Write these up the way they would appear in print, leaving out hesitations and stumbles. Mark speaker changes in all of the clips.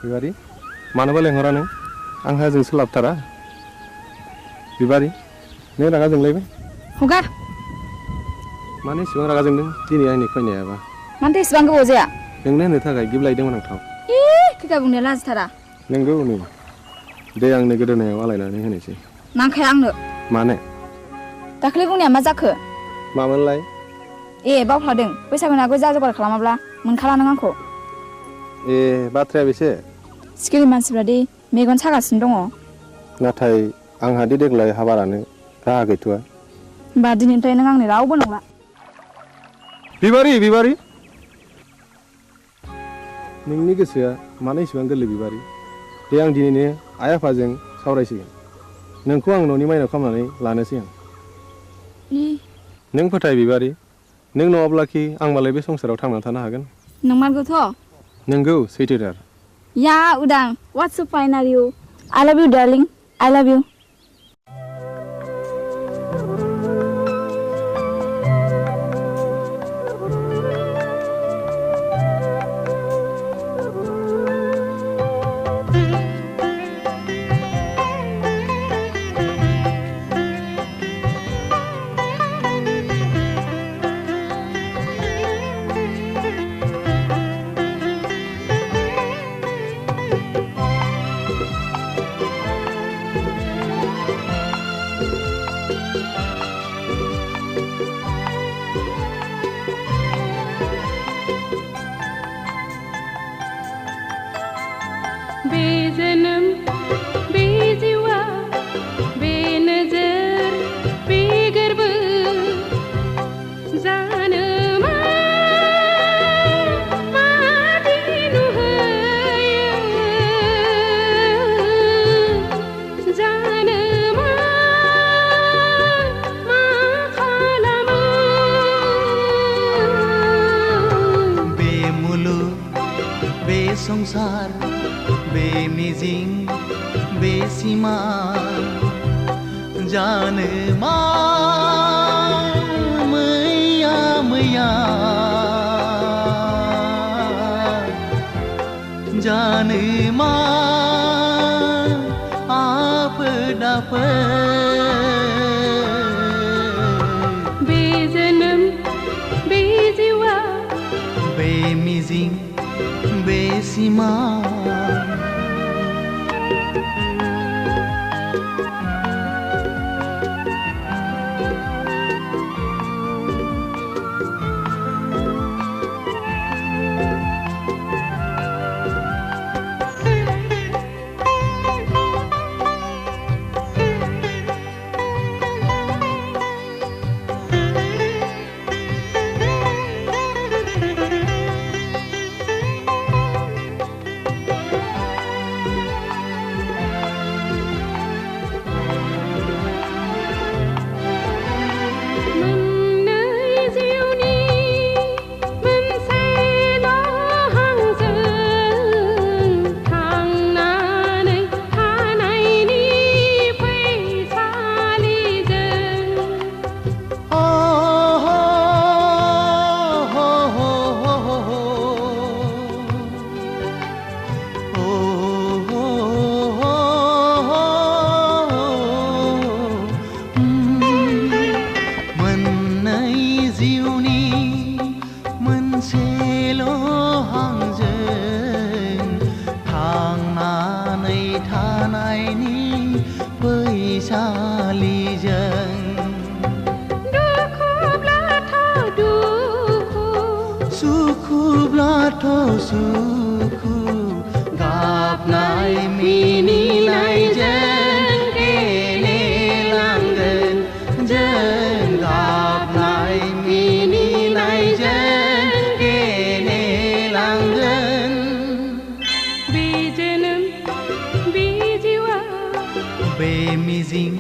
Speaker 1: बिबारी मानोबा लेंहरा नों आंहा जों सोलाबथारा बिबारी नों रागा जोंलायबाय
Speaker 2: हगार
Speaker 1: मानो इसेबां रागा जोंदों दिनै आंनि फैनायाबा
Speaker 2: मानोथो इसेबां गोबाव जाया
Speaker 1: नोंनो होनो थाखाय गिबलायदोंमोन आं थाव
Speaker 2: खिथा बुंनो लाजिथारा
Speaker 1: नोंगौ नै दे आंनो गोदोनायाव आलायनानै होनोसै
Speaker 2: नांखाया आंनो
Speaker 1: मानो
Speaker 2: दाख्लै बुंनाया मा जाखो
Speaker 1: मामोनलाय
Speaker 2: बावफ्लादों बैसागुनि आगोल जा जगार खालामाब्ला मोनखाला नों आंखौ
Speaker 1: बाथ्राया बेसे
Speaker 2: सिखिरि मानसिफ्रा दि मेगन सागासिनो दङ
Speaker 1: नाथाय आंहा दि देग्लाय हाबा लानो राहा गैथ'आ
Speaker 2: होमबा दिनैनिफ्राय नों आंनि रावबो नंला
Speaker 1: बिबारी बिबारी नोंनि गोसोआ मानो इसेबां गोरलै बिबारी दे आं दिनैनो आइ आफाजों सावरायसिगोन नोंखौ आं न'नि माइनाव खालामनानै लानोसै आं नों फोथाय बिबारी नों नङाब्लाखि आं मालाय बे संसाराव थांनानै थानो हागोन
Speaker 2: नंमारगौथ'
Speaker 1: नोंगौ सैथोथार
Speaker 2: या उदां what's so fine are you I love you darling I love you
Speaker 3: संसार बे मिजिं बे सिमा जानो मा मैया मैया जानो मा आफोद आफोद बे जोनोम बे जिउआ बे मिजिं बेसिमा सुखु गाबनाय मिनिनायजों गेलेलांगोन जों गाबनाय मिनिनायजों गेलेलांगोन बे जोनोम बे जिउआ बे मिजिं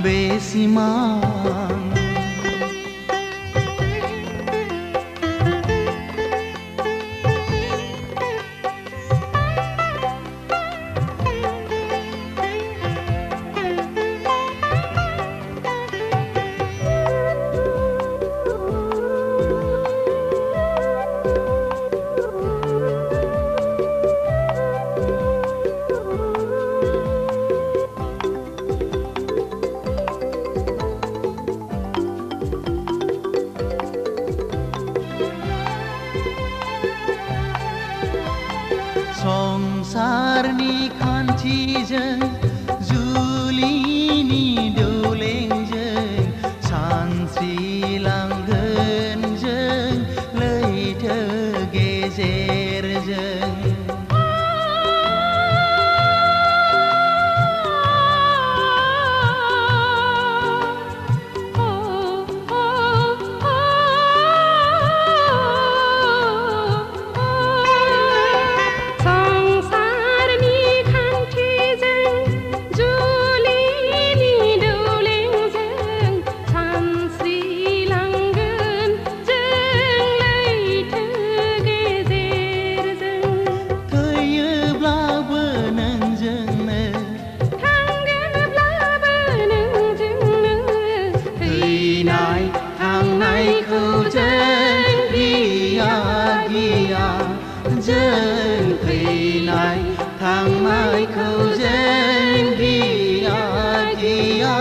Speaker 3: बे सिमां जायखौ जों गिया गिया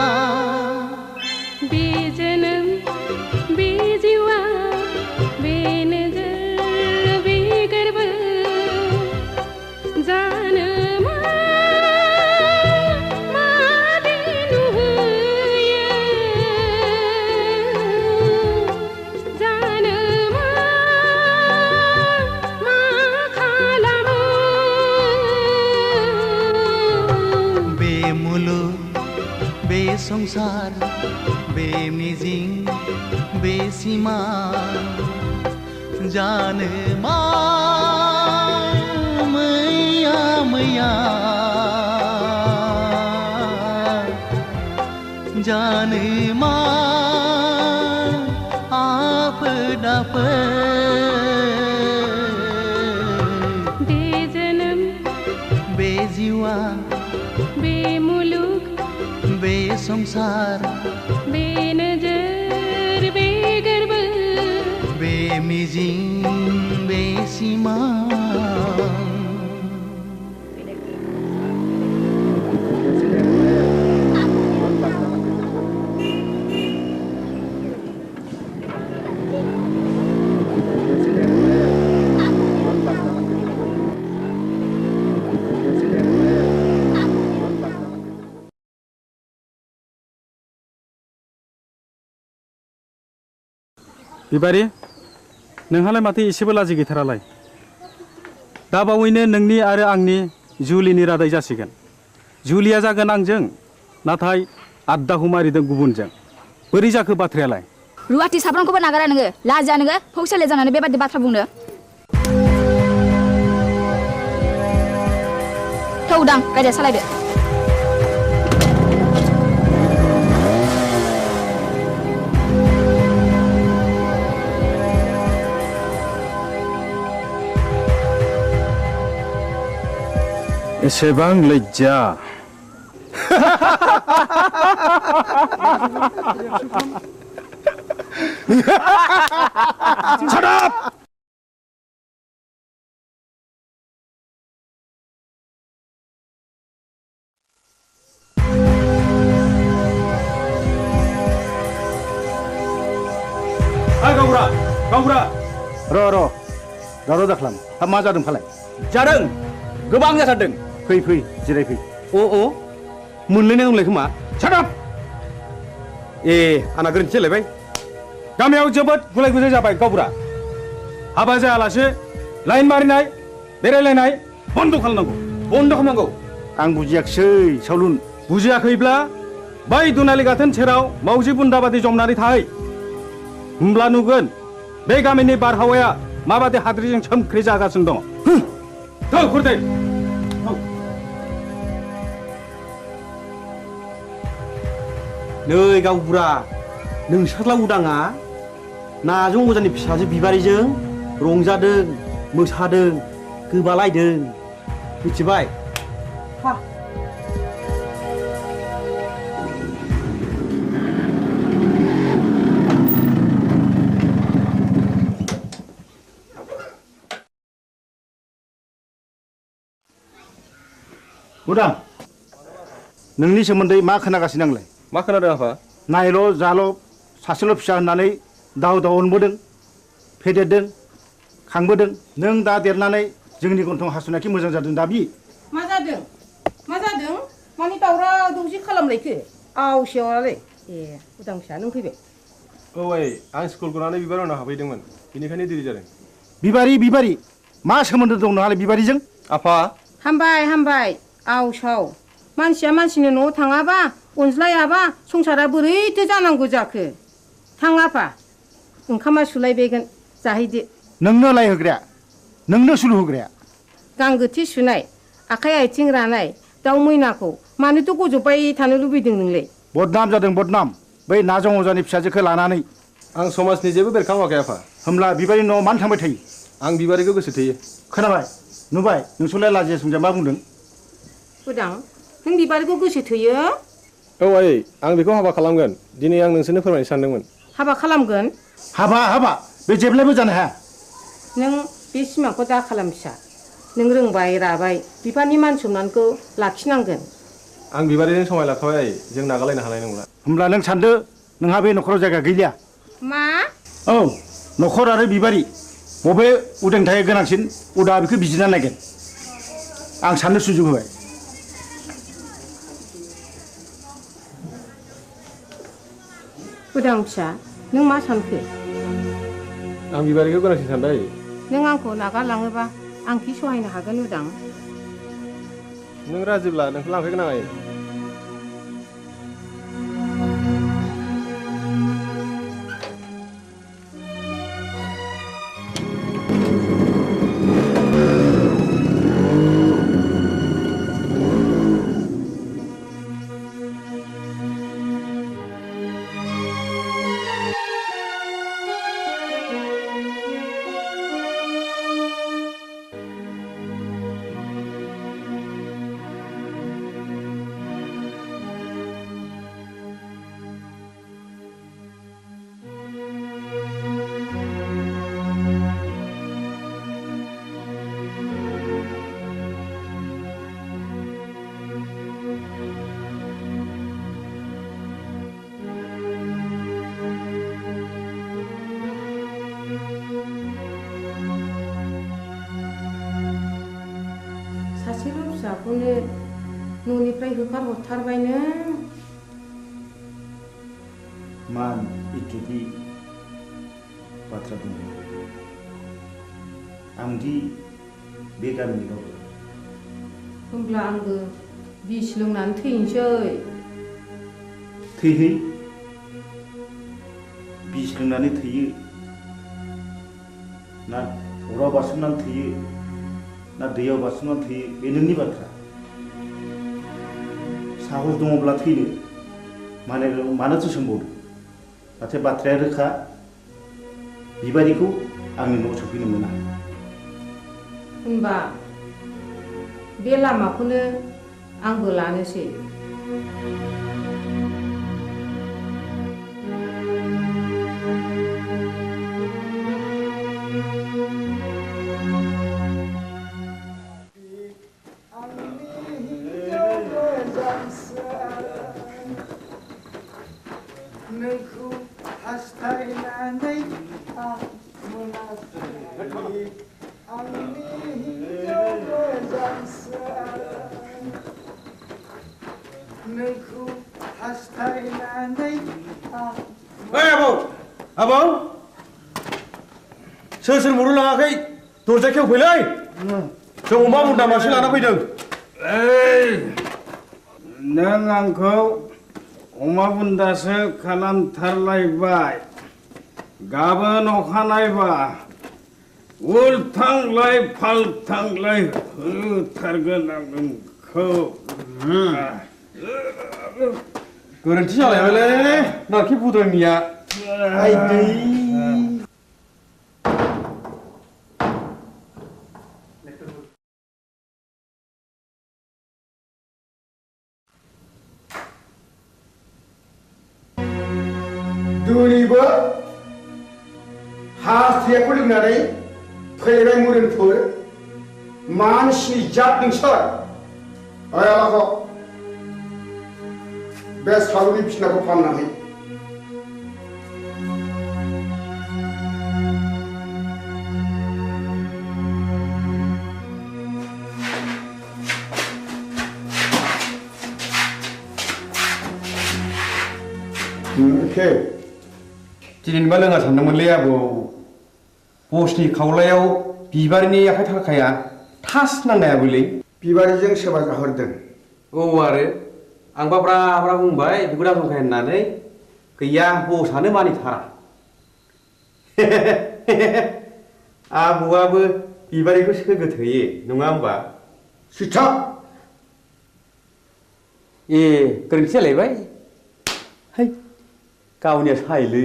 Speaker 3: बे जोनोम बे जिउआ बे नोजोर बे गोरबो जानो मादि नुहोयो जानो मा खालामो बे मुलुग बे संसार बे मिजिं बे सिमा जानो मा मैया मैया जानो मा आफोद आफोद बे जोनोम बे जिउआ बे मुलुग बे संसार बे नोजोर बे गोरबो बे मिजिं बे सिमा
Speaker 4: बिबारि नोंहालाय माथो एसेबो लाजि गैथारालाय दा बावैनो नोंनि आरो आंनि जुलिनि रादाय जासिगोन जुलिया जागोन आंजों नाथाय आद्दाखौ मारिदों गुबुनजों बोरै जाखो बाथ्रायालाय
Speaker 2: रुवाथि साफ्रोमखौबो नागारा नोङो लाजिया नोङो फौसाले जानानै बेबादि बाथ्रा बुंनो थौ उदां गारिया सालायदो
Speaker 4: एसेबां लज्जा Shut up! Hai Gaura, Gaura.
Speaker 5: र' दावराव दाख्लाम हा मा जादों फालाय
Speaker 4: जादों गोबां जाथारदों
Speaker 5: फै जिरायफै
Speaker 4: अ मोनलायनाय दंलाय खोमा Shut up! आंना गोरोन्थि जालायबाय गामियाव जोबोद गुलाय गुजाय जाबाय गावबुरा हाबा जायालासे लाइन मारिनाय बेरायलायनाय बन्द' खालामनांगौ
Speaker 5: आं बुजियाखिसै सावलुन
Speaker 4: बुजियाखैब्ला बै दुनालि गाथोन सेराव मावजि बुन्दा बादि जमनानै थाहै होमब्ला नुगोन बे गामिनि बारहावाया माबादि हाद्रिजों सोमख्रि जागासिनो दङ थौ खुरदै
Speaker 6: नै गावबुरा नोंसोरला उदाङा नाजों अजानि फिसाजो बिबारिजों रंजादों मोसादों गोबालायदों मिथिबाय
Speaker 5: उदां नोंनि सोमोन्दै मा खोनागासिनो आंलाय
Speaker 1: मा खोनादों आफा
Speaker 5: नायल' जाल' सासेल' फिसा होननानै दाव अनबोदों फेदेरदों खांबोदों नों दा देरनानै जोंनि गन्थं हासुनायखि मोजां जादों दाबि
Speaker 7: मा जादों मानि दावराव दावसि खालामलायखो आवसेवालाय उदां फिसा नों फैबाय
Speaker 1: आं स्कुल गनानै बिबार उनाव हाबहैदोंमोन बेनिखायनो देरि जादों
Speaker 5: बिबारि मा सोमोन्दो दं नोंहालाय बिबारिजों
Speaker 1: आफा
Speaker 7: हामबाय आवसाव मानसिया मानसिनि न'आव थाङाबा अनज्लायाबा संसारा बोरैथो जानांगौ जाखो थां आफा ओंखामा सुलायबायगोन जाहैदो
Speaker 5: नोंनो लायहोग्राया नोंनो सुलु होग्राया
Speaker 7: गांगोथि सुनाय आखाइ आथिं रानाय दाउ मैनाखौ मानोथ' गजबबाय थानो लुबैदों नोंलाय
Speaker 5: बदनाम जादों बदनाम बै नाजों अजानि फिसाजोखौ लानानै
Speaker 1: आं समाजनि जेबो बेरखाङाखै आफा
Speaker 5: होमब्ला बिबारि न'आव मानो थांबाय थायो
Speaker 1: आं बिबारिखौ गोसो थोयो
Speaker 5: खोनाबाय नुबाय नोंसोरलाय लाजिया सोमजिया मा बुंदों
Speaker 7: उदां नों बिबारिखौ गोसो थोयो
Speaker 1: आं बेखौ हाबा खालामगोन दिनै आं नोंसोरनो फोरमायनो सानदोंमोन
Speaker 7: हाबा खालामगोन
Speaker 5: हाबा बे जेब्लायबो जानो हाया
Speaker 7: नों बे सिमांखौ दा खालाम फिसा नों रोंबाय राबाय बिफानि मान सन्मानखौ लाखिनांगोन
Speaker 1: आं बिबारिजों समाय लाखाबाय आयै जों नागारलायनो हानाय नंला
Speaker 5: होमब्ला नों सानदो नोंहा बे न'खराव जायगा गैलिया
Speaker 7: मा
Speaker 5: औ न'खर आरो बिबारि बबे उदांनि थाखाय गोनांसिन उदा बेखौ बिजिरना नायगोन आं साननो सुजुग होबाय
Speaker 7: उदां फिसा नों मा सानखो
Speaker 1: आं बिबारिखौ गोनांसिन सानबाय आयै
Speaker 7: नों आंखौ नागारलाङोबा आं कि सहायनो हागोन उदां
Speaker 1: नों राजिब्ला नोंखौ लांफैगोन आं आयै
Speaker 7: सासेल' फिसाखौनो न'निफ्राय होखारहरथारबाय नों
Speaker 5: मान इज्जतनि बाथ्रा दङ आंदि बे गामिनि रावबो
Speaker 7: होमब्ला आंबो बिस लोंनानै थैनोसै
Speaker 5: थैहै बिस लोंनानै थैयो ना अराव बारसोमनानै थैयो ना दैयाव बारसोमनानै थैयो बे नोंनि बाथ्रा साहस दङब्ला थैनो मानोथो सोंबावदों नाथाय बाथ्राया रोखा बिबारिखौ आंनि न'आव सफैनो मोना
Speaker 7: होनबा बे लामाखौनो आंबो लानोसै
Speaker 8: नोंखौ हास्थायनानै आं मोनाखै आंनि हिन्जाव मोजांसो नोंखौ हास्थायनानै आं
Speaker 6: आबौ सोर सोर मरु लाङाखै दरजा खेवफैलै जों अमा बुन्दा मासे लाना फैदों
Speaker 8: नों आंखौ अमा बुन्दासो खालामथारलायबाय गाबोन अखानायबा उल्थांलाय फाल्थांलाय होथारगोन आं नोंखौ
Speaker 6: गोरोन्थि जालायबायलै नारखि बुद्रनिया
Speaker 8: दिनैबो हास्थायखौ लोंनानै फैबाय मुरिनफोर मानसि जात नोंसोर आयालाखौ बे सालुनि बिसिनाखौ फाहामनानै
Speaker 6: दिनैबा लोङा सानदोंमोनलै आबौ बसनि खावलायाव बिबारिनि आखाइ थाखाया थास नांनायाबोलै
Speaker 8: बिबारिजों सोरबा जाहरदों
Speaker 6: औ आरो आंबा ब्रा ब्रा बुंबाय बिखौ दाजंखाय होननानै गैया बसआनो मानिथारा आबौआबो बिबारिखौ सोगोथोयो नङा होमबा
Speaker 8: सिथा
Speaker 6: ए गोरोन्थि जालायबाय है गावनिया सायलै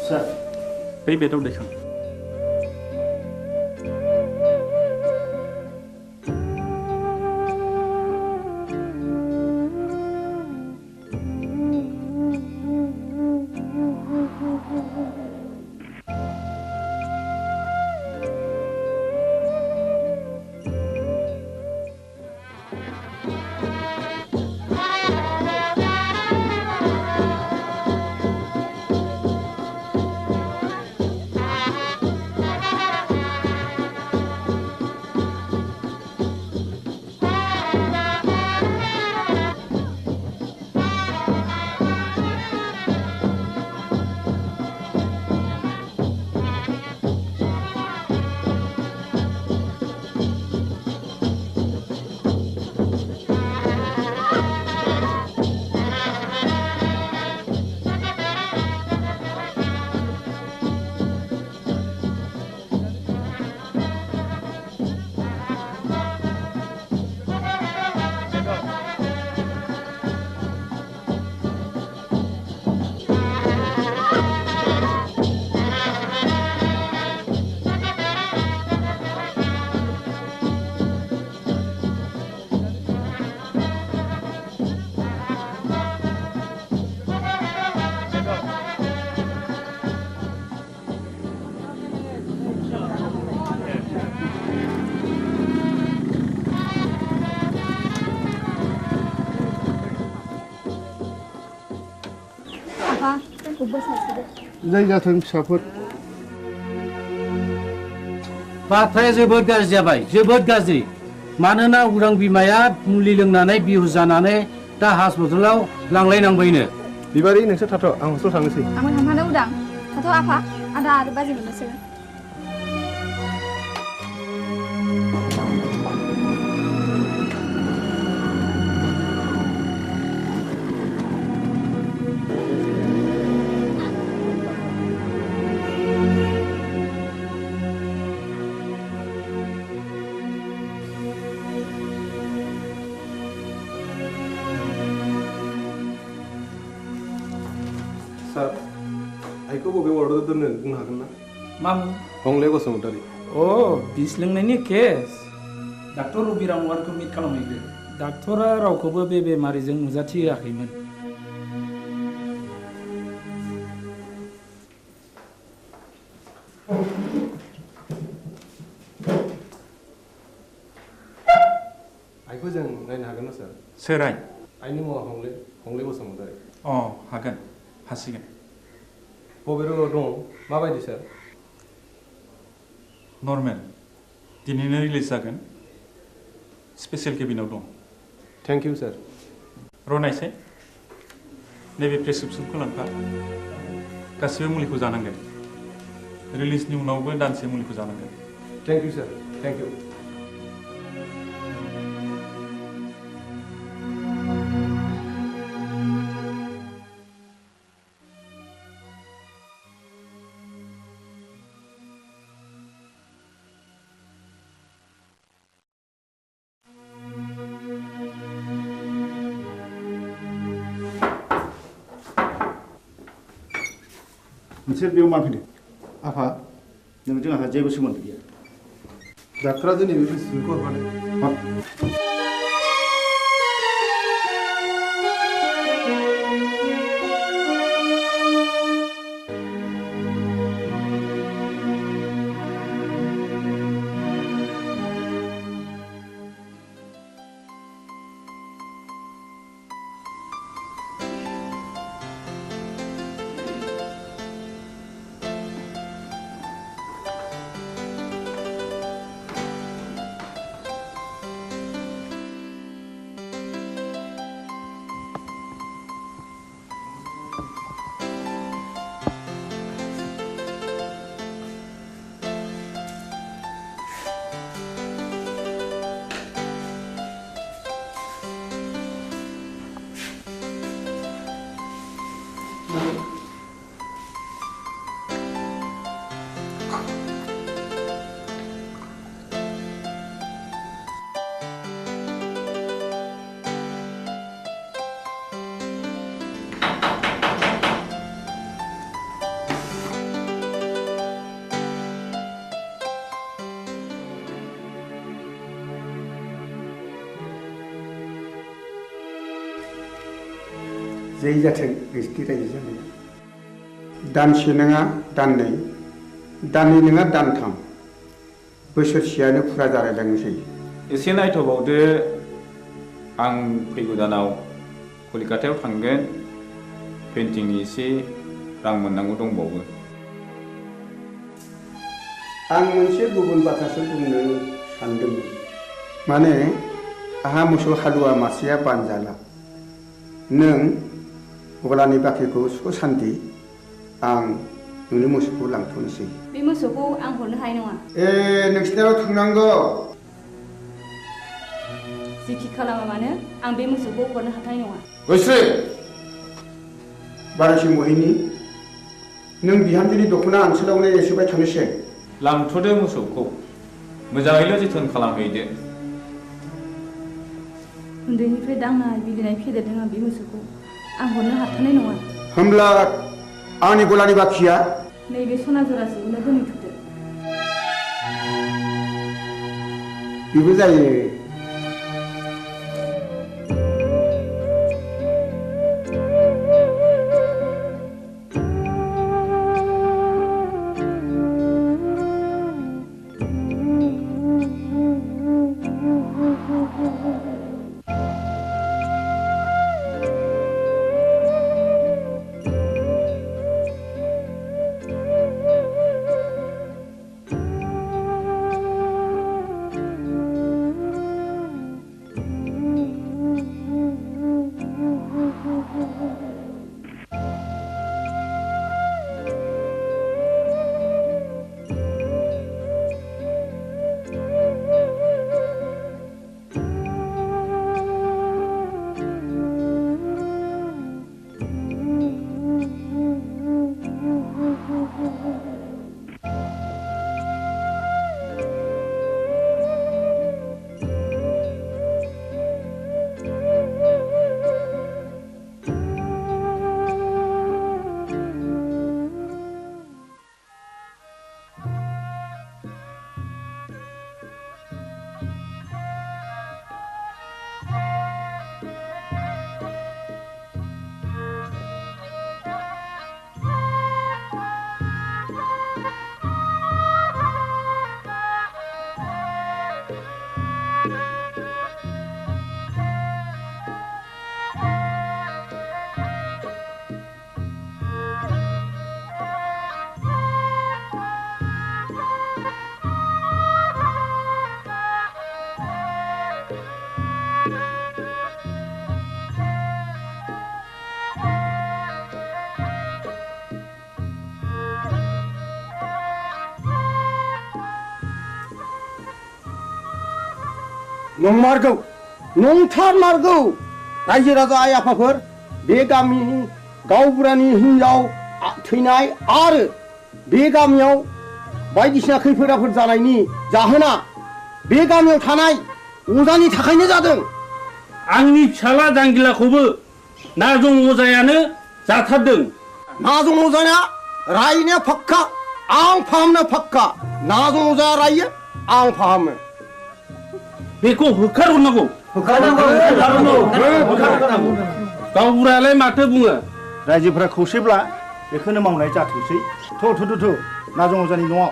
Speaker 5: सार
Speaker 4: बै बेदाव दैखां
Speaker 2: Apa? Kubur satu.
Speaker 1: जाय जाथों फिसाफोर
Speaker 9: बाथ्राया जोबोद गाज्रि जाबाय जोबोद गाज्रि मानोना उरां बिमाया मुलि लोंनानै बिहुस जानानै दा हासपातालाव लांलायनांबायनो
Speaker 1: बिबारि नोंसोर थाथ' आं हस्टेल थांनोसै
Speaker 2: Aman hamana udang. Satu apa? Ada baju mana
Speaker 1: सार आइखौ बबे वार्डआव दोननो बुंनो हागोन ना
Speaker 9: मामु
Speaker 1: हंले बसुमतारी
Speaker 9: बिस लोंनायनि केस डाक्टर रबिराम वार्डखौ मिट खालामहैदो डाक्टरा रावखौबो बे बेमारिजों नुजाथिहोआखैमोन
Speaker 1: आइखौ जों नायनो हागोन ना सार
Speaker 4: सोर आइ
Speaker 1: आइनि मुङा हंले बसुमतारी
Speaker 4: हागोन हासिगोन
Speaker 1: बबे रोगाव दं माबायदि सार
Speaker 4: नर्मेल दिनैनो रिलिज जागोन स्पेसियेल केबिनाव दं
Speaker 1: थेंक इउ सार
Speaker 4: रनायसाय नैबे प्रेसक्रिप्सनखौ लांफा गासिबो मुलिखौ जानांगोन रिलिजनि उनावबो दानसे मुलिखौ जानांगोन
Speaker 1: thank you sir thank you
Speaker 5: नोंसोर बेयाव मा फैदों
Speaker 1: आफा
Speaker 5: नोंजों आंहा जेबो सोमोन्दो गैया
Speaker 1: डाक्टरा दिनै बे प्रेसक्रिप्सनखौ हरफादों
Speaker 8: जै जाथों नोंसिनि रायजो जानाया दानसे नङा दाननै दाननै नङा दानथाम बोसोरसेयानो फुरा जालायलांनोसै
Speaker 10: एसे नायथ'बावदो आं फैगौ दानाव कलिकातायाव थांगोन पेन्टिंनि एसे रां मोननांगौ दंबावो
Speaker 8: आं मोनसे गुबुन बाथ्रासो बुंनो सानदोंमोन माने आहा मोसौ हालुवा मासेया बानजाला नों गलानि बाख्रिखौ सुख सान्ति आं नोंनि मोसौखौ लांथ'नोसै
Speaker 2: बे मोसौखौ आं हरनो हानाय नङा
Speaker 8: नोंसिनाव थांनांगौ
Speaker 2: जेखि खालामा मानो आं बे मोसौखौ हरनो हाथाय नङा
Speaker 8: बोस्रि बारासि महिनी नों बिहामजोनि दख'ना ओनसोलावनो एसेबाय थानोसै
Speaker 10: लांथ'दो मोसौखौ मोजाङैल' जोथोन खालामहैदो
Speaker 2: उन्दैनिफ्राय दांनाय बिलिनाय फेदेरदों आं बे मोसौखौ आं हरनो हाथारनाय नङा
Speaker 8: होमब्ला आंनि गलानि बाखिया
Speaker 2: नैबे सना जरासेखौनो दोनहैथ'दो
Speaker 8: बेबो जायो
Speaker 11: नंमारगौ नंथारमारगौ रायजो राजा आइ आफाफोर बे गामिनि गावबुरानि हिनजाव थैनाय आरो बे गामियाव बायदिसिना खैफोद आफोद जानायनि जाहोना बे गामियाव थानाय अजानि थाखायनो जादों
Speaker 9: आंनि फिसाला जांगिलाखौबो नाजं अजायानो जाथारदों
Speaker 11: नाजं अजाया रायनाया फाक्का आं फाहामनो फाक्का नाजं अजाया रायो आं फाहामो
Speaker 9: बेखौ होखारहरनांगौ गावबुरायालाय माथो बुङो
Speaker 5: रायजोफोरा खौसेब्ला बेखौनो मावनाय जाथोंसै थ' नाजं अजानि न'आव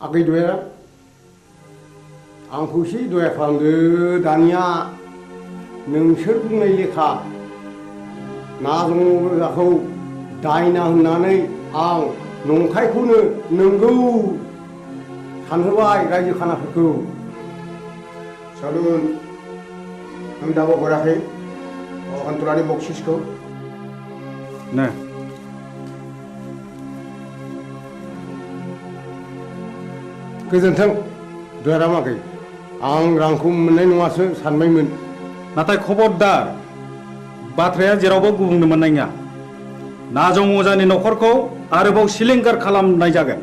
Speaker 11: आगै दया आंखौ एसे दया खालामदो दानिया नोंसोर बुंनाय लेखा नाजंगजाखौ दायना होननानै आं नंखायखौनो नंगौ सानहोबाय रायजो खानाफोरखौ
Speaker 8: सालुन नों दाबो हराखै अखान्थुरानि बक्सिसखौ
Speaker 4: नो
Speaker 11: गोजोन्थों दयारामागै आं रांखौ मोननाय नङासो सानबायमोन
Speaker 4: नाथाय खबरदार बाथ्राया जेरावबो गुबुंनो मोननाय नङा नाजं अजानि न'खरखौ आरोबाव सिलिंखार खालामनाय जागोन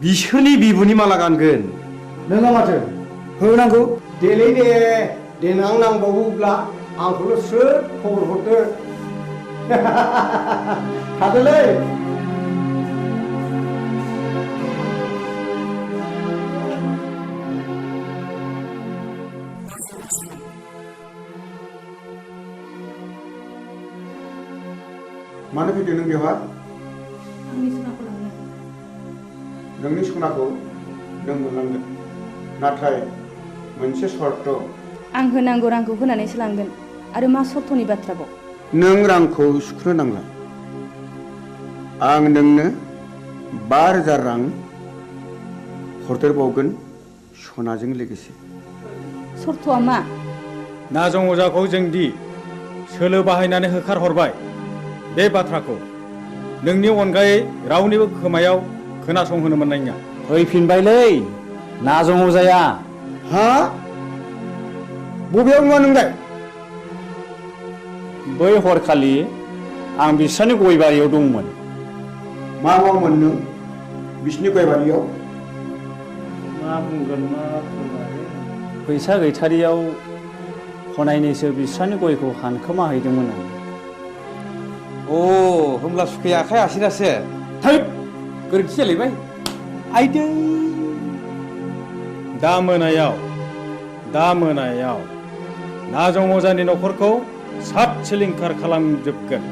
Speaker 5: बिसोरनि बिबुनि माला गानगोन
Speaker 11: नोङा माथो होनांगौ देलै दे देनां नांबावोब्ला आंखौल' स्रोद खबर हरदो थादोलै
Speaker 8: मानो फैदों नों बेवहाय
Speaker 7: आंनि सनाखौ लांनो
Speaker 8: नोंनि सनाखौ नों मोनलांगोन नाथाय मोनसे सर्त
Speaker 2: आं होनांगौ रांखौ होनानैसो लांगोन आरो मा सर्तनि बाथ्राबाव
Speaker 8: नों रांखौ सुख्रो नांला आं नोंनो 5,000 रां हरदेरबावगोन सनाजों लोगोसे
Speaker 2: सर्तआ मा
Speaker 4: नाजं अजाखौ जोंदि सोलो बाहायनानै होखारहरबाय बे बाथ्राखौ नोंनि अनगायै रावनिबो खोमायाव खोनासंहोनो मोननाय नङा
Speaker 9: फैफिनबायलै नाजं अजाया
Speaker 11: हा बबेयाव नङा नोंलाय
Speaker 9: बै हरखालि आं बिस्रानि गय बारियाव दंमोन
Speaker 8: मा मावोमोन नों बिसिनि गयबारियाव
Speaker 9: मा बुंगोन मा फैसा गैथारियाव हनायनैसो बिस्रानि गयखौ हानखोमा हैदोंमोन आं
Speaker 6: अ होमब्ला सुखैया आखाइ आसिनासो
Speaker 9: थैद गोरोन्थि जालायबाय
Speaker 6: आइदै
Speaker 4: दा मोनायाव नाजं अजानि न'खरखौ सात सिलिंखार खालामजोबगोन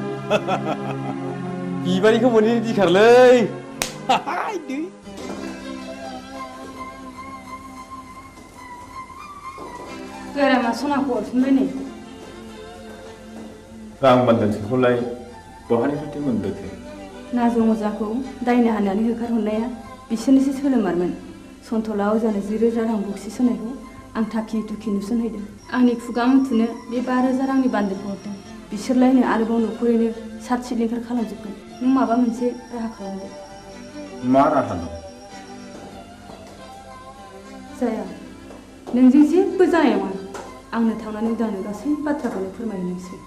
Speaker 6: बिबारिखौ मोनैनि दिखारलै आइदै
Speaker 2: दयारामा सनाखौ हरफिनबाय नै
Speaker 10: रां बान्दानसेखौलाय बहानिफ्राय मोनबोखो
Speaker 2: नाजं अजाखौ दायना हानानै होखारहरनाया बिसोरनिसो सोलोमारमोन सन्थला अजानो 10,000 रां बक्सिस होनायखौ आं थाखि दुखि नुसनहैदों आंनि खुगा मुथुनो बे 5,000 रांनि बान्दोलखौ हरदों बिसोरलायनो आरोबाव न'खरैनो सात सिलिंखार खालामजोबगोन नों माबा मोनसे राहा खालामदो
Speaker 10: मा राहा दं
Speaker 2: जाया नोंजों जेबो जानाय नङा आंनो थांनानै उदांनो गासै बाथ्राखौनो फोरमायनोसै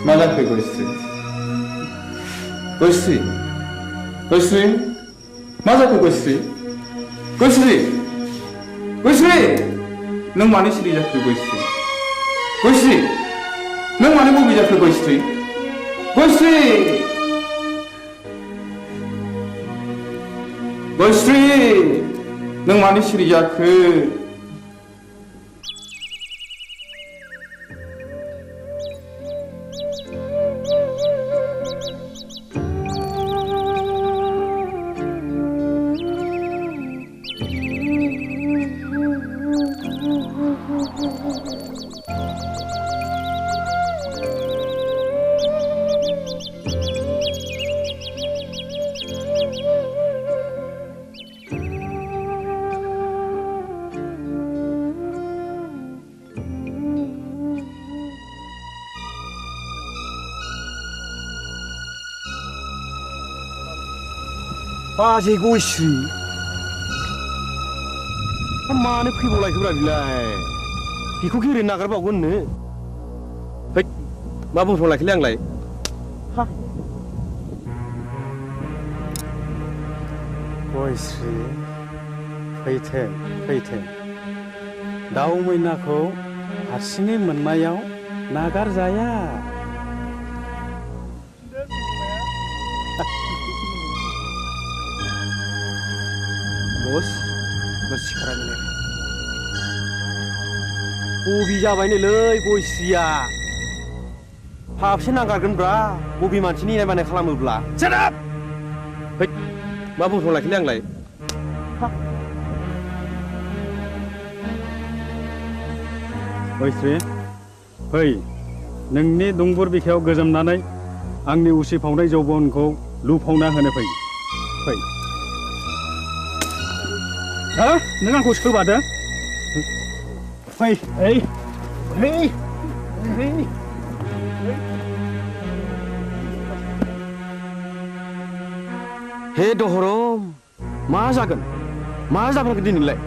Speaker 10: मा जाखो गयस्रि गयस्रि गयस्रि मा जाखो गयस्रि गयस्रि गयस्रि नों मानो सिरि जाखो गयस्रि गयस्रि नों मानो बबे जाखो गयस्रि गयस्रि गयस्रि नों मानो सिरि जाखो
Speaker 1: बाजै गयस्रि मानो फैबावलायखोब्रा बिलाय बेखौ गेरेनो नागारबावगोननो है मा बुंफ्रावलायखोलै आंलाय
Speaker 4: गयस्रि फैथों दाउ मैनाखौ हारसिङै मोननायाव नागारजाया
Speaker 1: बस सिखारा मिलाय बबे जाबायनोलै गयस्रिया फाबसे नागारगोनब्रा बबे मानसिनि इनाय मानाय खालामोब्ला जानाब है मा बुंफ्रावलायखोलै आंलाय
Speaker 4: गयस्रि फै नोंनि दुंबुर बिखायाव गोजोमनानै आंनि उसिफावनाय जौबनखौ लुफावना होनो फै हो नों आंखौ सोबादो फै
Speaker 1: हे दहरम मा जागोन मा जागोन दिनैलाय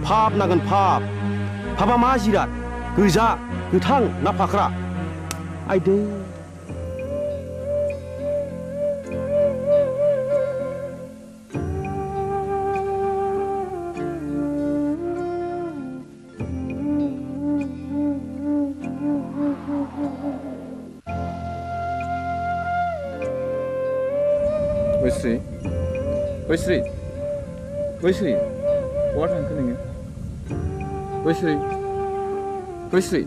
Speaker 1: फाब नागोन फाबा मा जिराद गोजा गोथां ना फाख्रा आइदै
Speaker 10: गयस्रि बहा थांखो नोङो गयस्रि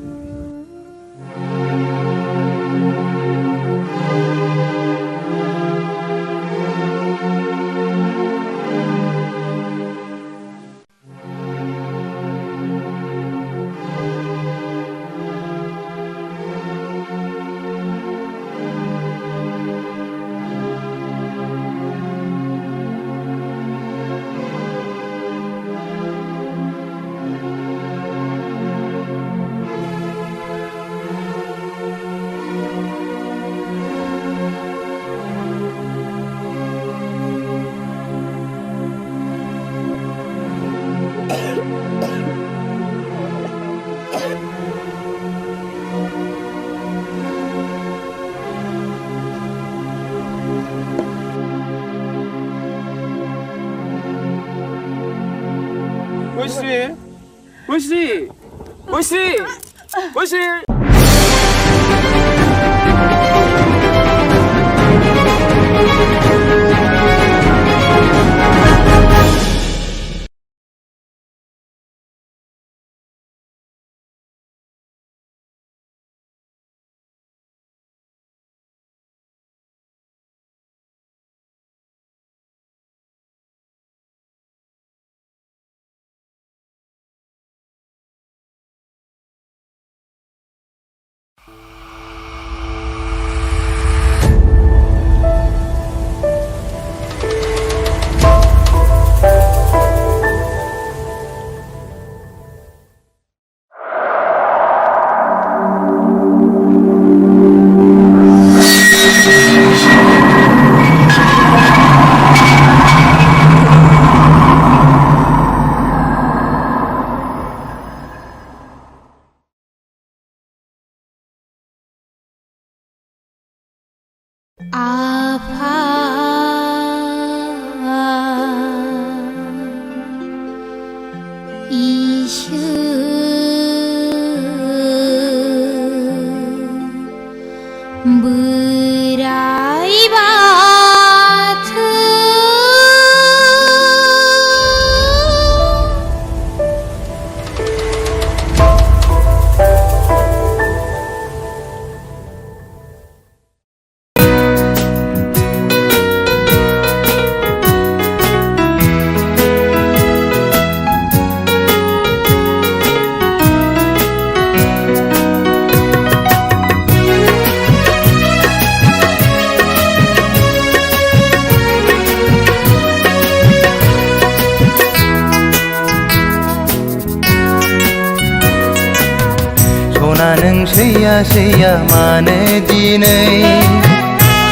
Speaker 3: सैया मानो दिनै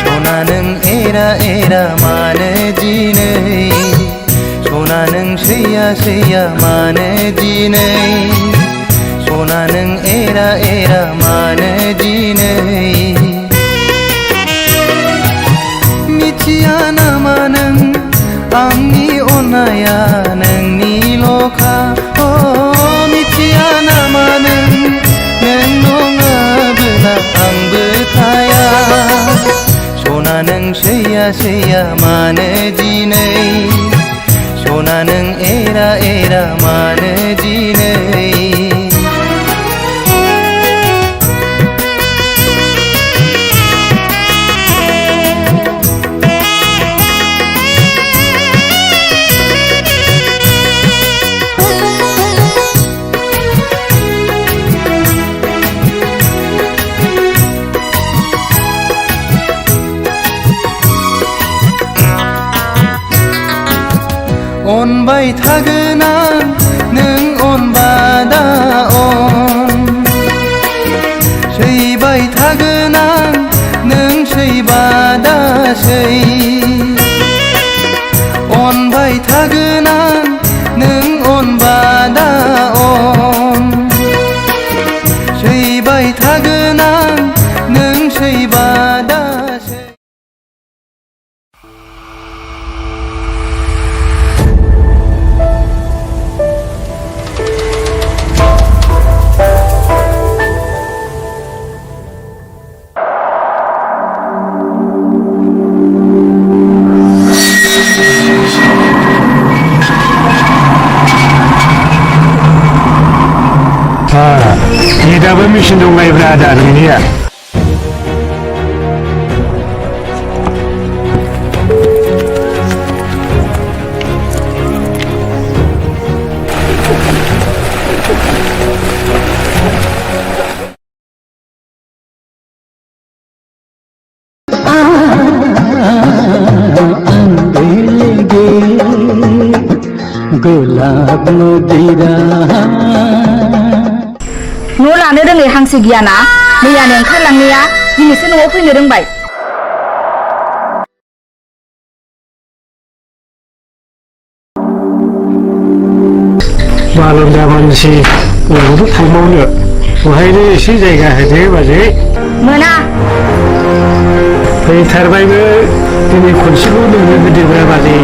Speaker 3: सना नों एरा मानो दिनै सना नों सैया मानो दिनै सना नों एरा मानो दिनै मिथिया नामा नों आंनि अननाया नोंनिल'खा मिथिया नामा नों नङाबोला आंबो थाया सना नों सैया मानो दिनै सना नों एरा मानो दिनै अनबाय थागोन आं नों अनबादा अन सैबाय थागोन आं नों सैबादा सै अनबाय थागोन आं नों अनबादा अन सैबाय थागोन आं नों सैबादा सै
Speaker 12: दाबो मेचिन दंलायब्रा आदा नोंनिया
Speaker 3: गोलाब नदीरा
Speaker 2: न' लानो रोङै हांसो गियाना मैयानो ओंखारलांनाया दिनैसो न'आव फैनो रोंबाय
Speaker 12: बालन्दा मानसि ओरैनो थांबावनो बहायनो एसे जायगा होदो बाजै
Speaker 2: मोना
Speaker 12: फैथारबायबो दिनै खनसेखौ नोंनो होदोब्रा बाजै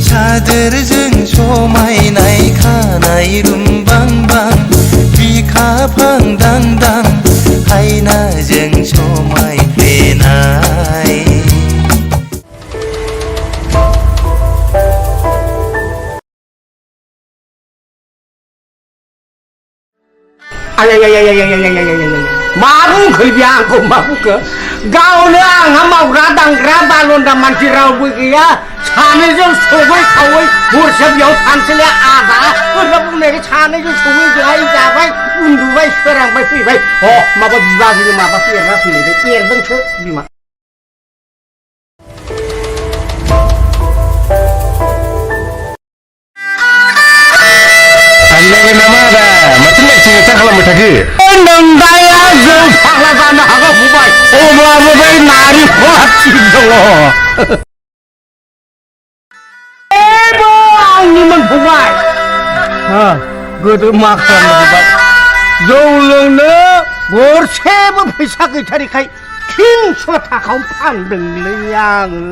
Speaker 3: सादोरजों समायनाय खानाय रुमबांबां बिखाफां दांदां हायनाजों समायफ्लेनाय
Speaker 11: मा बुंखो बे आंखौ मा बुंखो गावनो आंहा मावग्रा दांग्रा बालन्दा मानसि रावबो गैया सानैजों सबै खावै हरसे बेयाव थानोसैलाय आदा ओरैनो बुंनायखाय सानैजों सबै जाय जाबाय उन्दुबाय सोरांबाय फैबाय माबा बिबाजैनि माबा एरना फैलायबाय एरदोंसो बिमा
Speaker 12: सिगांथा खालामबाय थाखो
Speaker 11: नोंदाया जों फाग्ला जानो हागौ फंबाय अब्लाबो बै नारेंखला थिग दङ जेबो आंनिमोन फंबाय गोदो मा खालामनो फंबाय जौ लोंनो गरसेबो फैसा गैथारिखाय 300 थाखायाव फानदोंलै आङो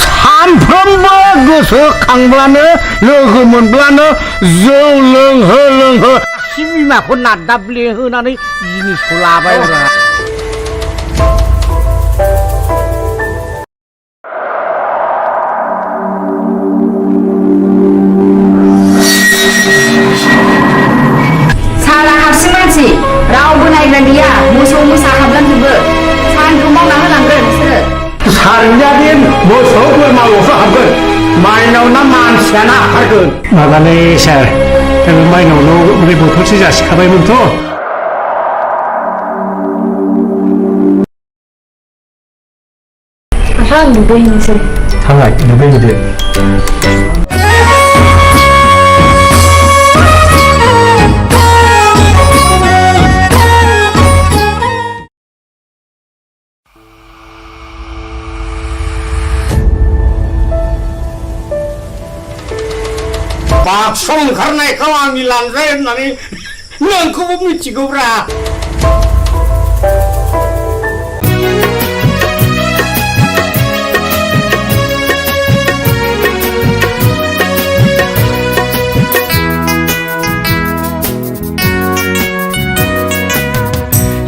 Speaker 11: सानफ्रोमबो गोसोखांब्लानो लोगो मोनब्लानो जौ लोंहो लोंहो बिमाखौ नादाब्ले होनानै जिनिसखौ लाबाय
Speaker 2: सारा हारसिं मानसि रावबो नायग्रा गैया मोसौ मोसा हाबलांजोबो सानखौ मावना होलांगोन बिसोरो
Speaker 11: सानजादिन मोसौ बोरमाल'सो हाबगोन माइनाव ना मानसियानो हाबथारगोन
Speaker 12: माबालै सार माइनावल' ओमफ्राय बथलसे जासिखाबायमोनथ'
Speaker 2: आं दुगैहैनोसै
Speaker 12: थांलाय दुगैहैदो
Speaker 11: बाक्साव ओंखारनायखौ आंनि लांजाय होननानै नोंखौबो मिथिगौब्रा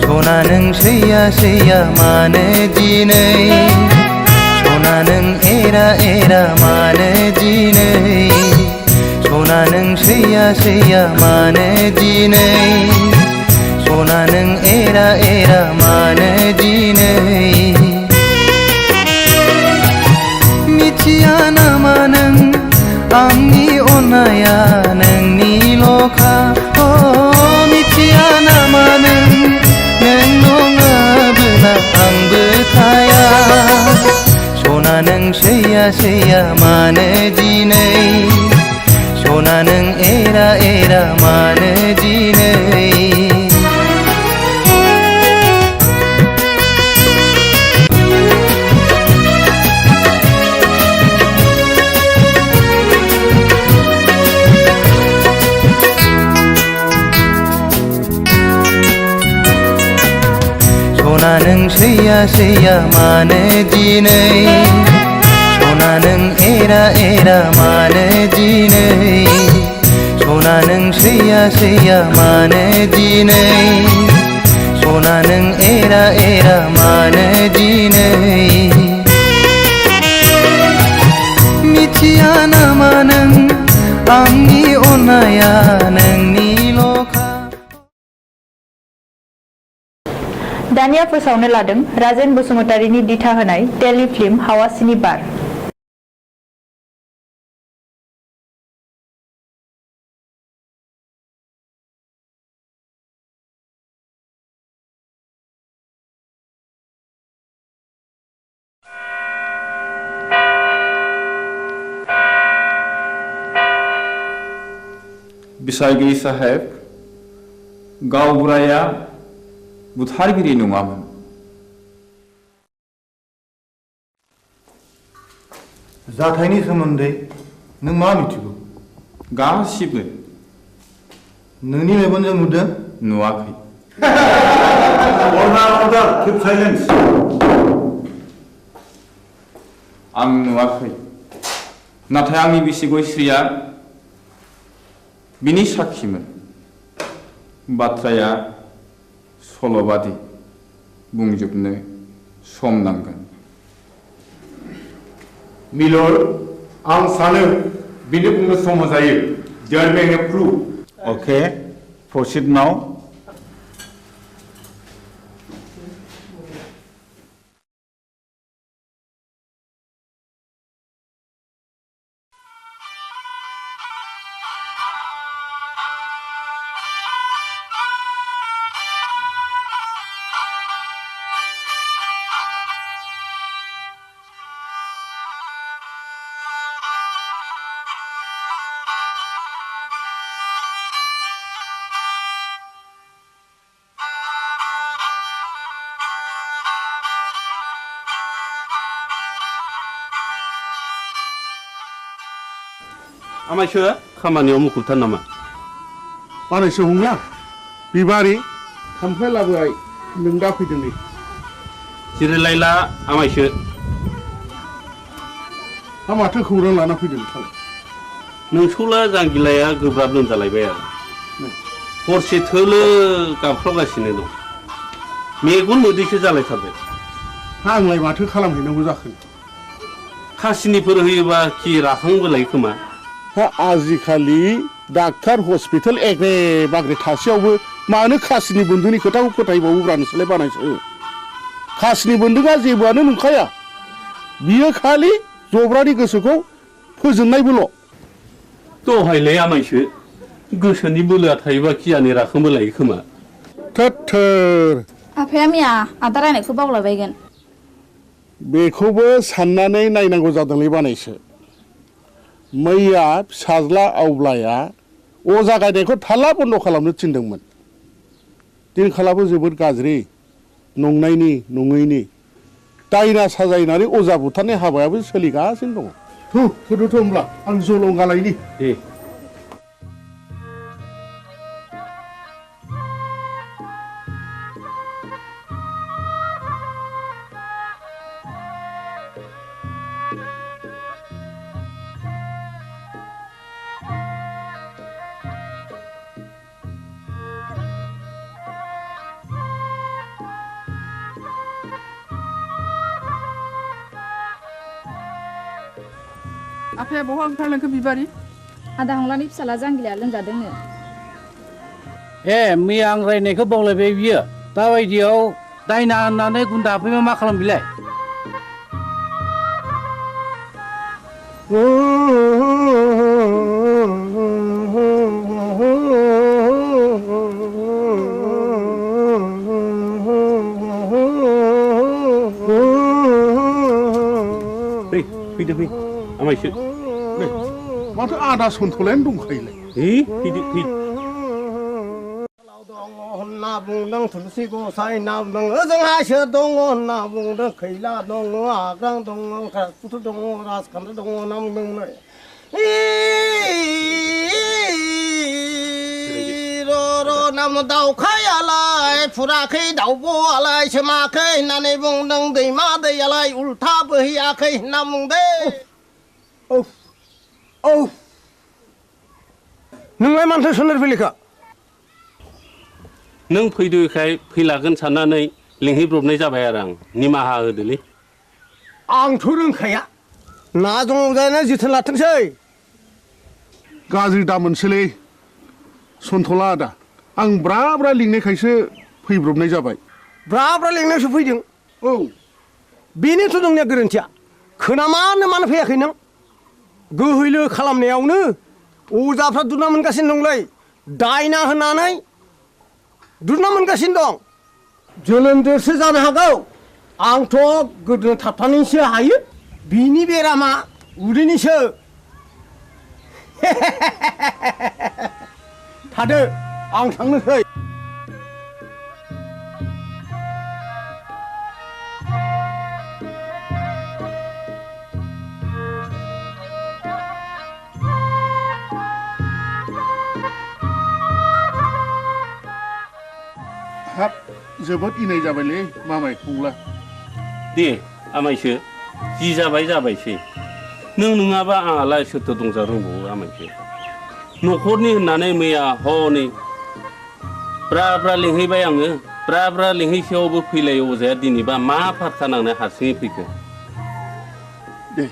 Speaker 3: सना नों सैया सैया मानो दिनै सना नों एरा एरा मानो दिनै सना नों सैया सैया मानो दिनै सना नों एरा एरा मानो दिनै मिथिया नामा नों आंनि अननाया नोंनिल'खा मिथिया नामा नों नङाबोला आंबो थाया सना नों सैया सैया मानो दिनै सना नों एरा एरा मानो दिनै सना नों सैया सैया मानो दिनै सना नों एरा एरा मानो दिनै सना नों सैया सैया मानो दिनै सना नों एरा एरा मानो दिनै मिथिया नामा नों आंनि अननाया नोंनिल'खा
Speaker 2: दानिया फोसावनो लादों राजेन बसुमतारीनि दिथा होनाय टेलिफिल्म हावासिनि बार
Speaker 10: बिसायगिरि साहेब गावबुराया बुथारगिरि नङामोन
Speaker 5: जाथायनि सोमोन्दै नों मा मिथिगौ
Speaker 10: गासिबो
Speaker 5: नोंनि मेगनजों नुदों
Speaker 10: नुवाखै
Speaker 5: अर्डार किप साइलेन्स
Speaker 10: आं नुवाखै नाथाय आंनि बिसि गयस्रिया बिनि साखिमोन बाथ्राया सल'बादि बुंजोबनो सम नांगोन
Speaker 5: मिलर आं सानो बिनो बुंनो सम होजायो देयर बे ए प्रुफ ओके प्रसिड नाउ
Speaker 13: आमायसो खामानियाव मुखुबथार नामा
Speaker 11: बानायसो हंला बिबारि खामफ्लाय लाबोबाय नों दा फैदों नै
Speaker 13: जिरायलायला आमायसो
Speaker 11: माथो खौरां लाना फैदों नोंथां
Speaker 13: नोंसौला जांगिलाया गोब्राब लोमजालायबाय आरो हरसे थोलो गाबख्रावगासिनो दं मेगन मोदैसो जालायथारबाय
Speaker 11: आंलाय माथो खालामहैनांगौ जाखो
Speaker 13: खासिनिफोर होयोबा खि राखांबोलाय खोमा
Speaker 11: आजिखालि डाक्टार हस्पिटाल एग्रे बाग्रे थासेयावबो मानो खासिनि बन्दुनि खोथाखौ फोथायबावोब्रा नोंसोरलाय बानायसो खासिनि बन्दुआ जेबोआनो नंखाया बियो खालि जब्रानि गोसोखौ फोजोननायबोल'
Speaker 13: दहायलाय आमायसो गोसोनि बोलोआ थायोबा खियानि राखांबोलायो खोमा
Speaker 11: थोर
Speaker 14: आफाया मैया आदा रायनायखौ बावलायबायगोन
Speaker 11: बेखौबो साननानै नायनांगौ जादोंलै बानायसो मैया फिसाज्ला आवब्लाया अजा गायनायखौ थाला बन्द' खालामनो थिनदोंमोन दिनखालाबो जोबोद गाज्रि नंनायनि नङैनि दायना साजायनानै अजा बुथारनाय हाबायाबो सोलिगासिनो दङ थोदोथ' होमब्ला आं जलंगालायनि
Speaker 13: दे
Speaker 15: आफाया बहा ओंखारलांखो बिबारि
Speaker 14: आदा हंलानि फिसाला जांगिलाया लोमजादोंनो
Speaker 9: ए मैया आं रायनायखौ बावलायबाय बियो दाबायदियाव दायना होननानै गुन्दा हाबफैबा मा खालाम बिलाय
Speaker 13: फैदो फै आमायसो
Speaker 11: माथो आदा सन्थलायानो दंखायोलाय
Speaker 13: फैदो फै
Speaker 11: होनना बुंदों थुलसि गसाइ ना बुंदों ओजोंहाय सोर दङ होनना बुंदों खैला दङ आग्रां दङ राजपुत दङ राजखान्थि दङ होनना बुंदोंमोन नाम दाउखायालाय फुराखै दाउब'आलाय सोमाखै होननानै बुंदों दैमा दैयालाय उल्था बोहैयाखै होनना बुंदों नोंलाय मानोथो सोनार फैलिखा
Speaker 13: नों फैदोखाय फैलागोन साननानै लिंहैब्रबनाय जाबाय आरो आं निमाहा होदोलै
Speaker 11: आंथ' रोंखाया ना दङजानो जोथोन लाथोंसै गाज्रि दा मोनसैलै सन्थला आदा आं ब्रा ब्रा लिंनायखायसो फैब्रबनाय जाबाय ब्रा ब्रा लिंनायसो फैदों औ बेनोथ' नोंनिया गोरोन्थिया खोनामानो मानो फैयाखै नों गोहैलो खालामनायावनो अजाफ्रा दुना मोनगासिनो दंलै दायना होनानै दुना मोनगासिनो दं जोनोमजोंसो जानो हागौ आंथ' गोदोना थाबथानानैसो हायो बिनि बेरामा उदैनिसो थादो आं थांनोसै हाब जोबोद इनाय जाबायलै मामाय फंला
Speaker 13: दे आमायसो जि जाबाय जाबायसै नों नङाबा आंहालाय सोरथो दंजा रोंबावो आमायसो न'खरनि होननानै मैया हनै ब्रा ब्रा लिंहैबाय आङो ब्रा ब्रा लिंहैसेयावबो फैलाय अजाया दिनैबा मा फारखा नांनो हारसिङै फैखो
Speaker 11: दे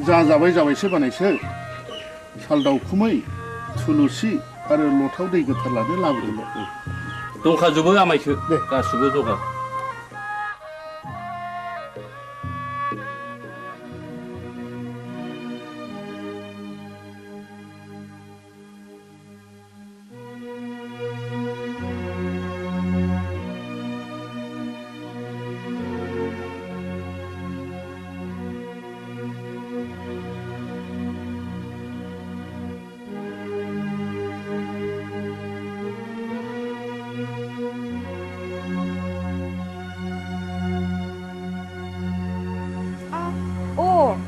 Speaker 11: जा जाबाय जाबायसो बानायसो साल दाउखुमै थुलुसि आरो लथाव दै गोथार लानो लाबोदोंल'
Speaker 13: दंखाजोबो आमायसो गासिबो जगार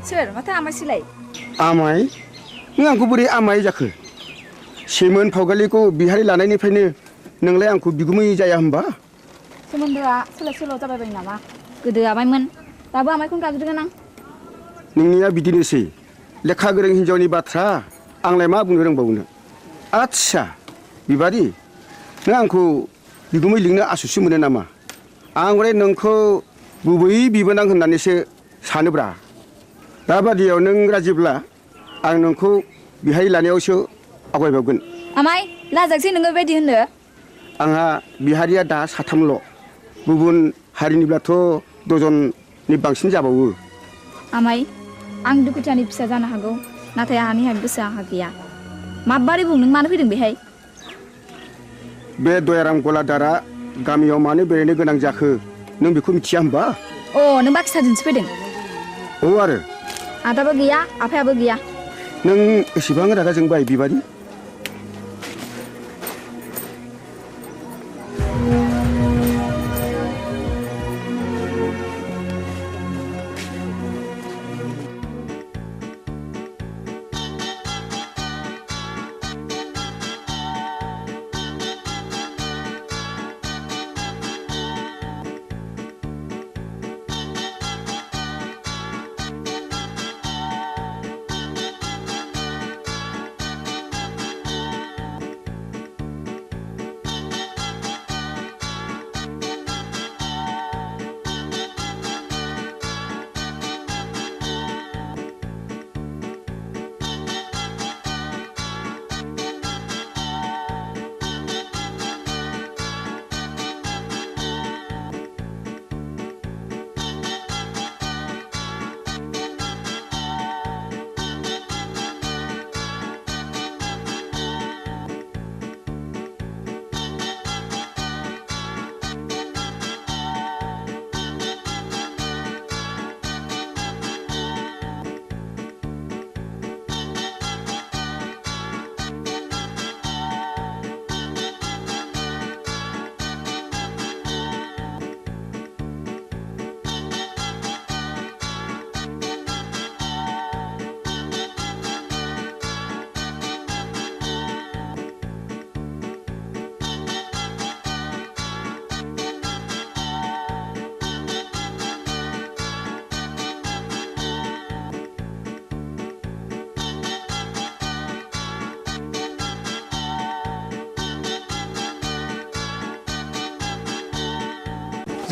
Speaker 14: सोर माथो आमायसोलाय
Speaker 11: आमाय
Speaker 8: नों आंखौ बोरै आमाय जाखो सेमोन फावगालिखौ बिहारि लानायनिफ्रायनो नोंलाय आंखौ बिगुमै जाया होनबा
Speaker 14: सोमोन्दोआ सोलाय सोल' जाबाय बायो नामा गोदो आमायमोन दाबो आमायखौनो गाबज्रिगोन आं
Speaker 8: नोंनिया बिदिनोसै लेखा गोरों हिन्जावनि बाथ्रा आंलाय मा बुंनो रोंबावनो आच्छा बिबारि नों आंखौ बिगुमै लिंनो आसुसु मोनो नामा आं हले नोंखौ गुबै बिबोनां होननानैसो सानोब्रा दाबादियाव नों राजिब्ला आं नोंखौ बिहारि लानायावसो आवगायबावगोन
Speaker 14: आमाय लाजाकसै नोङो बेबायदि होननो
Speaker 8: आंहा बिहारिया दा साथामल' गुबुन हारिनिब्लाथ' दजननि बांसिन जाबावो
Speaker 14: आमाय आं दुखुथियानि फिसा जानो हागौ नाथाय आंहानि गोसो आंहा गैया माबारै बुं नों मानो फैदों बेहाय
Speaker 8: बे दयाराम गलादारा गामियाव मानो बेरायनो गोनां जाखो नों बेखौ मिथिया होनबा
Speaker 14: अ नों बाखि साजोंसो फैदों
Speaker 8: औ आरो
Speaker 14: आदाबो गैया आफायाबो गैया
Speaker 8: नों एसेबां रागा जोंबाय बिबारि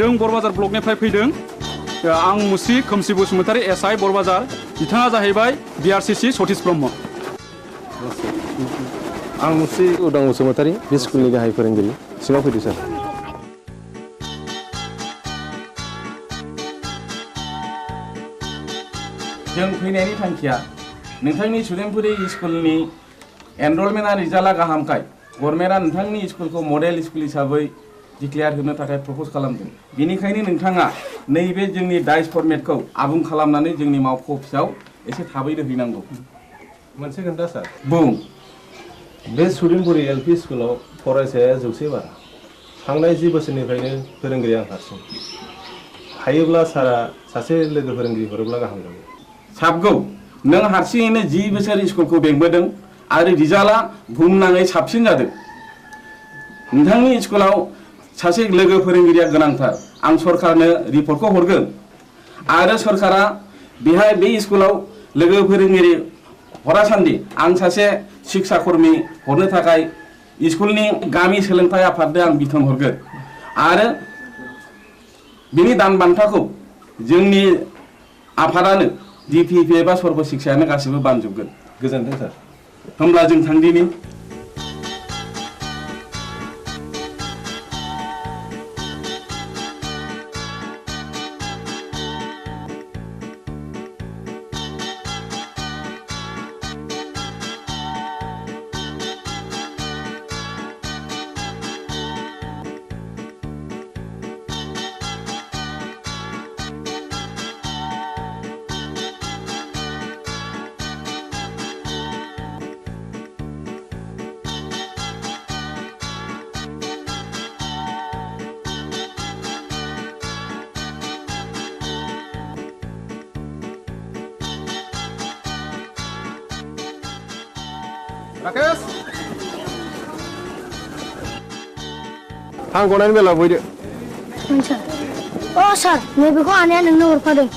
Speaker 4: जों बरबाजार ब्लकनिफ्राय फैदों आं मुस्रि खोमसि बसुमतारी एसआइ बरबाजार बिथाङा जाहैबाय बिआरसिसि सतीश ब्रह्म
Speaker 1: आं मुस्रि उदां बसुमतारी बे स्कुलनि गाहाय फोरोंगिरि सिङाव फैदो सार
Speaker 10: जों फैनायनि थांखिया नोंथांनि सुदेमपुरि स्कुलनि एनरलमेन्टआ रिजाल्टआ गाहामखाय गभर्नमेन्टआ नोंथांनि स्कुलखौ मडेल स्कुल हिसाबै डिक्लेयार होनो थाखाय प्रप'ज खालामदों बेनिखायनो नोंथाङा नैबे जोंनि डाइस फर्मेटखौ आबुं खालामनानै जोंनि मावख' अफिसाव एसे थाबैनो हैनांगौ
Speaker 15: मोनसे खोन्था सार
Speaker 10: बुं
Speaker 15: बे सुदेमपुरि एलपि स्कुलाव फरायसाया 100 बारा थांनाय 10 बोसोरनिफ्रायनो फोरोंगिरि आं हारसिं हायोब्ला सारा सासे लोगो फोरोंगिरि हरोब्ला गाहाम जागौ
Speaker 10: साबगौ नों हारसिङैनो 10 बोसोर स्कुलखौ बेंबोदों आरो रिजाल्टआ बुहुमनाङै साबसिन जादों नोंथांनि स्कुलाव सासे लोगो फोरोंगिरिया गोनांथार आं सरकारनो रिपर्टखौ हरगोन आरो सरकारा बेहाय बे स्कुलाव लोगो फोरोंगिरि हरासान्दि आं सासे शिक्षा कर्मी हरनो थाखाय स्कुलनि गामि सोलोंथाइ आफादनो आं बिथोन हरगोन आरो बिनि दान बान्थाखौ जोंनि आफादानो डिपिपि एबा सर्ब शिक्षायानो गासिबो बानजोबगोन
Speaker 15: गोजोन्थों सार
Speaker 10: होमब्ला जों थांदिनि
Speaker 8: राकेश आं गनायनि बेला बयदो
Speaker 16: सार अ सार नैबेखौ आनैया नोंनो हरफादों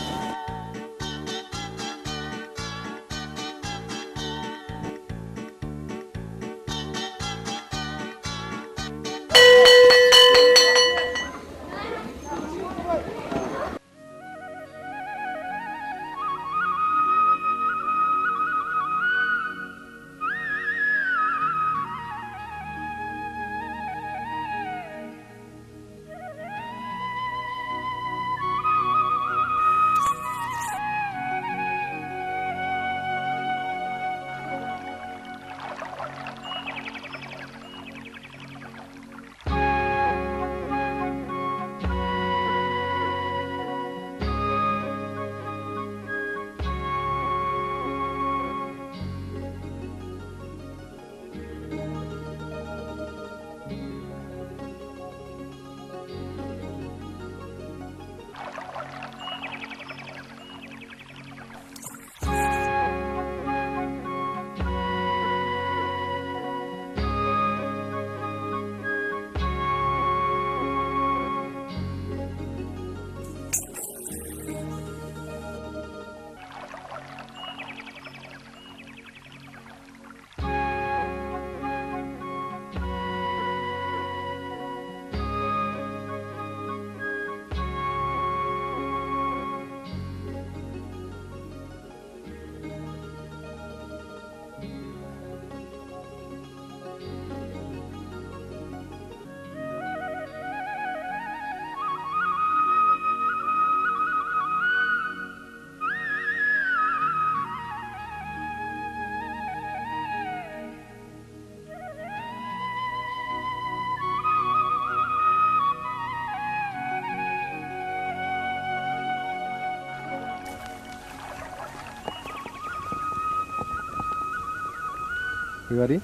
Speaker 15: बिबारी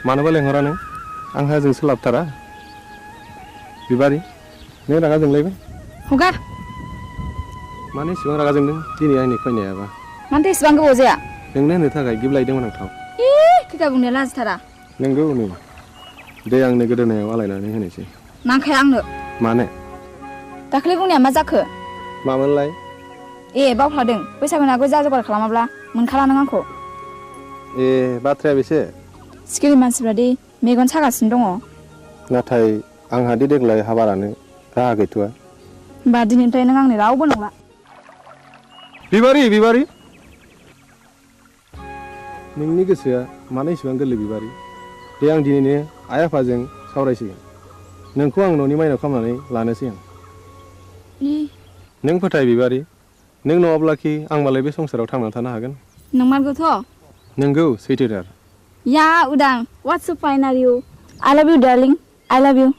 Speaker 15: मानोबा लेंहरा नों आंहा जों सोलाबथारा बिबारी नों रागा जोंलायबाय
Speaker 14: हगार
Speaker 15: मानो इसेबां रागा जोंदों दिनै आंनि फैनायाबा
Speaker 14: मानोथो इसेबां गोबाव जाया
Speaker 15: नोंनो होनो थाखाय गिफ्ट लायदोंमोन आं थाव
Speaker 14: खैथा बुंनो लाजिथारा
Speaker 15: नोंगौ नै दे आंनो गोदोनायाव आलायनानै होनोसै
Speaker 14: नांखाया आंनो
Speaker 15: मानो
Speaker 14: दाख्लै बुंनाया मा जाखो
Speaker 15: मामोनलाय
Speaker 14: ए बावफ्लादों बैसागु नागौ जा जगार खालामाब्ला मोनखाला नों आंखौ
Speaker 15: ए बाथ्राया बेसे
Speaker 14: सिखिरि मानसिफ्रा दि मेगन सागासिनो दङ
Speaker 15: नाथाय आंहा दि देग्लाय हाबा लानो राहा गैथ'आ
Speaker 14: होमबा दिनैनिफ्राय नों आंनि रावबो नंला
Speaker 15: बिबारी बिबारी नोंनि गोसोआ मानो इसेबां गोरलै बिबारी दे आं दिनैनो आइ आफाजों सावरायसिगोन नोंखौ आं न'नि माइनाव खालामनानै लानोसै आं नों फोथाय बिबारी नों नङाब्लाखि आं मालाय बे संसाराव थांनानै थानो हागोन
Speaker 14: नंमारगौथ'
Speaker 15: नोंगौ सैथोथार
Speaker 14: या उदां what's so fine are you I love you darling I love you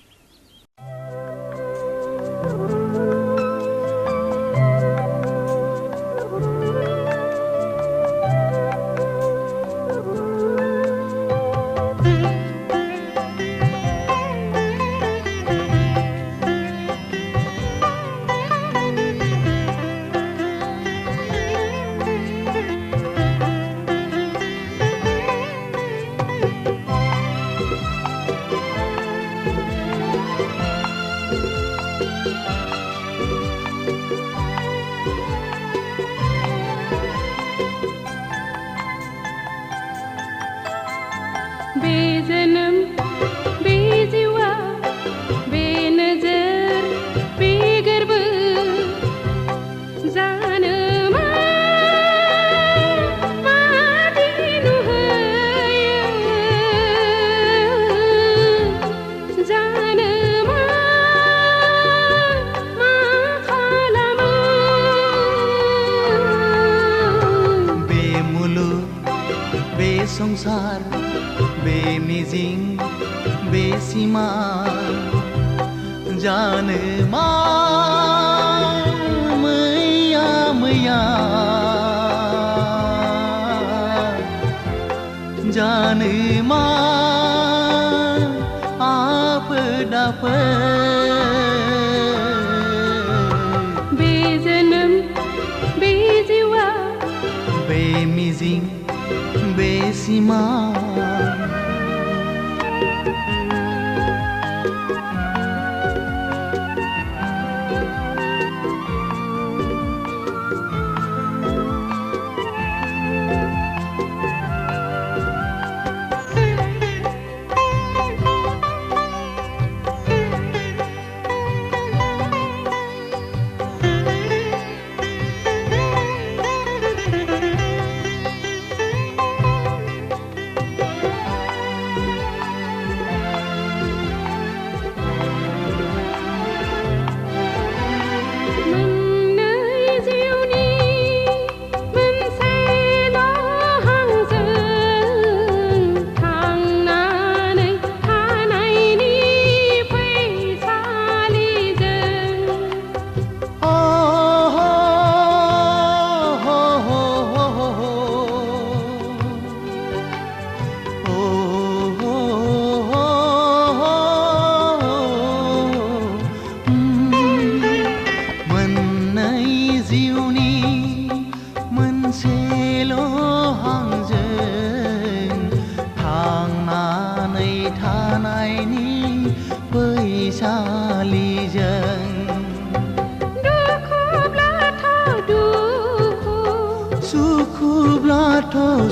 Speaker 3: संसार बे मिजिं बे सिमा जानो मा मैया मैया जानो मा आफोद
Speaker 2: बे जोनोम बे जिउआ
Speaker 3: बे मिजिं बे सिमा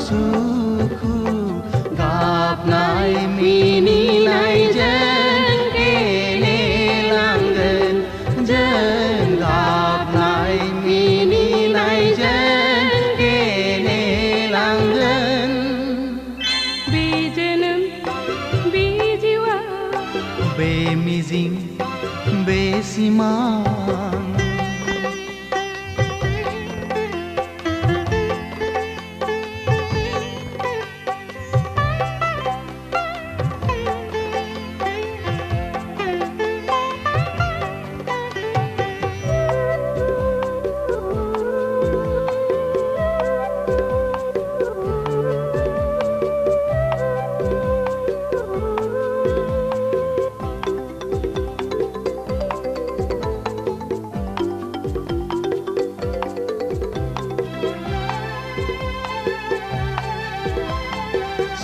Speaker 3: सुखु गाबनाय मिनिनायजों गेलेलांगोन जों गाबनाय मिनिनायजों गेलेलांगोन
Speaker 2: बे जोनोम बे जिउआ
Speaker 3: बे मिजिं बे सिमां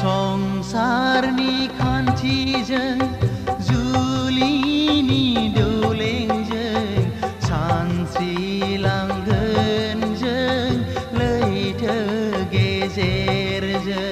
Speaker 3: संसारनि खान्थिजों जुलिनि दौलेंजों सानस्रिलांगोन जों लैथो गेजेरजों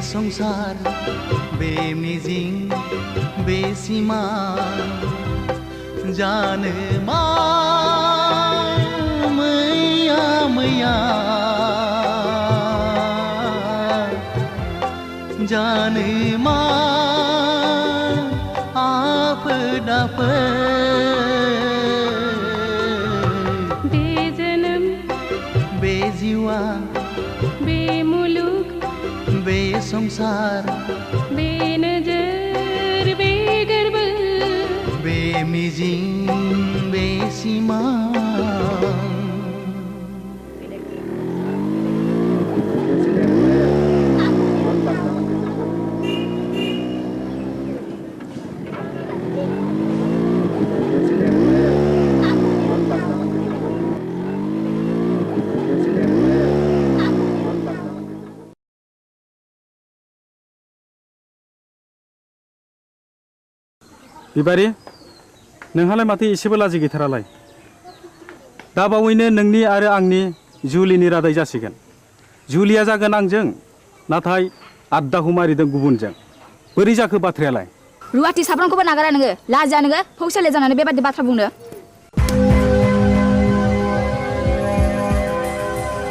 Speaker 3: संसार बे मिजिं बे सिमां जानो मा मैया मैया जानो मा आफोद आफोद
Speaker 2: बे जोनोम
Speaker 3: बे जिउआ
Speaker 2: बे मुलुग
Speaker 3: बे संसार
Speaker 2: बे नोजोर बे गोरबो
Speaker 3: बे मिजिं बे सिमां
Speaker 4: बिबारि नोंहालाय माथो एसेबो लाजि गैथारालाय दा बावैनो नोंनि आरो आंनि जुलिनि रादाय जासिगोन जुलिया जागोन आंजों नाथाय आद्दाखौ मारिदों गुबुनजों बोरै जाखो बाथ्रायालाय
Speaker 14: रुवाथि साफ्रोमखौबो नागारा नोङो लाजिया नोङो फौसाले जानानै बेबादि बाथ्रा बुंनो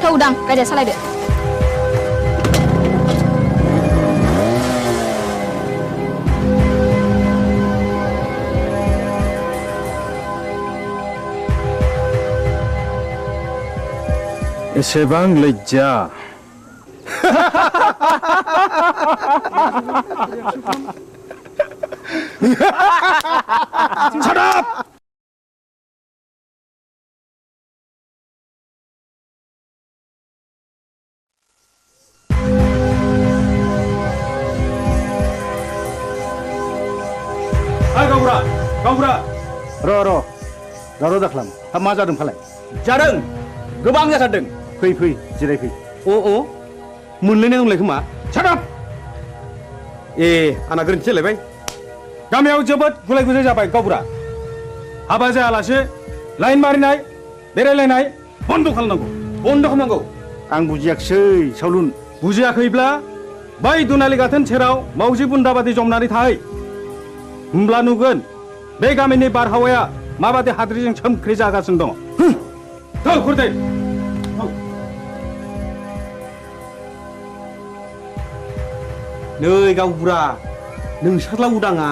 Speaker 14: थौ दां गारिया सालायदो
Speaker 1: एसेबां लज्जा Shut up!
Speaker 5: Hai Gaura, Gaura. र' दावराव दाखालाम हा मा जादों फालाय
Speaker 1: जादों गोबां जाथारदों
Speaker 5: फै जिरायफै
Speaker 1: अ मोनलायनाय दंलाय खोमा सादाब ए आंना गोरोन्थि जालायबाय गामियाव जोबोद गुलाय गुजाय जाबाय गावबुरा हाबा जायालासे
Speaker 4: लाइन मारिनाय बेरायलायनाय बन्द खालामनांगौ बन्द खालामनांगौ
Speaker 5: आं बुजियाखिसै सावलुन
Speaker 4: बुजियाखैब्ला बै दुनालि गाथोन सेराव मावजि बुन्दाबादि जमनानै थाहै होमब्ला नुगोन बे गामिनि बारहावाया माबादि हाद्रिजों सोमख्रि जागासिनो दङ थौ खुरदै
Speaker 1: नै गावबुरा नोंसोरला उदाङा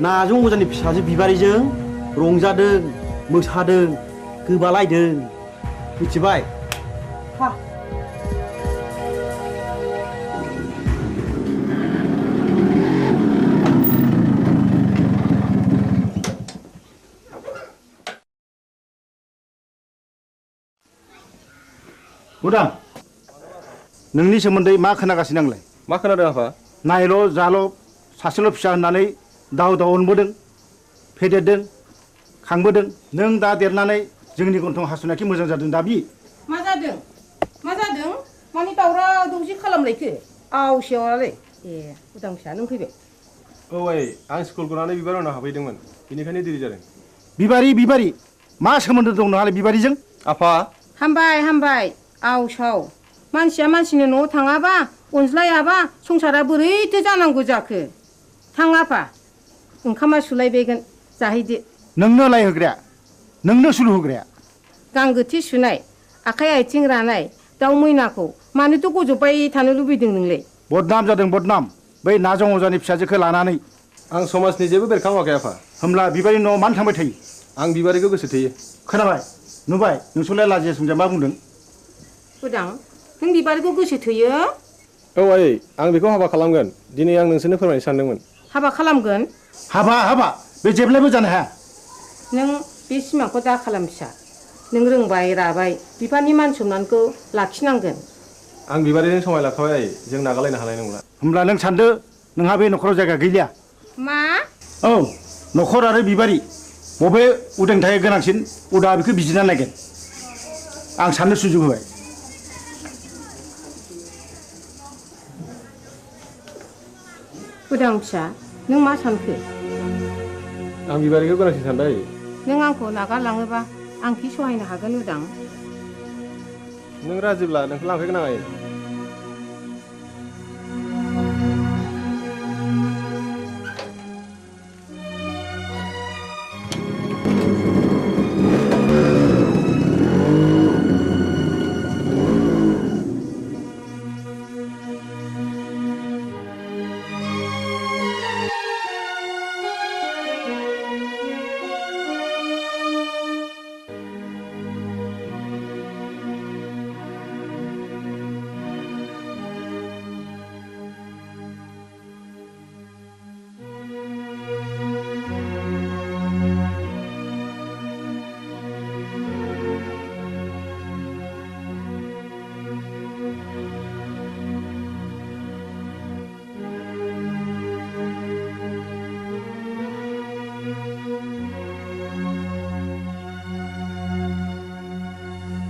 Speaker 1: नाजों अजानि फिसाजो बिबारिजों रंजादों मोसादों गोबालायदों मिथिबाय
Speaker 5: उदां नोंनि सोमोन्दै मा खोनागासिनो आंलाय
Speaker 15: मा खोनादों आफा
Speaker 5: नायल' जाल' सासेल' फिसा होननानै दाव दाव अनबोदों फेदेरदों खांबोदों नों दा देरनानै जोंनि गन्थं हासुनायखि मोजां जादों दाबि
Speaker 7: मा जादों मानि दावराव दावसि खालामलायखो आवसेवालाय ए उदां फिसा नों फैबाय
Speaker 15: औ आइ आं स्कुल गनानै बिबार उनाव हाबहैदोंमोन बेनिखायनो देरि जादों
Speaker 5: बिबारि मा सोमोन्दो दं नोंहालाय बिबारिजों
Speaker 15: आफा
Speaker 7: हामबाय आवसाव मानसिया मानसिनि न'आव थाङाबा अनज्लायाबा संसारा बोरैथो जानांगौ जाखो थां आफा ओंखामा सुलायबायगोन जाहैदो
Speaker 5: नोंनो लायहोग्राया नोंनो सुलु होग्राया
Speaker 7: गांगोथि सुनाय आखाइ आथिं रानाय दाउ मैनाखौ मानोथ' गजबबाय थानो लुबैदों नोंलाय
Speaker 5: बदनाम जादों बदनाम बै नाजों अजानि फिसाजोखौ लानानै
Speaker 15: आं समाजनि जेबो बेरखांवाखै आफा
Speaker 5: होमब्ला बिबारि न'आव मानो थांबाय थायो
Speaker 15: आं बिबारिखौ गोसो थोयो
Speaker 5: खोनाबाय नुबाय नोंसोरलाय लाजिया सोमजिया मा बुंदों
Speaker 7: उदां नों बिबारिखौ गोसो थोयो
Speaker 15: औ आइ आं बेखौ हाबा खालामगोन दिनै आं नोंसोरनो फोरमायनो सानदोंमोन
Speaker 7: हाबा खालामगोन
Speaker 5: हाबा बे जेब्लायबो जानो हाया
Speaker 7: नों बे सिमांखौ दा खालाम फिसा नों रोंबाय राबाय बिफानि मान सनमानखौ लाखिनांगोन
Speaker 15: आं बिबारिजों समाय लाखाबाय आइ जों नागारलायनो हानाय नंला
Speaker 5: होमब्ला नों सानदो नोंहा बे न'खराव जायगा गैलिया
Speaker 7: मा
Speaker 5: औ न'खर आरो बिबारि बबे उदांथाया गोनांसिन उदा बेखौ बिजिरना नायगोन आं साननो सुजुग होबाय
Speaker 7: उदां फिसा नों मा सानखो
Speaker 15: आं बिबारिखौ गोनांसिन सानबाय
Speaker 7: नों आंखौ नागारलाङोबा आं कि सहायनो हागोन उदां
Speaker 15: नों राजिब्ला नोंखौ लांफैगोन आं आइ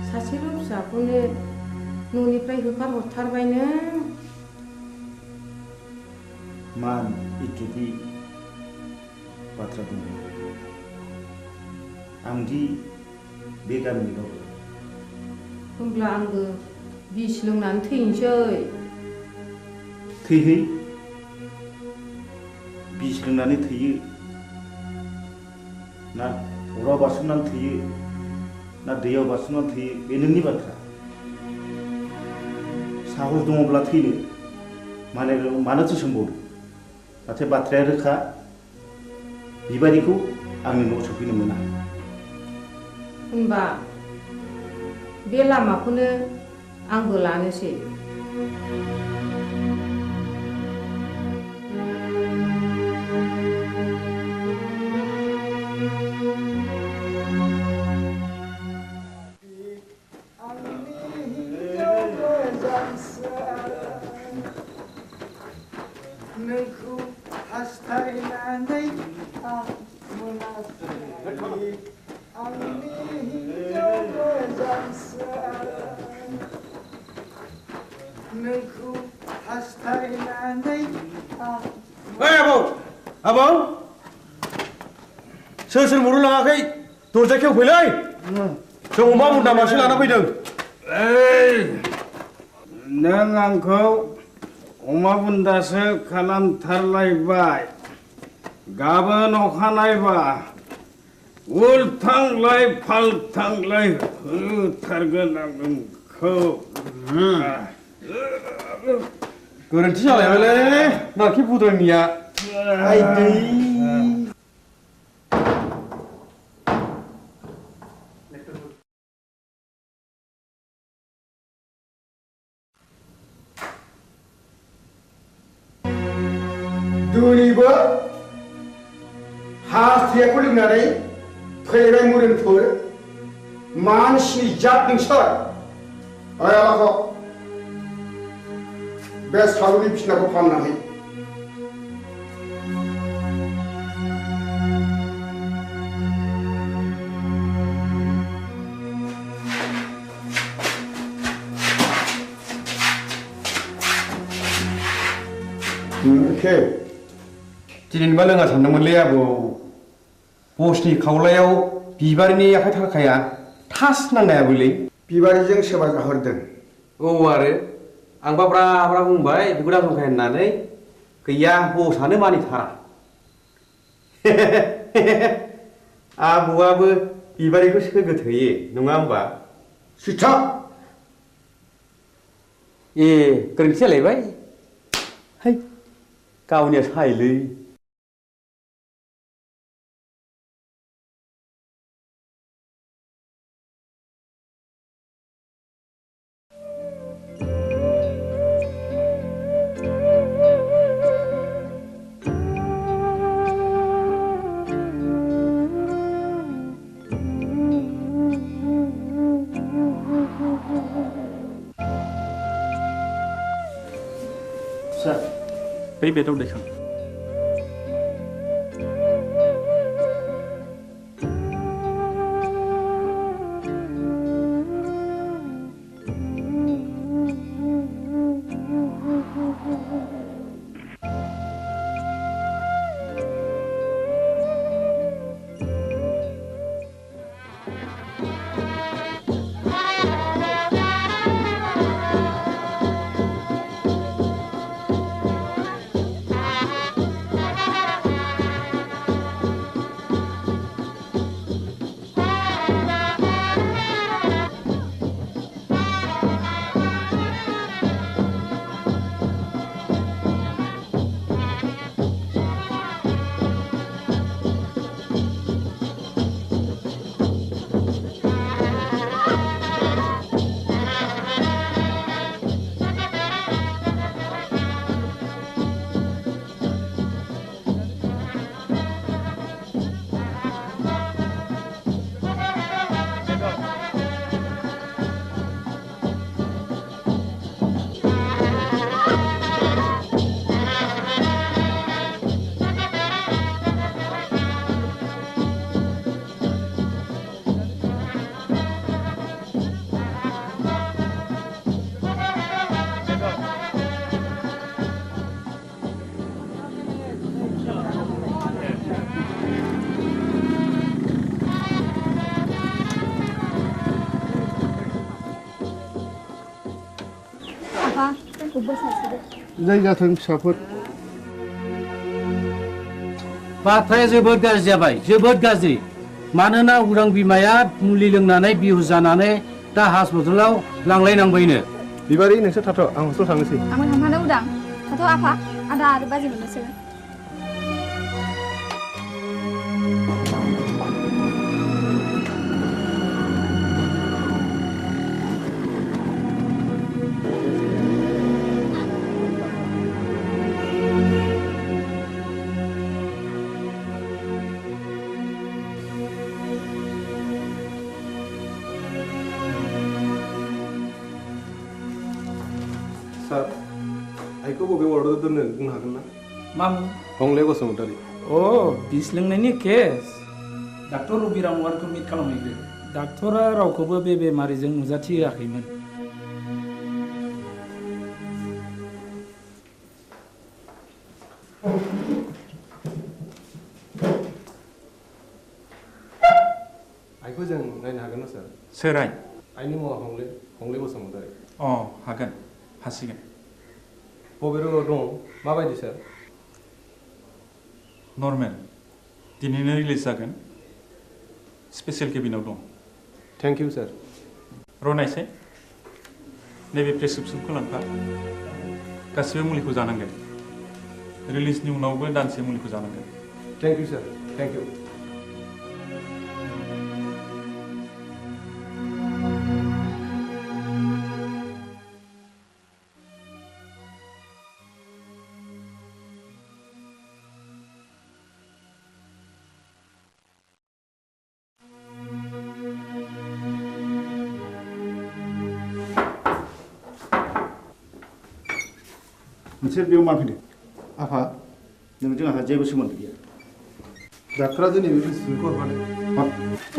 Speaker 7: सासेल' फिसाखौनो न'निफ्राय होखारहरथारबाय नों
Speaker 5: मान इतुदि बाथ्रा बुंदों आंदि बे गामिनि गावबुरा
Speaker 7: होमब्ला आंबो बिस लोंनानै थैनोसै
Speaker 5: थैहै बिस लोंनानै थैयो ना अराव बारसोमनानै थैयो ना दैयाव बारसोमनानै थैयो बे नोंनि बाथ्रा साहस दङब्ला थैनो मानोथो सोंबावदों नाथाय बाथ्राया रोखा बिबारिखौ आंनि न'आव सफैनो मोना
Speaker 7: होनबा बे लामाखौनो आंबो लानोसै
Speaker 3: नोंखौ हास्थायनानै आं मोनाखै आंनि हिन्जाव मोजांसो नोंखौ हास्थायनानै आं
Speaker 1: आबौ सोर मरु लाङाखै दरजा खेवफैलै जों अमा बुन्दा मासे लाना फैदों
Speaker 3: नों आंखौ अमा बुन्दासो खालामथारलायबाय गाबोन अखानायबा उल्थांलाय फाल्थांलाय होथारगोन आं नोंखौ
Speaker 1: गोरोन्थि जालायबायलै नाखि बुद्रायनिया आइदै
Speaker 8: दिनैबो हाथायाखौ लोंनानै फैबाय मुरिनफोर मानसिनि जात नोंसोर आयालाखौ बे सालुनि बिसिनाखौ फाहामनानै
Speaker 6: दिनैबा लोङा सानदोंमोनलै आबौ बसनि खावलायाव बिबारिनि आखाइ थाखाया थास नांनायाबोलै
Speaker 8: बिबारिजों सोरबा जाहरदों
Speaker 6: औ आरो आंबा ब्रा ब्रा बुंबाय बेखौ दा जंखाय होननानै गैया बसआनो मानिथारा आबौआबो बिबारिखौ सोगोथोयो नङा होमबा
Speaker 8: सिथा
Speaker 6: ए गोरोन्थि जालायबाय है गावनिया सायलै
Speaker 4: बै बेदाव दैखां
Speaker 11: जायगाथों फिसाफोर
Speaker 9: बाथ्राया जोबोद गाज्रि जाबाय जोबोद गाज्रि मानोना उरां बिमाया मुलि लोंनानै बिहुस जानानै दा हस्पिटालाव लांलायनांबायनो
Speaker 15: बिबारि नोंसोर थाथ' आं हस्टेलाव थांनोसै
Speaker 14: आंबो थांफानो उदां थाथ' आफा आदा आरो बाजै मोननोसै
Speaker 15: सार आइखौ बबे वार्डआव दोननो बुंनो हागोन ना
Speaker 17: मामु
Speaker 15: हंले बसुमतारी
Speaker 17: अ बिस लोंनायनि केस डाक्टर रबिराम वारखौ मिट खालामहैग्रो डाक्टरा रावखौबो बे बेमारिजों नुजाथि होआखैमोन
Speaker 15: बेखौ जों नायनो हागोन ना सार?
Speaker 18: सोराय?
Speaker 15: आइनि मुङा हंले बसुमतारी।
Speaker 18: हागोन, हासिगोन।
Speaker 15: बबे रोगाव दं? माबायदि सार?
Speaker 18: नर्मेल। दिनैनो रिलिज जागोन। स्पेशल केबिनाव दं।
Speaker 15: थेंक इउ सार।
Speaker 18: रनायसाय, नैबे प्रेसक्रिप्सनखौ लांफा। गासिबो मुलिखौ जानांगोन। रिलिजनि उनावबो दानसे मुलिखौ जानांगोन।
Speaker 15: Thank you sir, thank you.
Speaker 5: नोंसोर बेयाव मा फैदों? आफा, नोंजों आंहा जेबो सोमोन्दो गैया।
Speaker 15: डाक्टरा दिनै बे प्रेसक्रिप्सनखौ हरफादों।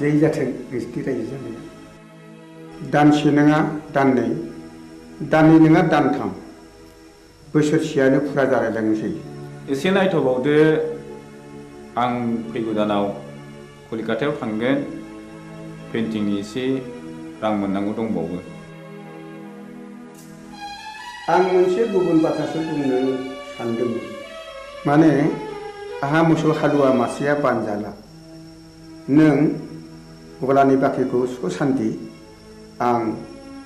Speaker 8: जै जाथों नोंसिनि रायजो जानाया। दानसे नङा दाननै, दाननै नङा दानथाम, बोसोरसेयानो फुरा जालायलांनोसै।
Speaker 19: एसे नायथ'बावदो, आं फैगौ दानाव कलिकातायाव थांगोन। पेन्टिंनि एसे रां मोननांगौ दंबावो।
Speaker 8: आं मोनसे गुबुन बाथ्रासो बुंनो सानदोंमोन। माने आंहा मोसौ हालुवा मासेया बानजाला। नों गलानि बाख्रिखौ सुख सान्थि, आं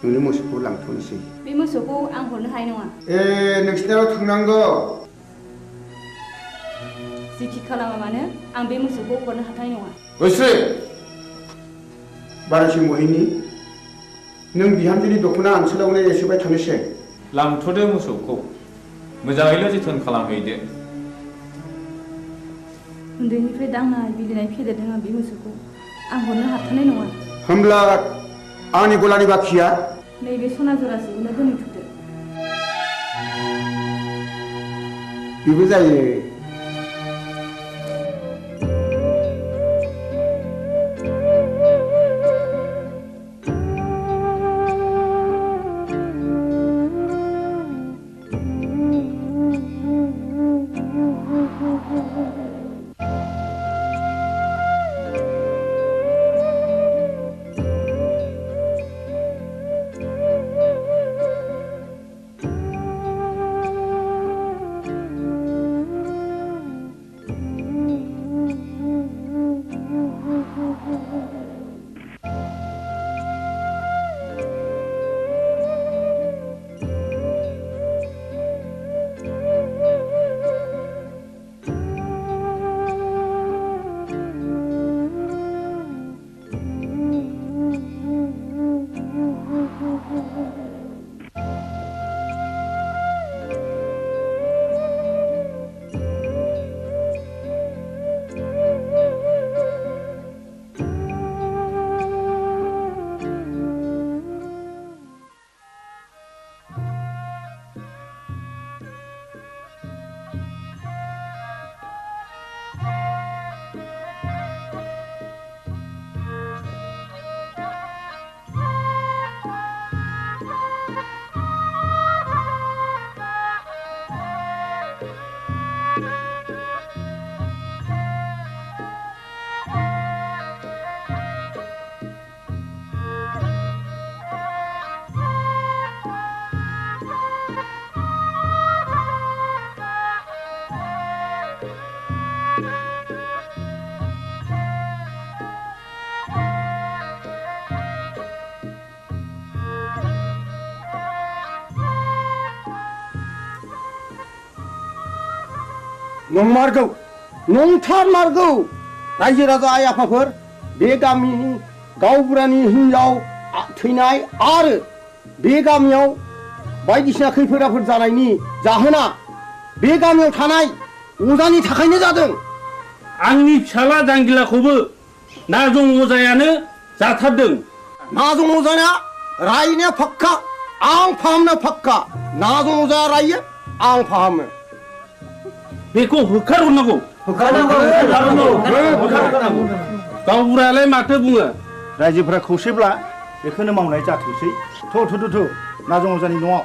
Speaker 8: नोंनि मोसौखौ लांथ'नोसै।
Speaker 2: बे मोसौखौ आं हरनो हानाय नङा।
Speaker 8: नोंसिनाव थांनांगौ।
Speaker 2: जिखि खालामा मानो आं बे मोसौखौ हरनो हाथाय नङा।
Speaker 8: बोस्रि बारासि महिनी, नों बिहामजोनि दख'ना ओनसोलावनो एसेबाय थानोसै।
Speaker 19: लांथ'दो मोसौखौ, मोजाङैल' जोथोन खालामहैदो।
Speaker 2: उन्दैनिफ्राय दांनाय बिलिनाय फेदेरदों आं बे मोसौखौ, आं हरनो हाथारनाय नङा।
Speaker 8: होमब्ला आंनि गलानि बाखिया?
Speaker 2: नैबे सना जरासेखौनो दोनथ'दो।
Speaker 8: बेबो जायो।
Speaker 11: नंमारगौ नंथारमारगौ रायजो राजा आइ आफाफोर बे गामिनि गावबुरानि हिनजाव थैनाय आरो बे गामियाव बायदिसिना खैफोद आफोद जानायनि जाहोना बे गामियाव थानाय अजानि थाखायनो जादों।
Speaker 13: आंनि फिसाला जांगिलाखौबो नाजं अजायानो जाथारदों।
Speaker 11: नाजं अजाया रायनाया फाक्का आं फाहामनाया फाक्का। नाजं अजाया रायो आं फाहामो।
Speaker 13: बेखौ होखारहरनांगौ। गावबुरायालाय माथो बुङो?
Speaker 5: रायजोफोरा खौसेब्ला बेखौनो मावनाय जाथोंसै। थ' नाजं अजानि न'आव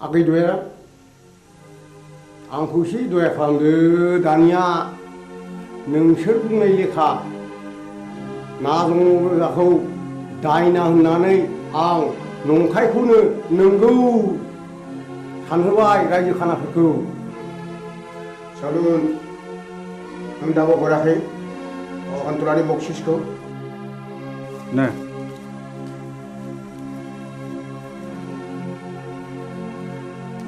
Speaker 11: आगै दया आंखौ एसे दया खालामदो दानिया नोंसोर बुंनाय लेखा नाजं अजाखौ दायना होननानै आं नंखायखौनो नंगौ सानहोबाय रायजो खानाफोरखौ।
Speaker 8: सालुन आं दाबो हराखै अखान्तलानि बक्सिसखौ।
Speaker 5: नो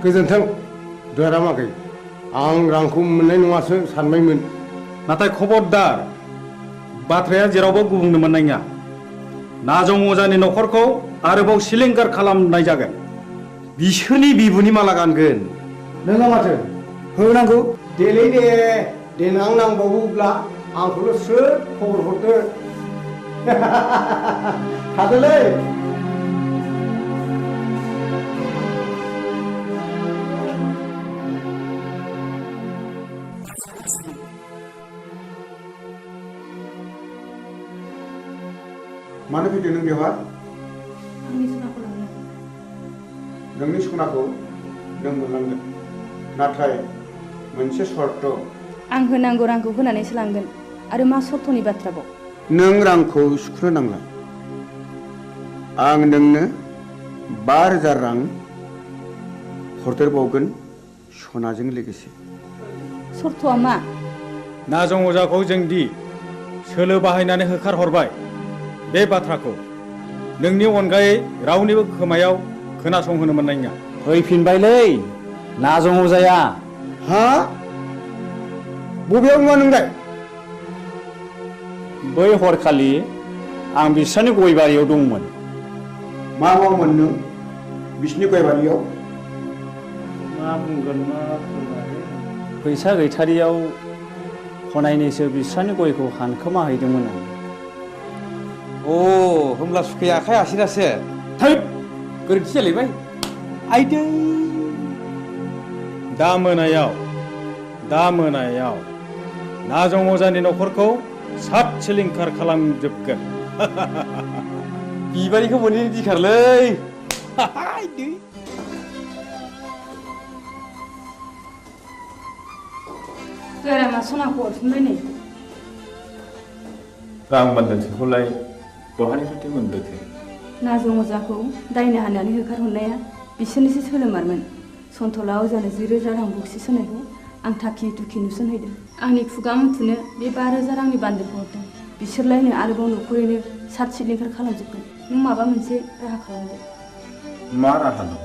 Speaker 11: गोजोन्थों दयाराम आगै आं रांखौ मोननाय नङासो सानबायमोन।
Speaker 4: नाथाय खबरदार बाथ्राया जेरावबो गुबुंनो मोननाय नङा। नाजं अजानि न'खरखौ आरोबाव सिलिंखार खालामनाय जागोन। बिसोरनि बिबुनि माला गानगोन।
Speaker 11: नोंहा माथो होनांगौ देलै दे देनां नांबावोब्ला आंखौल' स्रोद खबर हरदो। थादोलै।
Speaker 8: मानो फैदों नों बेवहाय?
Speaker 2: आंनि सनाखौ लांनो।
Speaker 8: नोंनि सनाखौ नों मोनलांगोन, नाथाय मोनसे सर्त।
Speaker 2: आं होनांगौ रांखौ होनानैसो लांगोन। आरो मा सर्तनि बाथ्राबाव?
Speaker 8: नों रांखौ सुख'नो नांला। आं नोंनो 5,000 रां हरदेरबावगोन सनाजों लोगोसे।
Speaker 2: सर्तआ मा?
Speaker 4: नाजं अजाखौ जों दि सोलो बाहायनानै होखारहरबाय बे बाथ्राखौ नोंनि अनगायै रावनिबो खोमायाव खोनासंहोनो मोननाय नङा।
Speaker 9: फैफिनबायलै नाजं अजाया।
Speaker 8: हा?
Speaker 11: बबेयाव नुवा नोंलाय?
Speaker 20: बै हरखालि आं बिस्रानि गय बारियाव दंमोन।
Speaker 11: मा मावोमोन नों बिसिनि गय बारियाव?
Speaker 20: मा बुंगोन मा फैसा गैथारियाव हनायनैसो बिस्रानि गयखौ हानखोमा हैदोंमोन आं।
Speaker 6: अ होमब्ला सुखैया आखाइ आसिरासो।
Speaker 20: थै गोरोन्थि जालायबाय।
Speaker 6: आइदै
Speaker 4: दा मोनायाव नाजं अजानि न'खरखौ सात सिलिंखार खालामजोबगोन।
Speaker 6: बिबारिखौ मोनहैनो दिखारलै।
Speaker 2: गारामा सनाखौ हरफिनबाय नै।
Speaker 19: रां बान्दोनसेखौलाय बहानिफ्रायथो मोनदोथो?
Speaker 2: नाजं अजाखौ दायना हानानै होखारहरनाया बिसोरनिसो सोलोमारमोन। सन्थला अजानो 10,000 रां बक्सिस होनायखौ आं थाखि दुखि नुसनहैदों। आंनि खुगा मुथुनो बे 12,000 रांनि बान्दोलखौ हरदों। बिसोरलायनो आरोबाव न'खरैनो सात सिलिंखार खालामजोबगोन। नों माबा मोनसे राहा खालामदो।
Speaker 19: मा राहा दं?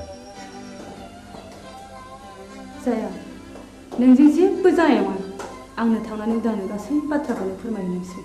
Speaker 2: जाया, नोंजों जेबो जानाय नङा। आंनो थांनानै उदांनो गासै बाथ्राखौनो फोरमायहैनांसै।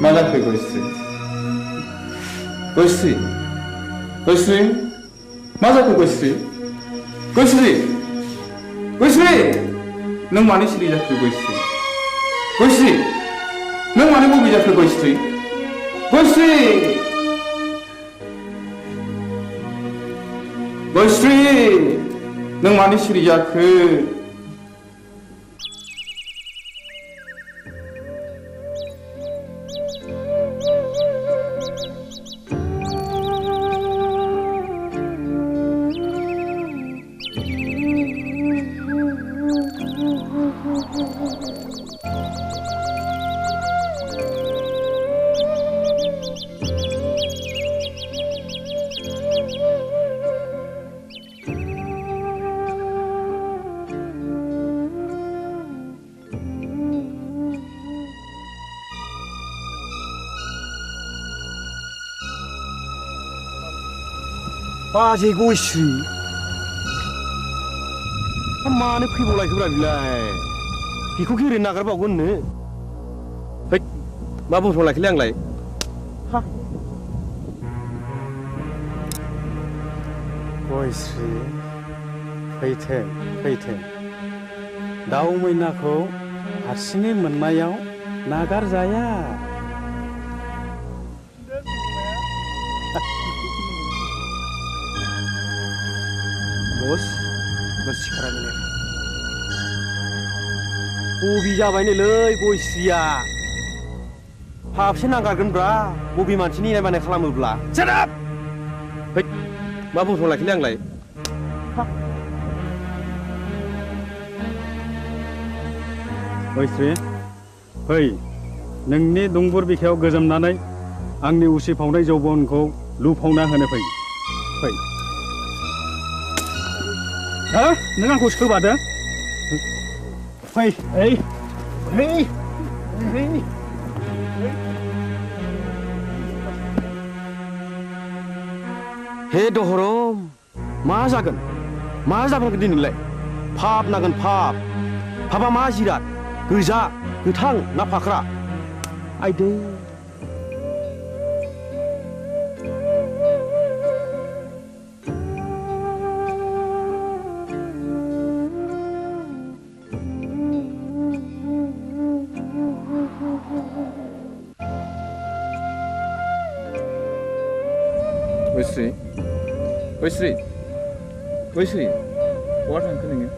Speaker 19: मा जाखो गयस्रि? गयस्रि गयस्रि मा जाखो गयस्रि? गयस्रि गयस्रि नों मानो सिरि जाखो गयस्रि? गयस्रि नों मानो बबे जाखो गयस्रि? गयस्रि गयस्रि नों मानो सिरि जाखो?
Speaker 1: बाजै गयस्रि मानो फैबावलायखोब्रा बिलाय? बेखौ ओरैनो नागारबावगोननो?
Speaker 6: मा बुंफ्रांलायखोलै आंलाय?
Speaker 4: गयस्रि फैथों फैथों दाउ मैनाखौ हारसिङै मोननायाव नागारजाया।
Speaker 1: बस सिखारा मिलाय बबे जाबायनोलै गयस्रिया फाबसे नागारगोनब्रा बबे मानसिनि इनाय मानाय खालामोब्ला। सेराप फै मा बुंथ'लाखैलै आंलाय।
Speaker 4: गयस्रि फै नोंनि दुंबुर बिखायाव गोजोमनानै आंनि उसिफावनाय जौबनखौ लुफावना होनो फै। फै हो नों आंखौ सोबादों फै ओइ ओइ ओइ
Speaker 1: हे दहरम मा जागोन मा जागोन दिनैलाय फाब नागोन फाब फाबा मा जिराद गोजा गोथां ना फाख्रा आइदै
Speaker 19: गयस्रि गयस्रि गयस्रि बहा थांखो नोङो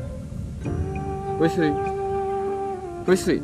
Speaker 19: गयस्रि गयस्रि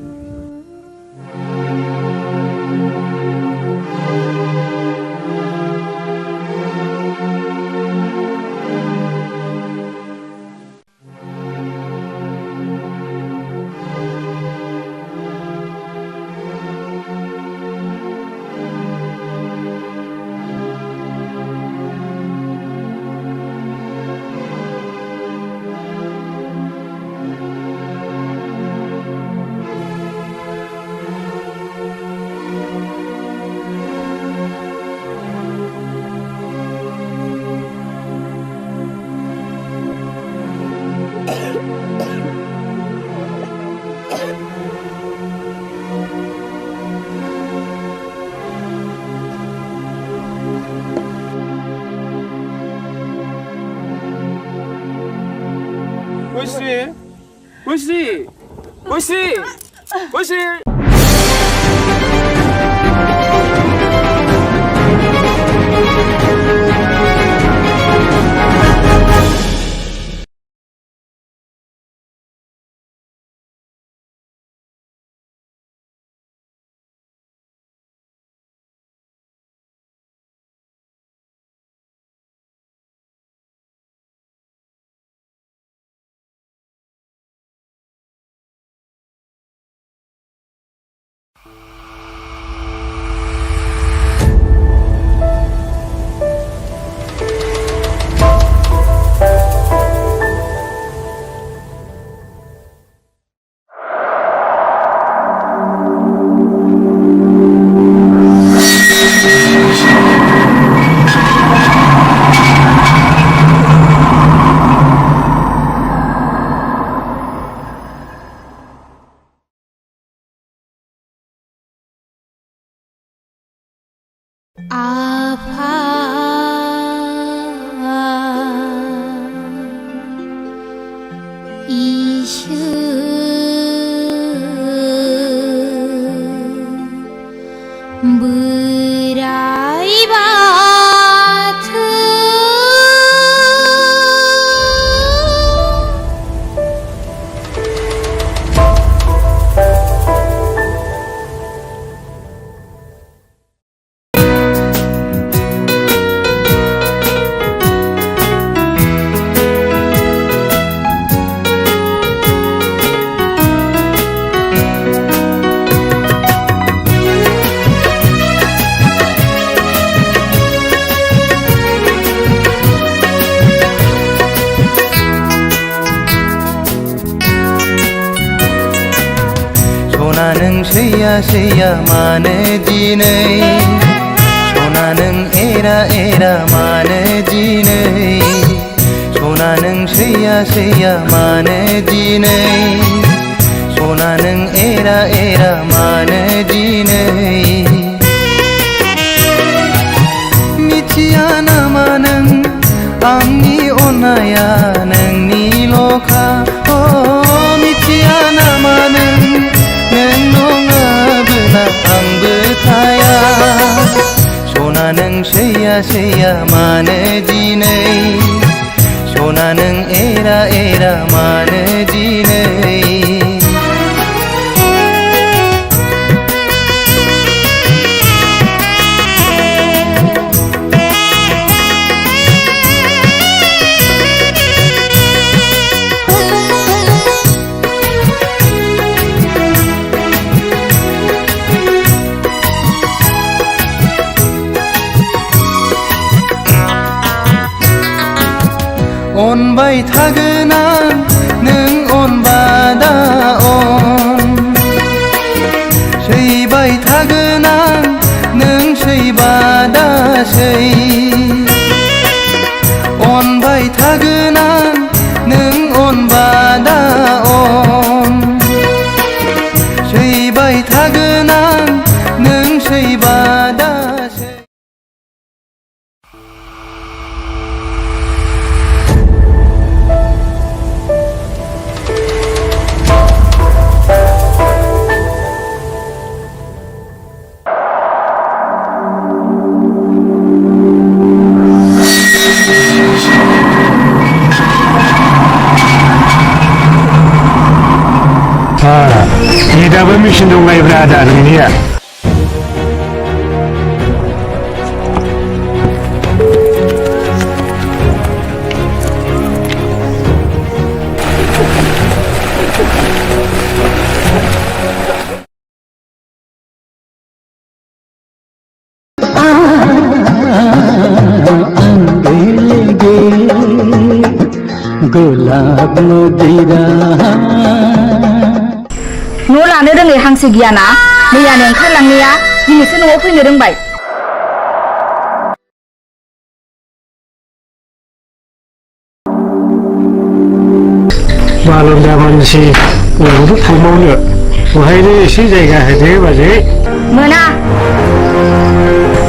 Speaker 10: गयस्रि गयस्रि गयस्रि गयस्रि
Speaker 21: सैया मानो दिनै सना नों एरा एरा मानो दिनै सना नों सैया मानो दिनै सना नों एरा एरा मानो दिनै मिथिया नामा नों आंनि सैया मानो दिनै सना नों एरा एरा मानो दिनै अनबाय थागोन आं नों अनबादा अन सैबाय थागोन आं नों सैबादा सै अनबाय थागोन आं नों अनबादा अन सैबाय थागोन आं नों सैबादा सै
Speaker 12: दाबो मेचिन दंलायब्रा आदा नोंनिया
Speaker 22: गुलाब मोदिरा
Speaker 14: न' लानो रोङै हांसो गियाना मैयानो ओंखारलांनाया दिनैसो न'आव फैनो रोंबाय
Speaker 12: बालन्दा मानसि बबावथ' थांबावनो बहायनो एसे जायगा होदो बाजै
Speaker 14: मोना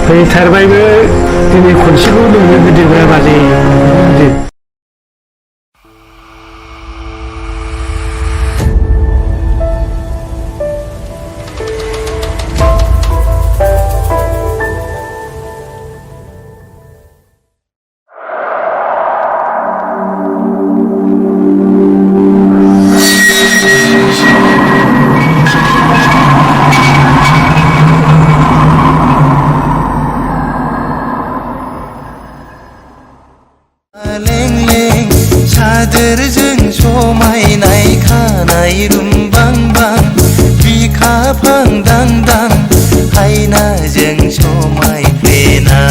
Speaker 12: फैथारबायबो दिनै खनसेखौ नोंनो होदोब्रा बाजै
Speaker 21: सादोरजों समायनाय खानाय रुमबांबां बिखाफां दांदां हायनाजों समायफ्लेनाय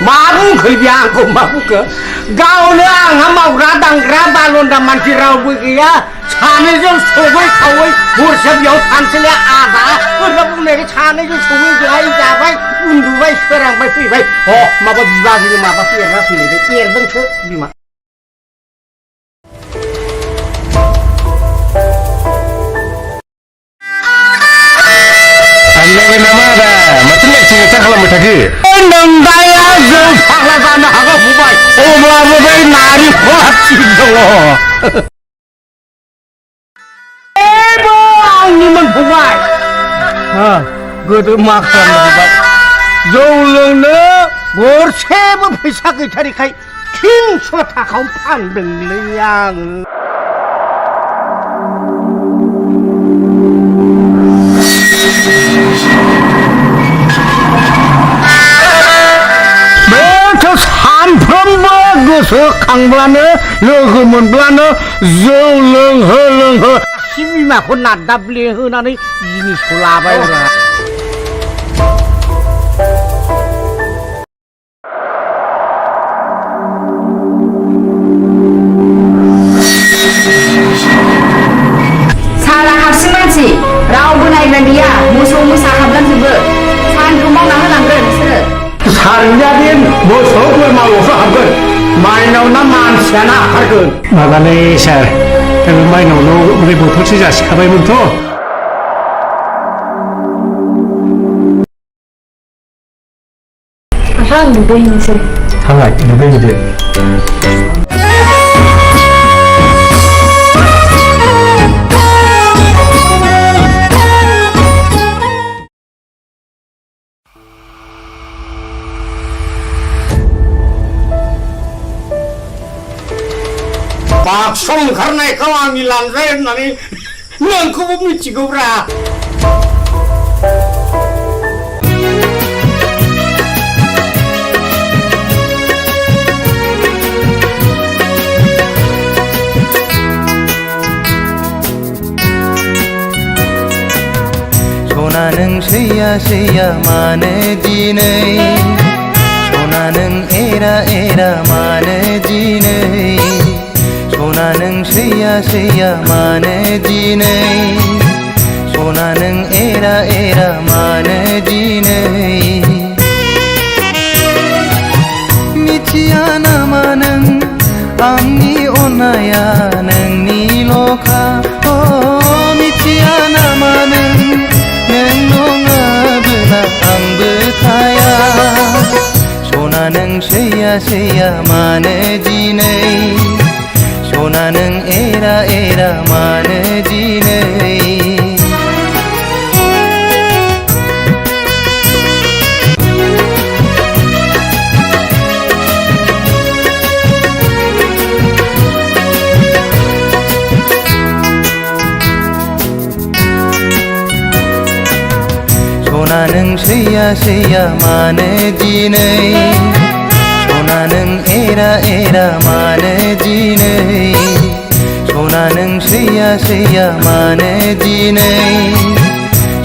Speaker 11: मा बुंखो बे आंखौ मा बुंखो गावनो आंहा मावग्रा दांग्रा बालन्दा मानसि रावबो गैया सानैजों सङै खावै हरसे बेयाव थानोसैलाय आदा ओरैनो बुंनायखाय सानैजों सङै जाबाय जाबाय उन्दुबाय सोरांबाय फैबाय ह माबा बिबाजैनि माबासो एरना फैलायबाय एरदोंसो बिमा
Speaker 12: थांलायबाय नामा आदा माथो लेक्सार लेक्सार खालामबाय थाखो
Speaker 11: नोंदाया जौ फाग्ला जानो हागौ फंबाय अब्लाबो बै नारेंखला थिग दङ आंनिमोन फंबाय गोदो मा खालामनो जौ लोंनो गरसेबो फैसा गैथारिखाय 300 थाखायाव फानदोंलै आङो सानफ्रोमबो गोसोखांब्लानो लोगो मोनब्लानो जौ लोंहो लोंहो आसि बिमाखौ नादाब्ले होनानै जिनिसखौ लाबाय
Speaker 14: सारा हारसिं मानसि रावबो नायग्रा गैया मोसौ मोसा हाबलांजोबो सानखौ मावना होलांगोन नोंसोरो
Speaker 11: सारनिया बे मोसौ बोरमाल'सो हाबगोन माइनाव ना मानसियानो हाबथारगोन
Speaker 12: माबालै सार माइनावनाव ओमफ्राय बथलसे जासिखाबायमोनथ'
Speaker 14: आं दुगैहैनोसै
Speaker 12: थांलाय दुगैहैदो
Speaker 3: बाक्सआव ओंखारनायखौ आंनि लांजाय होननानै नोंखौबो मिथिगौब्रा
Speaker 21: सना नों सैया सैया मानो दिनै सना नों एरा एरा मानो दिनै सना नों सैया सैया मानो दिनै सना नों एरा एरा मानो दिनै मिथिया नामा नों आंनि अननाया नोंनिल'खा मिथिया नामा नों नङाबोला आंबो थाया सना नों सैया सैया मानो दिनै सना नों एरा एरा मानो दिनै सना नों सैया सैया मानो दिनै सना नों एरा एरा मानो दिनै सना नों सैया सैया मानो दिनै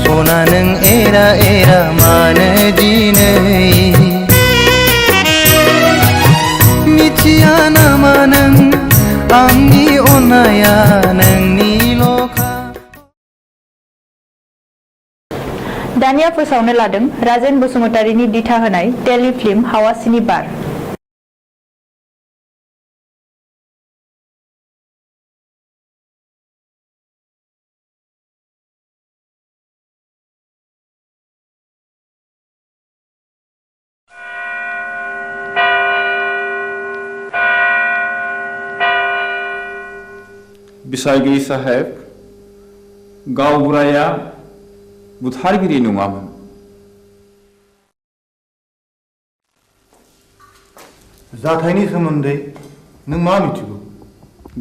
Speaker 21: सना नों एरा एरा मानो दिनै मिथिया नामा नों आंनि अननाया नोंनिल'खा
Speaker 16: दानिया फोसावनो लादों राजेन बसुमतारीनि दिथा होनाय टेलिफिल्म हावासिनि बार
Speaker 19: बिसायगिरि साहेब गावबुराया बुथारगिरि नङामोन
Speaker 5: जाथायनि सोमोन्दै नों मा मिथिगौ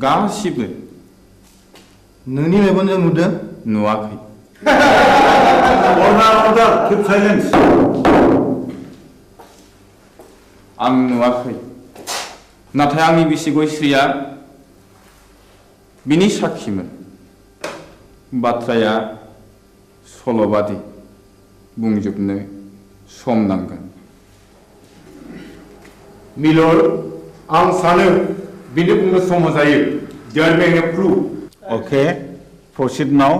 Speaker 19: गासिबो
Speaker 5: नोंनि मेगनजों नुदों
Speaker 19: नुवाखै आं नुवाखै नाथाय आंनि बिसि गयस्रिया बिनि साखिमोन बाथ्राया सल'बादि बुंजोबनो सम नांगोन
Speaker 5: मिलर आं सानो बिनो बुंनो सम जायो देयर बें ए प्रुफ
Speaker 19: ओके प्रसिड नाउ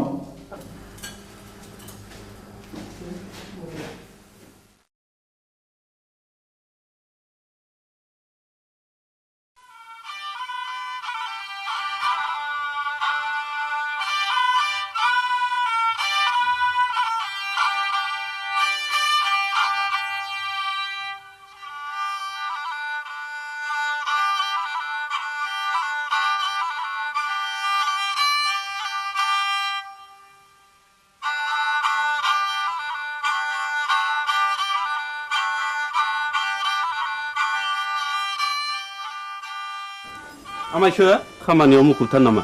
Speaker 13: आमायसो खामानियाव मुखुबथार नामा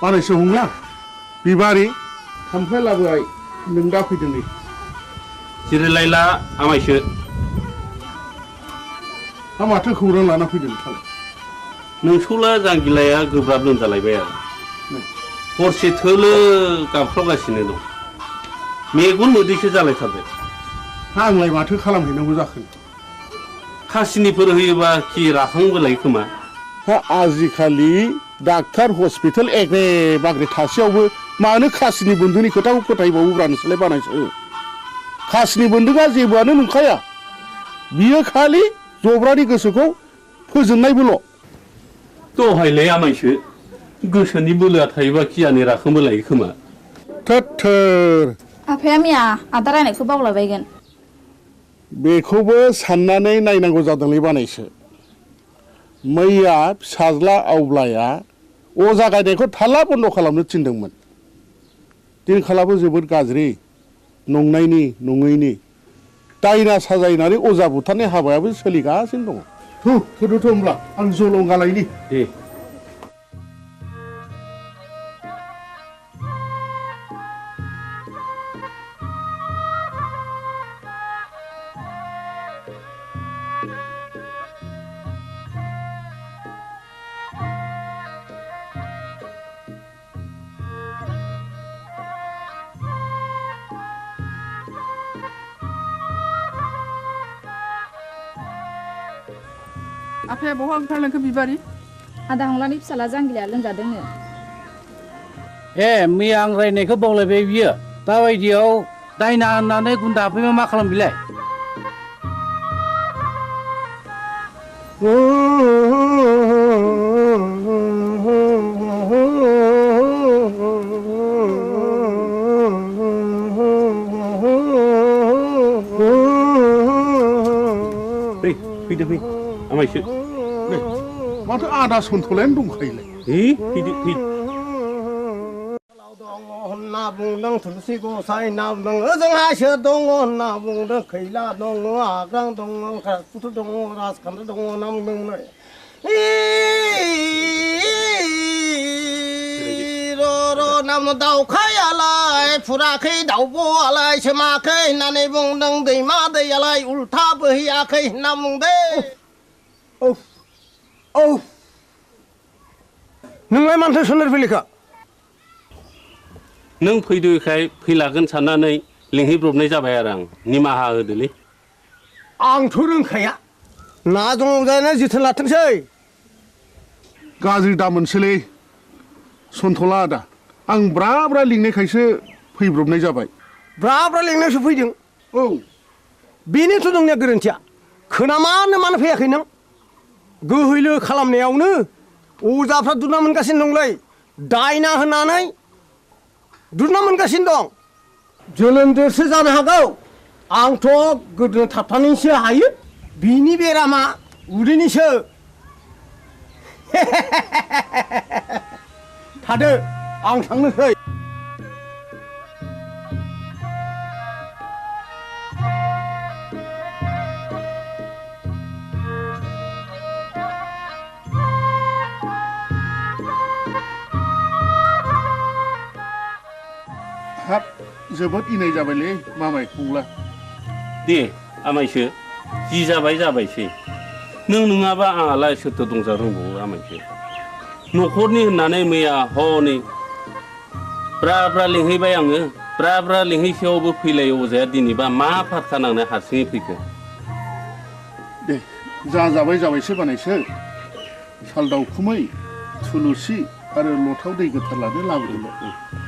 Speaker 5: बानायसो हंला बिबारि थाम्फै लाबोबाय नों दा फैदों नै
Speaker 13: जिरायलायला आमायसो
Speaker 5: हा माथो खौरां लाना फैदों नोंथाङा
Speaker 13: नोंसौला जांगिलाया गोब्राब लोमजालायबाय आरो हरसे थोलो गाबख्रावगासिनो दं मेगन मोदैसो जालायथारबाय
Speaker 5: आंलाय माथो खालामहैनांगौ जाखो
Speaker 13: खासिनिफोर होयोबा खि राखांबोलाय खोमा
Speaker 5: आजिखालि डाक्टार हस्पिटाल एग्रे बाग्रे थासेयावबो मानो खासिनि बन्दुनि खोथाखौ फोथायबावोब्रा नोंसोरलाय बानायसो खासिनि बन्दुकआ जेबोआनो नंखाया बियो खालि जब्रानि गोसोखौ फोजोंनायबोल'
Speaker 13: दहायलाय आमायसो गोसोनि बोलोआ थायोबा खियानि राखांबोलायो खोमा
Speaker 5: थोर
Speaker 14: आफाया मिया आदा रायनायखौ बावलायबायगोन
Speaker 5: बेखौबो साननानै नायनांगौ जादोंलै बानायसो मैया फिसाज्ला आवब्लाया अजा गायनायखौ थाला बन्द खालामनो थिनदोंमोन दिनखालाबो जोबोद गाज्रि नंनायनि नङैनि दायना साजायनानै अजा बुथारनाय हाबायाबो सोलिगासिनो दङ थुदोथ' होमब्ला आं जलंगालायनि
Speaker 13: दे
Speaker 7: आफाया बहा ओंखारलांखो बिबारि
Speaker 14: आदा हंलानि फिसाला जांगिलाया लोमजादोंनो
Speaker 9: ए मैया आं रायनायखौ बावलायबाय बियो दाबायदियाव दायना होननानै गुन्दा हाबफैबा मा खालाम बिलाय
Speaker 13: फैदो फै आमायसो
Speaker 3: माथो आदा सन्थलायानो दंखायोलाय
Speaker 13: फैदो फै
Speaker 11: होनना बुंदों थुलसि गसाइ ना बुंदों ओजोंहा सोर दङ होनना बुंदों खैला दङ आग्रां दङ राजपुत दङ राजखान्थि दङ होनना बुंदोंमोन र' नाम दाउखायालाय फुराखै दाउब'आलाय सोमाखै होननानै बुंदों दैमा दैयालाय उल्था बोहैयाखै होनना बुंदों औ नोंलाय मानोथो सोलोर फैलिखा
Speaker 13: नों फैदोखाय फैलागोन साननानै लिंहैब्रबनाय जाबाय आरो आं निमाहा होदोलै
Speaker 11: आंथ' रोंखाया ना दङ जाना जोथोन लाथोंसै
Speaker 3: गाज्रि दा मोनसैलै सन्थला आदा आं ब्रा ब्रा लिंनायखायसो फैब्रबनाय जाबाय
Speaker 11: ब्रा ब्रा लिंनायसो फैदों
Speaker 3: औ
Speaker 11: बेनोथ' नोंनिया गोरोन्थिया खोनामानो मानो फैयाखै नों गोहैलो खालामनायावनो अजाफ्रा दुना मोनगासिनो दंलै दायना होनानै दुना मोनगासिनो दं जोलोमजोंसो जानो हागौ आंथ' गोदो थाबथानैसो हायो बिनि बेरामा उदैनिसो थादो आं थांनोसै
Speaker 3: हाब जोबोद इनाय जाबायलै मामाय फंला
Speaker 13: दे आमायसो जि जाबाय जाबायसै नों नङाबा आंहालाय सोरथो दंजा रोंबावो आमायसो न'खरनि होननानै मैया हनै ब्रा ब्रा लिंहैबाय आङो ब्रा ब्रा लिंहैसेयावबो फैलाय अजाया दिनैबा मा फारखा नांनो हारसिङै फैखो
Speaker 3: दे जा जाबाय जाबायसो बानायसो साल दाउखुमै थुलुसि आरो लथाव दै गोथार लानो लाबोदोंल'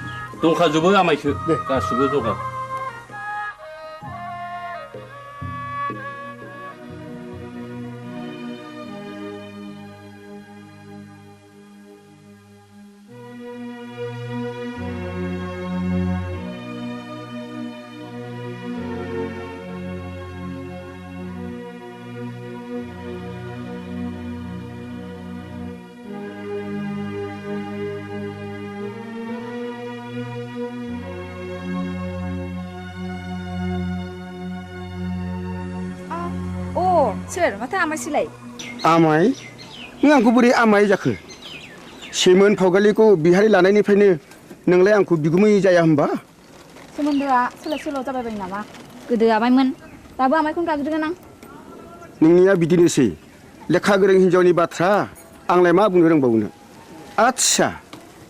Speaker 13: दंखाजोबो आमायसो गासिबो जगार
Speaker 14: सोर माथो आमायसोलाय
Speaker 8: आमाय नों आंखौ बोरै आमाय जाखो सेमोन फावगालिखौ बिहारि लानायनिफ्रायनो नोंलाय आंखौ बिगुमै जाया होमबा
Speaker 14: सोमोन्दोआ सोलाय सोल' जाबायबाय नामा गोदो आमायमोन दाबो आमायखौनो गाबज्रिगोन आं
Speaker 8: नोंनिया बिदिनोसै लेखा गोरों हिन्जावनि बाथ्रा आंलाय मा बुंनो रोंबावनो आच्छा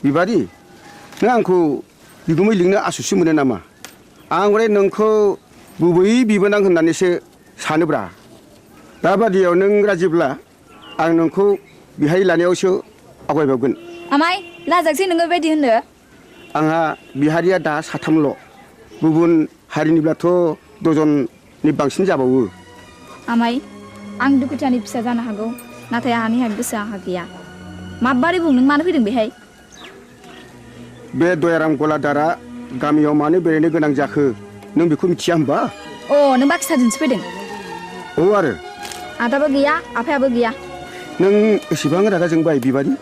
Speaker 8: बिबारि नों आंखौ बिगुमै लिंनो आसुसु मोनो नामा आं हले नोंखौ गुबै बिबोनां होननानैसो सानोब्रा दाबादियाव नों राजिब्ला आं नोंखौ बिहारि लानायावसो आवगायबावगोन
Speaker 14: आमाय लाजाकसै नोङो बेबायदि होननो
Speaker 8: आंहा बिहारिया दा साथामल' गुबुन हारिनिब्लाथ' दजननि बांसिन जाबावो
Speaker 14: आमाय आं दुखुथियानि फिसा जानो हागौ नाथाय आंहानि गोसोआ आंहा गैया माबारै बुं नों मानो फैदों बेहाय
Speaker 8: बे दयाराम गलादारा गामियाव मानो बेरायनो गोनां जाखो नों बेखौ मिथिया होमबा
Speaker 14: अ नों बाखि साजोंसो फैदों
Speaker 8: औ आरो
Speaker 14: आदाबो गैया आफायाबो गैया
Speaker 8: नों एसेबां रागा जोंबाय बिबारि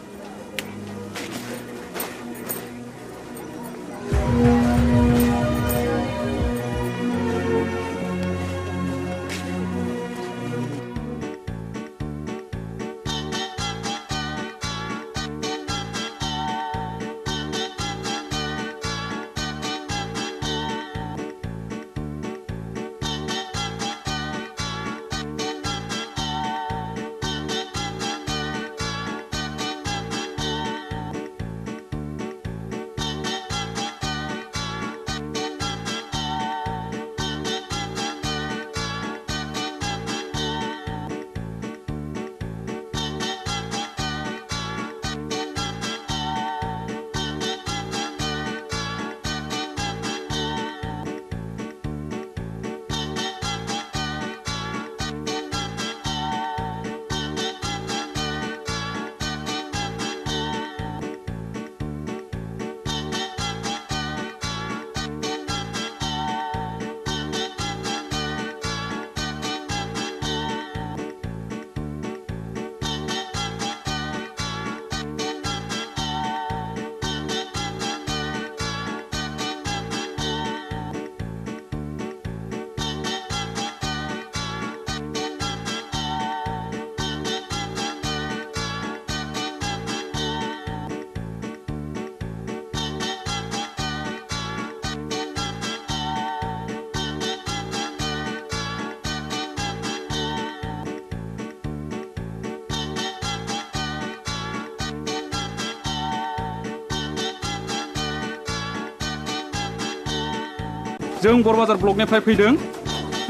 Speaker 4: जों बरबाजार ब्लकनिफ्राय फैदों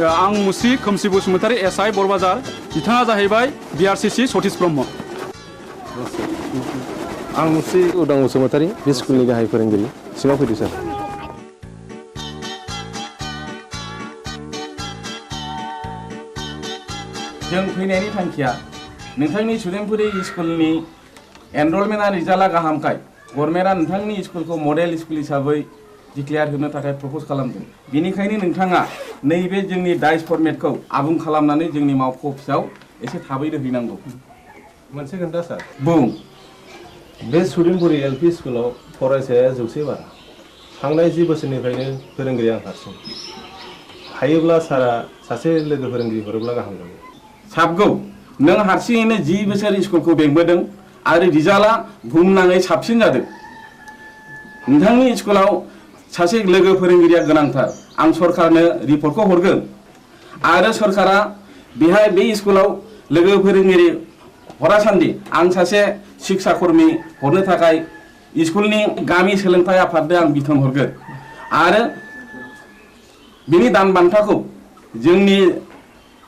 Speaker 4: आं मुस्रि खोमसि बसुमतारी एसआइ बरबाजार बिथाङा जाहैबाय बिआरसिसि सतीश ब्रह्म
Speaker 15: आं मुस्रि उदां बसुमतारी बे स्कुलनि गाहाय फोरोंगिरि सिङाव फैदो सार
Speaker 10: जों फैनायनि थांखिया नोंथांनि सुदेमपुरि स्कुलनि एनरलमेन्टआ रिजाल्टआ गाहामखाय गभर्नमेन्टआ नोंथांनि स्कुलखौ मडेल स्कुल हिसाबै डिक्लेयार होनो थाखाय प्रप'ज खालामदों बेनिखायनो नोंथाङा नैबे जोंनि डाइस फर्मेटखौ आबुं खालामनानै जोंनि मावख' अफिसाव एसे थाबैनो हैनांगौ
Speaker 15: मोनसे खोन्था सार
Speaker 10: बुं
Speaker 15: बे सुदेमपुरि एलपि स्कुलाव फरायसाया 100 बारा थांनाय 10 बोसोरनिफ्रायनो फोरोंगिरि आं हारसिं हायोब्ला सारा सासे लोगो फोरोंगिरि हरोब्ला गाहाम जागौ
Speaker 10: साबगौ नों हारसिङैनो 10 बोसोर स्कुलखौ बेंबोदों आरो रिजाल्टआ बुहुमनाङै साबसिन जादों नोंथांनि स्कुलाव सासे लोगो फोरोंगिरिया गोनांथार आं सरकारनो रिपर्टखौ हरगोन आरो सरकारा बेहाय बे स्कुलाव लोगो फोरोंगिरि हरासान्दि आं सासे शिक्षा कर्मी हरनो थाखाय स्कुलनि गामि सोलोंथाइ आफादनो आं बिथोन हरगोन आरो बिनि दान बान्थाखौ जोंनि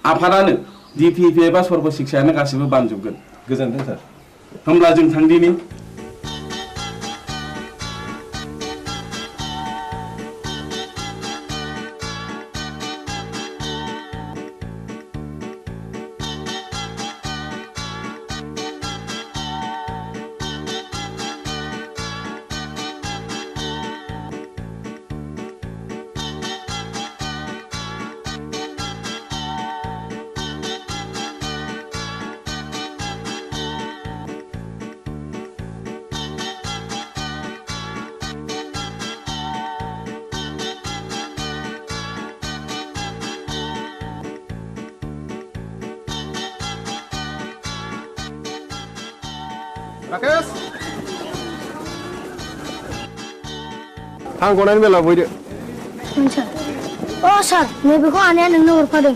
Speaker 10: आफादानो DPP एबा सर्ब शिक्षायानो गासिबो बानजोबगोन
Speaker 15: गोजोन्थों सार
Speaker 10: होमब्ला जों थांदिनि
Speaker 8: राकेश आं गनायनि बेलायाव फैदो
Speaker 7: सार सार नैबेखौ आनैया नोंनो हरफादों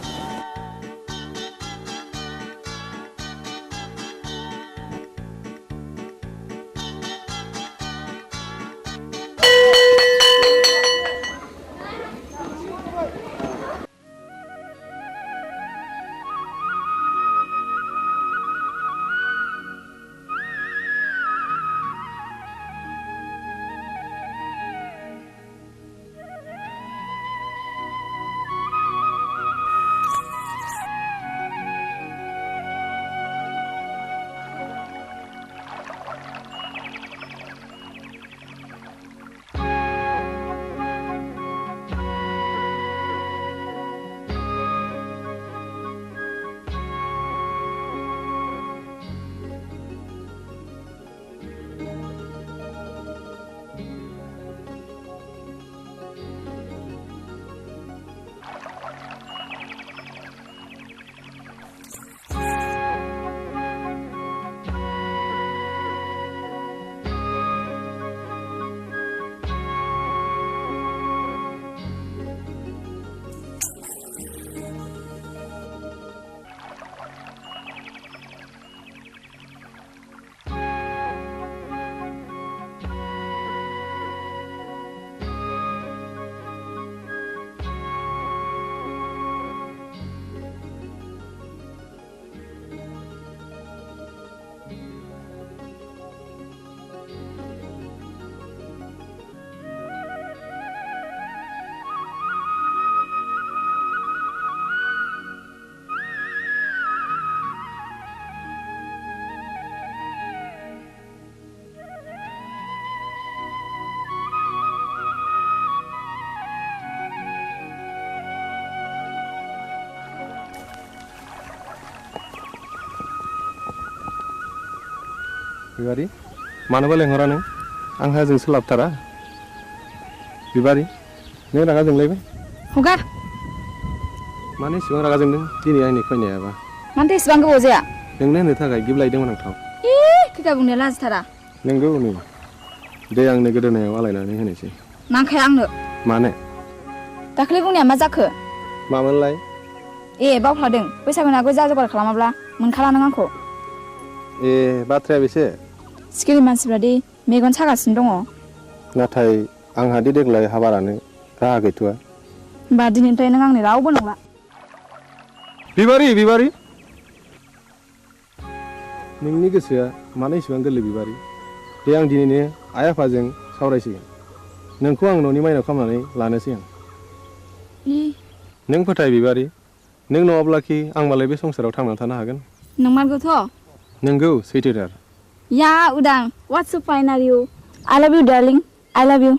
Speaker 15: बिबारी मानोबा लेंहरा नों आंहा जों सोलाबथारा बिबारी नों रागा जोंलायबाय
Speaker 14: हगार
Speaker 15: मानो इसेबां रागा जोंदों दिनै आंनि फैनायाबा
Speaker 14: मानोथो इसेबां गोबाव जाया
Speaker 15: नोंनो होनो थाखाय गिबलायदोंमोन आं थाव
Speaker 14: खैथा बुंनो लाजिथारा
Speaker 15: नोंगौ नै दे आंनो गोदोनायाव आलायनानै होनोसै
Speaker 14: नांखाया आंनो
Speaker 15: मानो
Speaker 14: दाख्लै बुंनाया मा जाखो
Speaker 15: मामोनलाय
Speaker 14: ए बावफ्लादों बैसागुनि आगोल जा जगार खालामाब्ला मोनखाला नों आंखौ
Speaker 15: ए बाथ्राया बेसे
Speaker 14: सिखिरि मानसिफ्रा दि मेगन सागासिनो दङ
Speaker 15: नाथाय आंहा दि देग्लाय हाबारानो राहा गैथ'आ
Speaker 14: होमबा दिनैनिफ्राय नों आंनि रावबो नंला
Speaker 15: बिबारि बिबारि नोंनि गोसोआ मानो इसेबां गोरलै बिबारि दे आं दिनैनो आइ आफाजों सावरायसिगोन नोंखौ आं न'नि माइनाव खालामनानै लानोसै आं नों फोथाय बिबारि नों नङाब्लाखि आं मालाय बे संसाराव थांनानै थानो हागोन
Speaker 14: नंमारगौथ'
Speaker 15: नोंगौ सैथोथार
Speaker 14: या उदां what's so fine are you I love you darling I love you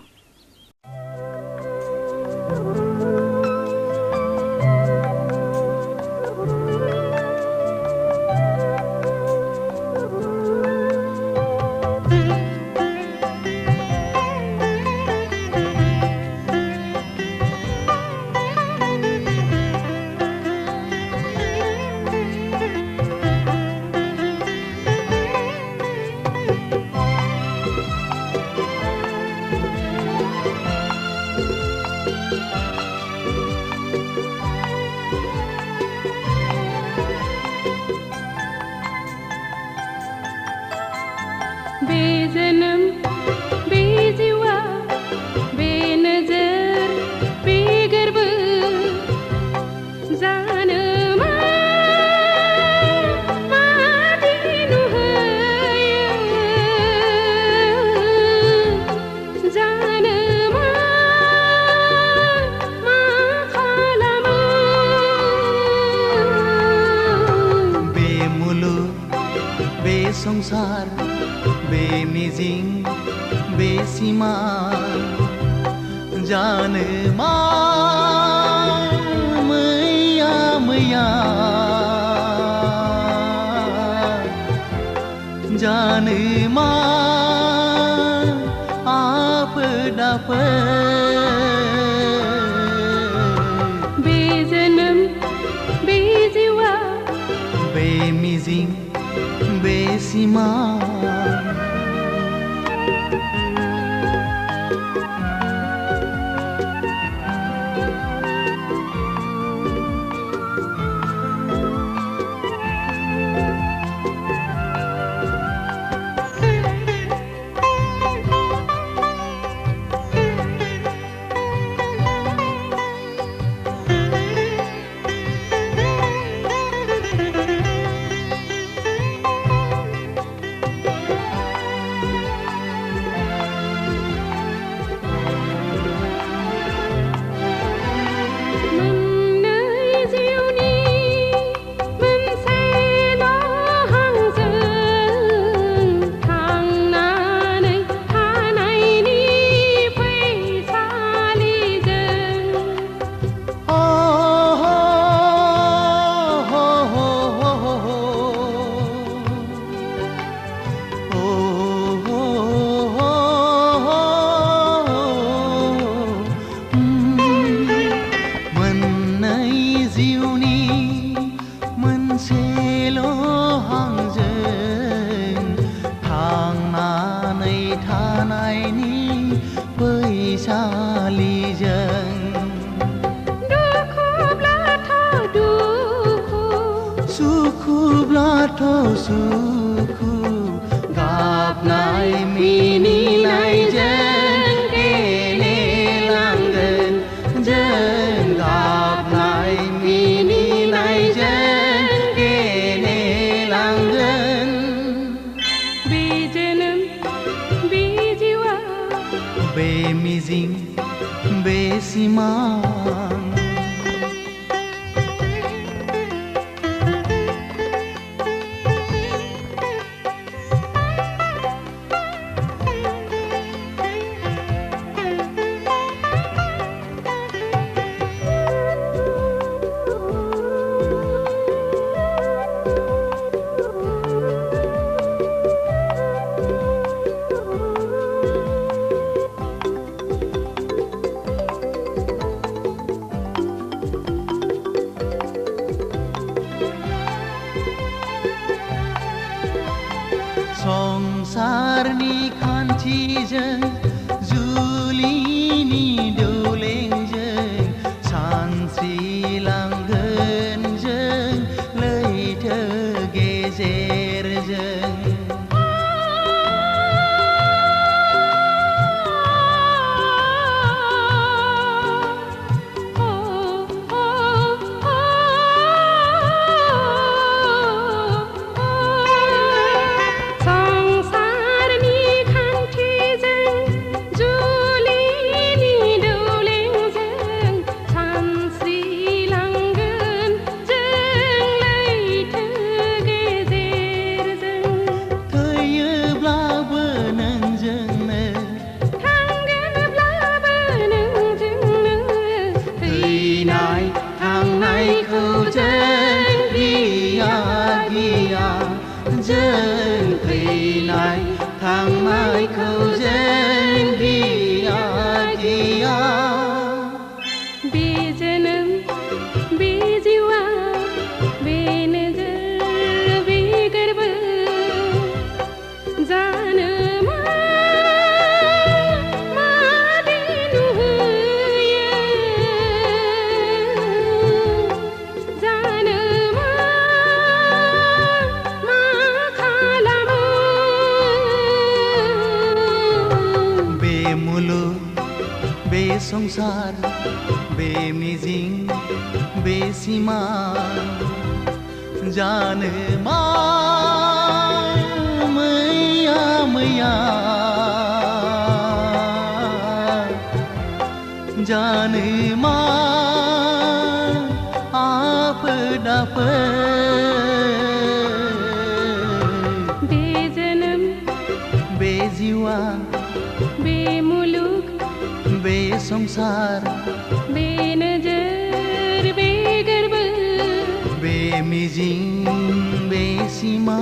Speaker 21: संसार बे मिजिं बे सिमा जानो मा मैया मैया जानो मा आफोद आफोद बे जोनोम बे जिउआ बे मिजिं बेसिमा सुखु गाबनाय मिनिनायजों गेलेलांगोन जों गाबनाय मिनिनायजों गेलेलांगोन बे जोनोम बे जिउआ बे मिजिं बे सिमां संसारनि खान्थिजों जुलिनि दौलेंजों सानस्रिलांगोन जों लैथो गेजेरजों जों फैनाय थांनायखौ जों गिया गिया
Speaker 2: बे जोनोम बे जिउआ बे नोगोर बे गोरबो जानो मादि नुहोयो जानो मा खालामो
Speaker 21: बे मुलुग बे संसार बे मिजिं बे सिमा जानो मा मैया मैया जानो मा आफोद आफोद
Speaker 2: बे जोनोम
Speaker 21: बे जिउआ
Speaker 2: बे मुलुग
Speaker 21: बे संसार
Speaker 2: बे नोजोर बे गोरबो
Speaker 21: बे मिजिं बे सिमा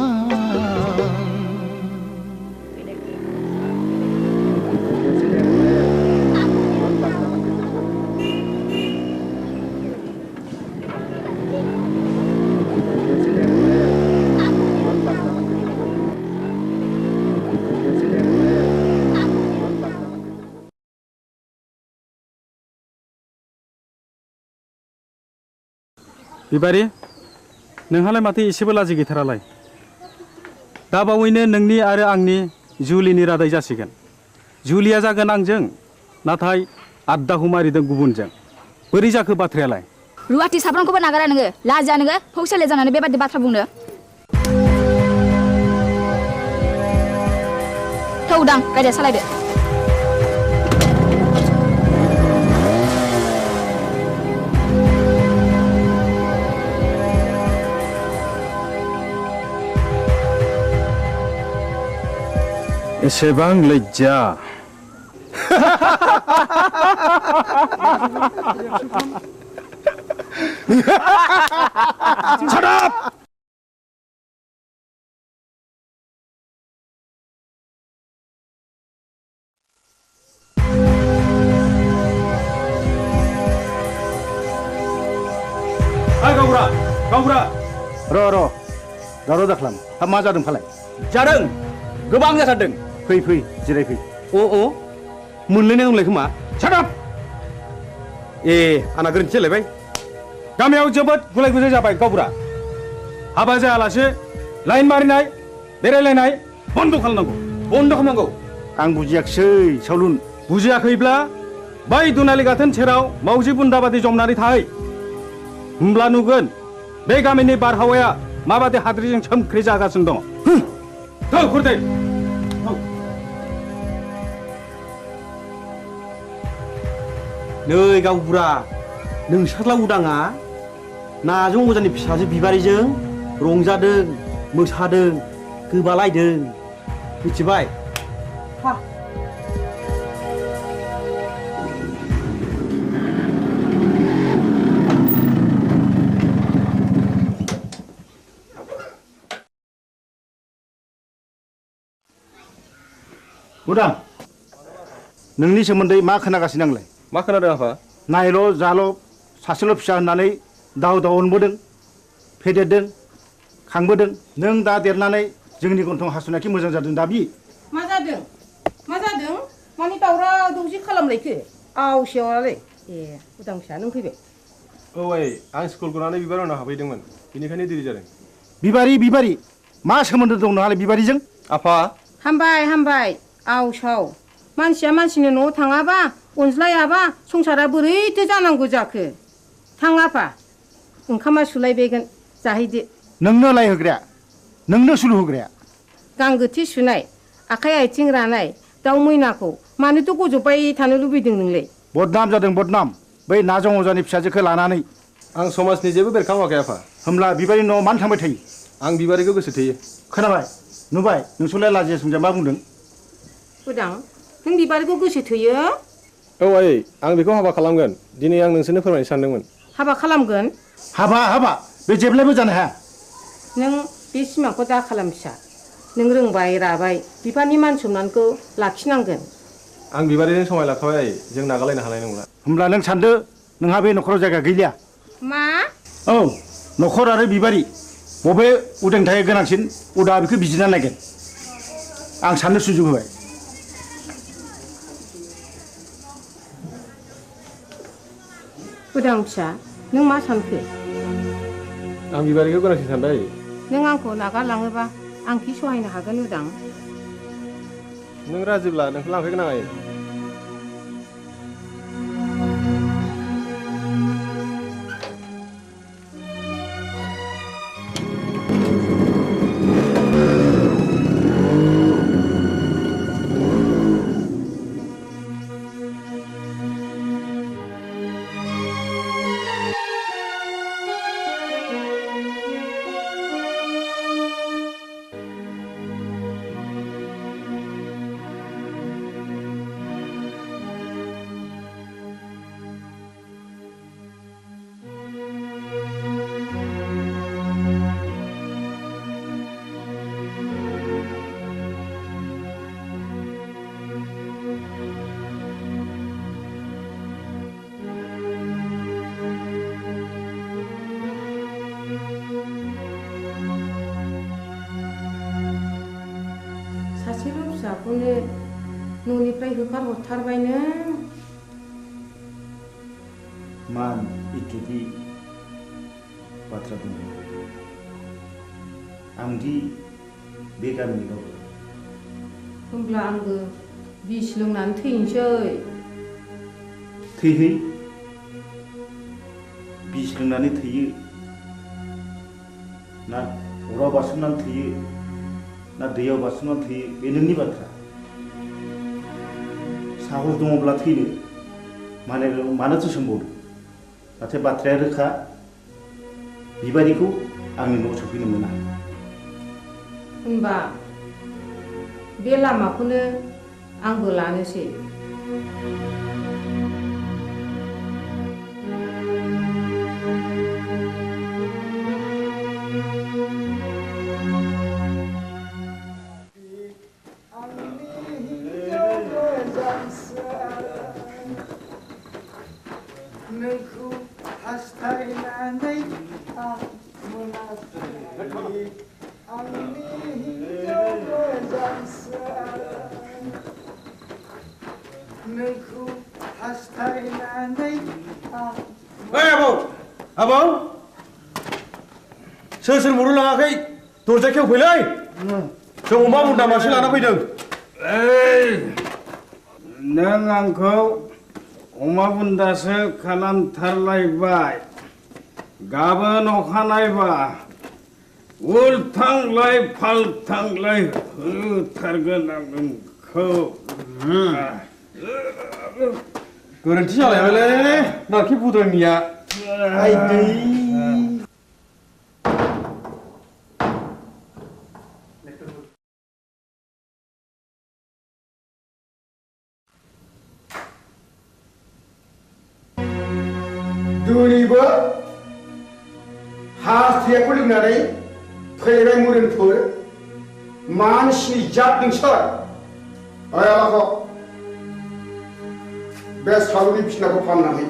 Speaker 4: बिबारि नोंहालाय माथो एसेबो लाजि गैथारालाय दा बावैनो नोंनि आरो आंनि जुलिनि रादाय जासिगोन जुलिया जागोन आंजों नाथाय आद्दाखौ मारिदों गुबुनजों बोरै जाखो बाथ्रायालाय
Speaker 14: रुवाथि साफ्रोमखौबो नागारा नोङो लाजिया नोङो फौसाले जानानै बेबादि बाथ्रा बुंनो थौ उदां गारिया सालायदो
Speaker 4: एसेबां लज्जा Shut up!
Speaker 5: Hai Gaura, Gaura. र' दावराव दाख्लाम हाब मा जादों फालाय
Speaker 1: जादों गोबां जाथारदों
Speaker 5: फै जिरायफै
Speaker 1: अ मोनलायनाय दंलाय खोमा
Speaker 4: सादाब
Speaker 1: ए आंना गोरोन्थि जालायबाय
Speaker 4: गामियाव जोबोद गुलाय गुजाय जाबाय गावबुरा हाबा जायालासे लाइन मारिनाय बेरायलायनाय बन्द खालामनांगौ
Speaker 5: आं बुजियाखिसै सावलुन
Speaker 4: बुजियाखैब्ला बै दुनालि गाथोन सेराव मावजि बुन्दा बादि जमनानै थाहै होमब्ला नुगोन बे गामिनि बारहावाया माबादि हाद्रिजों सोमख्रि जागासिनो दङ थौ खुरदै
Speaker 1: नै गावबुरा नोंसारला उदाङा नाजों अजानि फिसाजो बिबारिजों रंजादों मोसादों गोबालायदों मिथिबाय
Speaker 5: उदां नोंनि सोमोन्दै मा खोनागासिनो आंलाय
Speaker 15: मा खोनादों आफा
Speaker 5: नायल' जाल' सासेल' फिसा होननानै दाव अनबोदों फेदेरदों खांबोदों नों दा देरनानै जोंनि गन्थं हासुनायखि मोजां जादों दाबि
Speaker 17: मा जादों माने दावराव दावसि खालामलायखो आवसेवालाय ए उदां फिसा नों फैबाय
Speaker 15: औ आं स्कुल गनानै बिबार उनाव हाबहैदोंमोन बेनिखायनो देरि जादों
Speaker 5: बिबारि मा सोमोन्दो दं नोंहालाय बिबारिजों
Speaker 15: आफा
Speaker 17: हामबाय आवसाव मानसिया मानसिनि न'आव थाङाबा अनज्लायाबा संसारा बोरैथो जानांगौ जाखो थां आफा ओंखामा सुलायबायगोन जाहैदो
Speaker 5: नोंनो लायहोग्राया नोंनो सुलु होग्राया
Speaker 17: गांगोथि सुनाय आखाइ आथिं रानाय दाउ मैनाखौ मानोथ' गजबबाय थानो लुबैदों नोंलाय
Speaker 5: बदनाम जादों बदनाम बै नाजों अजानि फिसाजोखौ लानानै
Speaker 15: आं समाजनि जेबो बेरखाङाखै आफा
Speaker 5: होमब्ला बिबारि न'आव मानो थांबाय थायो
Speaker 15: आं बिबारिखौ गोसो थोयो
Speaker 5: खोनाबाय नुबाय नोंसोरलाय लाजिया सोमजा मा बुंदों
Speaker 17: उदां नों बिबारिखौ गोसो थोयो
Speaker 15: औ आं बेखौ हाबा खालामगोन दिनै आं नोंसोरनो फोरमायनो सानदोंमोन
Speaker 17: हाबा खालामगोन
Speaker 5: हाबा बे जेब्लायबो जानो हाया
Speaker 17: नों बे सिमांखौ दा खालाम फिसा नों रोंबाय राबाय बिफानि मान सन्मानखौ लाखिनांगोन
Speaker 15: आं बिबारिजों समाय लाखाबाय आयै जों नागारलायनो हानाय नंला
Speaker 5: होमब्ला नों सानदो नोंहा बे न'खराव जायगा गैलिया
Speaker 17: मा
Speaker 5: औ न'खर आरो बिबारि बबे उदां थायो गोनांसिन उदा बेखौ बिजिरना नायगोन आं साननो सुजुग होबाय
Speaker 17: उदां फिसा नों मा सानखो
Speaker 15: आं बिबारिखौ गोनांसिन सानबाय
Speaker 17: नों आंखौ नागारलाङोबा आं कि सहायनो हागोन उदां
Speaker 15: नों राजिब्ला नोंखौ लांफैगोन आं आयै
Speaker 17: सासेल' फिसाखौनो न'निफ्राय होखारहरथारबाय नों
Speaker 5: मान इज्जतनि बाथ्रा बुङो आंदि बे गामिनि रावबो
Speaker 17: होमब्ला आंबो बिस लोंनानै थैनोसै
Speaker 5: थैहै बिस लोंनानै थैयो ना अराव बारसोमनानै थैयो ना दैयाव बारसोमनानै थैयो बे नोंनि बाथ्रा साहस दङब्ला थैनो मानोथो सोंबावदों नाथाय बाथ्राया रोखा बिबारिखौ आंनि न'आव सफैनो मोना
Speaker 17: होनबा बे लामाखौनो आंबो लानोसै
Speaker 21: नोंखौ हास्थायनानै आं मोनाखै आंनि हिन्जाव मोजांसो नोंखौ हास्थायनानै आं
Speaker 1: ओइ आबौ सोर मरु लाङाखै दरजा खेवफैलै जों अमा बुन्दा मासे लाना फैदों
Speaker 20: नों आंखौ अमा बुन्दासो खालामथारलायबाय गाबोन अखानायबा उल्थांलाय फाल्थांलाय होथारगोन आं नोंखौ
Speaker 1: गोरोन्थि जालायबायलै नाखि बुद्रायनिया आइदै
Speaker 8: दिनैबो हास्थायखौ लोंनानै फैबाय मुरिनफोर मानसिनि जात नोंसोर ओइ आलाखौ बे सालुनि बिसिनाखौ फाननानै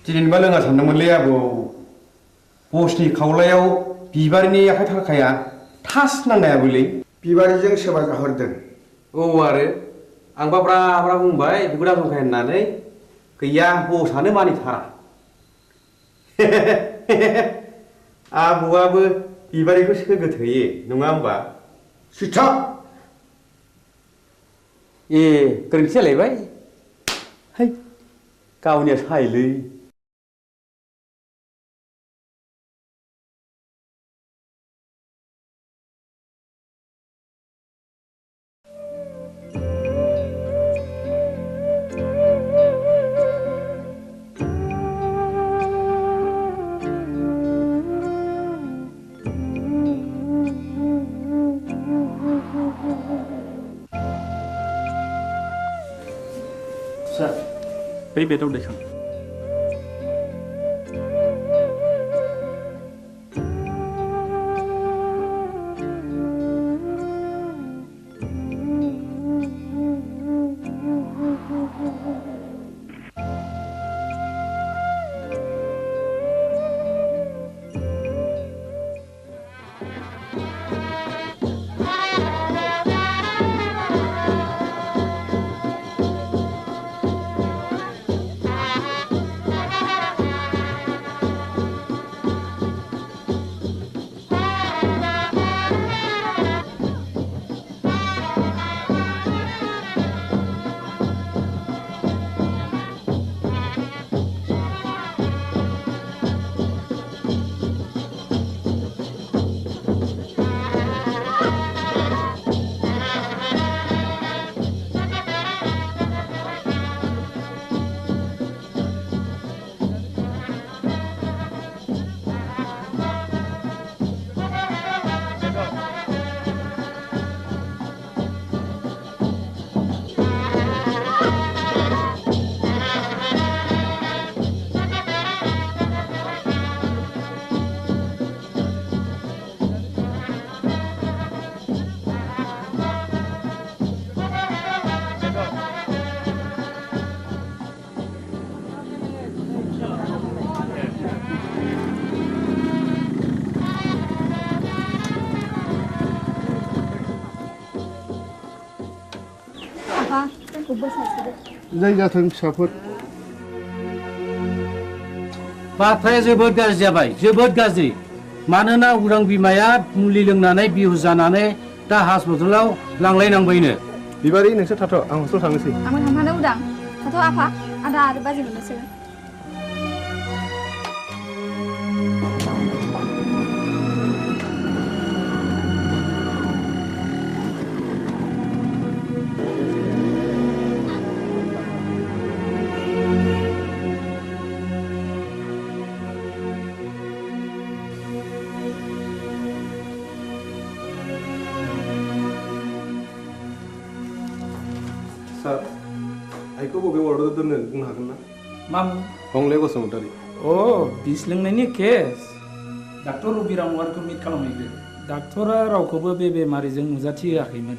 Speaker 6: दिनैबा लोङा सानदोंमोनलै आबौ बसनि खावलायाव बिबारिनि आखाइ थाखाया थास नांनायाबोलै
Speaker 8: बिबारिजों सोरबा जाहरदों
Speaker 6: औ आरो आंबा ब्रा ब्रा बुंबाय बेखौ दाजंखाय होननानै गैया बसआनो मानिथारा आबौआबो बिबारिखौ सोगोथोयो नङा होमबा
Speaker 8: सिथा
Speaker 6: ए गोरोन्थि जालायबाय है गावनिया सायलै
Speaker 4: बै बेदाव दैखां
Speaker 3: जाय जाथों फिसाफोर
Speaker 9: बाथ्राया जोबोद गाज्रि जाबाय जोबोद गाज्रि मानोना उरां बिमाया मुलि लोंनानै बिहुस जानानै दा हस्पिटालाव लांलायनांबायनो
Speaker 15: बिबारि नोंसोर थाथ' आं हस्टेल थांनोसै
Speaker 14: आंबो थांफानो उदां थाथ' आफा आदा आरो बाजै मोननोसै
Speaker 15: सार आइखौ बबे वार्डआव दोननो बुंनो हागोन ना
Speaker 18: मामु
Speaker 15: हंले बसुमतारी
Speaker 18: अ बिस लोंनायनि केस डाक्टर रबिराम वारखौ मिट खालामहैदो डाक्टरा रावखौबो बे बेमारिजों नुजाथिहोआखैमोन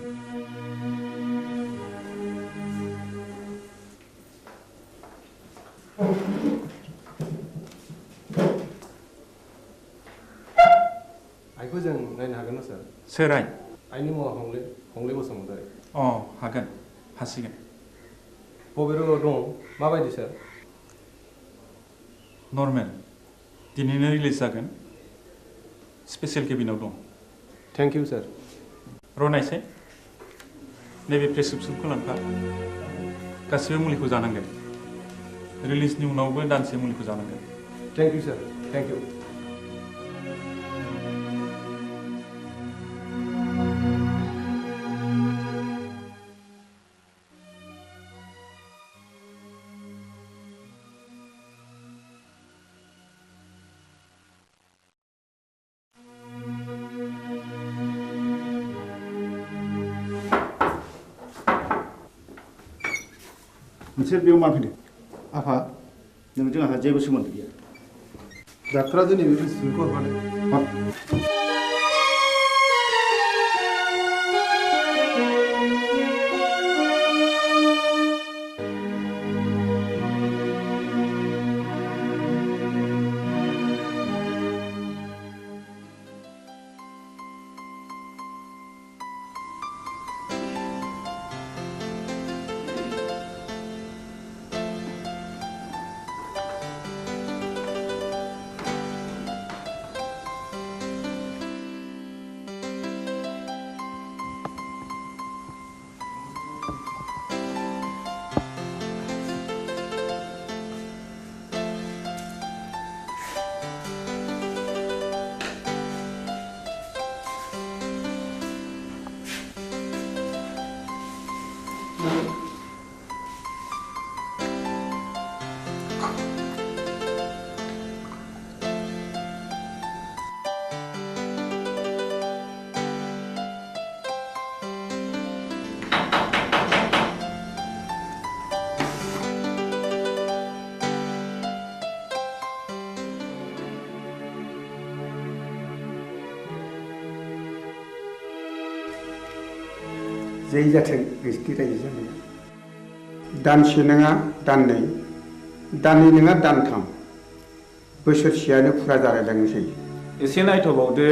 Speaker 15: आइखौ जों नायनो हागोन ना सार
Speaker 18: सोर आइ
Speaker 15: आइनि मुङा हंले बसुमतारी
Speaker 18: अ हागोन हासिगोन
Speaker 15: बबे रोगाव दं माबायदि सार
Speaker 18: नर्मेल दिनैनो रिलिज जागोन स्पेसियेल केबिनाव दं
Speaker 15: थेंक इउ सार
Speaker 18: रनायसै नैबे प्रेसक्रिप्सनखौ लांफा गासिबो मुलिखौ जानांगोन रिलिजनि उनावबो दानसे मुलिखौ जानांगोन
Speaker 15: thank you sir thank you
Speaker 5: नोंसोर बेयाव मा फैदों आफा नोंजों आंहा जेबो सोमोन्दो गैया
Speaker 15: डाक्टरा दिनै बे प्रेसक्रिप्सनखौ हरफादों
Speaker 8: जै जाथों नोंसिनि रायजो जानाया दानसे नङा दाननै दाननै नङा दानथाम बोसोरसेयानो फुरा जालायलांनोसै
Speaker 19: एसे नायथ'बावदो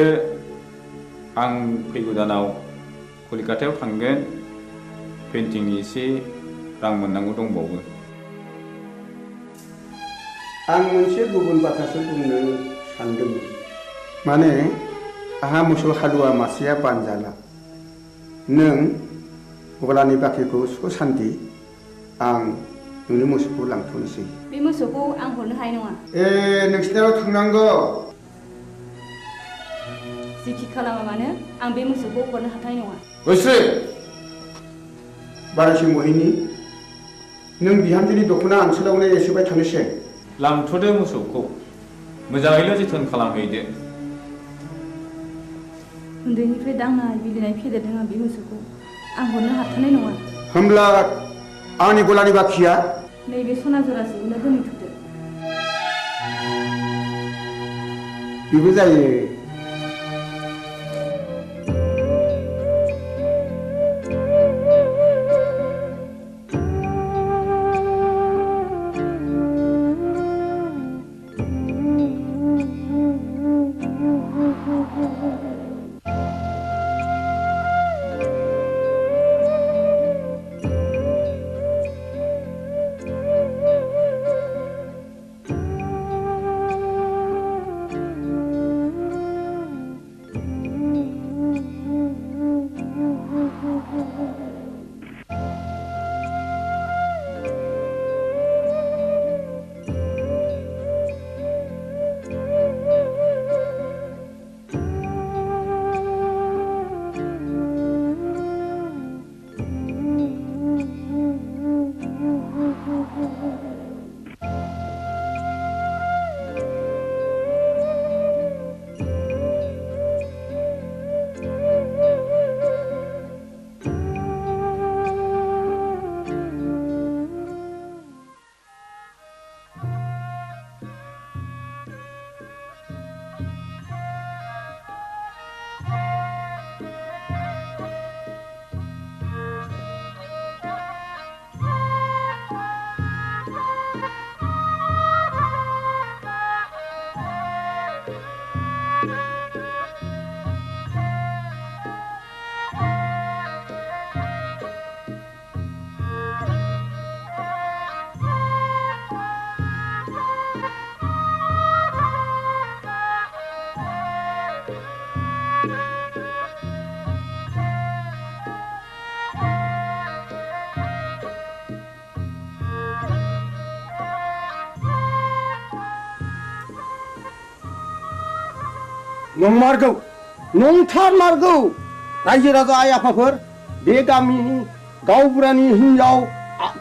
Speaker 19: आं फैगौ दानाव कलिकातायाव थांगोन पेन्टिंनि एसे रां मोननांगौ दंबावो
Speaker 8: आं मोनसे गुबुन बाथ्रासो बुंनो सानदोंमोन माने आहा मोसौ हालुवा मासेया बानजाला नों गलानि बाख्रिखौ सुख सान्ति आं नोंनो मोसौखौ लांथ'नोसै
Speaker 2: बे मोसौखौ आं हरनो हानाय नङा
Speaker 8: नोंसिनाव थांनांगौ
Speaker 2: जिखि खालामा मानो आं बे मोसौखौ हरनो हाथाय नङा
Speaker 8: बोसोर बारासि महिनी नों बिहामजोनि दख'ना ओनसोलावनो एसेबाय थानोसै
Speaker 19: लांथ'दो मोसौखौ मोजाङैल' जोथोन खालामहैदो
Speaker 2: उन्दैनिफ्राय दांनाय बिलिनाय फेदेरदों आं बे मोसौखौ आं हरनो हाथारनाय नङा
Speaker 8: होमब्ला आंनि गलानि बाखिया
Speaker 2: नैबे सना जरासेखौनो दोनहैथ'दो
Speaker 8: बेबो जायो
Speaker 11: नंमारगौ नंथारमारगौ रायजो राजा आइ आफाफोर बे गामिनि गावबुरानि हिनजाव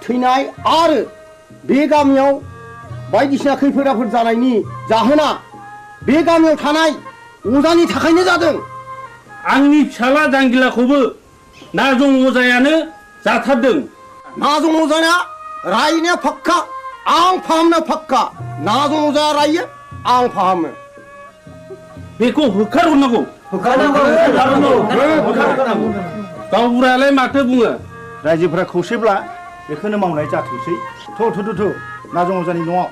Speaker 11: थैनाय आरो बे गामियाव बायदिसिना खैफोद आफोद जानायनि जाहोना बे गामियाव थानाय अजानि थाखायनो जादों
Speaker 13: आंनि फिसाला जांगिलाखौबो नाजं अजायानो जाथारदों
Speaker 11: नाजं अजाया रायनाया फाक्का आं फाहामनो फाक्का नाजं अजाया रायो आं फाहामो
Speaker 13: बेखौ होखारहरनांगौ गावबुरायालाय माथो बुङो
Speaker 5: रायजोफोरा खौसेब्ला बेखौनो मावनाय जाथोंसै थ' नाजं अजानि न'आव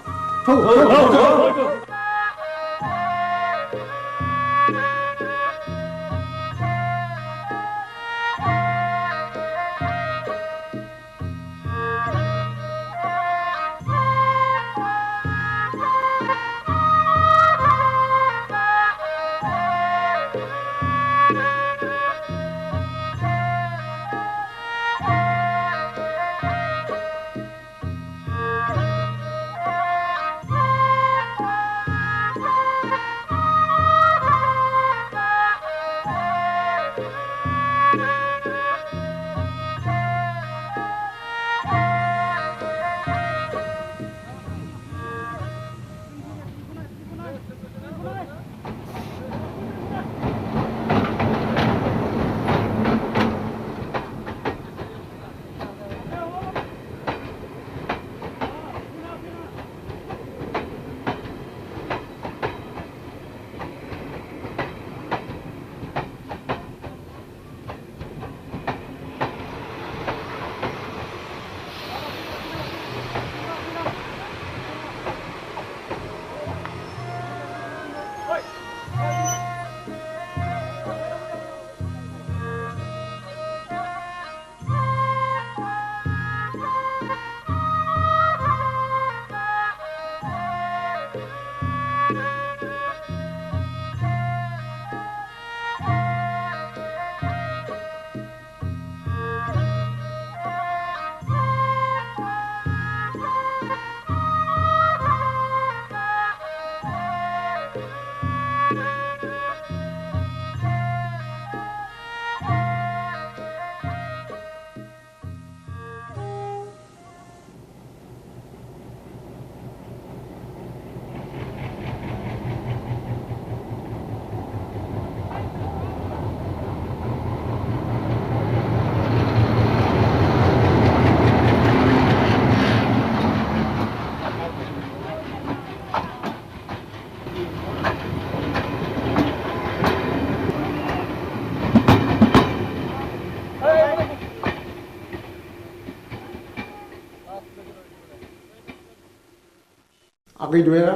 Speaker 11: गैदुया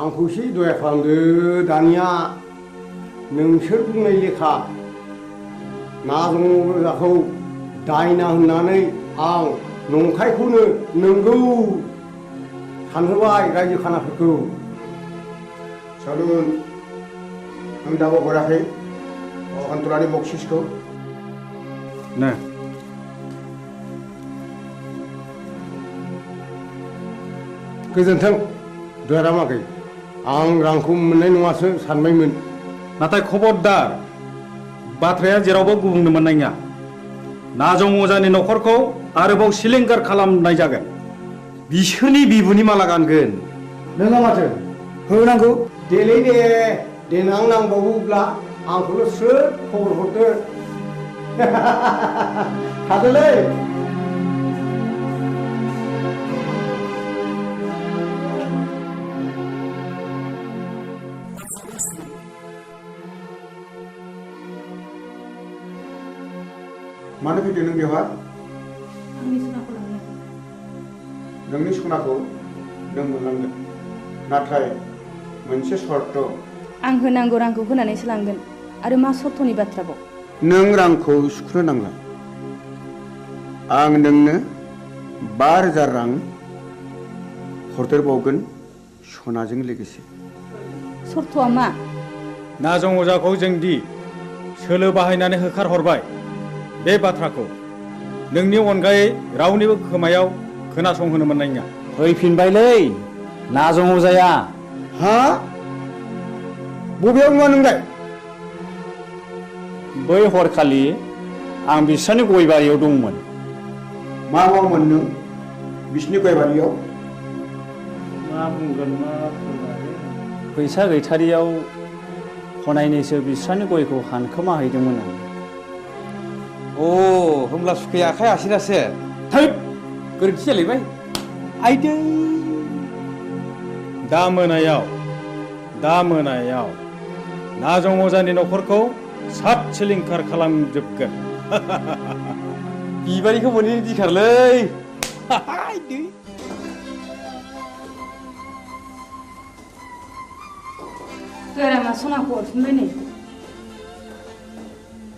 Speaker 11: आंखौ एसे दया खालामदो दानिया नोंसोर बुंनाय लेखा नाजंजाखौ दायना होननानै आं नंखायखौनो नंगौ सानहोबाय रायजो खानाफोरखौ
Speaker 8: सालुन नों दाबो हराखै अखान्थरानि बक्सिसखौ
Speaker 4: नो
Speaker 11: गोजोन्थों दुयारामागै आं रांखौ मोननाय नङासो सानबायमोन
Speaker 4: नाथाय खबरदार बाथ्राया जेरावबो गुबुंनो मोननाय नङा नाजं अजानि न'खरखौ आरोबाव सिलिंखार खालामनाय जागोन बिसोरनि बिबुनि माला गानगोन
Speaker 11: नोङा माथो होनांगौ देलै दे देनां नांबावोब्ला आंखौल' सोर खबर हरदो थादोलै
Speaker 8: मानो फैदों नों बेवहाय
Speaker 2: आंनि सनाखौ लांनो
Speaker 8: नोंनि सनाखौ नों मोनलांगोन नाथाय मोनसे सर्त
Speaker 2: आं होनांगौ रांखौ होनानैसो लांगोन आरो मा सर्तनि बाथ्राबाव
Speaker 8: नों रांखौ सुख'नो नांला आं नोंनो 5,000 रां हरदेरबावगोन सनाजों लोगोसे
Speaker 2: सर्तआ मा
Speaker 4: नाजं अजाखौ जोंदि सोलो बाहायनानै होखारहरबाय बे बाथ्राखौ नोंनि अनगायै रावनिबो खोमायाव खोनासंहोनो मोननाय नङा
Speaker 20: फैफिनबायलै नाजं अजाया
Speaker 11: हा बबेयाव नुवा नोंलाय
Speaker 20: बै हरखालि आं बिसोरनि गय बारियाव दंमोन
Speaker 8: मा मावोमोन नों बिसिनि गय बारियाव
Speaker 20: मा बुंगोन मा फैसा गैथारियाव हनायनैसो बिस्रानि गयखौ हानखोमा हैदोंमोन आं
Speaker 6: अ होमब्ला सुखै आखाइ आसिरासो
Speaker 20: थैद गोरोन्थि जालायबाय
Speaker 6: आइदै
Speaker 4: दा मोनायाव नाजं अजानि न'खरखौ सात सिलिंखार खालामजोबगोन
Speaker 6: बिबारिखौ मोनैनि दिखारलै
Speaker 2: गोरामा सनाखौ हरफिनबाय नै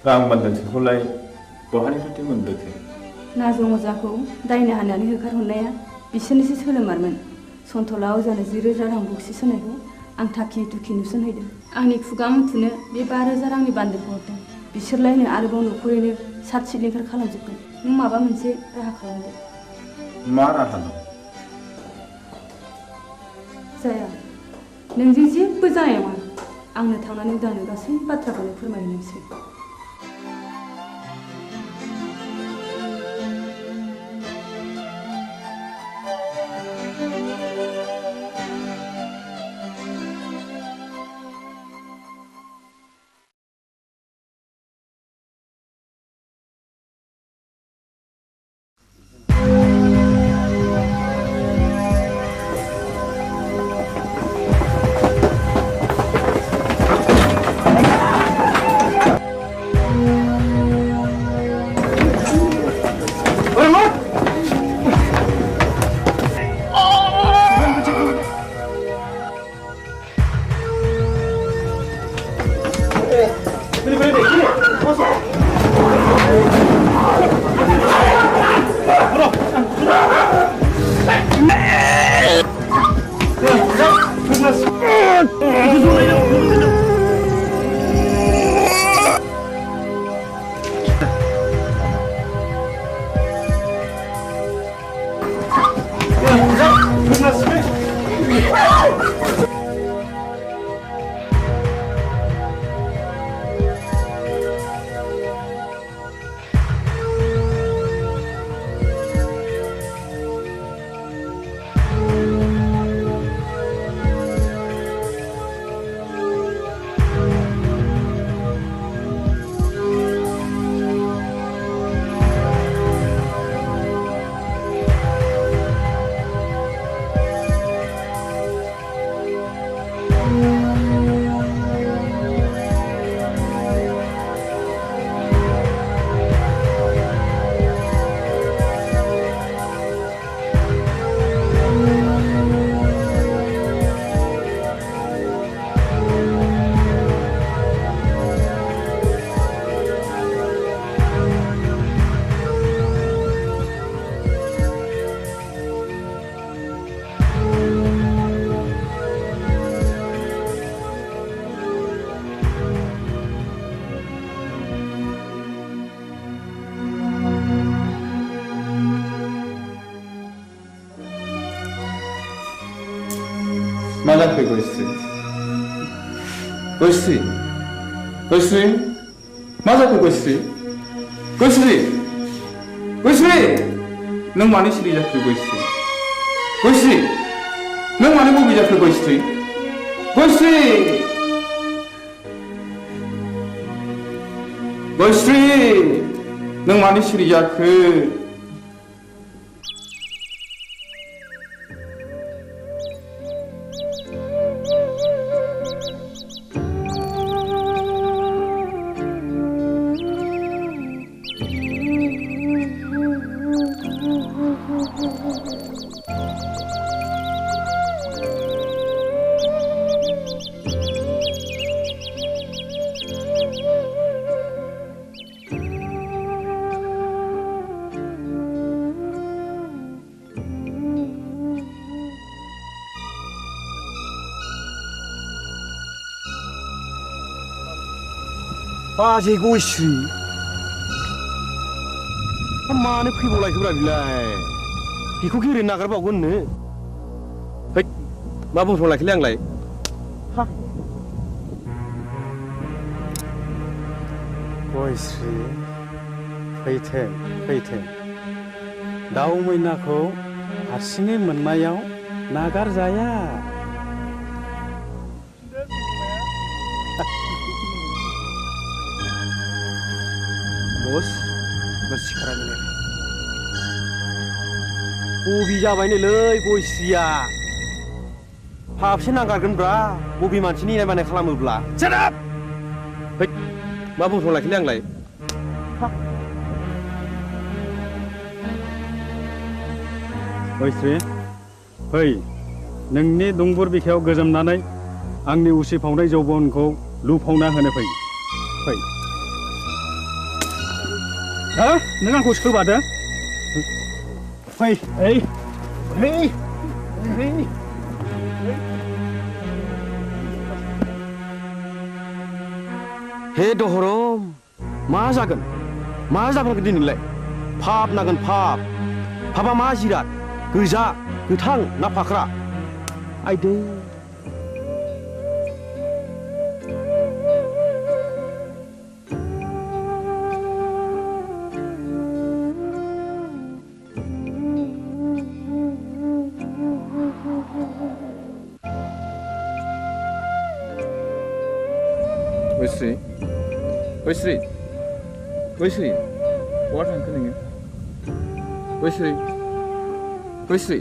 Speaker 15: रां बान्दानसेखौलाय बहानिफ्राय मोनबोखो
Speaker 2: नाजं अजाखौ दायना होनानै होखारहरनाया बिसोरनिसो सोलोमारमोन सन्थला अजानो 10,000 रां बक्सिस होनायखौ आं थाखि दुखि नुसनहैदों आंनि खुगा मुथुनो बे 5,000 रांनि बान्दोखौ हरदों बिसोरलायनो आरोबाव न'खरैनो सात सिलिंखार खालामजोबगोन नों माबा मोनसे राहा खालामदो
Speaker 15: मा राहा दं
Speaker 2: जाया नोंजों जेबो जानाय नङा आंनो थांनानै उदांनो गासै बाथ्राखौनो फोरमायनोसै
Speaker 19: जाखो गयस्रि गयस्रि गयस्रि मा जाखो गयस्रि गयस्रि गयस्रि नों मानो सिरि जाखो गयस्रि गयस्रि नों मानो बबे जाखो गयस्रि गयस्रि गयस्रि नों मानो सिरि जाखो
Speaker 1: बाजै गयस्रि मानो फैबावलायखोब्रा बिलाय बेखौ गेरेनो नागारबावगोननो है मा बुंफ्रांलायखोलै आंलाय
Speaker 4: गयस्रि फैथों दाउ मैनाखौ हारसिङै मोननायाव नागारजाया
Speaker 1: बस सिखारा मिलाय बबे जाबायनोलै गयस्रिया हाबसे नांगारगोनब्रा बबे मानसिनि इनाय बानाय खालामोब्ला सेराब है मा बुंफ्रांलायखोलै आंलाय
Speaker 4: गयस्रि फै नोंनि दुंबुर बिखायाव गोजोमनानै आंनि उसिफावनाय जौबनखौ लुफावना होनो फै नों आंखौ सोबादो फै
Speaker 1: हे दहरम मा जागोन दिनैलाय फाप नागोन फापा मा जिराद गोजा गोथां ना फाख्रा आइदै
Speaker 19: गयस्रि बहा थांखो नोङो गयस्रि
Speaker 10: गयस्रि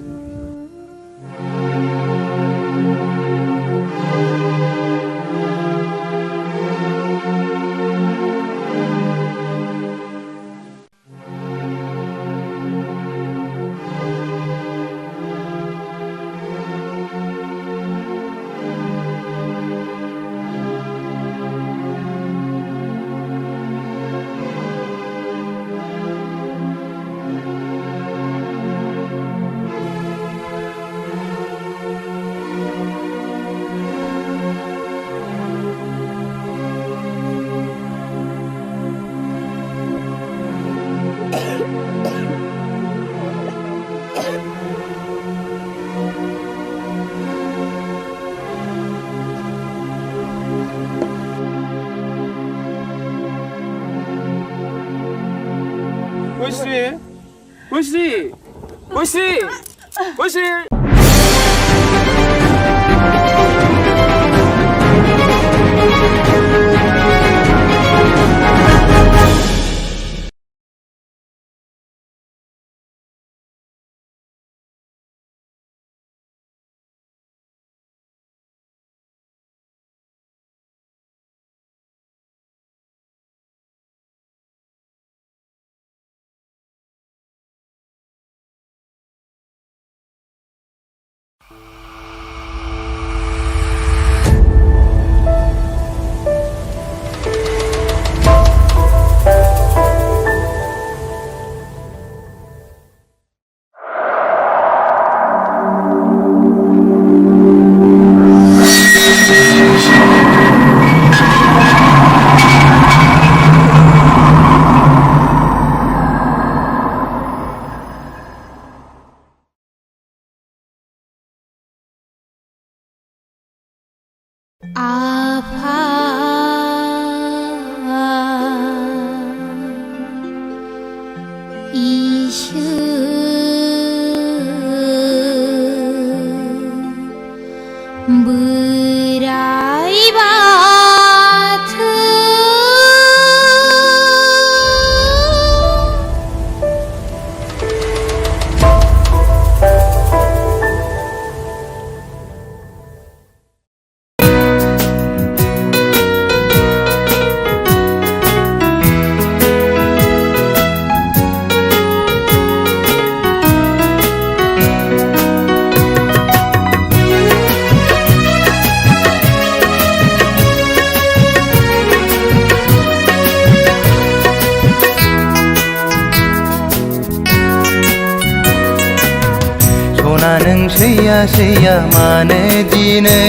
Speaker 12: सैया मानो दिनै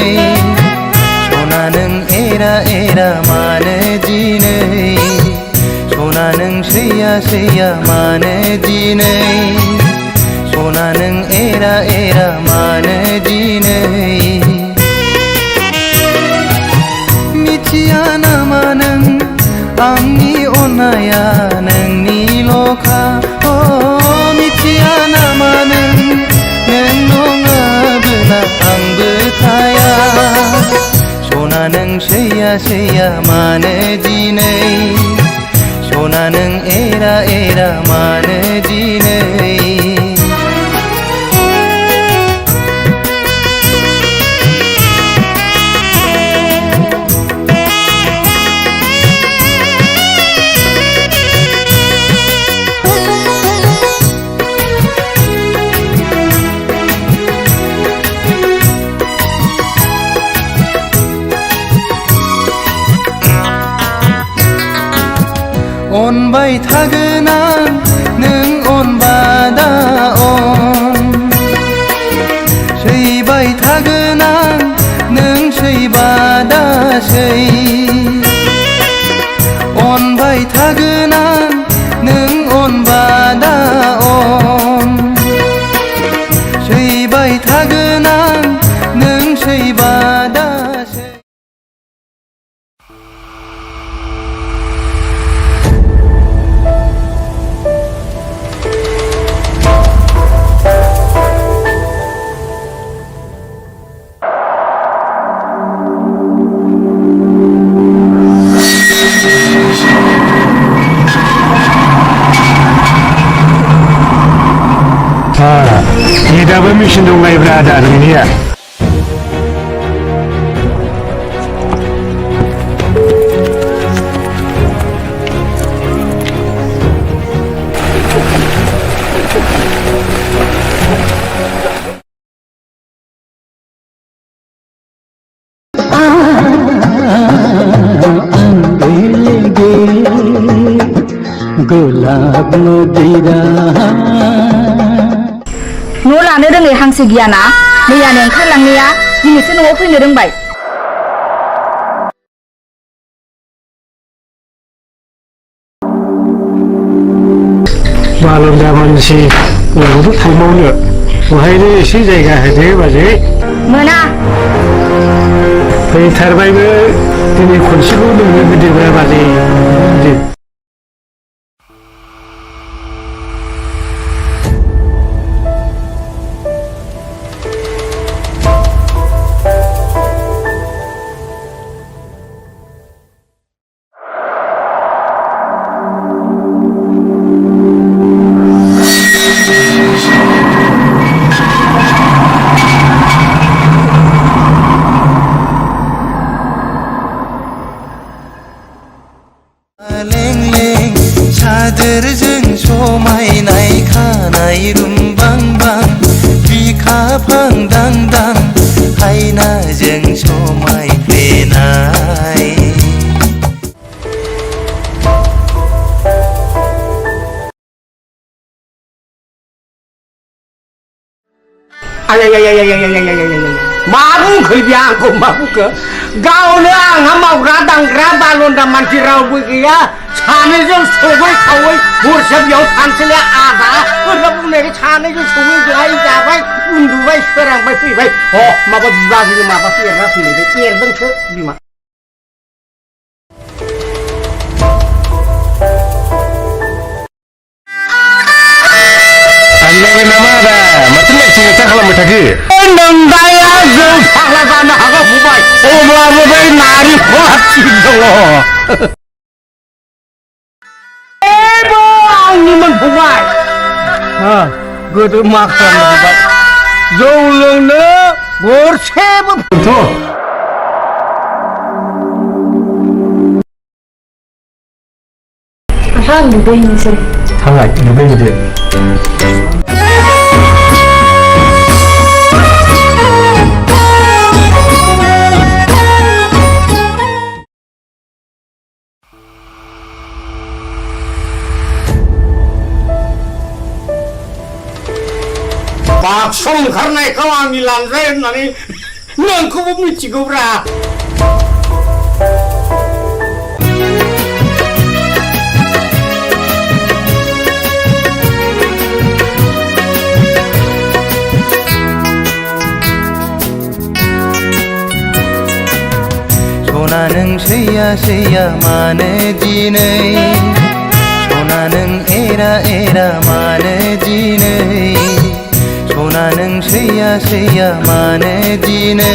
Speaker 12: सना नों एरा एरा मानो दिनै सना नों सैया मानो दिनै सना नों एरा एरा मानो दिनै मिथिया नामा नों आंनि अननाया नोंनिल'खा मिथिया नामा नों नङाबोला आंबो थाया सना नों सैया मानो दिनै सना नों एरा एरा मानो दिनै अनबाय थागोन आं नों अनबादा अन सैबाय थागोन आं नों सैबादा सै अनबाय थागोन आं नों अनबादा अन सैबाय थागोन आं नों सैबादा सै
Speaker 20: दाबो मेचिन दंलायब्रा आदा नोंनिया
Speaker 21: गुलाब मदिरा
Speaker 14: न' लानो रोङै हांसो गियाना मैयानो ओंखारलांनाया दिनैसो न'आव फैनो रोंबाय
Speaker 20: बालन्दा मानसि उनावथ' थांबावनो बहायनो एसे जायगा होदो बाजै
Speaker 14: मोना
Speaker 20: फैथारबायबो दिनै खनसेखौ नोंनो होदोब्रा बाजै
Speaker 12: सादोरजों समायनाय खानाय रुमबांबां बिखा फांदांदां हायनाजों समायफ्लेनाय
Speaker 11: मा बुंखो बे आंखौ मा बुंखो गावनो आंहा मावग्रा दांग्रा बालन्दा मानसि रावबो गैया सानैजों सबै खावै हरसे बेयाव थानोसैलाय आदा ओरैनो बुंनायखाय सानैजों सबै जायै जाबाय उन्दुबाय सोरांबाय फैबाय माबा बिबाजैनो माबासो एरना फैलायबाय एरदोंसो बिमा
Speaker 20: नामा आदा माथो नायथिं नायथा खालामबाय थाखो
Speaker 11: नोंदाया जों फाग्ला जानो हागौ फंबाय अब्लाबो बै नारेंखला थिग दङ आंनिमोन फंबाय गोदो मा खालामनो जौ लोंनो गरसेबो
Speaker 14: आं दुगैनोसै
Speaker 20: थांलाय दुगैहैदो
Speaker 11: बाक्सु ओंखारनायखौ आंनि लानजाय होननानै नोंखौबो मिथिगौब्रा
Speaker 12: सना नों सैया सैया मानो दिनै सना नों एरा एरा मानो दिनै सना नों सैया सैया मानो दिनै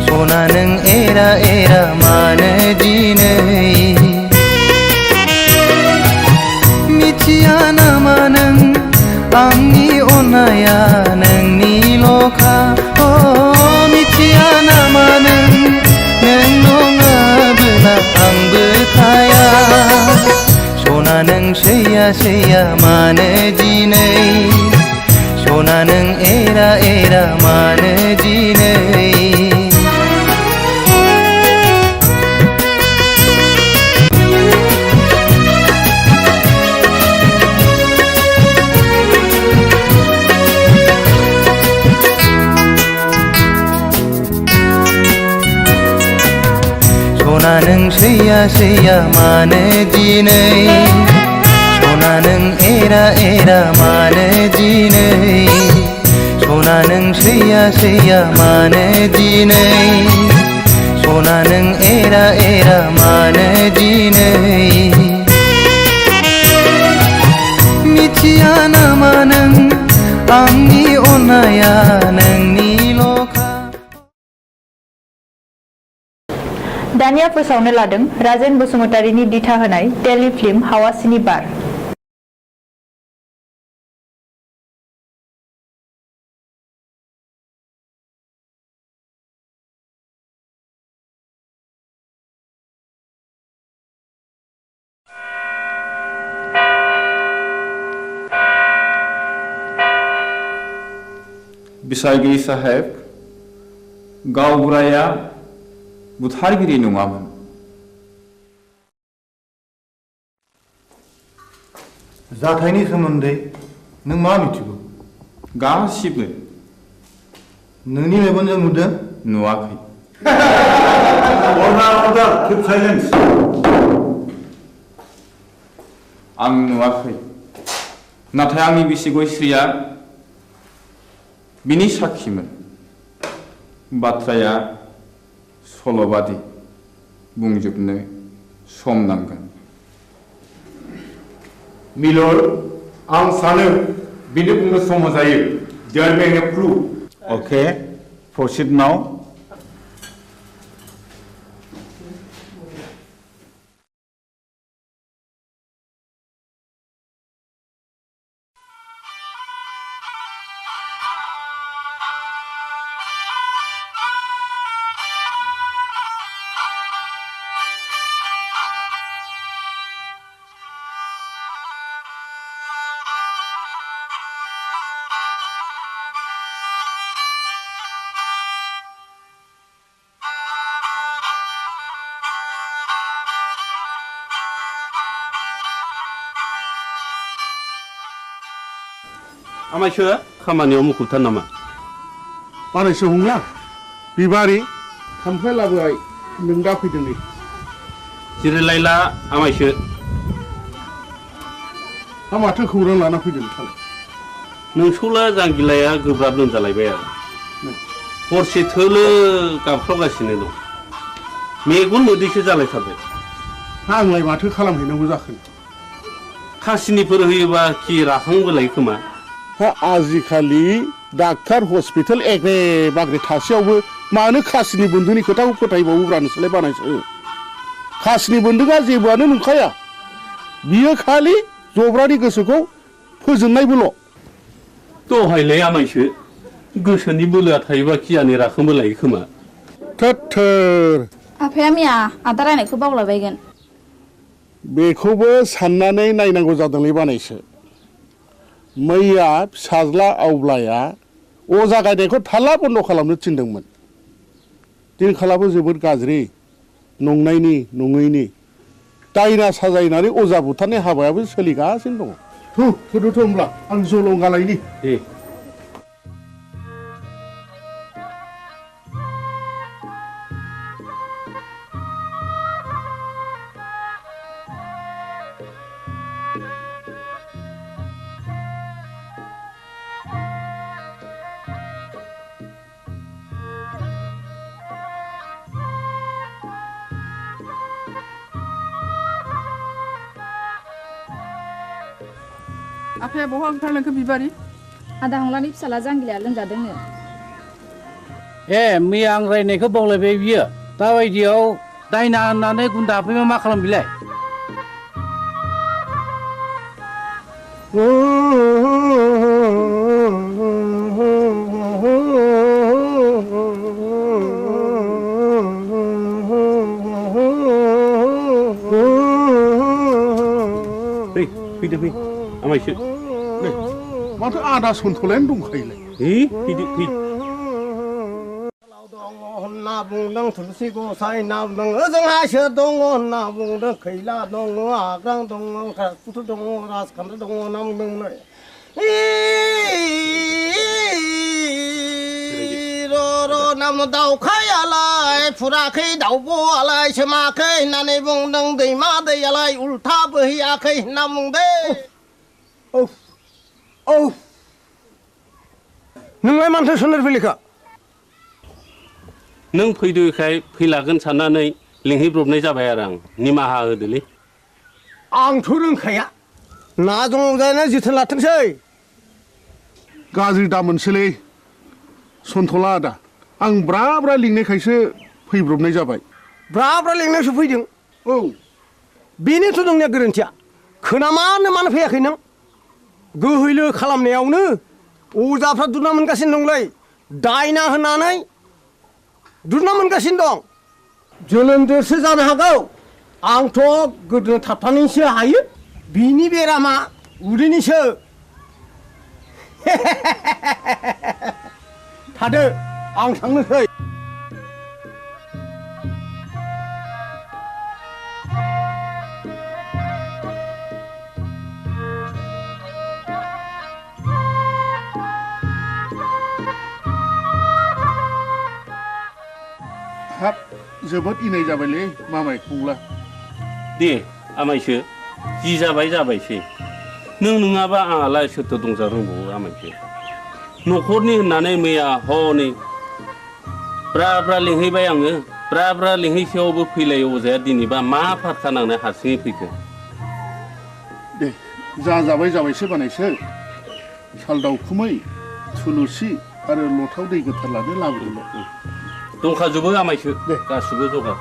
Speaker 12: सना नों एरा एरा मानो दिनै मिथिया नामा नों आंनि अननाया नोंनिल'खा मिथिया नामा नों नङाबोला आंबो थाया सना नों सैया सैया मानो दिनै सना नों एरा एरा मानो दिनै सना नों सैया सैया मानो दिनै सना नों एरा एरा मानो दिनै सना नों सैया सैया मानो दिनै सना नों एरा एरा मानो दिनै मिथिया नामा नों आंनि अननाया नोंनिल'खा
Speaker 14: दानिया फोसावनो लादों राजेन बसुमतारीनि दिथा होनाय टेलिफिल्म हावासिनि बार
Speaker 19: बिसायगिरि साहेब गावबुराया बुथारगिरि नङामोन
Speaker 5: जाथायनि सोमोन्दै नों मा मिथिगौ
Speaker 19: गासिबो
Speaker 5: नोंनि मेगनजों नुदों
Speaker 19: नुवाखै
Speaker 5: अर्डार किप साइलेन्स
Speaker 19: आं नुवाखै नाथाय आंनि बिसि गयस्रिया बिनि साखिमोन बाथ्राया सल'बादि बुंजोबनो सम नांगोन
Speaker 3: मिलर आं सानो बिनो बुंनो सम जायो देयर बिं ए प्रुफ
Speaker 5: ओके प्रसिड नाउ
Speaker 13: आमायसो खामानियाव मुखुबथार नामा
Speaker 3: बानायसो हंला बिबारि खामफ्लाय लाबोबाय नों दा फैदों नै
Speaker 13: जिरायलायला आमायसो
Speaker 3: हा माथो खौरां लाना फैदों नोंथां
Speaker 13: नोंसौला जांगिलाया गोब्राब लोमजालायबाय आरो हरसे थोलो गाबख्रावगासिनो दं मेगन मोदैसो जालायथारबाय
Speaker 3: आंलाय माथो खालामहैनांगौ जाखो
Speaker 13: खासिनिफोर होयोबा खि राखांबोलाय खोमा
Speaker 3: हा आजिखालि डाक्टार हस्पिटाल एग्रे बाग्रे थासेयावबो मानो खासिनि बन्दुनि खोथाखौ फोथायबावोब्रा नोंसोरलाय बानायसो खासिनि बन्दुआ जेबोआनो नंखाया बियो खालि जब्रानि गोसोखौ फोजोननायबोल'
Speaker 13: दहायलाय आमायसो गोसोनि बोलोआ थायोबा खियानो राखांबोलाय खोमा
Speaker 3: थोर
Speaker 14: आफाया मिया आदा रायनायखौ बावलाबायगोन
Speaker 3: बेखौबो साननानै नायनांगौ जादोंलै बानायसो मैया फिसाज्ला आवब्लाया अजा गायनायखौ थाला बन्द खालामनो थिनदोंमोन दिनखालाबो जोबोद गाज्रि नंनायनि नङैनि दायना साजायनानै अजा बुथारनाय हाबायाबो सोलिगासिनो दङ थुदुथ' होमब्ला आं जलंगालायनि
Speaker 16: आफाया बहा ओंखारलांखो बिबारि
Speaker 14: आदा हंलानि फिसाला जांगिलाया लोमजादोंनो
Speaker 9: ए मैया आं रायनायखौ बावलायबाय बियो दाबायदियाव दायना होननानै गुन्दा हाबफैबा मा खालाम बिलाय
Speaker 13: फैदो फै आमायसो
Speaker 3: माथो आदा सन्थलायानो दंखायोलाय
Speaker 13: फैदो फै
Speaker 11: होनना बुंदों थुलसि गसाइ ना बुंदों ओजोंहायसो दङ होनना बुंदों खैला दङ आग्रां दङ राजपुत दङ राजखान्थि दङ होनना बुंदों र' नाम दाउखायालाय फुराखै दाउब'आलाय सोमाखै होननानै बुंदों दैमा दैयालाय उल्था बोहैयाखै होनना बुंदों नोंलाय मानोथो सोनार फैलिखा
Speaker 13: नों फैदोखाय फैलागोन साननानै लिंहैब्रबनाय जाबाय आरो आं निमाहा होदोलै
Speaker 11: आंथ' रोंखाया ना दंजानो जोथोन लाथोंसै
Speaker 3: गाज्रि दा मोनसैलै सन्थला आदा आं ब्रा ब्रा लिंनायखायसो फैब्रबनाय जाबाय
Speaker 11: ब्रा ब्रा लिंनायसो फैदों औ बेनोथ' नोंनिया गोरोन्थिया खोनामानो मानो फैयाखै नों गोहैलो खालामनायावनो अजाफ्रा दुना मोनगासिनो दंलै दायना होननानै दुना मोनगासिनो दं जोनोमदेरसो जानो हागौ आंथ' गोदो थाबथानानैसो हायो बिनि बेरामा उदैनिसो थादो आं थांनोसै
Speaker 3: हाब जोबोद इनाय जाबायलै मामाय फंला
Speaker 13: दे आमायसो जि जाबाय जाबायसै नों नङाबा आंहालाय सोरथो दंजा रोंबावो आमायसो न'खरनि होननानै मैया हनै ब्रा ब्रा लिंहैबाय आङो ब्रा ब्रा लिंहैसेयावबो फैलायो अजाया दिनैबा मा फारखा नांनाय हारसिङै फैखो
Speaker 3: दे जा जाबाय जाबायसो बानायसो साल दाउखुमै थुलुसि आरो लथाव दै गोथार लानो लाबोदोंमोन
Speaker 13: दंखाजोबो आमायसो गासिबो जगार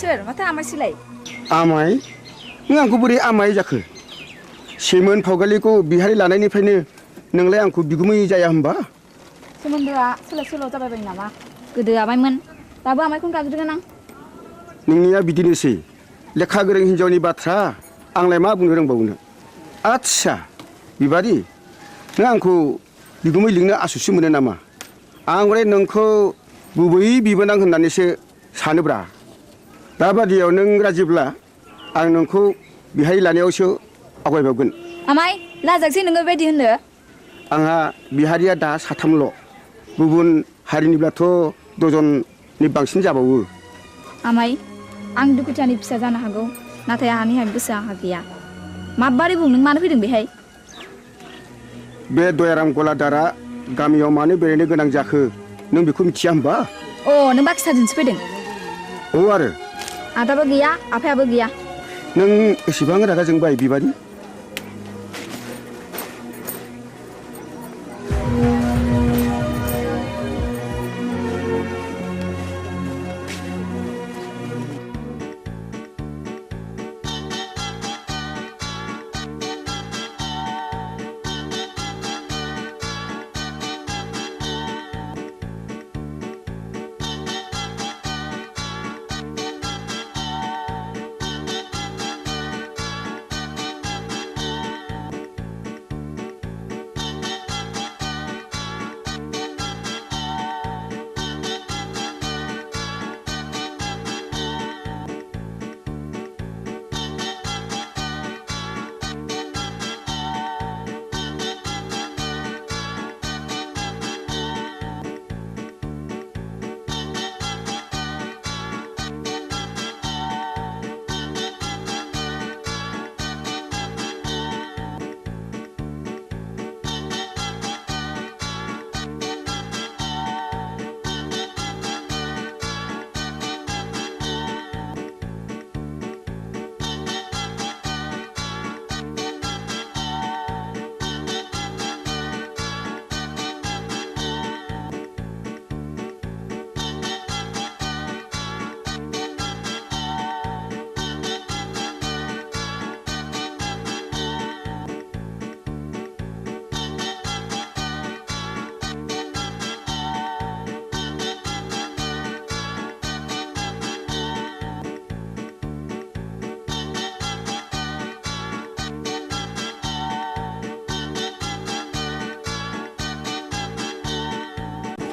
Speaker 14: सोर माथो आमायसोलाय
Speaker 8: आमाय नों आंखौ बोरै आमाय जाखो सेमोन फावगालिखौ बिहारि लानायनिफ्रायनो नोंलाय आंखौ बिगुमै जाया होनबा
Speaker 14: सोमोन्दोआ सोलाय सोल' जाबायबाय नामा गोदो आमायमोन दाबो आमायखौनो गाबज्रिगोन आं
Speaker 8: नोंनिया बिदिनोसै लेखा गोरों हिन्जावनि बाथ्रा आंलाय मा बुंनो रोंबावनो आच्छा बिबारि नों आंखौ बिगुमै लिंनो आसुसि मोनो नामा आं हले नोंखौ गुबै बिबोनां होननानैसो सानोब्रा दाबादियाव नों राजिब्ला आं नोंखौ बिहाय लानायावसो आवगायबावगोन
Speaker 14: आमाय लाजागसै नोङो बेबायदि होननो
Speaker 8: आंहा बिहारिया दा साथामल' गुबुन हारिनिब्लाथ' दजननि बांसिन जाबावो
Speaker 14: आमाय आं दुखुथियानि फिसा जानो हागौ नाथाय आंहानि गोसोआ आंहा गैया माबारै बुं नों मानो फैदों बेहाय
Speaker 8: बे दयाराम गलादारा गामियाव मानो बेरायनो गोनां जाखो नों बेखौ मिथिया होनबा
Speaker 14: अ नों बाखि साजोंसो फैदों
Speaker 8: औ आरो
Speaker 14: आदाबो गैया आफायाबो गैया
Speaker 8: नों एसेबां रागा जोंबाय बिबारि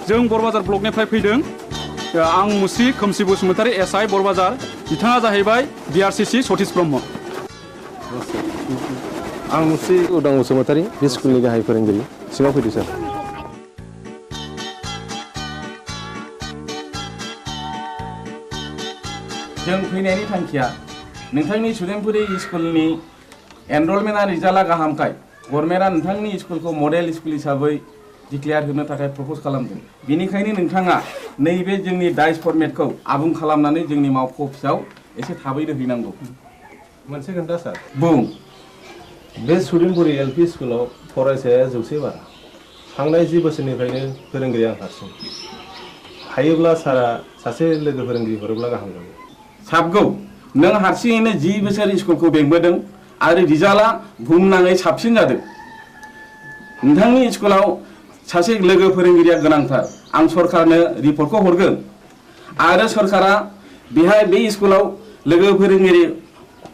Speaker 4: जों बरबाजार ब्लकनिफ्राय फैदों आं मुस्रि खोमसि बसुमतारी एसआइ बरबाजार बिथाङा जाहैबाय बिआरसिसि सतीश ब्रह्म
Speaker 15: आं मुस्रि उदां बसुमतारी बे स्कुलनि गाहाय फोरोंगिरि सिङाव फैदो सार
Speaker 10: जों फैनायनि थांखिया नोंथांनि सुदेमपुरि स्कुलनि एनरलमेन्टआ रिजाल्टआ गाहामखाय गभर्नमेन्टआ नोंथांनि स्कुलखौ मडेल स्कुल हिसाबै डिक्लेयार होनो थाखाय प्रप'ज खालामदों बेनिखायनो नोंथाङा नैबे जोंनि डाइस फर्मेटखौ आबुं खालामनानै जोंनि मावख' अफिसाव एसे थाबैनो हैनांगौ
Speaker 15: मोनसे खोन्था सार
Speaker 10: बुं
Speaker 15: बे सुदेमपुरि एलपि स्कुलाव फरायसाया 100 बारा थांनाय 10 बोसोरनिफ्रायनो फोरोंगिरि आं हारसिं हायोब्ला सारा सासे लोगो फोरोंगिरि हरोब्ला गाहाम जागौ
Speaker 10: साबगौ नों हारसिङैनो 10 बोसोर स्कुलखौ बेंबोदों आरो रिजाल्टआ बुहुमनाङै साबसिन जादों नोंथांनि स्कुलाव सासे लोगो फोरोंगिरिया गोनांथार आं सरकारनो रिपर्टखौ हरगोन आरो सरकारा बेहाय बे स्कुलाव लोगो फोरोंगिरि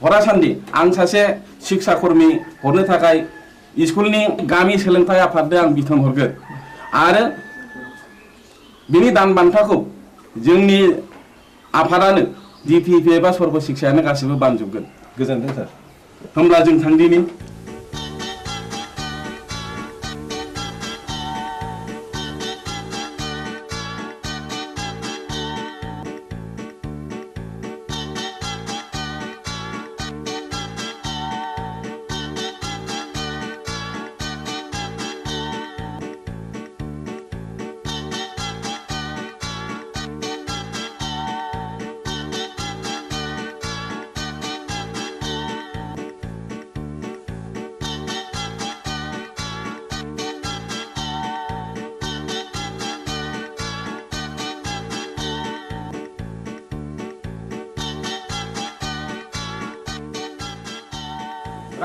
Speaker 10: हरासान्दि आं सासे शिक्षा कर्मी हरनो थाखाय स्कुलनि गामि सोलोंथाइ आफादनो आं बिथोन हरगोन आरो बिनि दान बान्थाखौ जोंनि आफादानो डिपिपि एबा सर्ब शिक्षायानो गासिबो बानजोबगोन
Speaker 15: गोजोनथों सार
Speaker 10: होमब्ला जों थांदिनि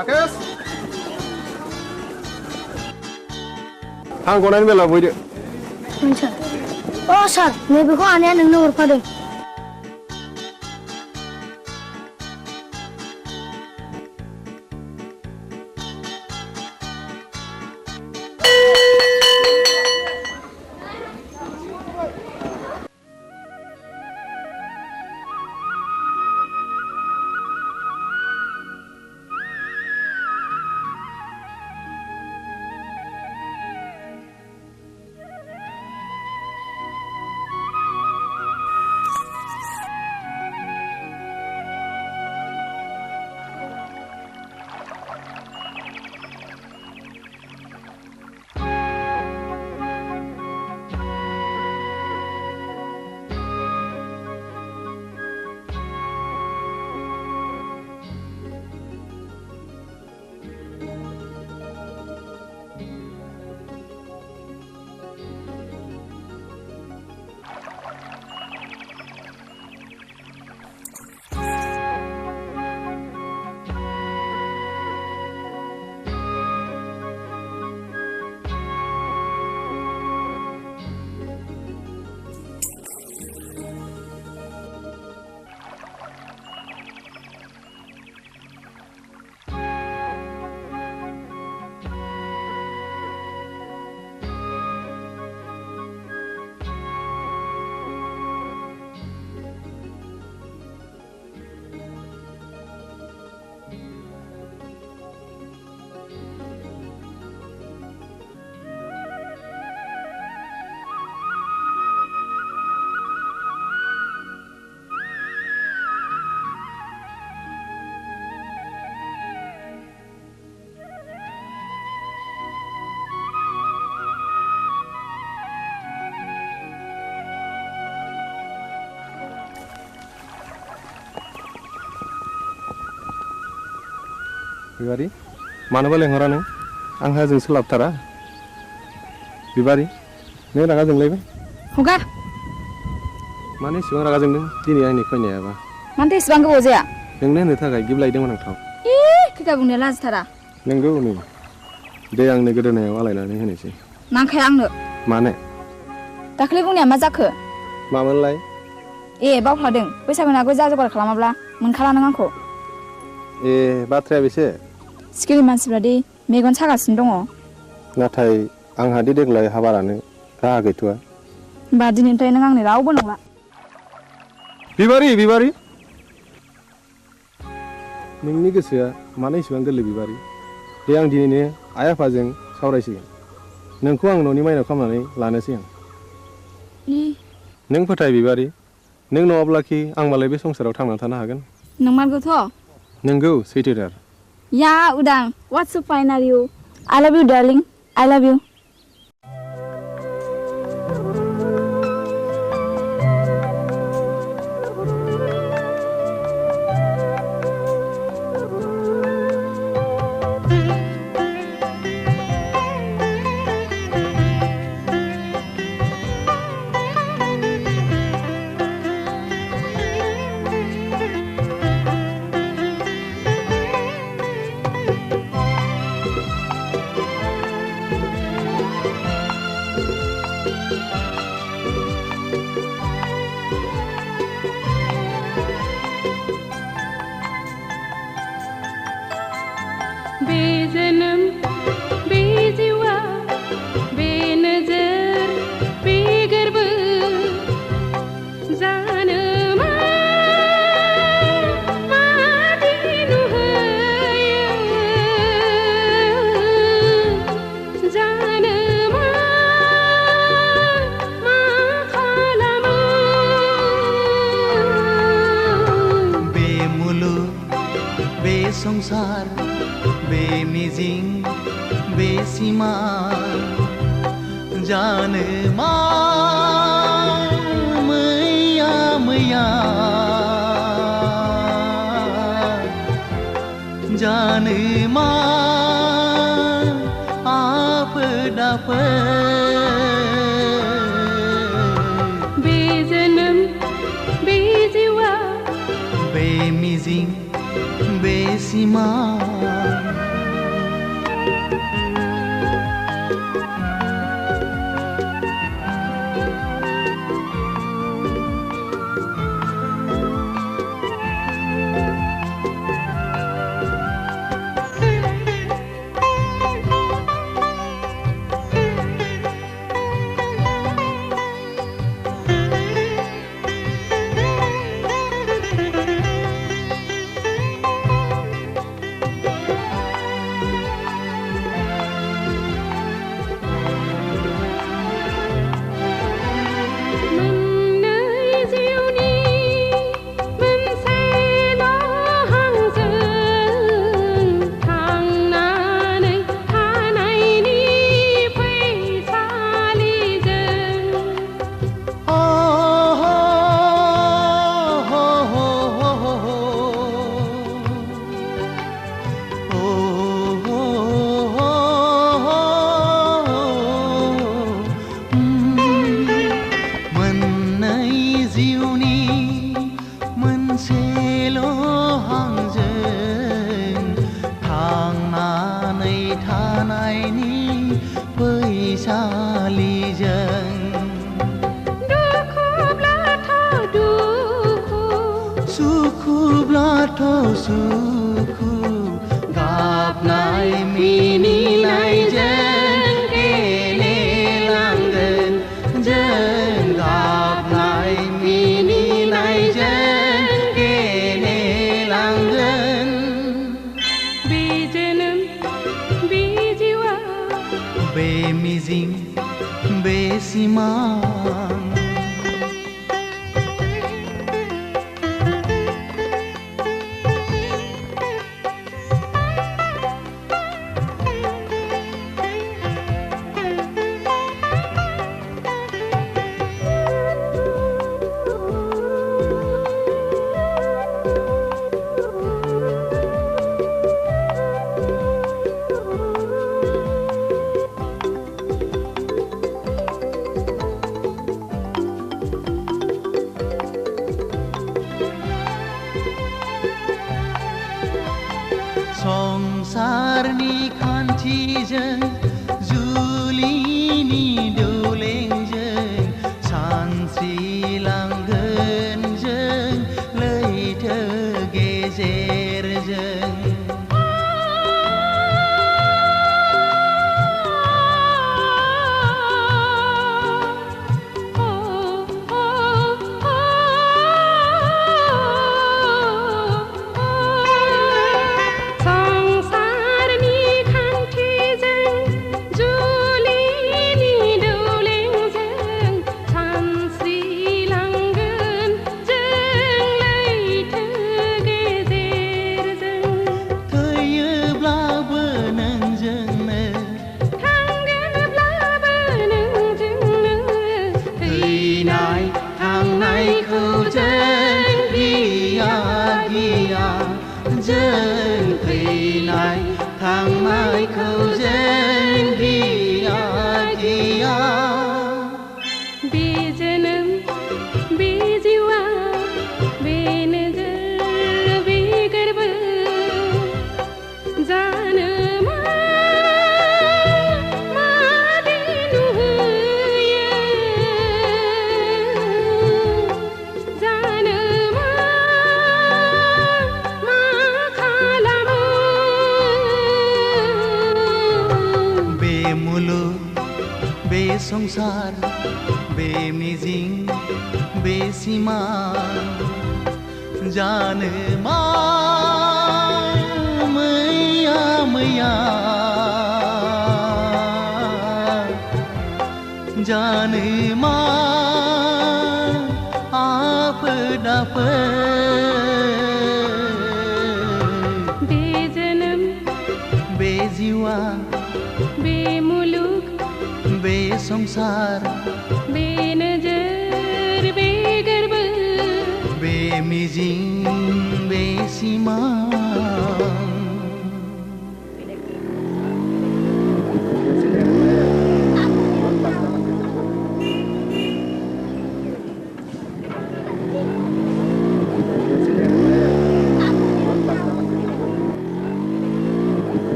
Speaker 15: राकेश आं गनायनि बेला बयदो
Speaker 7: सार नैबेखौ आनैया नोंनो हरफादों
Speaker 15: बिबारी मानोबा लेंहरा नों आंहा जों सोलाबथारा बिबारी नों रागा जोंलायबाय
Speaker 14: हगार
Speaker 15: मानो एसेबां रागा जोंदों दिनै आंनि फैनायाबा
Speaker 14: मानोथो एसेबां गोबाव जाया
Speaker 15: नोंनो होनो थाखाय गिफ्ट लायदोंमोन आं थाव
Speaker 14: खिथा बुंनाया लाजिथारा
Speaker 15: नोंगौ नै दे आंनो गोदोनायाव आलायनानै होनोसै
Speaker 14: नांखाया आंनो
Speaker 15: मानो
Speaker 14: दाखालि बुंनाया मा जाखो
Speaker 15: मामोनलाय
Speaker 14: बावफ्लादों बैसागुनि आगोल जा जगार खालामाब्ला मोनखाला नों आंखौ
Speaker 15: बाथ्राया बेसे
Speaker 14: सिखिरि मानसिफ्रा दि मेगन सागासिनो दङ
Speaker 15: नाथाय आंहा दि देग्लाय हाबा लानो राहा गैथ'आ
Speaker 14: होमबा दिनैनिफ्राय नों आंनि रावबो नंला
Speaker 15: बिबारि नोंनि गोसोआ मानो इसेबां गोरलै बिबारि दे आं दिनैनो आइ आफाजों सावरायसिगोन नोंखौ आं न'नि माइनाव खालामनानै लानोसै आं नों फोथाय बिबारि नों नङाब्लाखि आं मालाय बे संसाराव थांनानै थानो हागोन
Speaker 14: नंमारगौथ'
Speaker 15: नोंगौ सैथोथार
Speaker 14: या उदां what's so fine are you I love you darling I love you
Speaker 12: संसार बे मिजिं बे सिमा जानो मा मैया मैया जानो मा आफोद आफोद बे जोनोम बे जिउआ बे मिजिं बेसिमा संसारनि खान्थिजों जुलिनि दौलेंजों सानस्रिलांगोन जों लैथो गेजेरजों फैनाय थांनायखौ जों गिया गिया जों फैनाय थांनायखौ जों गिया गिया
Speaker 16: बे जोनोम बे जिउआ बे नोगोर बे गोरबो जानो मादि नुहोयो जानो मा खालामो
Speaker 12: बे मुलुग बे संसार बे मिजिं बे सिमा जानो मा मैया मैया जानो मा आफोद आफोद
Speaker 16: बे जोनोम
Speaker 12: बे जिउआ
Speaker 16: बे मुलुग
Speaker 12: बे संसार
Speaker 16: बे नोजोर बे गोरबो
Speaker 12: बे मिजिं बे सिमा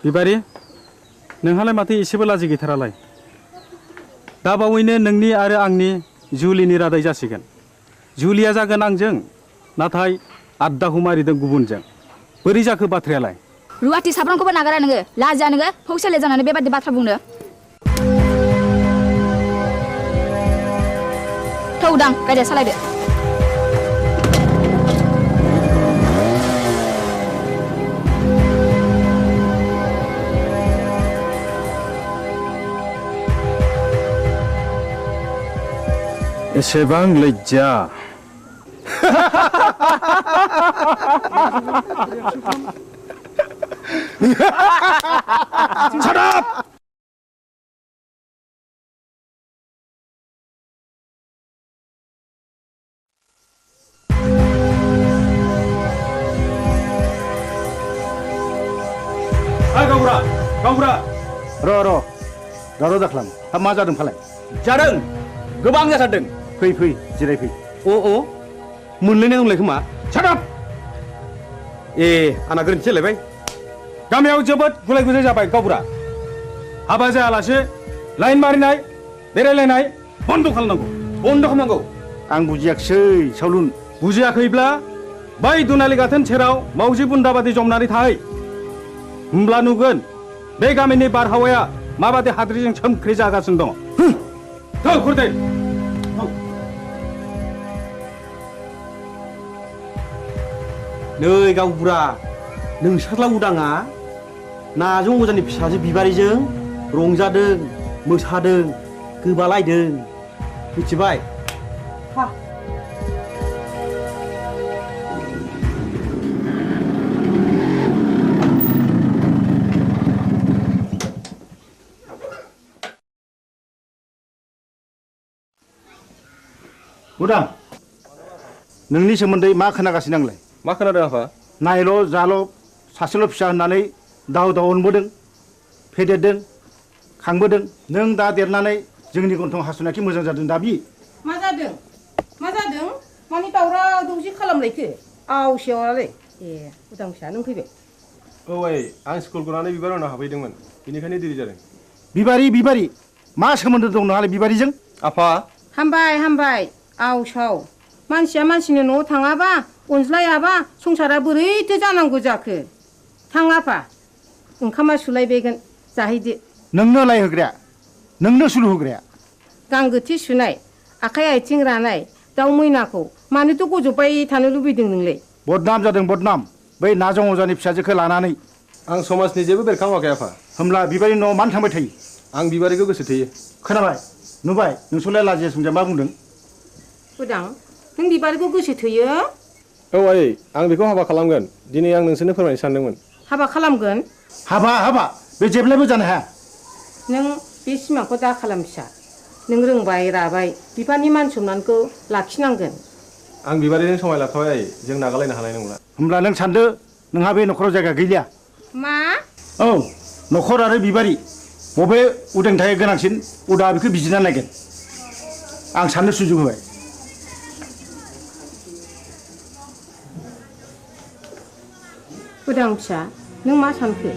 Speaker 4: बिबारि नोंहालाय माथो एसेबो लाजि गैथारालाय दा बावैनो नोंनि आरो आंनि जुलिनि रादाय जासिगोन जुलिया जागोन आंजों नाथाय आद्दाखौ मारिदों गुबुनजों बोरै जाखो बाथ्रायालाय
Speaker 14: रुवाथि साब्रांखौबो नागारा नोङो लाजिया नोङो फौसाले जानानै बेबादि बाथ्रा बुंनो थौ दां गारिया सालायदो
Speaker 1: एसेबां लज्जा Shut up!
Speaker 5: गावबुरा गावबुरा र' दावराव दाख्लाम हाब मा जादों फालाय
Speaker 1: जादों गोबां जाथारदों
Speaker 5: फै जिरायफै
Speaker 1: अ मोनलायनाय दंलाय खोमा
Speaker 5: सादाब
Speaker 1: ए आंना गोरोन्थि जालायबाय
Speaker 4: गामियाव जोबोद गुलाय गुजाय जाबाय गावबुरा हाबा जायालासे लाइन मारिनाय बेरायलायनाय बन्द खालामनांगौ
Speaker 5: आं बुजियाखिसै सावलुन
Speaker 4: बुजियाखैब्ला बै दुनालि गाथोन सेराव मावजि बुन्दाबादि जमनानै थाहै होमब्ला नुगोन बे गामिनि बारहावाया माबादि हाद्रिजों सोमख्रि जागासिनो दङ खुरदै
Speaker 1: नै गावबुरा नोंसोरला उदाङा नाजों अजानि फिसाजो बिबारिजों रंजादों मोसादों गोबालायदों मिथिबाय
Speaker 5: उदां नोंनि सोमोन्दै मा खोनागासिनो आंलाय
Speaker 15: मा खोनादों आफा
Speaker 5: नायल' जाल' सासेल' फिसा होननानै दाव अनबोदों फेदेरदों खांबोदों नों दा देरनानै जोंनि गन्थं हासुनायखि मोजां जादों दाबि
Speaker 17: मा जादों मानि दावराव दावसि खालामलायखो आवसेवालाय ए उदां फिसा नों फैबाय
Speaker 15: औ आं स्कुल गनानै बिबार उनाव हाबहैदोंमोन बेनिखायनो देरि जादों
Speaker 5: बिबारि मा सोमोन्दो दं नोंहालाय बिबारिजों
Speaker 15: आफा
Speaker 17: हामबाय आवसाव मानसिया मानसिनि न'आव थाङाबा अनज्लायाबा संसारा बोरैथो जानांगौ जाखो थां आफा ओंखामा सुलायबायगोन जाहैदो
Speaker 5: नोंनो लायहोग्राया नोंनो सुलु होग्राया
Speaker 17: गांगोथि सुनाय आखाइ आथिं रानाय दाउ मैनाखौ मानोथो गजबबाय थानो लुबैदों नोंलाय
Speaker 5: बदनाम जादों बदनाम बै नाजों अजानि फिसाजोखौ लानानै
Speaker 15: आं समाजनि जेबो बेरखाङाखै आफा
Speaker 5: होमब्ला बिबारि न'आव मानो थांबाय थायो
Speaker 15: आं बिबारिखौ गोसो थोयो
Speaker 5: खोनाबाय नुबाय नोंसोरलाय लाजिया सोंजा मा बुंदों
Speaker 17: उदां नों बिबारिखौ गोसो थोयो
Speaker 15: औ आयै आं बेखौ हाबा खालामगोन दिनै आं नोंसोरनो फोरमायनो सानदोंमोन
Speaker 17: हाबा खालामगोन
Speaker 5: हाबा बे जेब्लायबो जानो हाया
Speaker 17: नों बे सिमांखौ दा खालाम फिसा नों रोंबाय राबाय बिफानि मान सनमानखौ लाखिनांगोन
Speaker 15: आं बिबारिजों समाय लाखाबाय आयै जों नागारलायनो हानाय नंला
Speaker 5: होमब्ला नों सानदो नोंहा बे न'खराव जायगा गैलिया
Speaker 17: मा
Speaker 5: औ न'खर आरो बिबारि बबे उदांथाया गोनांसिन उदा बेखौ बिजिरना नायगोन आं साननो सुजुग होबाय
Speaker 17: उदां फिसा नों मा सानखो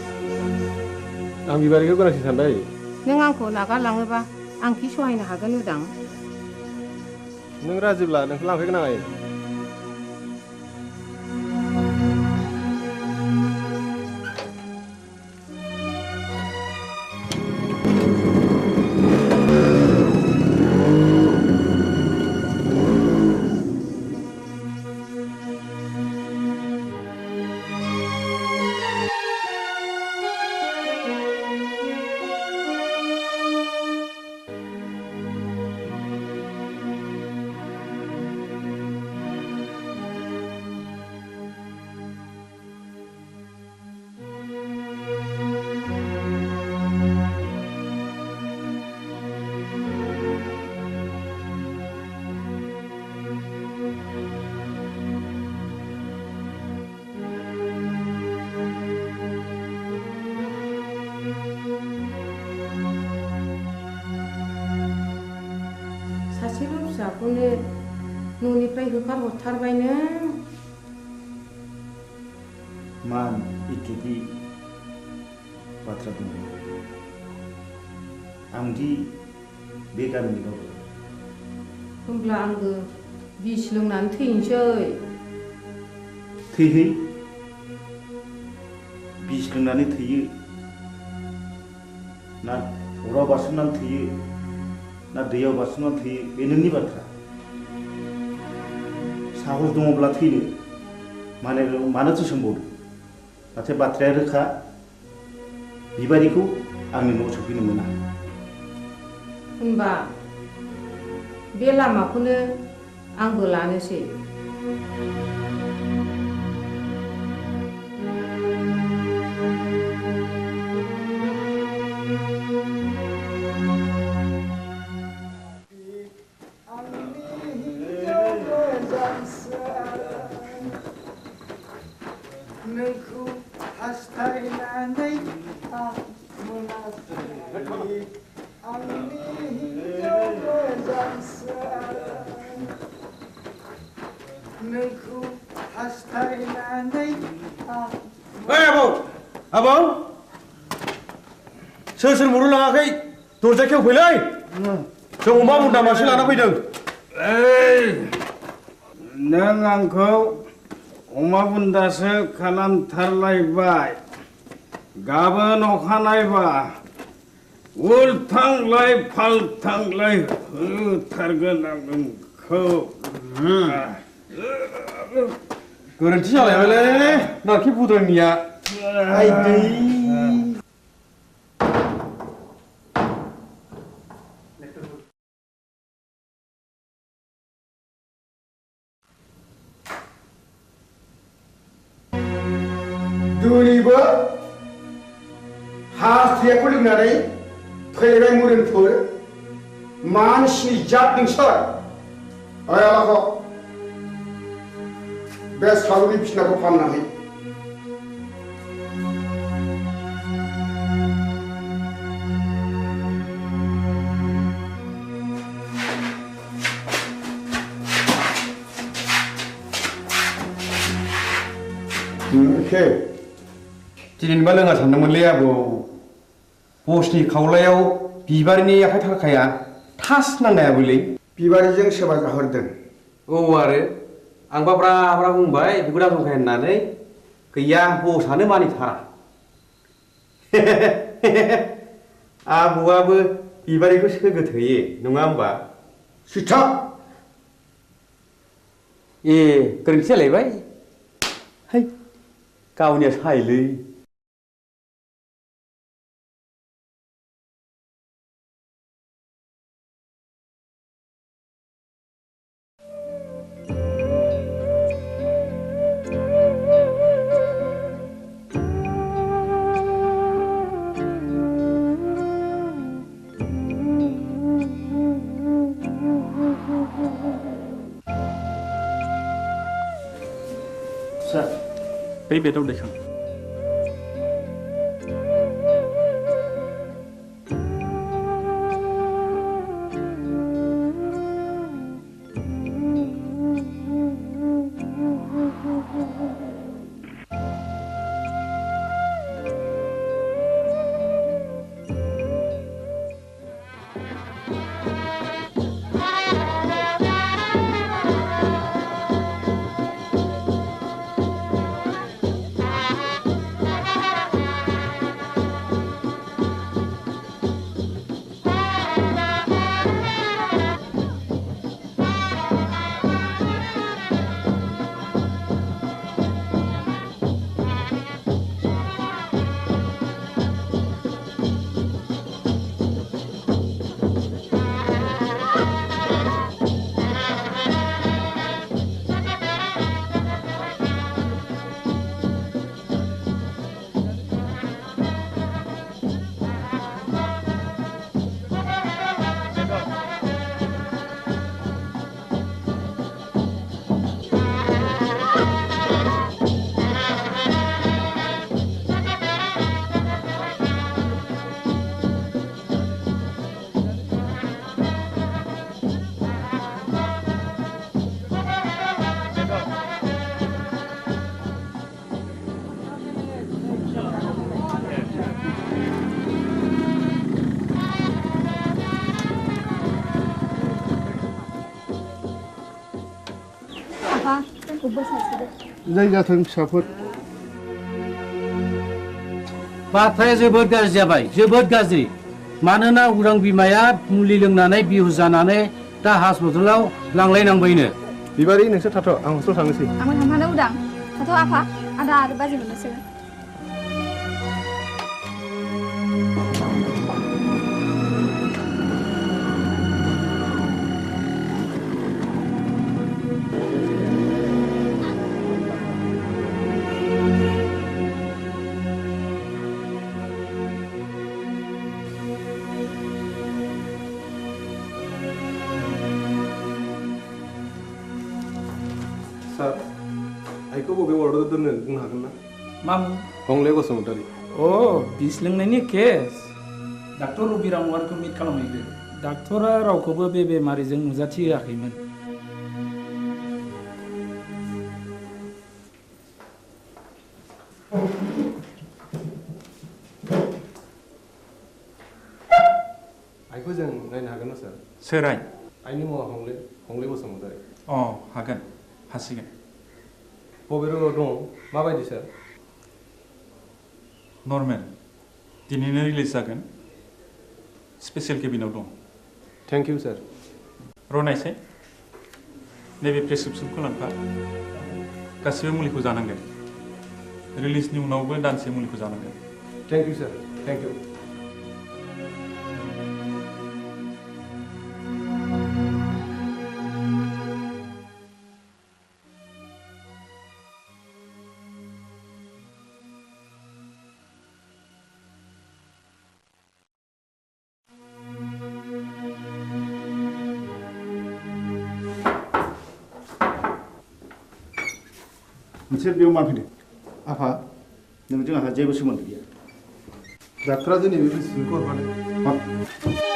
Speaker 15: आं बिबारिखौ गोनांसिन सानबाय
Speaker 17: नों आंखौ नागारलाङोबा आं कि सहायनो हागोन उदां
Speaker 15: नों राजिब्ला नोंखौ लांफैगोन आं आयै
Speaker 17: सासेल' फिसाखौनो न'निफ्राय होखारहरथारबाय नों
Speaker 5: मान इथुबि बाथ्रा दङ आंदि बे गामिनि गावबो
Speaker 17: होमब्ला आंबो बिस लोंनानै थैनोसै
Speaker 5: थैहै बिस लोंनानै थैयो ना अराव बारसोमनानै थैयो ना दैयाव बारसोमनानै थैयो बे नोंनि बाथ्रा साहस दङब्ला थैनो मानोथो सोंबावदो नाथाय बाथ्राया रोखा बिबारिखौ आंनि न'आव सफैनो मोना
Speaker 17: होनबा बे लामाखौनो आंबो लानोसै
Speaker 21: नोंखौ हास्थायनानै आं मोनाखै आंनि हिन्जाव मोजांसो नोंखौ हास्थायनानै आं
Speaker 1: आबौ सोर मोननो लाङाखै दरजा खेवफैलै जों अमा बुन्दा मासे लाना फैदों
Speaker 18: नों आंखौ अमा बुन्दासो खालामथारलायबाय गाबोन अखानायबा उल्थांलाय फाल्थांलाय होथारगोन आं नोंखौ
Speaker 1: गोरोन्थि जालायबायलै नारखि बुद्रायनिया आइदै
Speaker 8: दिनैबो हास्थायखौ लोंनानै फैबाय मोदोमफोर मानसिनि जात नोंसोर आयालाखौ बे सालुनि बिसिनाखौ फाहामनानै
Speaker 6: दिनैबा लोङा सानदोंमोनलै आबौ बसनि खावलायाव बिबारिनि आखाइ थाखाया थास नांनायाबोलै
Speaker 8: बिबारिजों सोरबा जाहरदों
Speaker 6: औ आरो आंबा ब्रा बुंबाय बेखौ दाजंखाय होननानै गैया बसआनो मानिथारा आबौआबो बिबारिखौ सोगोथोयो नङा होमबा
Speaker 8: सिथा
Speaker 6: ए गोरोन्थि जालायबाय है गावनिया सायलै
Speaker 4: बै बेदाव दैखां
Speaker 14: आफा जोंखौ बोसारसिदो
Speaker 3: जाय जाथों फिसाफोर
Speaker 9: बाथ्राया जोबोद गाज्रि जाबाय जोबोद गाज्रि मानोना उरां बिमाया मुलि लोंनानै बिहुस जानानै दा हस्पिटालाव लांलायनांबायनो
Speaker 15: बिबारि नोंसोर थाथ' आं हस्टेलाव थांनोसै
Speaker 14: आंबो थांफानो उदां थाथ' आफा आदा आरो बाजै मोननोसै
Speaker 15: सार आइखौ बबे वार्डआव दोननो बुंनो हागोन ना
Speaker 2: मामु
Speaker 15: हंले बसुमतारी
Speaker 2: अ बिस लोंनायनि केस डाक्टर रबिराम वारखौ मिट खालामहैदो डाक्टरा रावखौबो बे बेमारिजों नुजाथिहोआखैमोन
Speaker 15: आइखौ जों नायनो हागोन ना सार
Speaker 4: सोर आइ
Speaker 15: आइनि मुङा हंले बसुमतारी
Speaker 4: अ हागोन हासिगोन
Speaker 15: बबे रोगाव दं माबायदि सार
Speaker 4: नर्मेल दिनैनो रिलिज जागोन स्पेसियेल केबिनाव दं
Speaker 15: थेंक इउ सार
Speaker 4: रनायसाय नैबे प्रेसक्रिप्सनखौ लांफा गासिबो मुलिखौ जानांगोन रिलिजनि उनावबो दानसे मुलिखौ जानांगोन
Speaker 15: thank you sir thank you
Speaker 5: नोंसोर बेयाव मानो फैदों आफा नोंजों आंहा जेबो सोमोन्दो गैया
Speaker 15: डाक्टरा दिनै बे प्रेसक्रिप्सनखौ हरफादों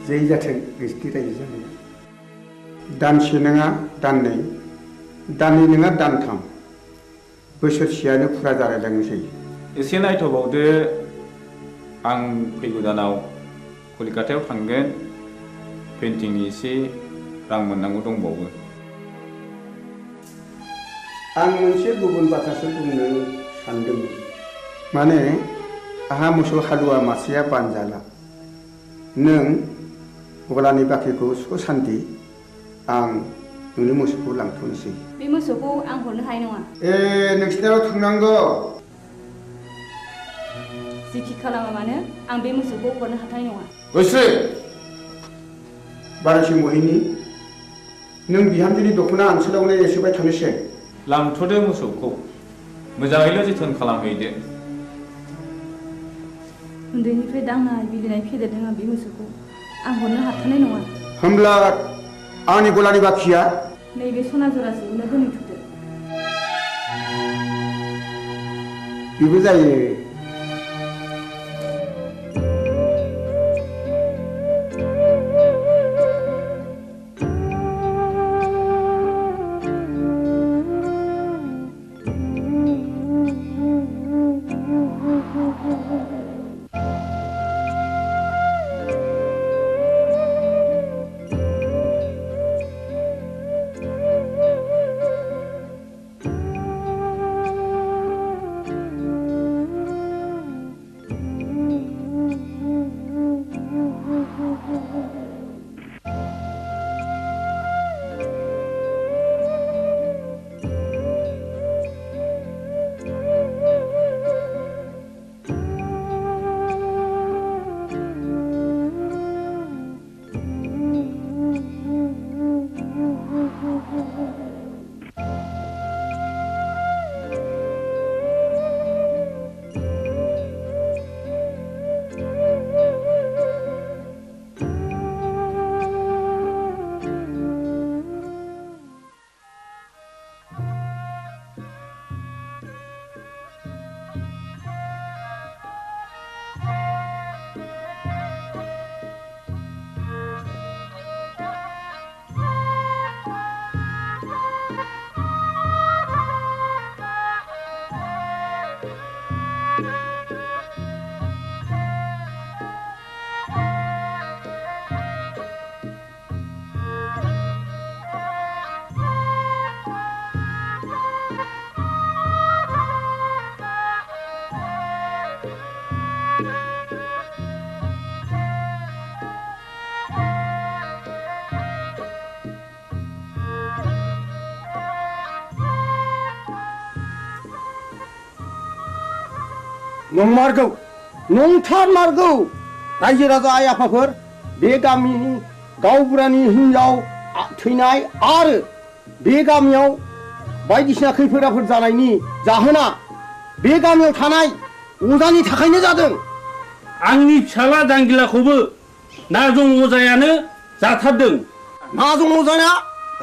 Speaker 21: जै जाथों नोंसिनि रायजो जानाया।
Speaker 8: दानसे नङा दाननै, दाननै नङा दानथाम, बोसोरसेयानो फुरा जालायलांनोसै।
Speaker 15: एसे नायथ'बावदो, आं फैगौ दानाव कलिकातायाव थांगोन, पेन्टिंनि एसे रां मोननांगौ दंबावो।
Speaker 8: आं मोनसे गुबुन बाथ्रासो बुंनो सानदोंमोन। माने आहा मोसौ हालुवा मासेया बानजाला। नों गलानि बाख्रिखौ सुख सान्ति, आं नोंनि मोसौखौ लांथ'नोसै।
Speaker 14: बे मोसौखौ आं हरनो हानाय नङा।
Speaker 8: नोंसिनाव थांनांगौ।
Speaker 14: जिखि खालामा मानो आं बे मोसौखौ हरनो हाथाय नङा।
Speaker 8: गोसो बारासि महिनी, नों बिहामजोनि दख'ना ओनसोलावनो एसेबाय थानोसै।
Speaker 15: लांथ'दो मोसौखौ, मोजाङैल' जोथोन खालामहैदो।
Speaker 14: उन्दैनिफ्राय दांनाय बिलिनाय फेदेरदों आं बे मोसौखौ, आं हरनो हाथारनाय नङा।
Speaker 8: होमब्ला आंनि गलानि बाखिया?
Speaker 14: नैबे सना जरासेखौनो दोनहैथ'दो।
Speaker 8: बेबो जायो।
Speaker 11: नंमारगौ, नंथारमारगौ। रायजो राजा आइ आफाफोर, बे गामिनि गावबुरानि हिनजाव थैनाय आरो बे गामियाव बायदिसिना खैफोद आफोद जानायनि जाहोना बे गामियाव थानाय अजानि थाखायनो जादों।
Speaker 13: आंनि फिसाला जांगिलाखौबो नाजं अजायानो जाथारदों।
Speaker 11: नाजं अजाया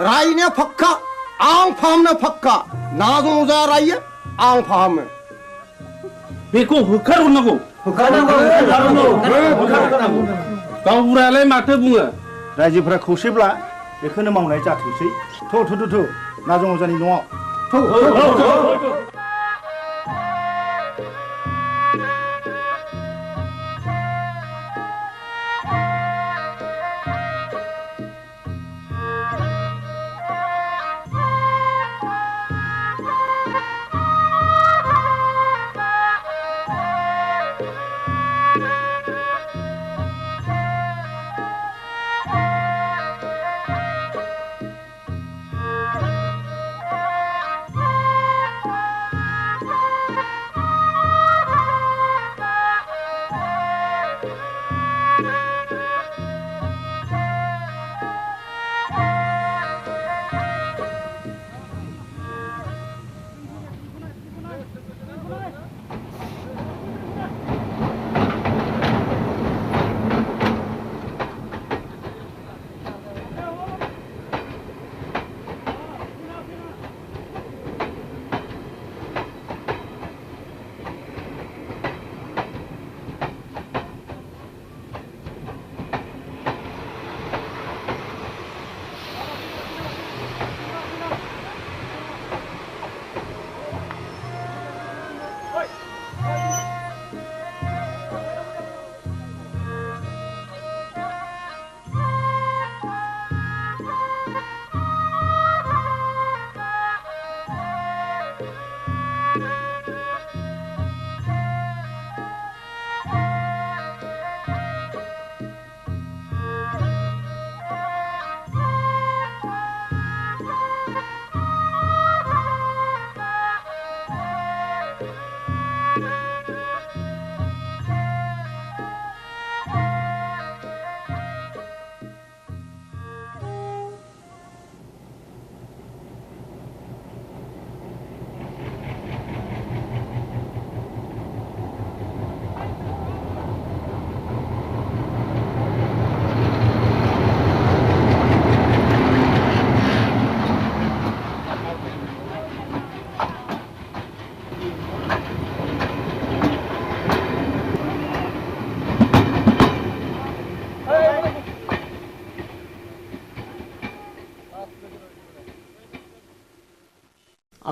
Speaker 11: रायनाया फाक्का, आं फाहामनो फाक्का। नाजं अजाया रायो, आं फाहामो।
Speaker 13: बेखौ होखारहरनांगौ। गावबुरायालाय माथो बुङो?
Speaker 5: रायजोफोरा खौसेब्ला बेखौनो मावनाय जाथोंसै। थु नाजं अजानि न'आव।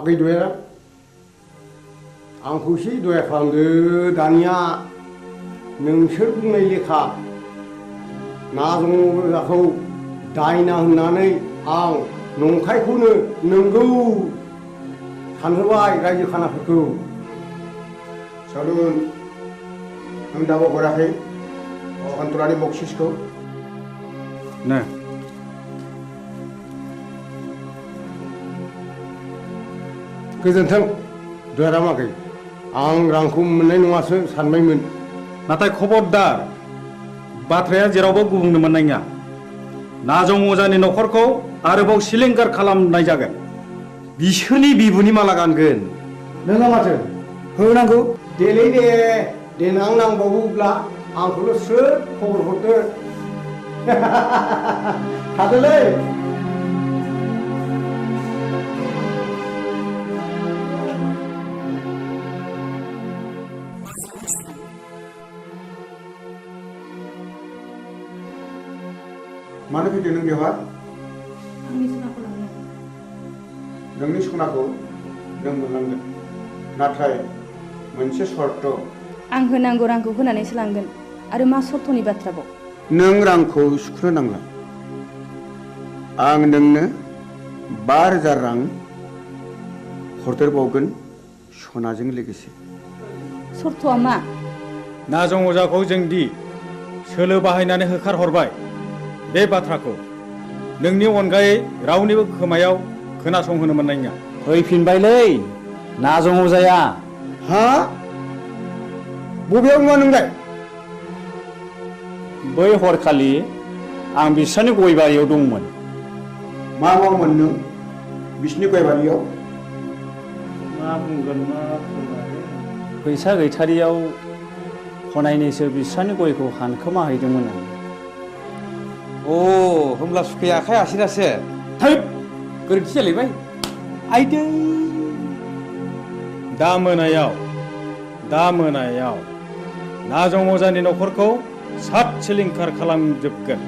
Speaker 11: आगै दया आंखौ एसे दया खालामदो दानिया नोंसोर बुंनाय लेखा नाजंजाखौ दायना होननानै आं नंखायखौनो नंगौ सानहोबाय रायजो खानाफोरखौ
Speaker 8: सालुन आं दाबो हराखै अखान्तरानि बक्सिसखौ
Speaker 4: नो
Speaker 11: गोजोन्थों दयाराम आगै आं रांखौ मोननाय नङासो सानबायमोन
Speaker 4: नाथाय खबरदार बाथ्राया जेरावबो गुबुंनो मोननाय नङा नाजं अजानि न'खरखौ आरोबाव सिलिंखार खालामनाय जागोन बिसोरनि बिबुनि माला गानगोन
Speaker 11: नोंहा माथो होनांगौ देलै दे देनां नांबावोब्ला आंखौल' स्रोद खबर हरदो थादोलै
Speaker 8: मानो फैदों नों बेवहाय
Speaker 17: आंनि सनाखौ लांनो
Speaker 8: नोंनि सनाखौ नों मोनलांगोन नाथाय मोनसे सर्त
Speaker 20: आं होनांगौ रांखौ होनानैसो लांगोन आरो मा सर्तनि बाथ्राबाव
Speaker 8: नों रांखौ सुख'नो नांला आं नोंनो 5,000 रां हरदेरबावगोन सनाजों लोगोसे
Speaker 20: सर्तआ मा
Speaker 4: नाजं अजाखौ जोंदि सोलो बाहायनानै होखारहरबाय बे बाथ्राखौ नोंनि अनगायै रावनिबो खोमायाव खोनासंहोनो मोननाय नङा
Speaker 2: फैफिनबायलै नाजं अजाया
Speaker 11: हा बबेयाव नङा नोंलाय
Speaker 2: बै हरखालि आं बिसोरनि गय बारियाव दंमोन
Speaker 8: मा मावोमोन नों बिसिनि गय बारियाव
Speaker 2: मा बुंगोन मा फैसा गैथारियाव हनायनैसो बिस्रानि गयखौ हानखोमा हैदोंमोन आं
Speaker 6: अ होमब्ला सुखाया आखाइ आसिरासो
Speaker 2: थै गोरोन्थि जालायबाय आइदै
Speaker 4: दा मोनायाव नाजं अजानि न'खरखौ सात सिलिंखार खालामजोबगोन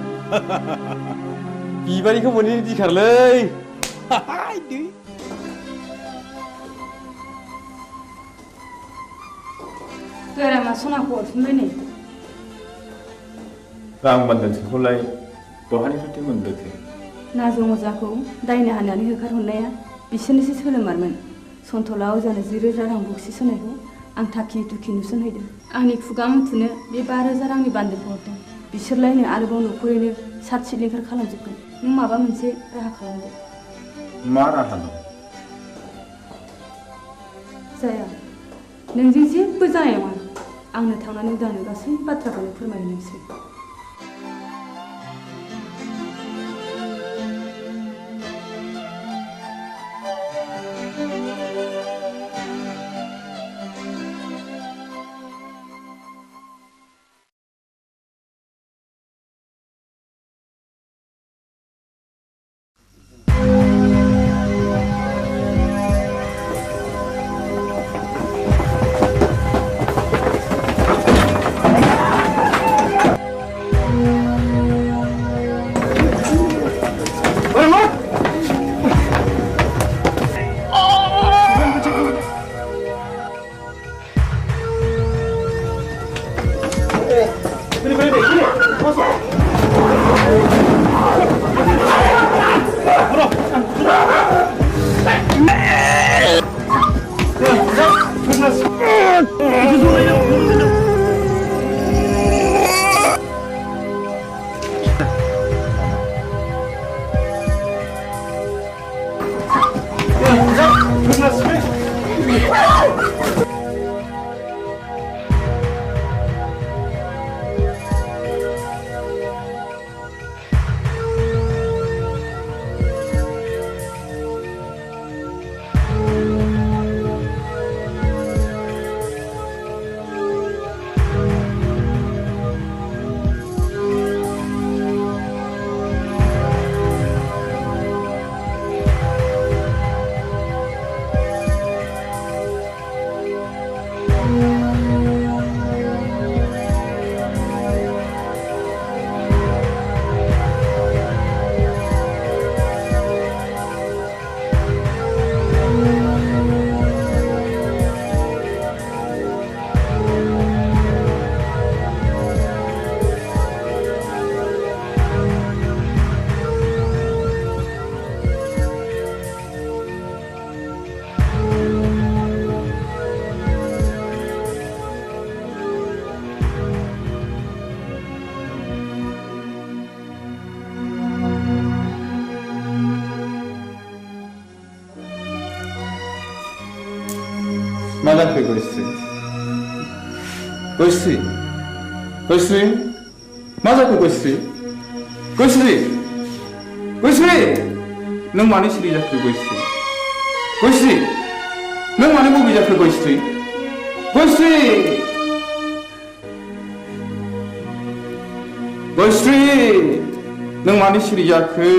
Speaker 6: बिबारिखौ मोनैनि दिखारलै
Speaker 20: दयारामा सनाखौ हरफिनबाय नै
Speaker 15: रां बान्दानसेखौलाय बहानिफ्रायथो मोनबोखो
Speaker 20: नाजं अजाखौ दायना हानानै होखारहरनाया बिसोरनिसो सोलोमारमोन सन्थला अजानो 10,000 रां बक्सिस होनायखौ आं थाखि दुखि नुसनहैदों आंनि खुगा मुथुनो बे 5,000 रांनि बान्दोखौ हरदों बिसोरलायनो आरोबाव न'खरैनो सात सिलिंखार खालामजोबगोन नों माबा मोनसे राहा खालामदो
Speaker 15: मा राहा दं
Speaker 20: जाया नोंजों जेबो जानाय नङा आंनो थांनानै उदांनो गासै बाथ्राखौनो फोरमायनोसै
Speaker 10: मा जाखो गयस्रि गयस्रि गयस्रि मा जाखो गयस्रि गयस्रि गयस्रि नों मानो सिरि जाखो गयस्रि गयस्रि नों मानो बबे जाखो गयस्रि गयस्रि गयस्रि नों मानो सिरि जाखो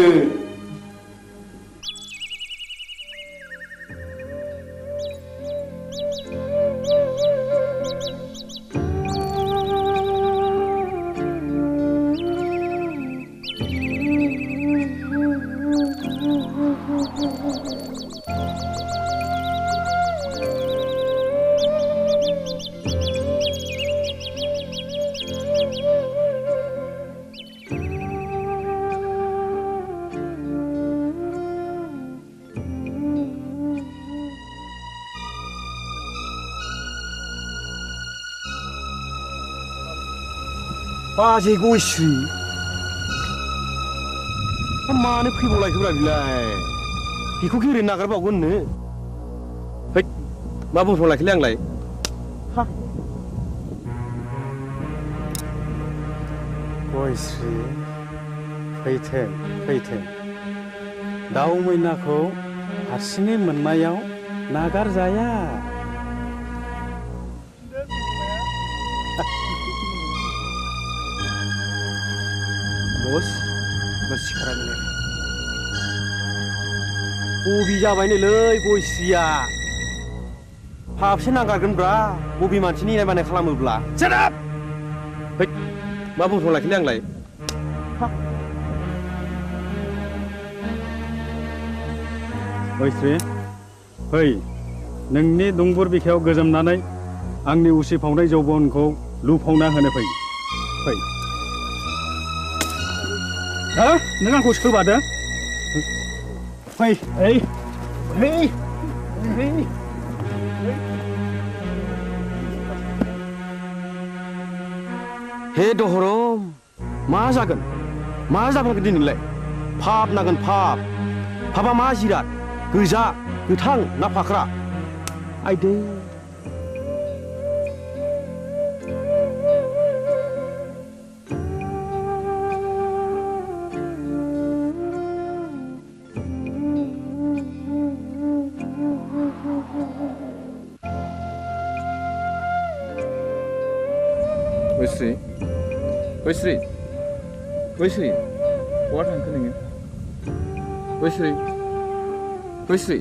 Speaker 1: बाजै गयस्रि मानो फैबावलायखोब्रा बिलाय बेखौ ओरैनो नागारबावगोननो है मा बुंफ्रांलायखोलै आंलाय
Speaker 4: गयस्रि फैथों दाउ मैनाखौ हारसिङै मोननायाव नागारजाया
Speaker 1: बस सिखारालै बबे जाबायनोलै गयस्रिया हाबसे नागारगोनब्रा बबे मानसिनि इनाय बानाय खालामोब्ला सेराप है मा बुंफ्रांलायखोलै आंलाय
Speaker 4: गयस्रि फै नोंनि दुंबुर बिखायाव गोजोमनानै आंनि उसिफावनाय जौबनखौ लुफावना होनो फै हो नों आंखौ सोबादों फै
Speaker 1: हे दहरम मा जागोन दिनैलाय फाप नागोन फापा मा जिराद गोजा गोथां ना फाख्रा आइदै
Speaker 10: गयस्रि बहा थांखो नोङो गयस्रि गयस्रि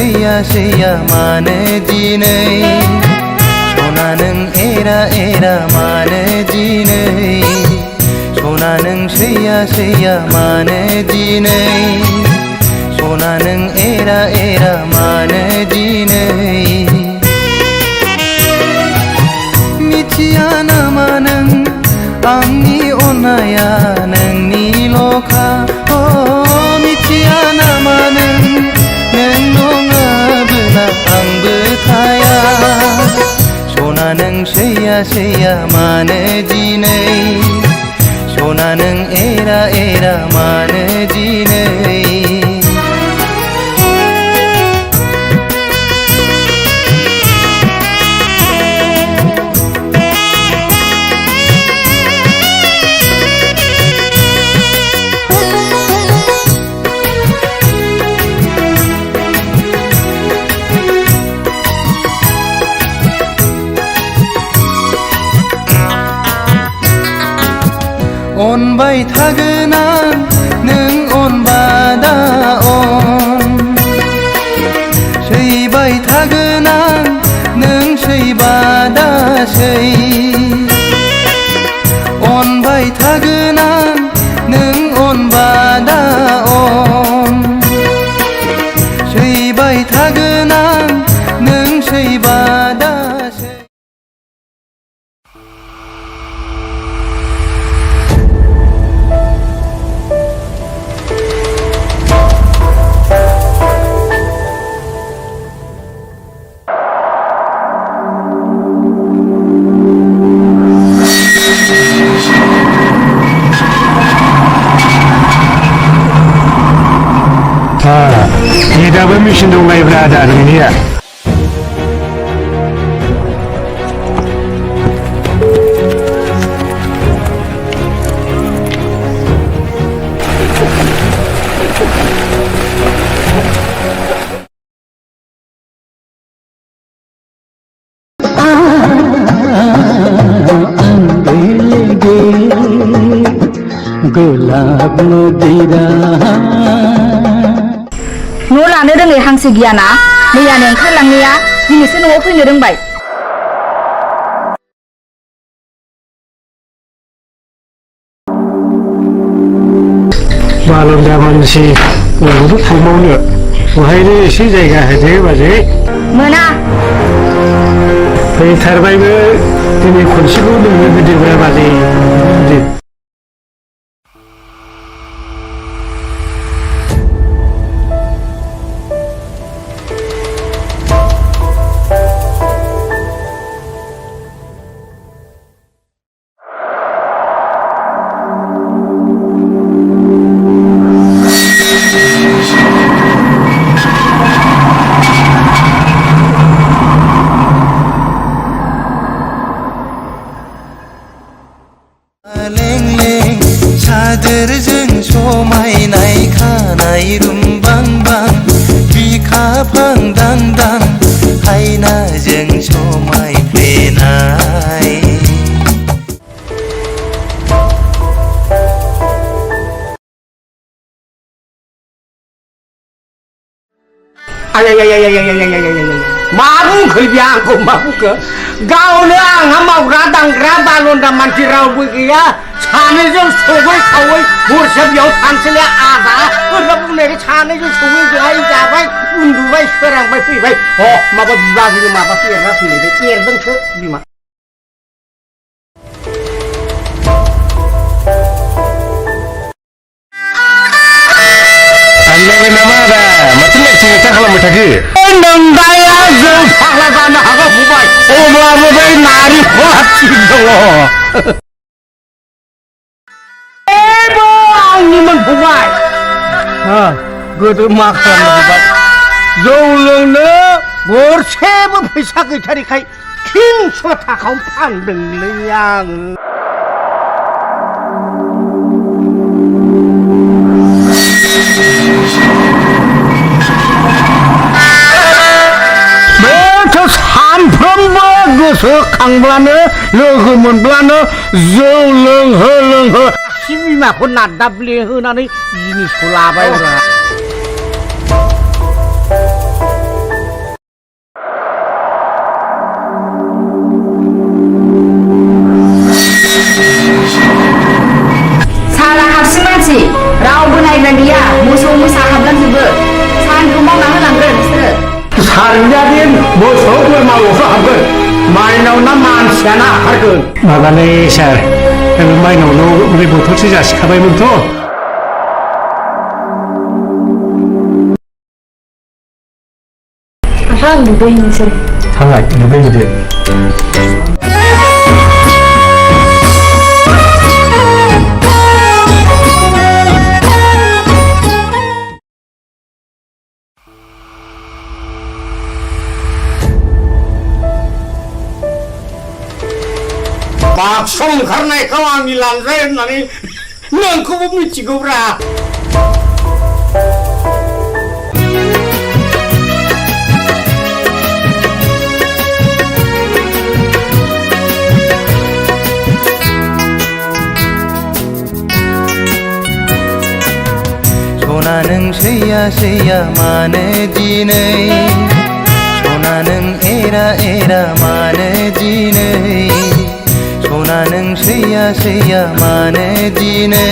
Speaker 12: सैया सैया मानो दिनै सना नों एरा एरा मानो दिनै सना नों सैया सैया मानो दिनै सना नों एरा एरा मानो दिनै मिथिया नामा नों आंनि अननाया नोंनिल'खा मिथिया नामा नों नङाबोला आंबो थाया सना नों सैया सैया मानो दिनै सना नों एरा एरा मानो दिनै अनबाय थागोन आं नों अनबादा अन सैबाय थागोन आं नों सैबादा सै अनबाय थागोन आं नों अनबादा अन सैबाय थागोन आं नों सैबादा सै
Speaker 18: दाबो मेचिन दंलायब्रा आदा नोंनिया
Speaker 19: गुलाब मोदिरा
Speaker 14: न' लानो रोङै हांसो गियाना मैयानो ओंखारलांनाया दिनैसो न'आव फैनो रोंबाय
Speaker 18: बालन्दा मानसि नोंबो थांबावनो बहायनो एसे जायगा होदो बाजै
Speaker 14: मोना
Speaker 18: फैथारबायबो दिनै खनसेखौ नोंनो होदोब्रा बाजै होदो
Speaker 12: सादोरजों समायनाय खानाय रुमबांबां बिखाफां दांदां हायनाजों समायफ्लेनाय
Speaker 11: मा बुंखो बे आंखौ मा बुंखो गावनो आंहा मावग्रा दांग्रा बालन्दा मानसि रावबो गैया सानैजों सङै खावै हरसे बेयाव थानोसैलाय आदा ओरैनो बुंनायखाय सानैजों सङै बेहाय जाबाय उन्दुबाय सोरांबाय फैबाय माबा बिबाजैनो माबासो एरना फैलायबाय एरदोंसो बिमा
Speaker 18: थांलायबाय नामा आदा माथो लेक्सार खालामबाय थाखो
Speaker 11: नोंदाया जौ फाग्ला जानो हागौ फंबाय अब्लाबो बै नारेंखला थिग दङ आंनिमोन फंबाय गोदो मा खालामनो जौ लोंनो गरसेबो फैसा गैथारिखाय 300 थाखायाव फानदोंलै आङो सानफ्रोमबो गोसोखांब्लानो लोगो मोनब्लानो जौ लोंहो लोंहो बिमाखौ नादाब्ले होनानै जिनिसखौ लाबाय नोंनियादि मोसौ बोरमाल'सो हाबगोन माइनाव ना मानसियानो हाबथारगोन
Speaker 18: माबालै सार माइनावनाव बे बोथोरसे जासिखाबायमोनथ'
Speaker 20: आं दुगैनोसै
Speaker 18: थांलाय दुगैहैदो
Speaker 11: बाक्सायाव ओंखारनायखौ आंनि लांजाय होननानै नोंखौबो मिथिगौब्रा
Speaker 12: सना नों सैया सैया मानो दिनै सना नों एरा एरा मानो दिनै सना नों सैया सैया मानो दिनै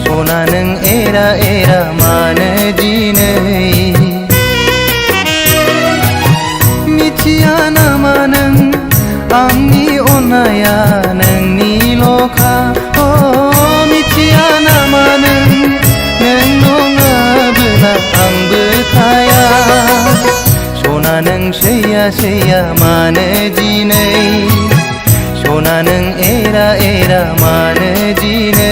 Speaker 12: सना नों एरा एरा मानो दिनै मिथिया नामा नों आंनि अननाया नोंनिल'खा मिथिया नामा नों नङाबोला आंबो थाया सना नों सैया सैया मानो दिनै सना नों एरा एरा मानो दिनै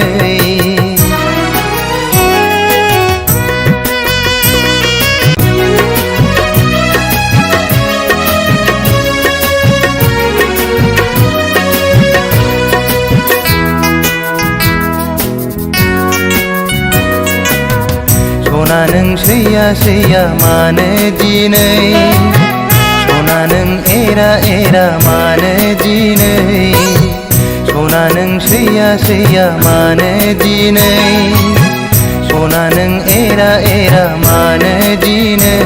Speaker 12: सना नों सैया सैया मानो दिनै सना नों एरा एरा मानो दिनै सना नों सैया सैया मानो दिनै सना नों एरा एरा मानो दिनै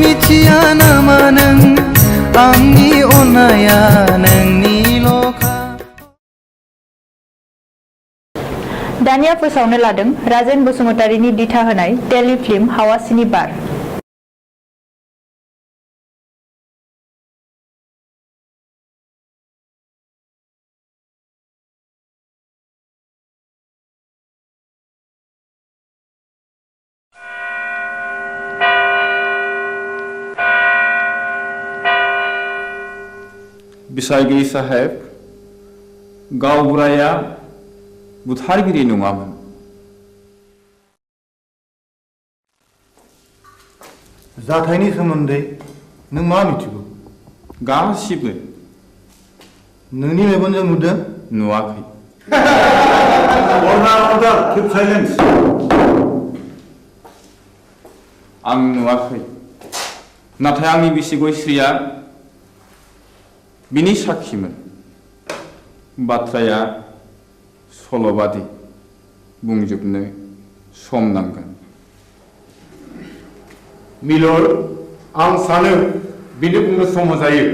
Speaker 12: मिथिया नामा नों आंनि अननाया नोंनिल'खा
Speaker 20: दानिया फोसावनो लादों राजेन बसुमतारीनि दिथा होनाय टेलिफिल्म हावासिनि बार
Speaker 19: बिसायगिरि साहेब गावबुराया बुथारगिरि नङामोन
Speaker 5: जाथायनि सोमोन्दै नों मा मिथिगौ
Speaker 19: गासिबो
Speaker 5: नोंनि मेगनजों नुदों
Speaker 19: नुवाखै
Speaker 5: अर्डार किप साइलेन्स
Speaker 19: आं नुवाखै नाथाय आंनि बिसि गयस्रिया बिनि साखिमोन बाथ्राया सल'बादि बुंजोबनो सम नांगोन
Speaker 22: मिलर आं सानो बिनो बुंनो सम जायो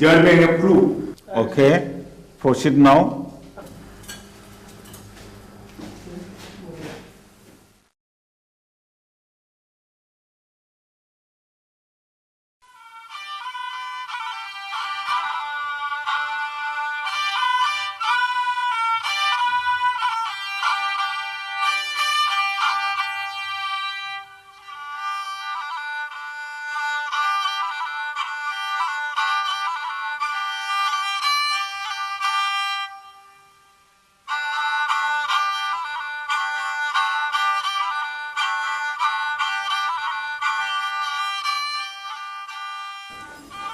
Speaker 22: देयर बिं ए प्रुफ
Speaker 5: ओके प्रसिड नाउ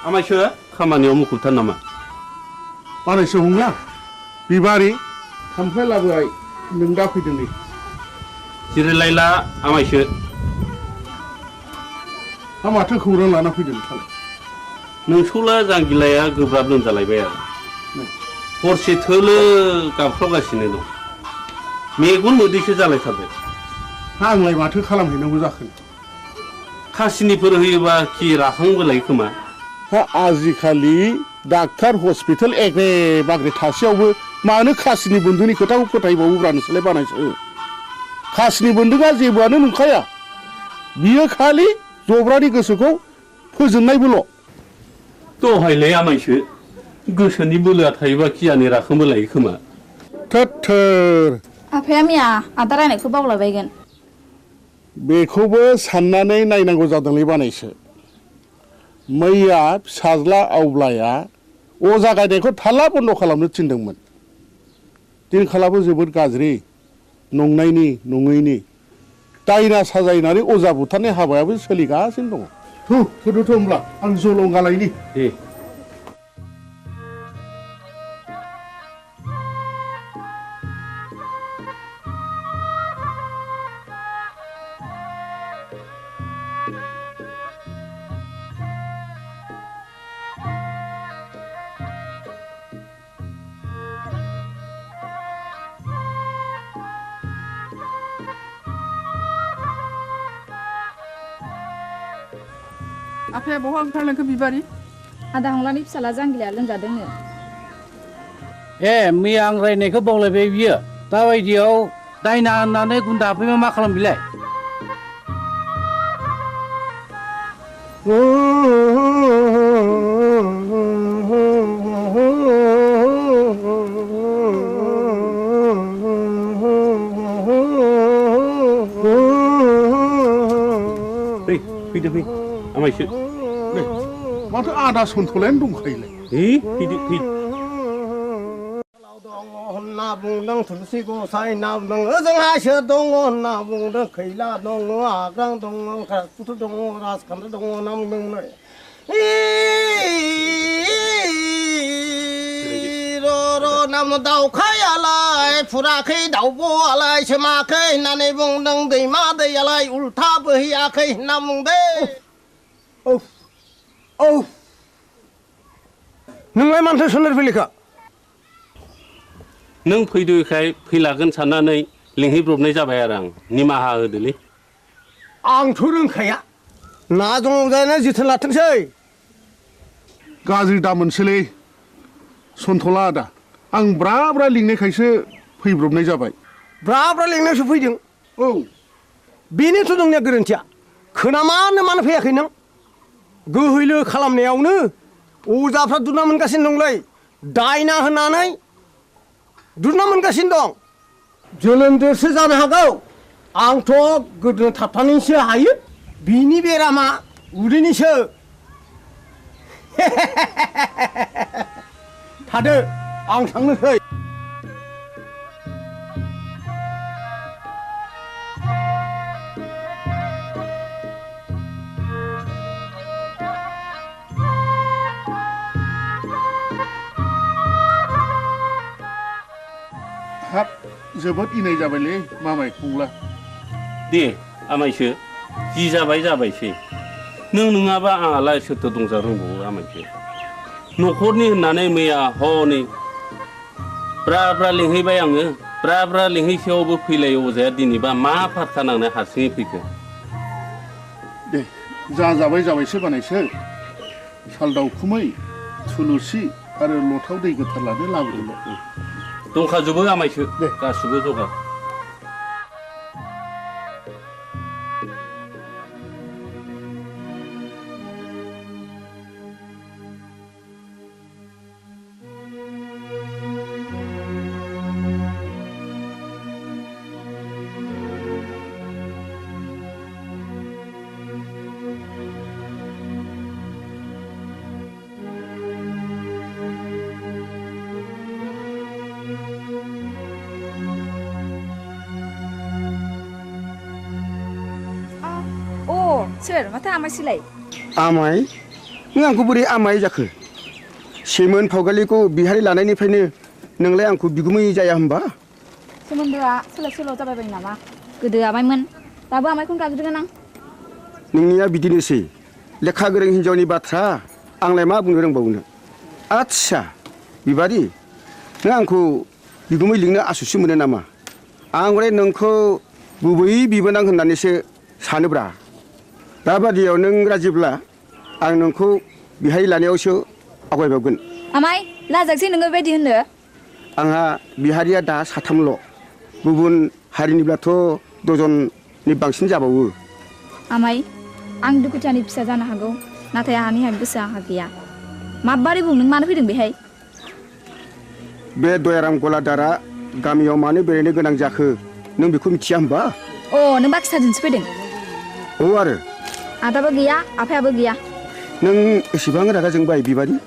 Speaker 13: आमायसो खामानियाव मुखुबथार नामा
Speaker 3: बानायसो हंला बिबारि खामफ्लाय लाबोबाय नों दा फैदों नै
Speaker 13: जिरायलायला आमायसो
Speaker 3: हा माथो खौरां लाना फैदों नोंथाङा
Speaker 13: नोंसौला जांगिलाया गोब्राब लोमजालायबाय आरो हरसे थोलो गाबख्रावगासिनो दं मेगन मोदैसो जालायथारबाय
Speaker 3: आंलाय माथो खालामहैनांगौ जाखो
Speaker 13: खासिनिफोर होयोबा खि राखांबोलाय खोमा
Speaker 3: हा आजिखालि डाक्टार हस्पिटाल एग्रे बाग्रे थासेयावबो मानो खासिनि बन्धुनि खोथाखौ फोथायबावोब्रा नोंसोरलाय बानायसो खासिनि बन्धुआ जेबोआनो नंखाया बियो खालि जब्रानि गोसोखौ फोजोननायबोल'।
Speaker 13: दहायलाय आमायसो गोसोनि बोलोआ थायोबा खियानि राखोमबो लायो खोमा।
Speaker 3: थोर
Speaker 14: आफाया मैया आदा रायनायखौ बावलायबायगोन।
Speaker 3: बेखौबो साननानै नायनांगौ जादोंलै बानायसो। मैया फिसाज्ला आवब्लाया अजा गायनायखौ थाल्ला बन्द खालामनो थिनदोंमोन। दिनखालाबो जोबोद गाज्रि, नंनायनि नङैनि दायना साजायनानै अजा बुथारनाय हाबायाबो सोलिगासिनो दङ। होदोथ' होमब्ला आं जलंगालायनि।
Speaker 13: दे
Speaker 7: आफाया बहा ओंखारलांखो बिबारि?
Speaker 14: आदा हंलानि फिसाला जांगिलाया लोमजादोंनो।
Speaker 9: ए मैया आं रायनायखौ बावलायबाय बियो। दाबायदियाव दायना होननानै गुन्दा हाबफैबा मा खालाम बिलाय?
Speaker 13: फैदो फै आमायसो।
Speaker 3: माथो आदा सन्थलायानो दंखायोलाय।
Speaker 13: फैदो फै।
Speaker 11: होनना बुंदों थुलसि गसाइ होनना बुंदों ओजोंहायसो दङ होनना बुंदों खैला दङ आग्रां दङ राजपुत दङ राजखान्थि दङ होनना बुंदोंमोन। र' नाम दाउखायालाय फुराखै दाउब'आलाय सोमाखै होननानै बुंदों दैमा दैयालाय उल्था बोहैयाखै होनना बुंदों। औ नोंलाय मानोथो सोलोर फैलिखा?
Speaker 13: नों फैदोखाय फैलागोन साननानै लिंहैब्रबनाय जाबाय आरो आं। निमाहा होदोलै।
Speaker 11: आंथ' रोंखाया। ना दङ जानो जोथोन लाथोंसै।
Speaker 3: गाज्रि दा मोनसैलै सन्थला आदा। आं ब्रा ब्रा लिंनायखायसो फैब्रबनाय जाबाय।
Speaker 11: ब्रा ब्रा लिंनायसो फैदों? औ बेनोथ' नोंनिया गोरोन्थिया। खोनामानो मानो फैयाखै नों? गोहैलो खालामनायावनो अजाफ्रा दुना मोनगासिनो दंलै। दायना होनानै दुना मोनगासिनो दं। जोलोमजोंसो जानो हागौ। आंथ' गोदो थाबथानैसो हायो। बिनि बेरामा उदैनिसो। थादो आं थांनोसै।
Speaker 3: हाब जोबोद इनाय जाबायलै मामाय फंला।
Speaker 13: दे आमायसो जि जाबाय जाबायसै। नों नङाबा आंहालाय सोरथो दंजा रोंबावो आमायसो। न'खरनि होननानै मैया हनै ब्रा ब्रा लिंहैबाय आङो। ब्रा ब्रा लिंहैसेयावबो फैलाय अजाया दिनैबा मा फारखा नांनाय हारसिङै फैखो?
Speaker 3: दे जा जाबाय जाबायसो बानायसो। साल दाउखुमै थुलुसि आरो लथाव दै गोथार लानो लाबोदोंल'।
Speaker 13: दंखाजोबो आमायसो गासिबो जगार।
Speaker 14: सोर माथो आमायसोलाय?
Speaker 8: आमाय? नों आंखौ बोरै आमाय जाखो? सेमोन फावगालिखौ बिहारि लानायनिफ्रायनो नोंलाय आंखौ बिगुमै जाया होनबा?
Speaker 14: सोमोन्दोआ सोलाय सोल' जाबायबाय नामा? गोदो आमायमोन, दाबो आमायखौनो गाबज्रिगोन आं।
Speaker 8: नोंनिया बिदिनोसै। लेखा गोरों हिन्जावनि बाथ्रा आंलाय मा बुंनो रोंबावनो। आच्छा बिबारि, नों आंखौ बिगुमै लिंनो आसुसु मोनो नामा? आं हले नोंखौ गुबै बिबोनां होननानैसो सानोब्रा। दाबादियाव नों राजिब्ला आं नोंखौ बिहाय लानायावसो आवगायबावगोन।
Speaker 14: आमाय लाजासै नोङो बेबायदि होननो।
Speaker 8: आंहा बिहारिया दा साथामल'। गुबुन हारिनिब्लाथ' दजननि बांसिन जाबावो।
Speaker 14: आमाय आं दुखुथियानि फिसा जानो हागौ नाथाय आहानि गोसो आंहा गैया माबारै बुं नों मानो फैदों बेहाय
Speaker 8: बे दयाराम गलादारा गामियाव मानो बेरायनो गोनां जाखो नों बेखौ मिथिया होमबा
Speaker 14: अ नों बाखि सादिनसो फैदों
Speaker 8: औ आरो
Speaker 14: आदाबो गैया आफायाबो गैया
Speaker 8: नों एसेबां रागा जोंबाय बिबारि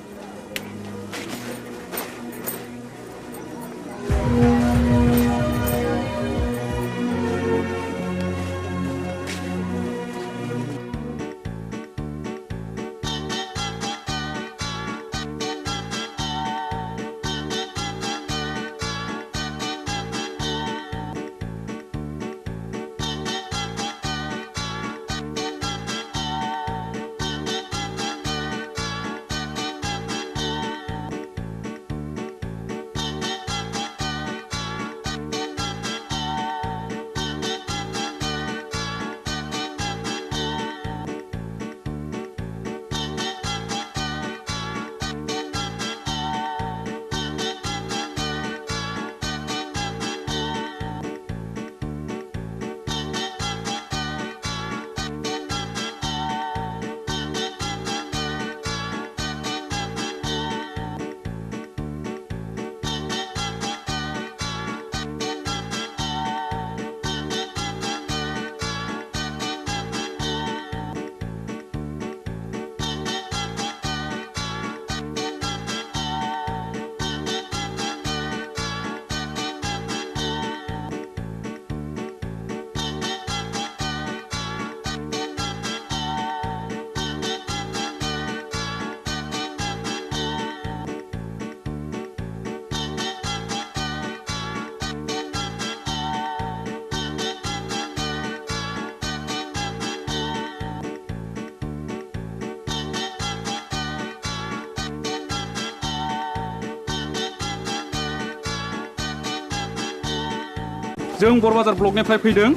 Speaker 4: जों बरबाजार ब्लकनिफ्राय फैदों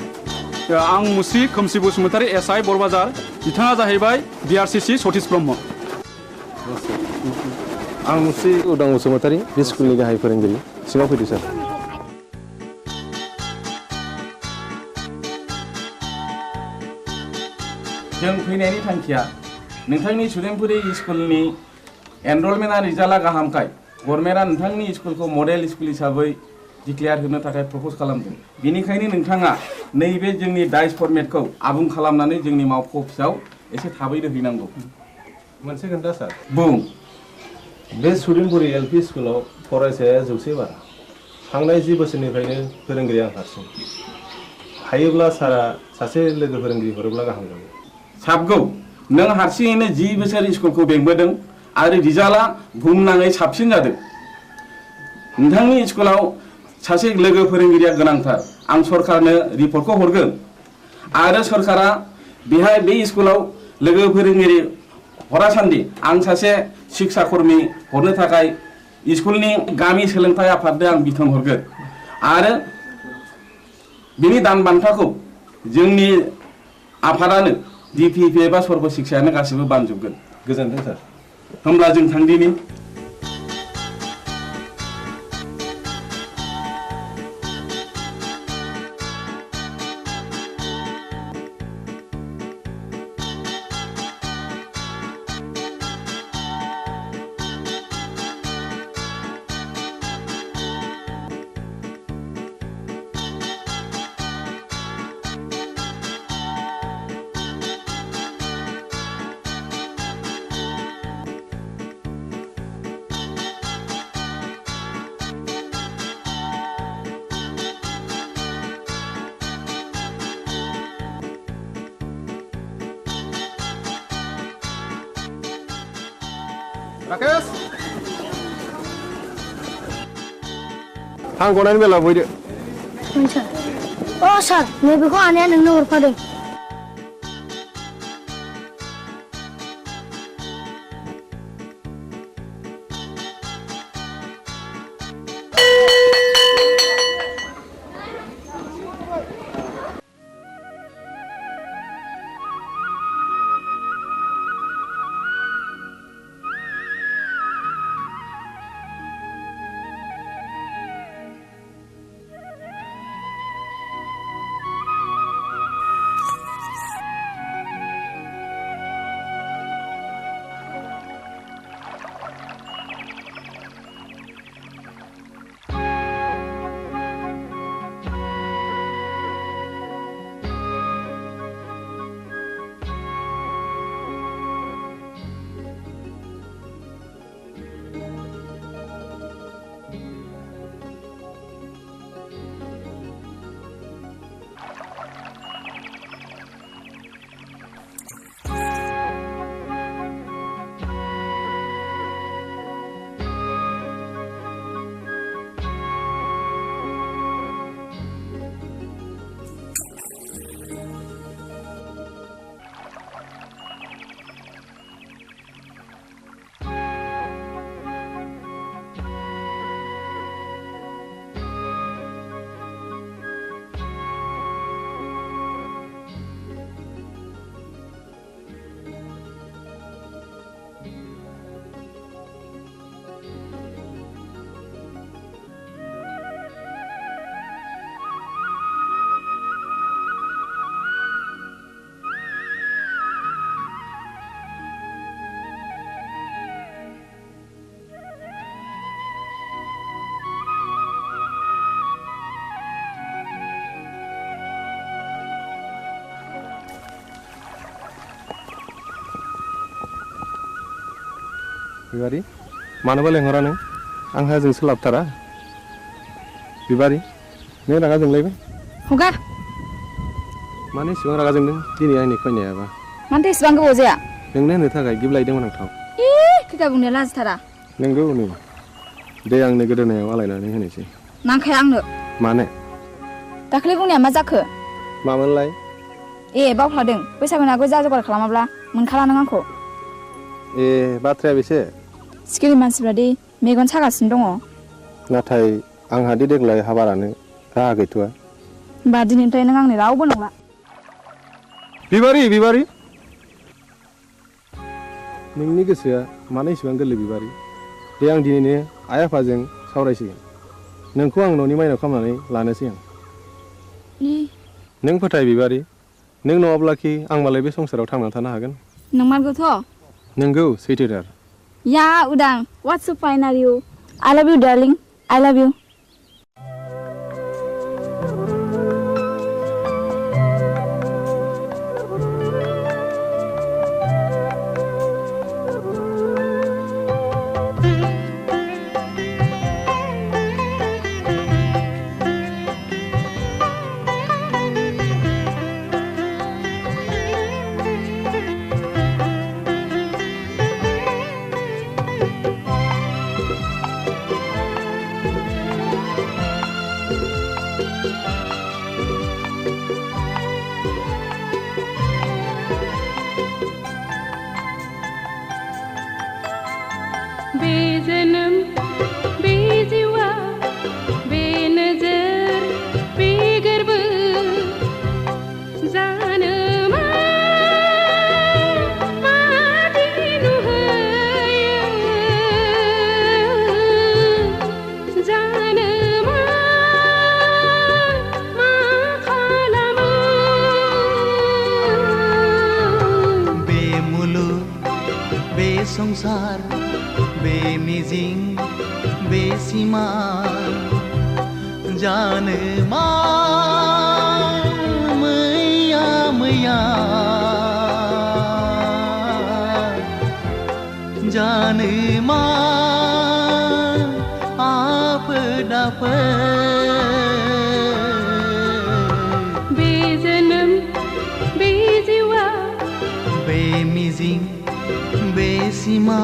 Speaker 4: आं मुस्रि खोमसि बसुमतारी एसआइ बरबाजार बिथाङा जाहैबाय बिआरसिसि सतीश ब्रह्म
Speaker 15: आं मुस्रि उदां बसुमतारी बे स्कुलनि गाहाय फोरोंगिरि सिङाव फैदो सार
Speaker 10: जों फैनायनि थांखिया नोंथांनि सुदेमपुरि स्कुलनि एनरलमेन्टआ रिजाल्टआ गाहामखाय गभर्नमेन्टआ नोंथांनि स्कुलखौ मडेल स्कुल हिसाबै डिक्लेयार होनो थाखाय प्रप'ज खालामदों बेनिखायनो नोंथाङा नैबे जोंनि डाइस फर्मेटखौ आबुं खालामनानै जोंनि मावख' अफिसाव एसे थाबैनो हैनांगौ
Speaker 15: मोनसे खोन्था सार
Speaker 10: बुं
Speaker 15: बे सुदेमपुरि एलपि स्कुलाव फरायसाया 100 बारा थांनाय 10 बोसोरनिफ्रायनो फोरोंगिरि आं हारसिं हायोब्ला सारा सासे लोगो फोरोंगिरि हरोब्ला गाहाम जागौ
Speaker 10: साबगौ नों हारसिङैनो 10 बोसोर स्कुलखौ बेंबोदों आरो रिजाल्टआ बुहुमनाङै साबसिन जादों नोंथांनि स्कुलाव सासे लोगो फोरोंगिरिया गोनांथार आं सरकारनो रिपर्टखौ हरगोन आरो सरकारा बेहाय बे स्कुलाव लोगो फोरोंगिरि हरासान्दि आं सासे शिक्षा कर्मी हरनो थाखाय स्कुलनि गामि सोलोंथाइ आफादनो आं बिथोन हरगोन आरो बिनि दान बान्थाखौ जोंनि आफादानो डिपिपि एबा सर्ब शिक्षायानो गासिबो बानजोबगोन
Speaker 15: गोजोन्थों सार
Speaker 10: होमब्ला जों थांदिनि
Speaker 3: राकेश आं गनायनि बेलायाव फैदो
Speaker 7: सार सार नैबेखौ आनैया नोंनो हरफादों
Speaker 15: बिबारि मानोबा लेंहरा नों आंहा जों सोलाबथारा बिबारि नों रागा जोंलायबाय
Speaker 14: हगार
Speaker 15: मानो इसेबां रागा जोंदों दिनै आंनि खयनायाबा
Speaker 14: मानोथो इसेबां गोबाव जाया
Speaker 15: नोंनो होनो थाखाय गिबलायदोंमोन आं थाव
Speaker 14: खोथा बुंनाया लाजिथारा
Speaker 15: नंगौ नै दे आंनो गोदोनायाव आलायनानै होनोसै
Speaker 14: नांखाया आंनो
Speaker 15: मानो
Speaker 14: दाखालि बुंनाया मा जाखो
Speaker 15: मामोनलाय
Speaker 14: ए बावफ्लादों बैसागुनि आगोल जा जगार खालामाब्ला मोनखाला नों आंखौ
Speaker 15: ए बाथ्राया बेसे
Speaker 14: सिखिरि मानसिफ्रा दि मेगन सागासिनो दङ
Speaker 15: नाथाय आंहा दि देग्लाय हाबारानो राहा गैथ'आ
Speaker 14: होमबा दिनैनिफ्राय नों आंनि रावबो नंला
Speaker 15: बिबारि बिबारि नोंनि गोसोआ मानो इसेबां गोरलै बिबारि दे आं दिनैनो आइ आफाजों सावरायसिगोन नोंखौ आं न'नि माइनाव खालामनानै लानोसै आं नों फोथाय बिबारि नों नङाब्लाखि आं मालाय बे संसाराव थांनानै थानो हागोन
Speaker 14: नंमारगौथ'
Speaker 15: नोंगौ सैथोथार
Speaker 14: या उदां what's so fine are you I love you darling I love you
Speaker 12: संसार बे मिजिं बे सिमा जानो मा मैया मैया जानो मा आफोद आफोद बे जोनोम बे जिउआ बे मिजिं बेसिमा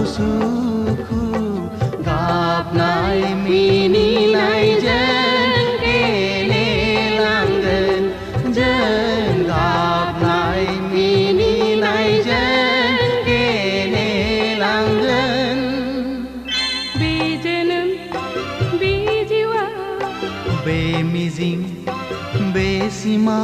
Speaker 12: सुखु गाबनाय मिनिनायजों गेलेलांगोन जों गाबनाय मिनिनायजों गेलेलांगोन बे जोनोम बे जिउआ बे मिजिं बे सिमा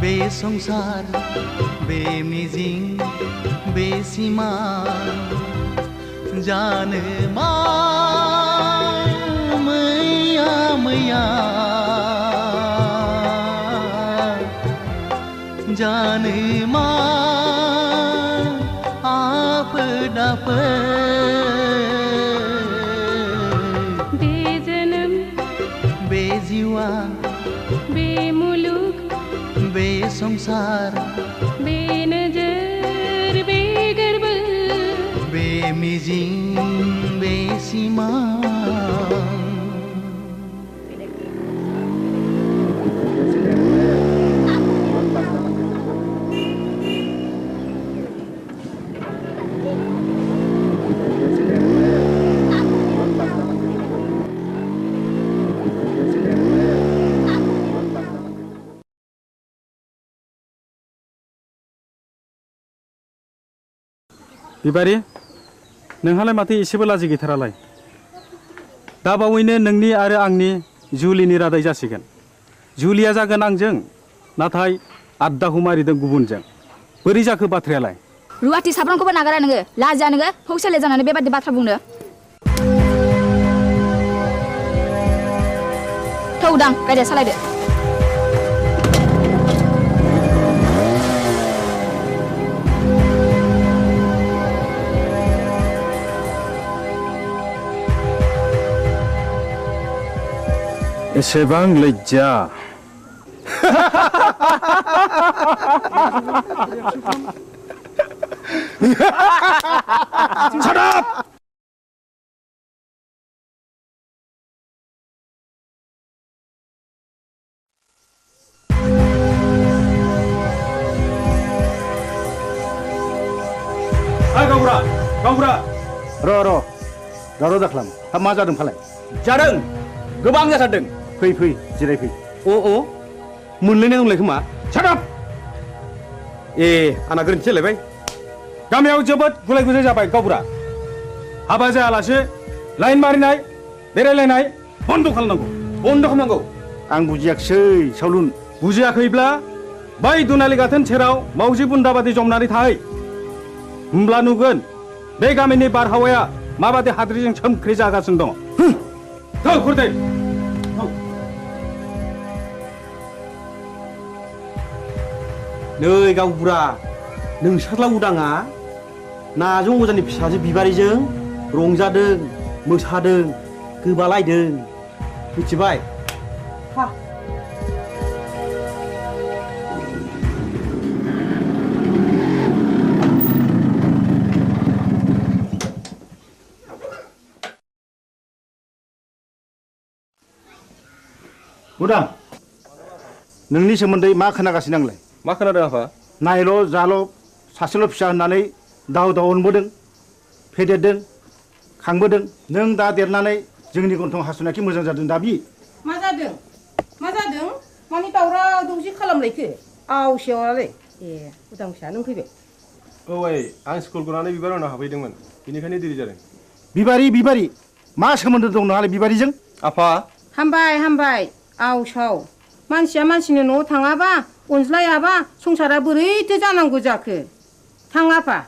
Speaker 12: बे संसार बे मिजिं बे सिमा जानो मा मैया मैया जानो मा आफोद आफोद बे जोनोम बे जिउआ बे मुलुग बे संसार बे नोजोर बे गोरबो बे मिजिं बे सिमा
Speaker 4: बिबारि नोंहालाय माथो एसेबो लाजि गैथारालाय दा बावैनो नोंनि आरो आंनि जुलिनि रादाय जासिगोन जुलिया जागोन आंजों नाथाय आद्दाखौ मारिदों गुबुनजों बोरै जाखो बाथ्रायालाय
Speaker 14: रुवाथि साब्रांखौबो नागारा नोङो लाजिया नोङो फौसाले जानानै बेबादि बाथ्रा बुंनो थौदां गारिया सालायदो
Speaker 4: एसेबां लज्जा
Speaker 3: Shut up!
Speaker 5: गावबुरा र' दावराव दाख्लाम हा मा जादों फालाय
Speaker 1: जादों गोबां जाथारदों
Speaker 5: फै जिरायफै
Speaker 1: अ मोनलायनाय दंलाय खोमा
Speaker 4: सादाब
Speaker 1: ए आंना गोरोन्थि जालायबाय
Speaker 4: गामियाव जोबोद गुलाय गुजाय जाबाय गावबुरा हाबा जायालासे लाइन मारिनाय बेरायलायनाय बन्द खालामनांगौ
Speaker 5: आं बुजियाखिसै सावलुन
Speaker 4: बुजियाखैब्ला बै दुनालि गाथोन सेराव मावजि बुन्दा बादि जमनानै थाहै होमब्ला नुगोन बे गामिनि बारहावाया माबादि हाद्रिजों सोमख्रि जागासिनो दङ थौ खुरदै
Speaker 1: नै गावबुरा नोंसारला उदाङा नाजों अजानि फिसाजो बिबारिजों रंजादों मोसादों गोबालायदों मिथिबाय
Speaker 5: उदां नोंनि सोमोन्दै मा खोनागासिनो आंलाय
Speaker 15: मा खोनादों आफा
Speaker 5: नायल' जाल' सासेल' फिसा होननानै दाव अनबोदों फेदेरदों खांबोदों नों दा देरनानै जोंनि गन्थं हासुनाखि मोजां जादों दाबि
Speaker 17: मा जादों मानि दावराव दावसि खालामलायखो आवसेवालाय ए उदां फिसा नों फैबाय
Speaker 15: औ आं स्कुल गनानै बिबार उनाव हाबफैदोंमोन बेनिखायनो देरि जादों
Speaker 5: बिबारि मा सोमोन्दो दं नोंहालाय बिबारिजों
Speaker 15: आफा
Speaker 17: हामबाय आवसाव मानसिया मानसिनि न'आव थाङाबा अनज्लायाबा संसारा बोरैथो जानांगौ जाखो थां आफा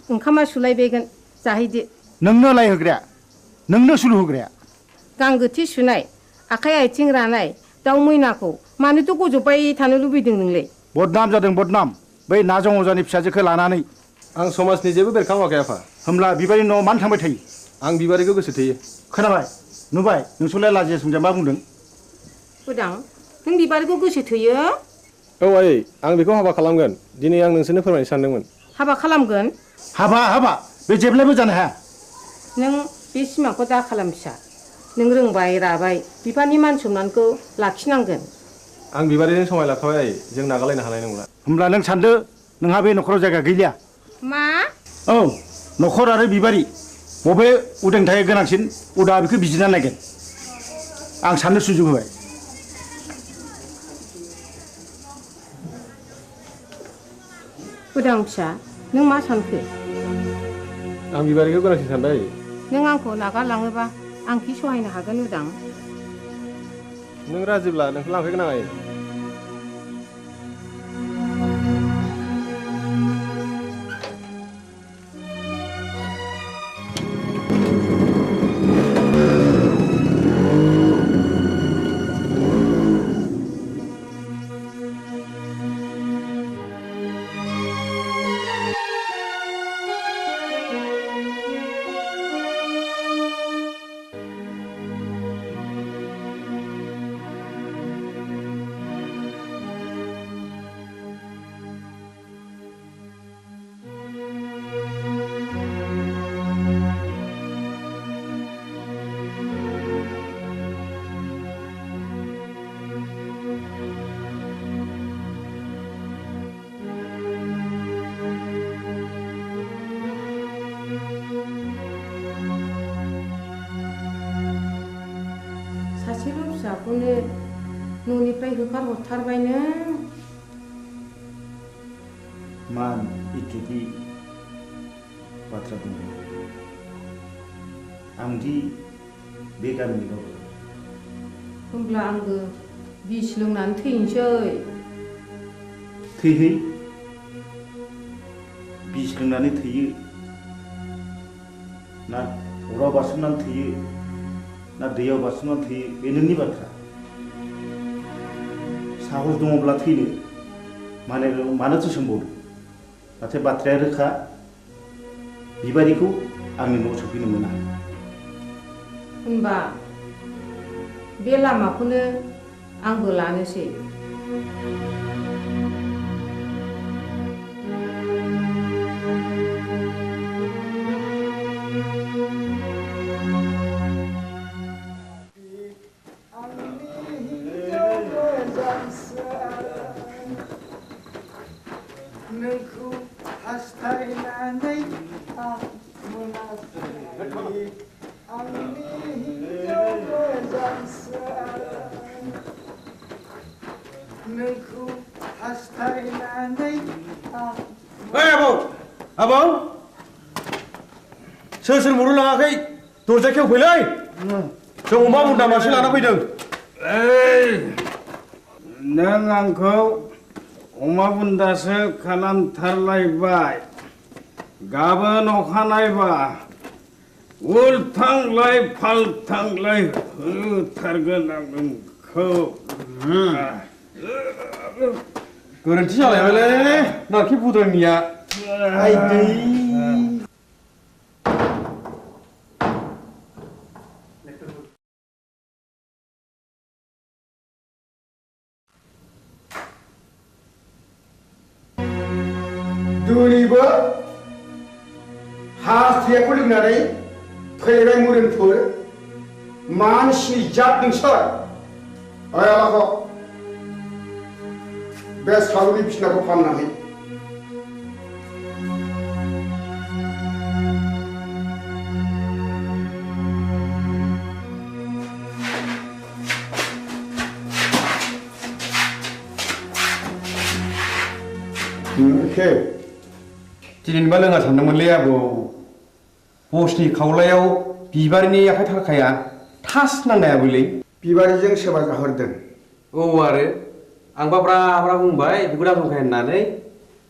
Speaker 17: ओंखामा सुलायबायगोन जाहैदो
Speaker 5: नोंनो लायहोग्राया नोंनो सुलु होग्राया
Speaker 17: गांगोथि सुनाय आखाइ आथिं रानाय दाउ मैनाखौ मानोथ' गजबबाय थानो लुबैदों नोंलाय
Speaker 5: बदनाम जादों बदनाम बै नाजों अजानि फिसाजोखौ लानानै
Speaker 15: आं समाजनि जेबो बेरखाङाखै आफा
Speaker 5: होमब्ला बिबारि न'आव मानो थांबाय थायो
Speaker 15: आं बिबारिखौ गोसो थोयो
Speaker 5: खोनाबाय नुबाय नोंसोरलाय लाजिया सोंजा मा बुंदों
Speaker 17: उदां नों बिबारिखौ गोसो थोयो
Speaker 15: औ आं बेखौ हाबा खालामगोन दिनै आं नोंसोरनो फोरमायनो सानदोंमोन
Speaker 17: हाबा खालामगोन
Speaker 5: हाबा बे जेब्लायबो जानो हाया
Speaker 17: नों बे सिमांखौ दा खालाम फिसा नों रोंबाय राबाय बिफानि मान सनमानखौ लाखिनांगोन
Speaker 15: आं बिबारिजों समाय लाखाबाय जों नागारलायनो हानाय नंला
Speaker 5: होमब्ला नों सानदो नोंहा बे न'खराव जायगा गैलिया
Speaker 17: मा
Speaker 5: औ न'खर आरो बिबारि बबे उदांनि थाखाय गोनांसिन उदा बेखौ बिजिरना नायगोन आं साननो सुजुग होबाय
Speaker 17: उदां फिसा नों मा सानखो
Speaker 15: आं बिबारिखौ गोनांसिन सानबाय
Speaker 17: नों आंखौ नागारलाङोबा आं कि सहायनो हागोन उदां
Speaker 15: नों राजिब्ला नोंखौ लांफैगोन आं
Speaker 17: फिसाखौनो न'निफ्राय होखारहरथारबाय नों
Speaker 5: मान इत्यादि बाथ्रा बुंदों आंदि बे गामिनि बाबो
Speaker 17: होमब्ला आंबो बिस लोंनानै थैनोसै
Speaker 5: थैहै बिस लोंनानै थैयो ना अराव बारसोमनानै थैयो ना दैयाव बारसोमनानै थैयो बे नोंनि बाथ्रा साहस दङब्ला थैनो मानोथो सोंबावदों नाथाय बाथ्राया रोखा बिबारिखौ आंनि न'आव सफैनो मोना
Speaker 17: होनबा बे लामाखौनो आंबो लानोसै
Speaker 11: नोंखौ हास्थायनानै आं मोनाखै आंनि हिन्जाव मोजांसो नोंखौ हास्थायनानै आं
Speaker 1: ओइ आबौ सोर मरु लाङाखै दरजा खेवफैलै जों अमा बुन्दा मासे लाना फैदों
Speaker 2: नों आंखौ अमा बुन्दासो खालामथारलायबाय गाबोन अखानायबा उल्थांलाय फाल्थांलाय होथारगोन आं नोंखौ
Speaker 1: गोरोन्थि जालायबायलै नारखि बुद्रायनिया आइदै
Speaker 8: दिनैबो हास्थायखौ लोंनानै फैबाय मुरिनफोर मानसि जात नोंसोर ओइ आलाखौ बे सालुनि बिसिनाखौ फाननानै
Speaker 6: दिनैबा लोङा सानदोंमोनलै आबौ बसनि खावलायाव बिबारिनि आखाइ थाखाया थास नांनायाबोलै
Speaker 8: बिबारिजों सोरबा जाहरदों
Speaker 6: औ आरो आंबा ब्रा ब्रा बुंबाय बेखौ दाजंखाय होननानै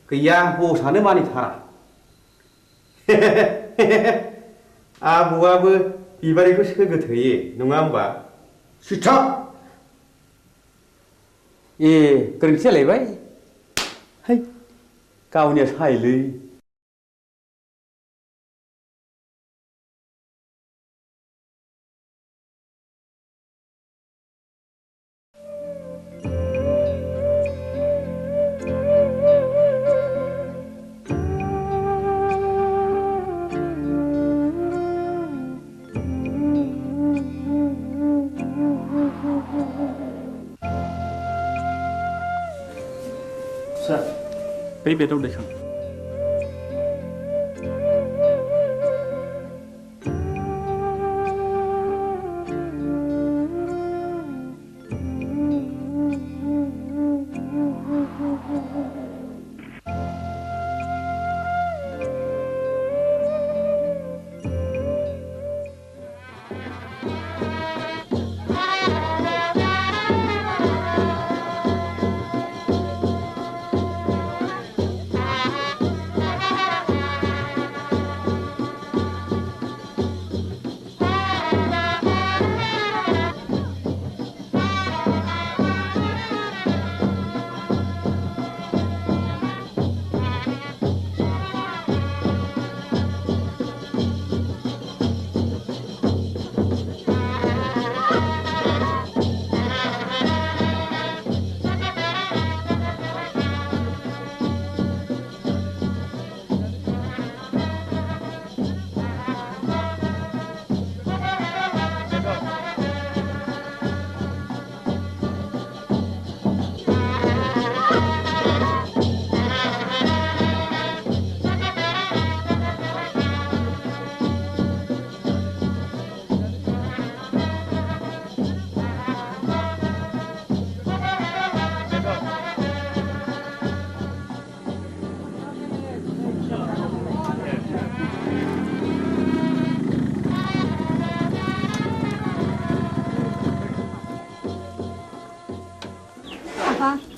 Speaker 6: गैया बसआनो मानिथारा आबौआबो बिबारिखौ सोगोथोयो नङा होमबा
Speaker 8: सिथा
Speaker 6: ए गोरोन्थि जालायबाय है गावनिया सायलै
Speaker 4: बै बेदआव दैखां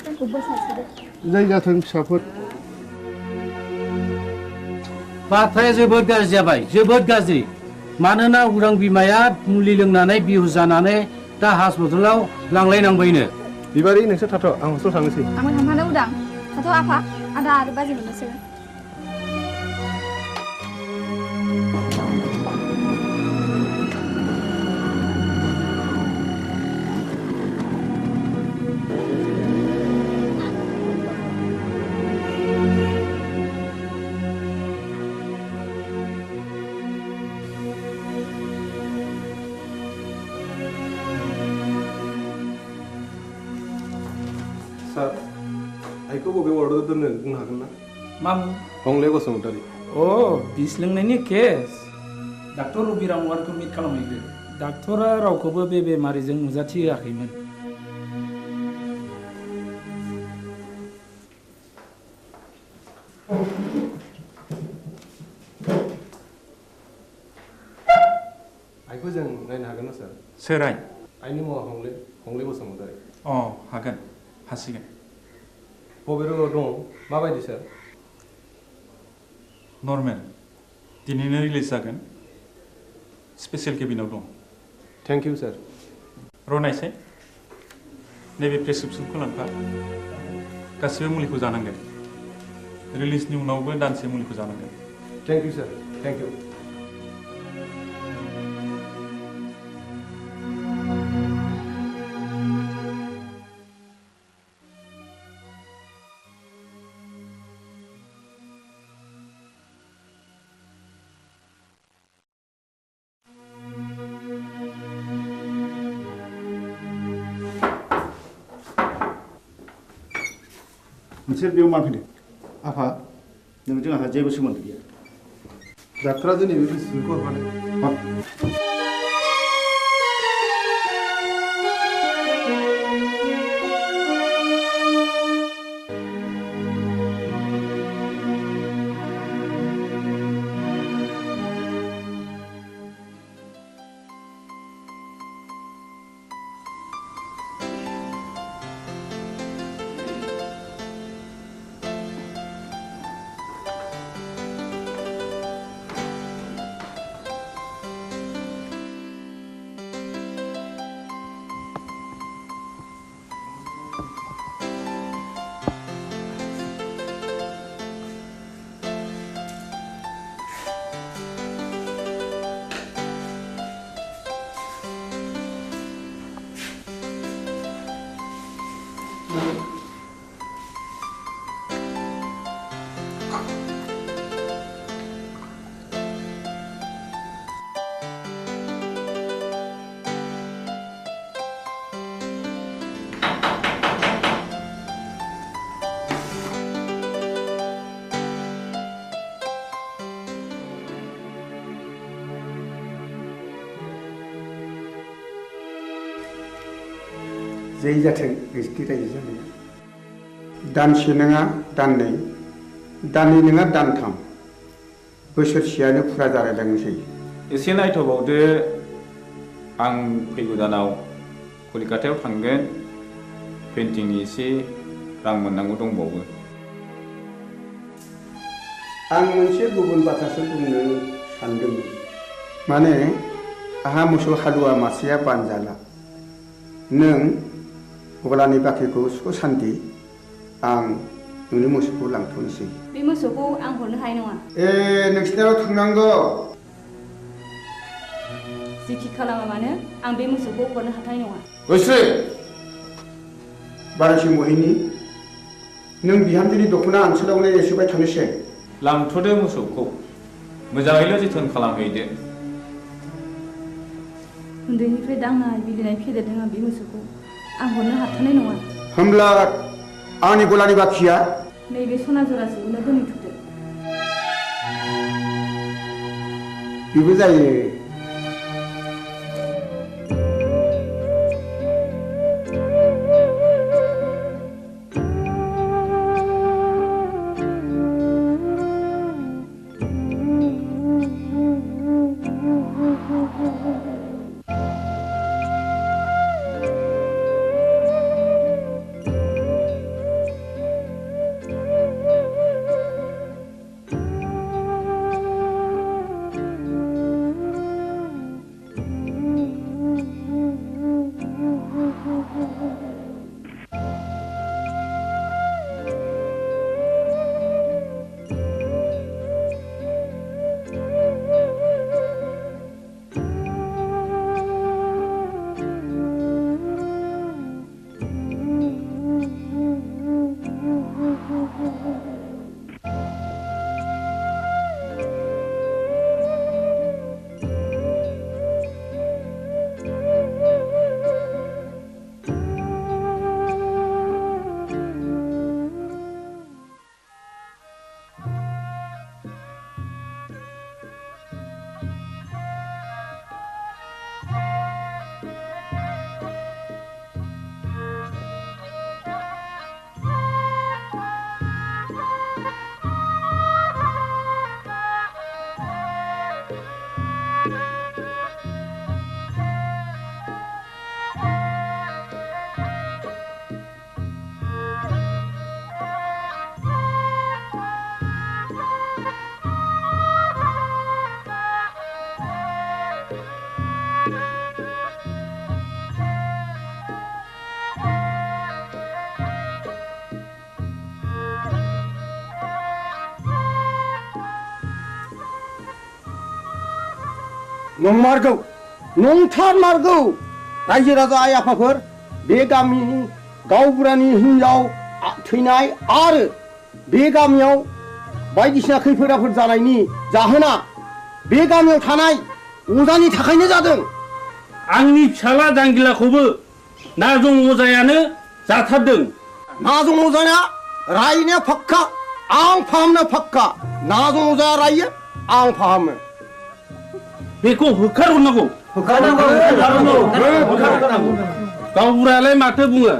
Speaker 7: जोंखौबो सासेदो
Speaker 3: जाय जाथों फिसाफोर
Speaker 9: बाथ्राया जोबोद गाज्रि जाबाय जोबोद गाज्रि मानोना उरां बिमाया मुलि लोंनानै बिहुस जानानै दा हस्पिटालाव लांलायनांबायनो
Speaker 15: बिबारि नोंसोर थाथ' आं हस्टेल थांनोसै
Speaker 14: आंबो थांफानो उदां थाथ' आफा आदा आरो बाजै मोननोसै
Speaker 15: सार आइखौ बबे वार्डआव दोननो बुंनो हागोन ना
Speaker 2: मामु
Speaker 15: हंले बसुमतारी
Speaker 2: अ बिस लोंनायनि केस डाक्टर रबिराम वारखौ मिट खालामहैदो डाक्टरा रावखौबो बे बेमारिजों नुजाथि होआखैमोन
Speaker 15: आइखौ जों नायनो हागोन ना सार
Speaker 16: सोर आइ
Speaker 15: आइनि मुङा हंले बसुमतारी
Speaker 16: अ हागोन हासिगोन
Speaker 15: बबे रोगाव दं माबायदि सार
Speaker 16: नर्मेल दिनैनो रिलिज जागोन स्पेसियेल केबिनाव दं
Speaker 15: थेंक इउ सार
Speaker 16: रनायसाय नैबे प्रेसक्रिप्सनखौ लांफा गासिबो मुलिखौ जानांगोन रिलिजनि उनावबो दानसे मुलिखौ जानांगोन
Speaker 15: thank you sir thank you
Speaker 5: नोंसोर बेयाव मा फैदों आफा नोंजों आंहा जेबो सोमोन्दो गैया
Speaker 15: डाक्टरा दिनै बे प्रेसक्रिप्सनखौ हरफादों
Speaker 8: जै जाथों नोंसिनि रायजो जानाया दानसे नङा दाननै दाननै नङा दानथाम बोसोरसेयानो फुरा जालायलांनोसै
Speaker 19: एसे नायथ'बावदो आं फैगौ दानाव कलिकातायाव थांगोन पेन्टिंनि एसे रां मोननांगौ दंबावो
Speaker 8: आं मोनसे गुबुन बाथ्रासो बुंनो सानदोंमोन माने आहा मोसौ हालुवा मासेया बानजाला नों गलानि बाख्रिखौ सुख सान्ति आं नोंनि मोसौखौ लांथ'नोसै
Speaker 20: बे मोसौखौ आं हरनो हानाय नङा
Speaker 8: नोंसिनाव थांनांगौ
Speaker 20: जिखि खालामा मानो आं बे मोसौखौ हरनो हाथाय नङा
Speaker 8: गोसो बारासि महिनी नों बिहामजोनि दख'ना ओनसोलावनो एसेबाय थानोसै
Speaker 19: लांथ'दो मोसौखौ मोजाङैल' जोथोन खालामहैदो
Speaker 20: उन्दैनिफ्राय दांनाय बिलिनाय फेदेरदों आं बे मोसौखौ आं हरनो हाथारनाय नङा
Speaker 8: होमब्ला आंनि गलानि बाखिया
Speaker 20: नैबे सना जरासेखौनो दोनहैथ'दो
Speaker 8: बेबो जायो
Speaker 11: नंमारगौ नंथारमारगौ रायजो राजा आइ आफाफोर बे गामिनि गावबुरानि हिनजाव थैनाय आरो बे गामियाव बायदिसिना खैफोद आफोद जानायनि जाहोना बे गामियाव थानाय अजानि थाखायनो जादों।
Speaker 13: आंनि फिसाला जांगिलाखौबो नाजं अजायानो जाथारदों।
Speaker 11: नाजं अजाया रायनाया फाक्का आं फाहामनो फाक्का। नाजं अजाया रायो आं फाहामो।
Speaker 13: बेखौ होखारहरनांगौ। गावबुरायालाय माथो बुङो?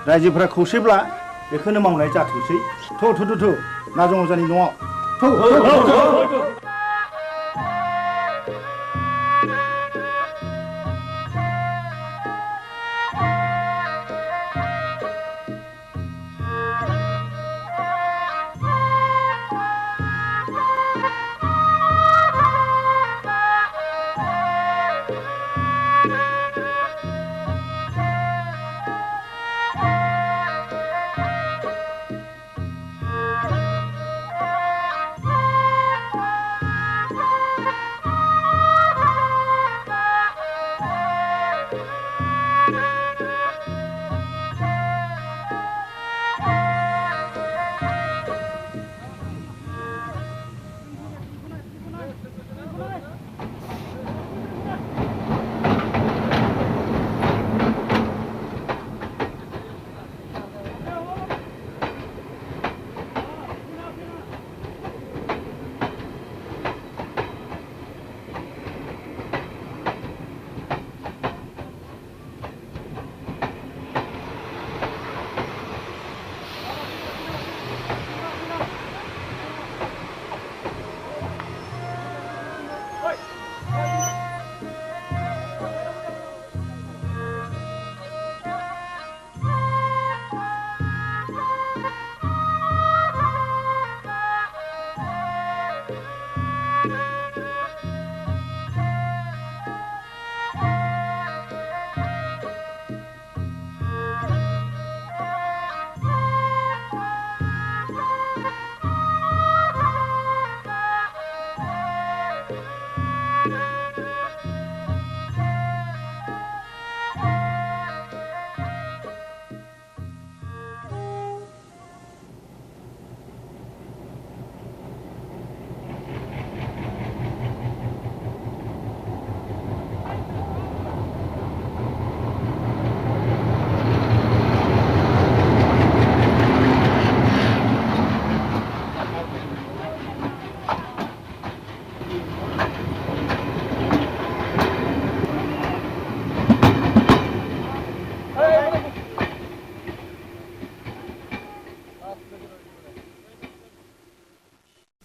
Speaker 5: रायजोफोरा खौसेब्ला बेखौनो मावनाय जाथोंसै। थु नाजं अजानि न'आव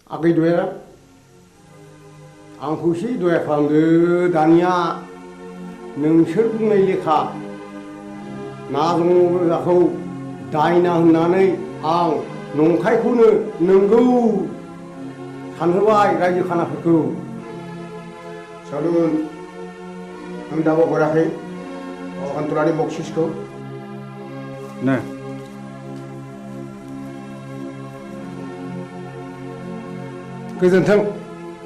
Speaker 11: आगै दया आंखौ एसे दया खालामदो। दानिया नोंसोर बुंनाय लेखा नाजं अजाखौ दायना होननानै आं नंखायखौनो नंगौ सानहोबाय रायजो खानाफोरखौ।
Speaker 8: सालुन नों दाबो हराखै अखान्तरानि बक्सिसखौ?
Speaker 4: नो
Speaker 11: गोजोन्थों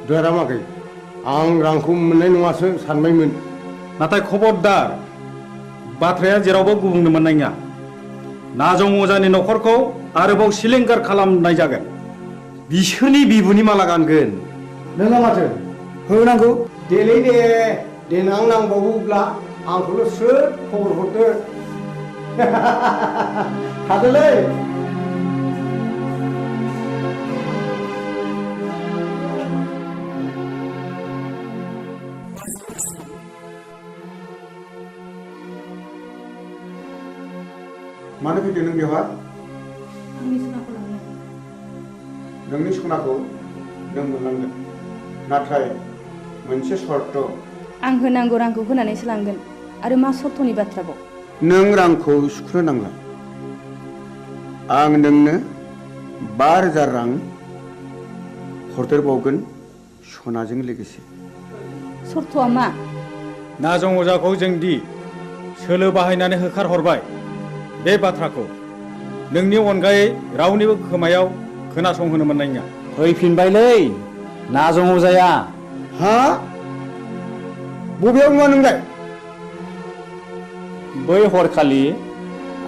Speaker 11: दयारामागै आं रांखौ मोननाय नङासो सानबायमोन।
Speaker 4: नाथाय खबरदार बाथ्राया जेरावबो गुबुंनो मोननाय नङा। नाजं अजानि न'खरखौ आरोबाव सिलिंखार खालामनाय जागोन।
Speaker 1: बिसोरनि बिबुनि माला गानगोन।
Speaker 11: नोङा माथो होनांगौ देलै दे देनां नांबावोब्ला आंखौल' सोर खबर हरदो। थादोलै।
Speaker 8: मानो फैदों नों बेवहाय?
Speaker 20: आंनि सनाखौ लांनो।
Speaker 8: नोंनि सनाखौ नों मोनलांगोन, नाथाय मोनसे सर्त।
Speaker 20: आं होनांगौ रांखौ होनानैसो लांगोन। आरो मा सर्तनि बाथ्राबाव?
Speaker 8: नों रांखौ सुख'नो नांला। आं नोंनो 5,000 रां हरदेरबावगोन सनाजों लोगोसे।
Speaker 20: सर्तआ मा?
Speaker 4: नाजं अजाखौ जोंदि सोलो बाहायनानै होखारहरबाय बे बाथ्राखौ नोंनि अनगायै रावनिबो खोमायाव खोनासंहोनो मोननाय नङा।
Speaker 6: ฟ फैफिनबायलै नाजं अजाया।
Speaker 11: ฮะ
Speaker 8: नों रांखौ मोननाय नङासो सानबायमोन।
Speaker 11: เ
Speaker 6: नाजं अजाया।
Speaker 11: ฮ้ बबेयाव नुवा नोंलाय
Speaker 22: बै हरखालि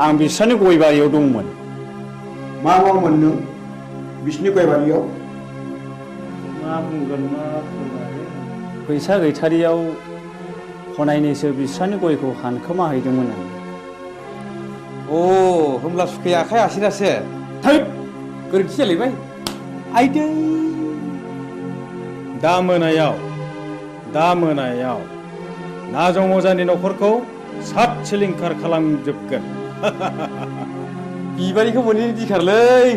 Speaker 22: आं बिसोरनि गय बारियाव दंमोन
Speaker 11: मा मावोमोन नों बिसिनि गय बारियाव
Speaker 22: मा बुंगोन मा फैसा गैथारियाव हनायनिसो बिस्रानि गयखौ हानखोमा हैदोंमोन आं
Speaker 6: अ होमब्ला सुखाया आखाइ आसिरासो
Speaker 22: थैद
Speaker 6: गोरोन्थि जालायबाय
Speaker 22: आइदै दा मोनायाव नाजं अजानि न'खरखौ सात सिलिंखार खालामजोबगोन
Speaker 6: बिबारिखौ मोनैनि दिखारलै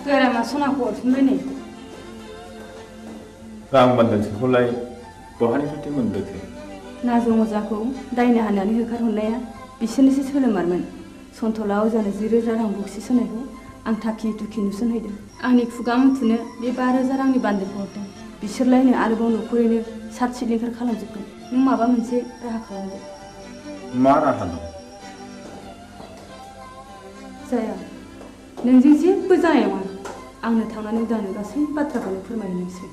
Speaker 20: गारामा सनाखौ हरफिनबाय नै
Speaker 19: रां बान्दानसेखौलाय बहानिफ्राय मोनबोखो
Speaker 20: नाजं अजाखौ दायना हानानै होखारहरनाया बिसोरनिसो सोलोमारमोन सन्थला अजानो 10,000 रां बक्सिस होनायखौ आं थाखि दुखि नुसनहैदों आंनि खुगा मुथुनो बे 5,000 रांनि बान्दोलखौ हरदों बिसोरलायनो आरोबाव न'खरैनो सात सिलिंखार खालामजोबगोन नों माबा मोनसे राहा खालामदो
Speaker 19: मा राहा दं
Speaker 20: जाया नोंजों जेबो जानाय नङा आंनो थांनानै उदांनो गासै बाथ्राखौनो फोरमायनोसै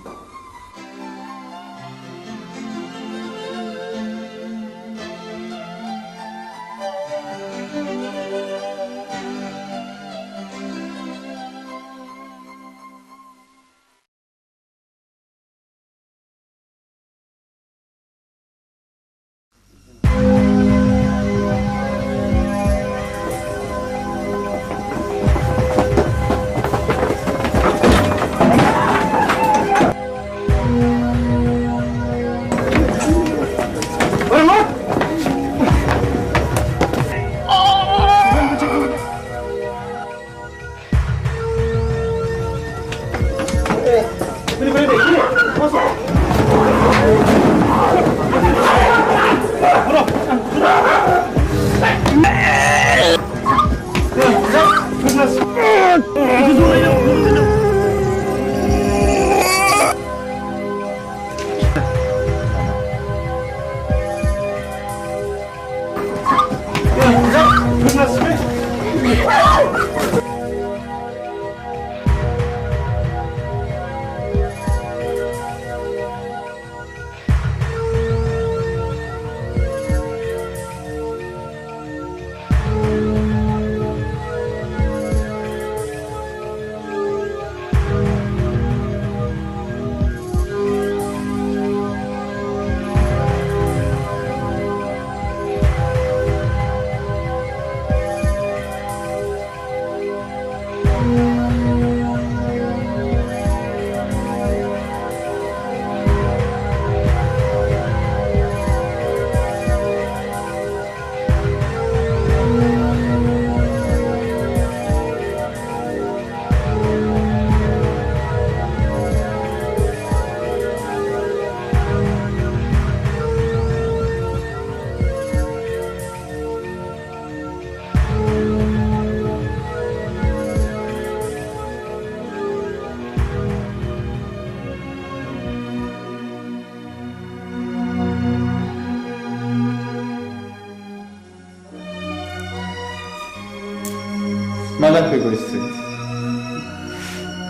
Speaker 19: मा जाखो गयस्रि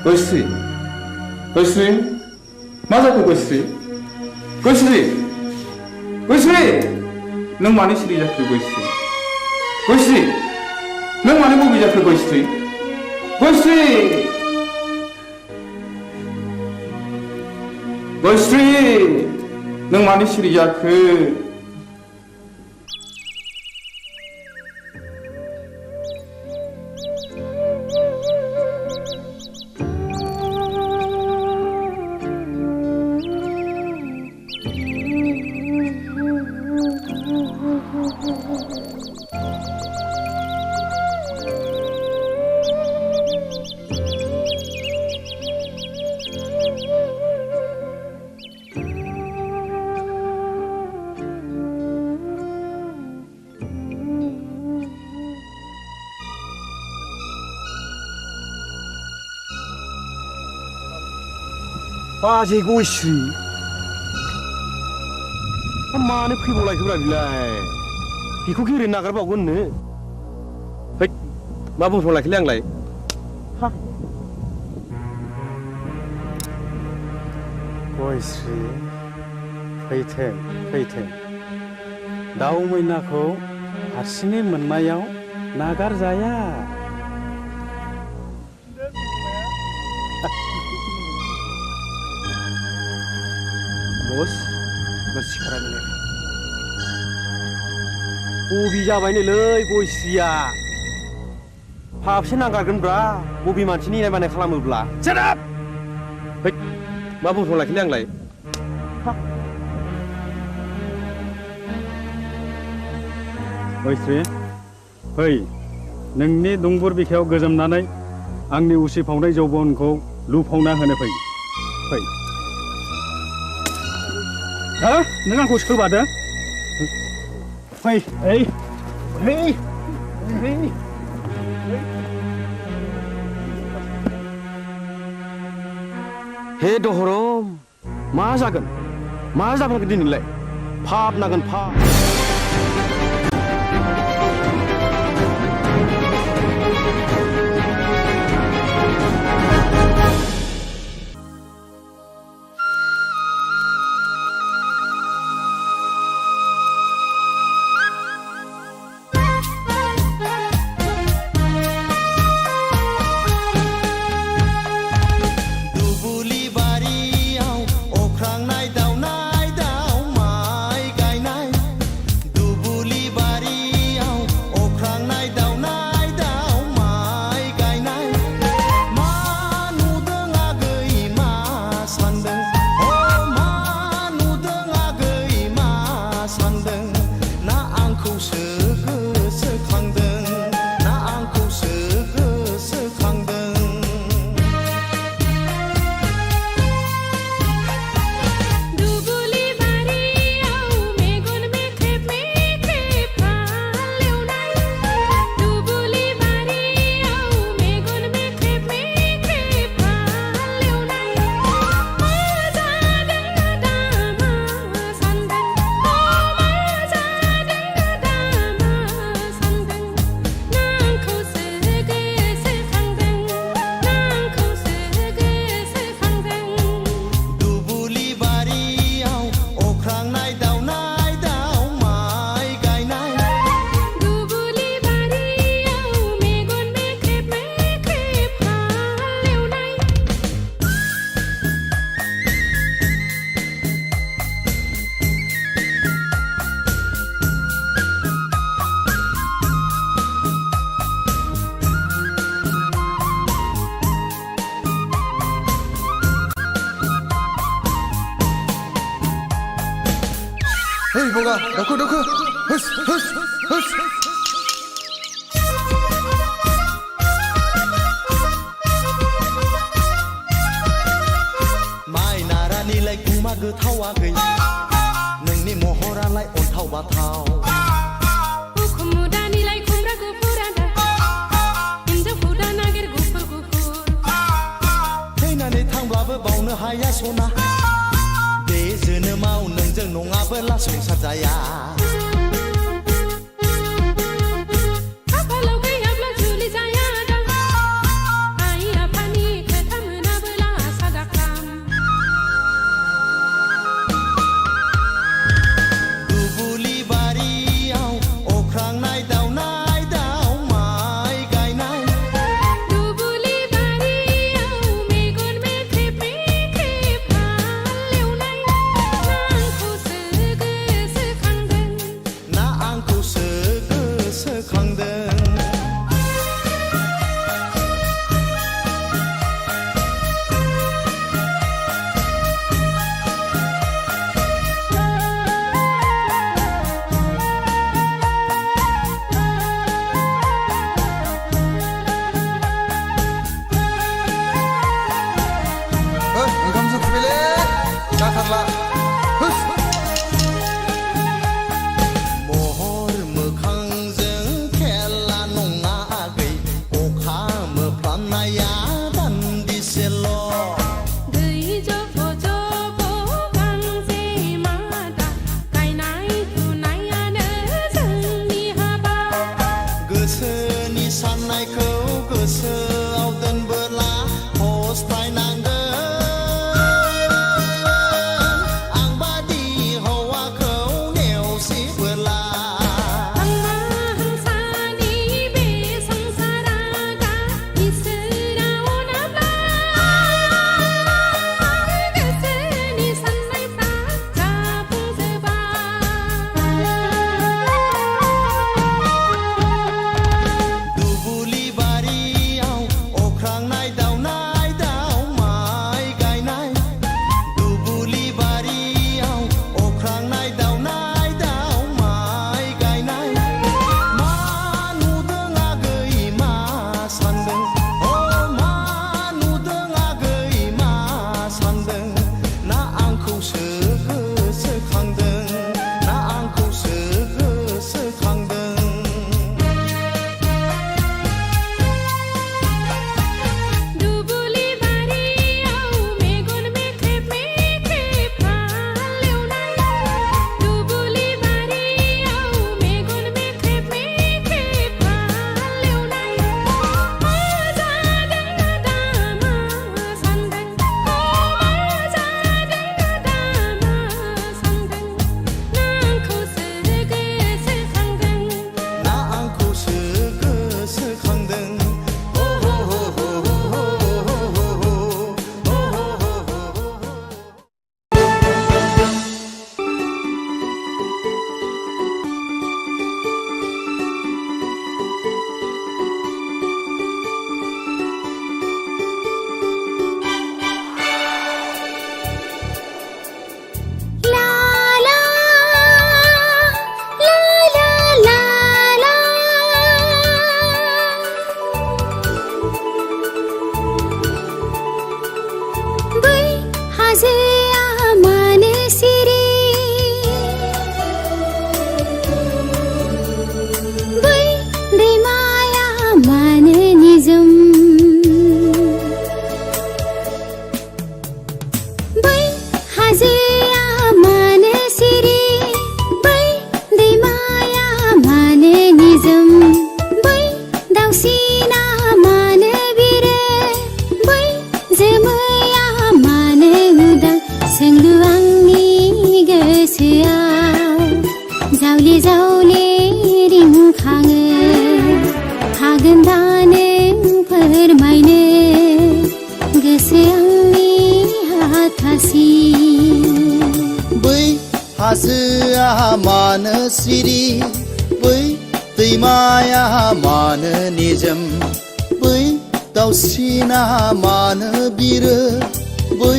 Speaker 19: गयस्रि गयस्रि मा जाखो गयस्रि गयस्रि गयस्रि नों मानो सिरि जाखो गयस्रि गयस्रि नों मानो बबे जाखो गयस्रि गयस्रि गयस्रि नों मानो सिरि जाखो
Speaker 1: बाजै गयस्रि मानो फैबावलायखोब्रा बिलाय बेखौ गेरेनो नागारबावगोननो है मा बुंफ्रावलायखोलै आंलाय
Speaker 4: गयस्रि फैथों फैथों दाउ मैनाखौ हारसिङै मोननायाव नागारजाया
Speaker 1: बस सिखारा मिलाय बबि जाबायनोलै गयस्रिया फाबसे नांगारगोनब्रा बबि मानसिनि इनाय बानाय खालामोब्ला सेराप मा बुंथ'नो लाखिनो आंलाय
Speaker 4: गयस्रि फै नोंनि दुंबुर बिखायाव गोजोमनानै आंनि उसिफावनाय जौबनखौ लुफावना होनो फै हो नों आंखौ सोबादो फै
Speaker 1: हे दहरम मा जागोन दिनैलाय फाब नागोन फाब
Speaker 18: Hei boga, daku. Hus. Mai naranilai kuma goथाव आगै नोंनि महरालाय अन्थाव बाथाव
Speaker 12: उखुमुदानिलाय खुमब्रा गुफुरादा हिन्जावखौ दा नागिर गुफुर
Speaker 18: थैनानै थांब्लाबो बावनो हाया सना बे जोनोमाव नोंजों नङाबोला संसार जाया
Speaker 12: खाफालाव गैयाब्ला जुलि जाया दा आइ आफानि खोथा मोनाबोला आसा दाखाम
Speaker 18: दुबुलि बारियाव अख्रांनाय दाउ माइ गायनाय
Speaker 12: दुबुलि बारियाव मेगन मेख्रेब हालेवनाय आंखौसो गोसोखांदों
Speaker 7: जावले रिंखाङो हागोन दा नों फोरमायनो गोसो आंनि हाथासि
Speaker 18: बै हाजोआ मानो सिरि बै दैमाया मानो निजोम बै दाउसिना मानो बिरो बै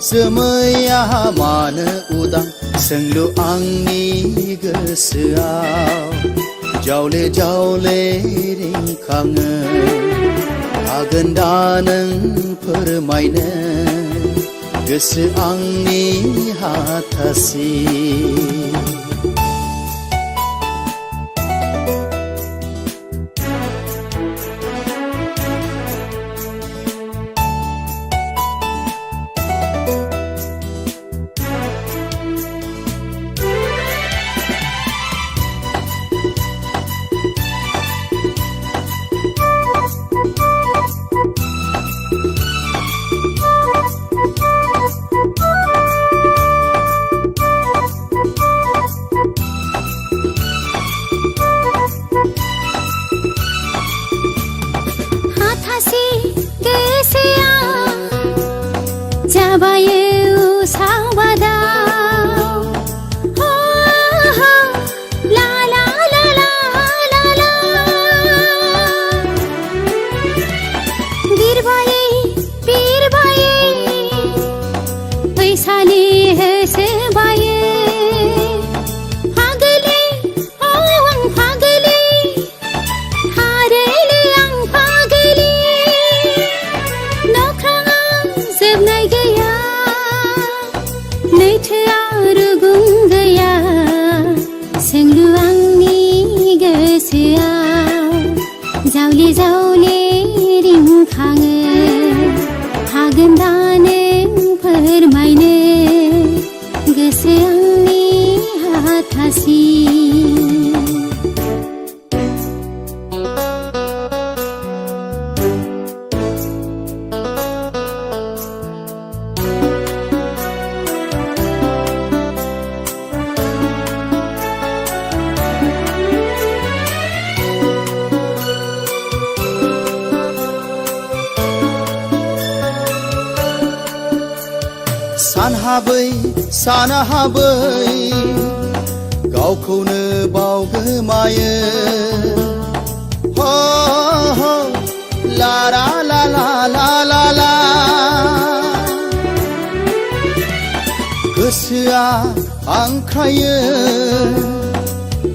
Speaker 18: जोमैया मानो उदां सोंलु आंनि गोसोआव जावले जावले रिंखाङो हागोन दा नों फोरमायनो गोसो आंनि हाथासि
Speaker 7: जावले जावले रिंखाङो हागोन दा नों फोरमायनो गोसो आंनि हाथासि
Speaker 18: सानहाबै गावखौनो बावगोमायो हो ला ला ला ला ला ला गोसोआ हांख्रायो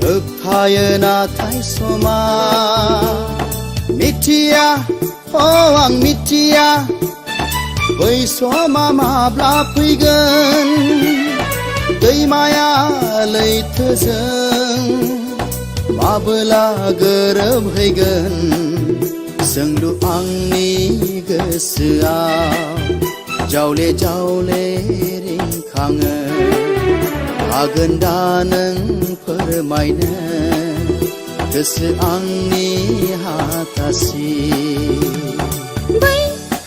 Speaker 18: होबथायो नाथाय समा मिथिया आं मिथिया बै समा माब्ला फैगोन दैमाया लैथोजों माबोला गोरोबहैगोन सोंलु आंनि गोसोआव जावले जावले रिंखाङो हागोन दा नों फोरमायनो गोसो आंनि हाथासि
Speaker 7: बै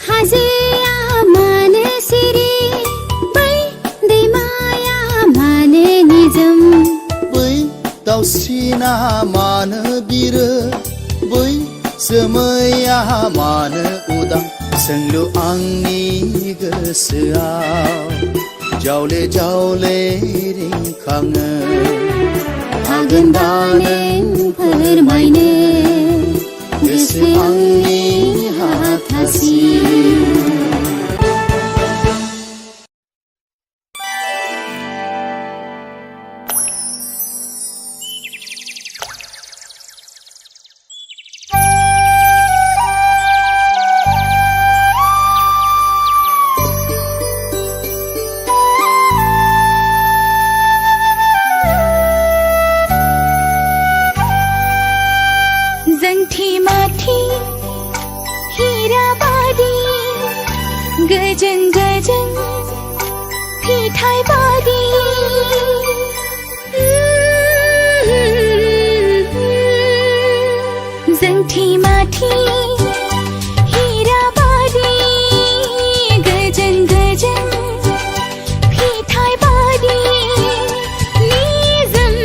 Speaker 7: हाजोआ मानो सिरि बै दैमाया मानो निजोम
Speaker 18: बै दाउसिना मानो बिरो बै जोमैया मानो उदां सोंलु आंनि गोसोआव जावले जावले रिंखाङो हागोन दा नों फोरमायनो गोसो आंनि हाथासि
Speaker 7: गजन गजन फिथाइ बादी जोंथि माथि हीरा बादी गजन गजन फिथाइ बादी निजोम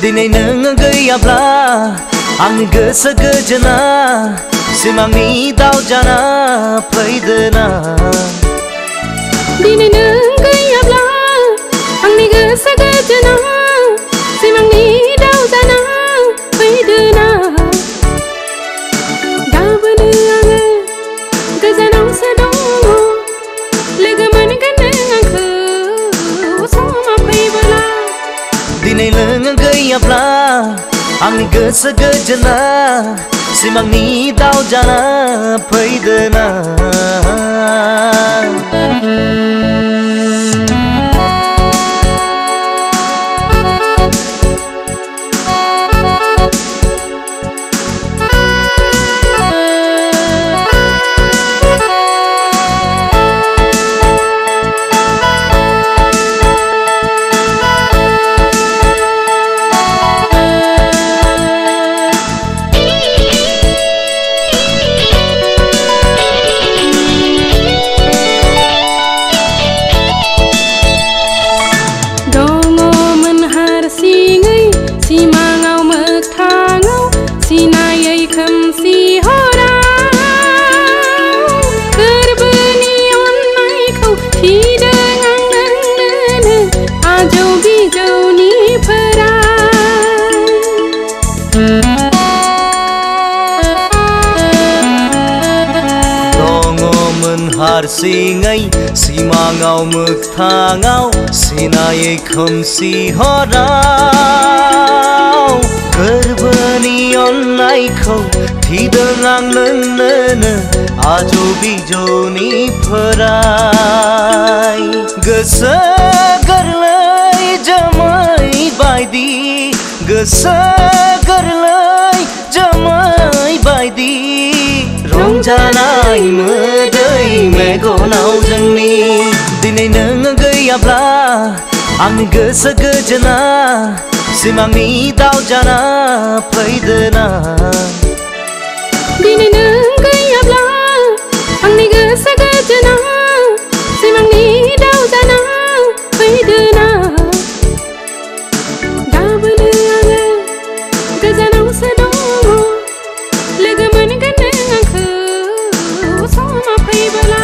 Speaker 18: दिनै नों गैयाब्ला आंनि गोसो गोजोना सिमांनि दाउ जाना फैदोना
Speaker 12: दिनै नों गैयाब्ला आंनि गोसो गोजोना सिमांनि दाउ जाना फैदोना गाबोनो आङो गोजानावसो दङ लोगो मोनगोन नों आंखौ समा फैबोला
Speaker 18: दिनै नों गैयाब्ला आंनि गोसो गोजोना सिमांनि दाउ जाना फैदोना हारसिङै सिमाङाव मोगथाङाव सिनायै खोमसि हराव गोरबोनि अननायखौ थिदों आं नोंनोनो आजौ बिजौनिफ्राय गोसो गोरलै जोमै बायदि गोसो गोरलै जोमै बायदि रंजानाय मोदै मेगनाव जोंनि दिनै नों गैयाब्ला आंनि गोसो गोजोना सिमांनि दाउ जाना फैदोना
Speaker 12: दिनै नों गैयाब्ला आंनि गोसो गोजोना सिमांनि दाउ जाना फैदोना गाबोनो आङो गोजानावसो दङ लोगो मोनगोन नों आंखौ समा फैबोला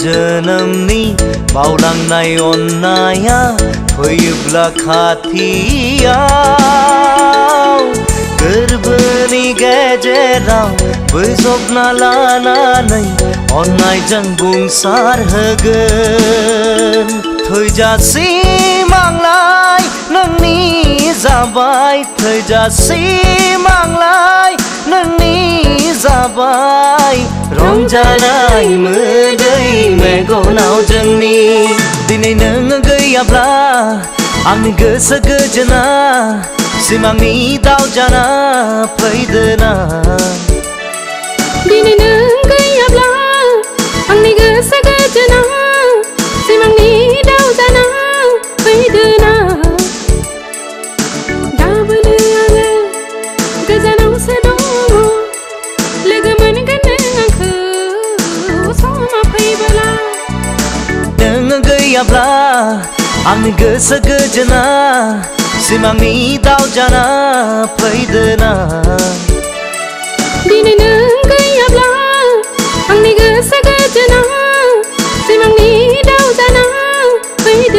Speaker 12: जोनोमनि बावलांनाय अननाया फैयोब्ला खाथियाव गोरबोनि गेजेराव बोजबना लानानै अननायजों बुंसार होगोन थैजासिम आंलाय नोंनि जाबाय थैजासिम आंलाय नोंनि जाबाय रंजानाय मोदै मेगनाव जोंनि दिनै नों गैयाब्ला आंनि गोसो गोजोना सिमांनि दाउ जाना फैदोना दिनै नों गैयाब्ला आंनि गोसो गोजोना सिमांनि दाउ जाना फैदोना गाबोनो आङो गोजानावसो दङ लोगो मोनगोन नों आंखौ समा फैबोला
Speaker 18: नों गैयाब्ला आंनि गोसो गोजोना सिमांनि दाउ जाना फैदोना
Speaker 12: दिनै नों गैयाब्ला आंनि गोसो गोजोना सिमांनि दाउ जाना फैदोना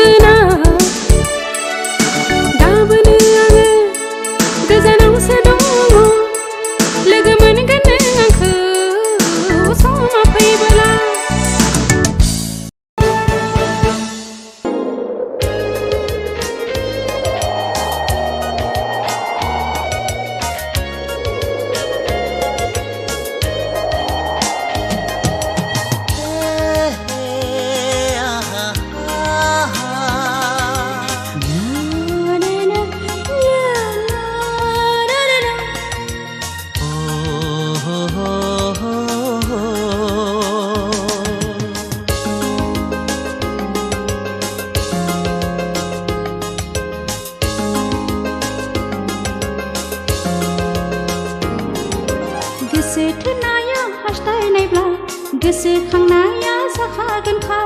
Speaker 7: गोसोखांनाया जाखागोनखा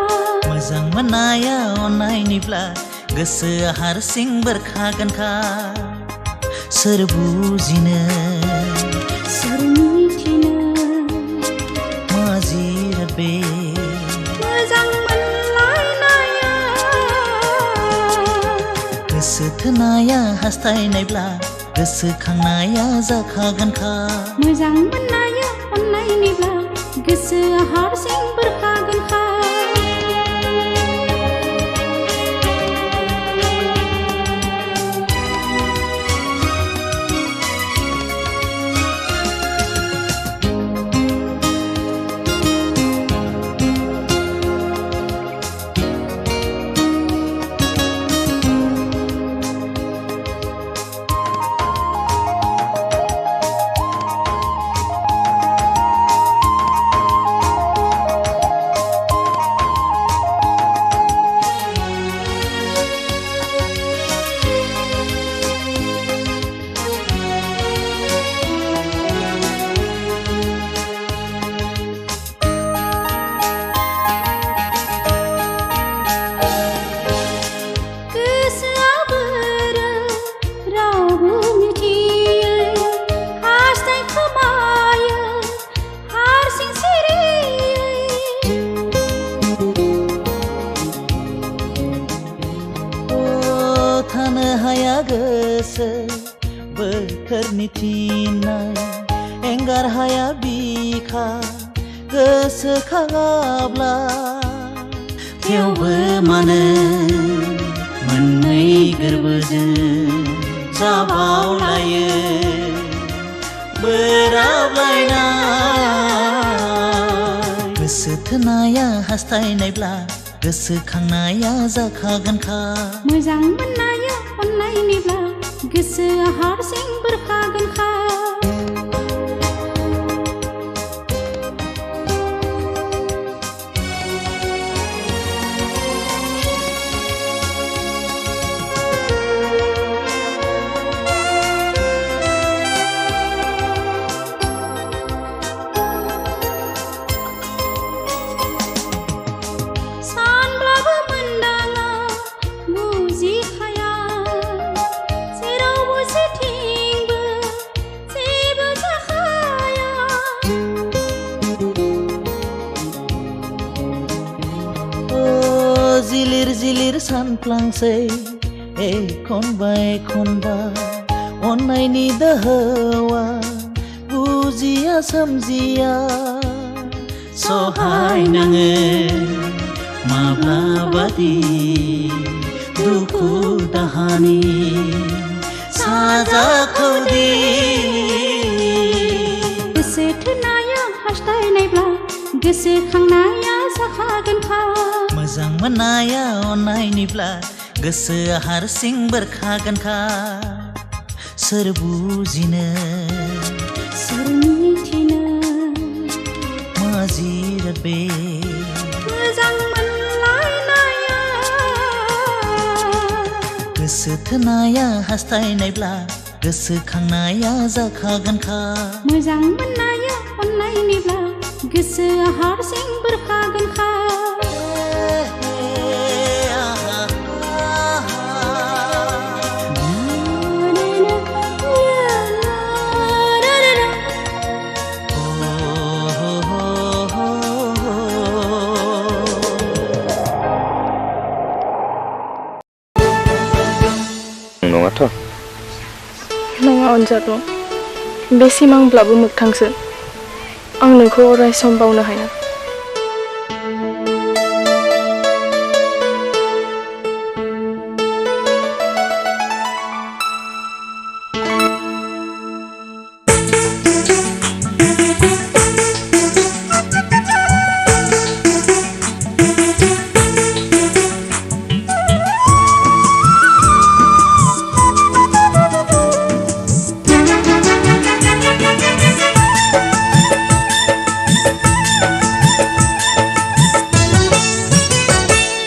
Speaker 18: मोजां मोननाया अननायनिब्ला गोसोआ हारसिं बेरखागोनखा सोर बुजिनो
Speaker 7: सोर मिथिनो
Speaker 18: मा जिराद बे
Speaker 7: मोजां मोनलायनाया
Speaker 18: गोसो थोनाया हास्थायनायब्ला गोसोखांनाया जाखागोनखा
Speaker 7: मोजां मोननाया अननायनिब्ला गोसोआ हारसिं बेरखागोनखा
Speaker 18: बोथोरनि थिननाय एंगार हाया बिखा गोसोखाङाब्ला थेवबो मानो मोननै गोरबोजों जाबावलायो बोराबलायनाय गोसो थोनाया हास्थायनायब्ला गोसोखांनाया जाखागोनखा
Speaker 7: मोजां मोननाया अननायनिब्ला गोसोआ हारसिं बेरखागोनखा
Speaker 18: जिलिर सानफ्लांसै एखनबा एखनबा अननायनि दोहौआ बुजिया सोमजिया सहाय नाङो माब्लाबादि दुखु दाहानि साजाखौदि
Speaker 7: गोसो थोनाया हास्थायनायब्ला गोसोखांनाया जाखागोनखा
Speaker 18: मोजां मोननाया अननायनिब्ला गोसोआ हारसिं बेरखागोनखा सोर बुजिनो
Speaker 7: सोर मिथिनो
Speaker 18: मा जिराद बे
Speaker 7: मोजां मोनलायनाया
Speaker 18: गोसो थोनाया हास्थायनायब्ला गोसोखांनाया जाखागोनखा
Speaker 7: मोजां मोननाया अननायनिब्ला गोसोआ हारसिं बेरखागोनखा
Speaker 15: नङाथ'
Speaker 20: नङा अनजालु बे सिमांब्लाबो मोगथांसो आं नोंखौ अराय सम बावनो हाया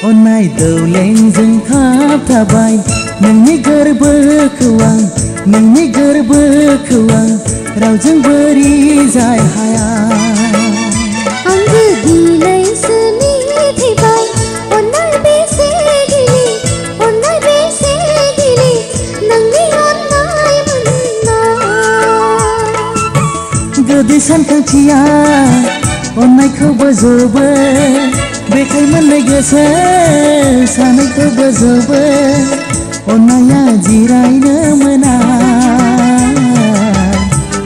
Speaker 18: अन्नाय दौलेंजों थाबाय नोंनि गोरबोखौ आं नोंनि गोरबोखौ आं रावजों बोरै जाय हाया
Speaker 7: आंबो
Speaker 18: सानखांथिया अननायखौ बोजबो बेखाय मोननाय गोसो सानैखौ बोजबो अननाया जिरायनो मोना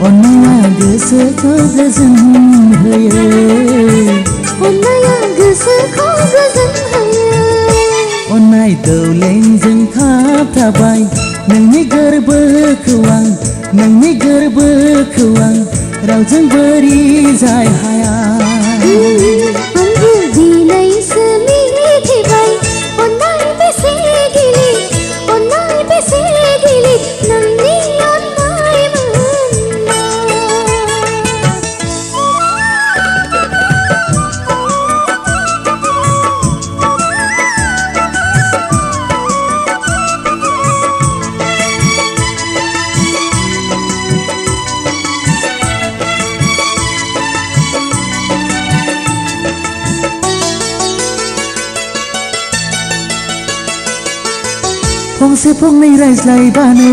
Speaker 18: अननाया गोसोखौ गोजोन होयो अननाया गोसोखौ गोजोन होयो अननाय दौलेंजों खाबथाबाय नोंनि गोरबोखौ आं नोंनि गोरबोखौ आं रावजों बोरि जाय हाया आंबो दिनैसो मिथिबाय अननाय बेसे गिलिर अननाय बेसे गिलिर नोंनि अननाय फंसे फंनै रायज्लायबानो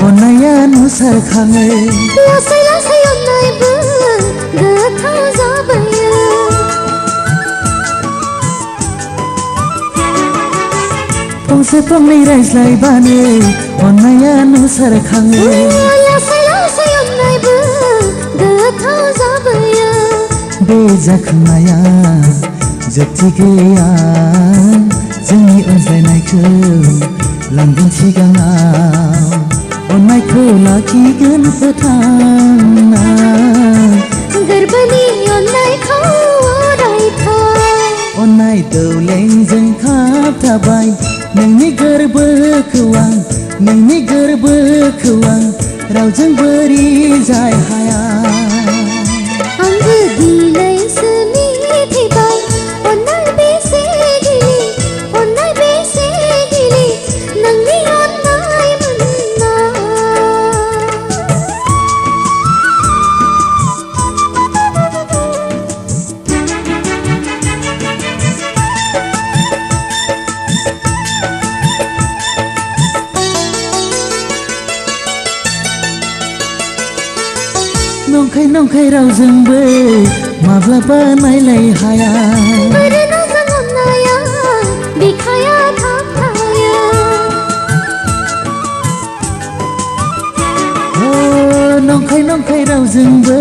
Speaker 18: अननाया नुसारखाङो लासै लासै अननायबो गोथाव जाबोयो फंसे फंनै रायज्लायबानो अननाया नुसारखाङो लासै लासै अननायबो गोथाव जाबोयो बे जाखांनाया जोबथि गैया जोंनि अनज्लायनायखौ लांगोन सिगाङाव अननायखौ लाखिगोन फोथांना गोरबोनि अननायखौ अरायथा अननाय दौलेंजों खाबथाबाय नोंनि गोरबोखौ आं नोंनि गोरबोखौ आं रावजों बोरि जाय हाया आंबो दिनैसो मिथिबाय अननाय बेसे गिलिर अननाय बेसे गिलिर नोंनि अननाय मोनना नंखाय नंखाय रावजोंबो माब्लाबा नायलाय हाया बोरैनाजों अननाया बिखाया थाबथाया नंखाय नंखाय रावजोंबो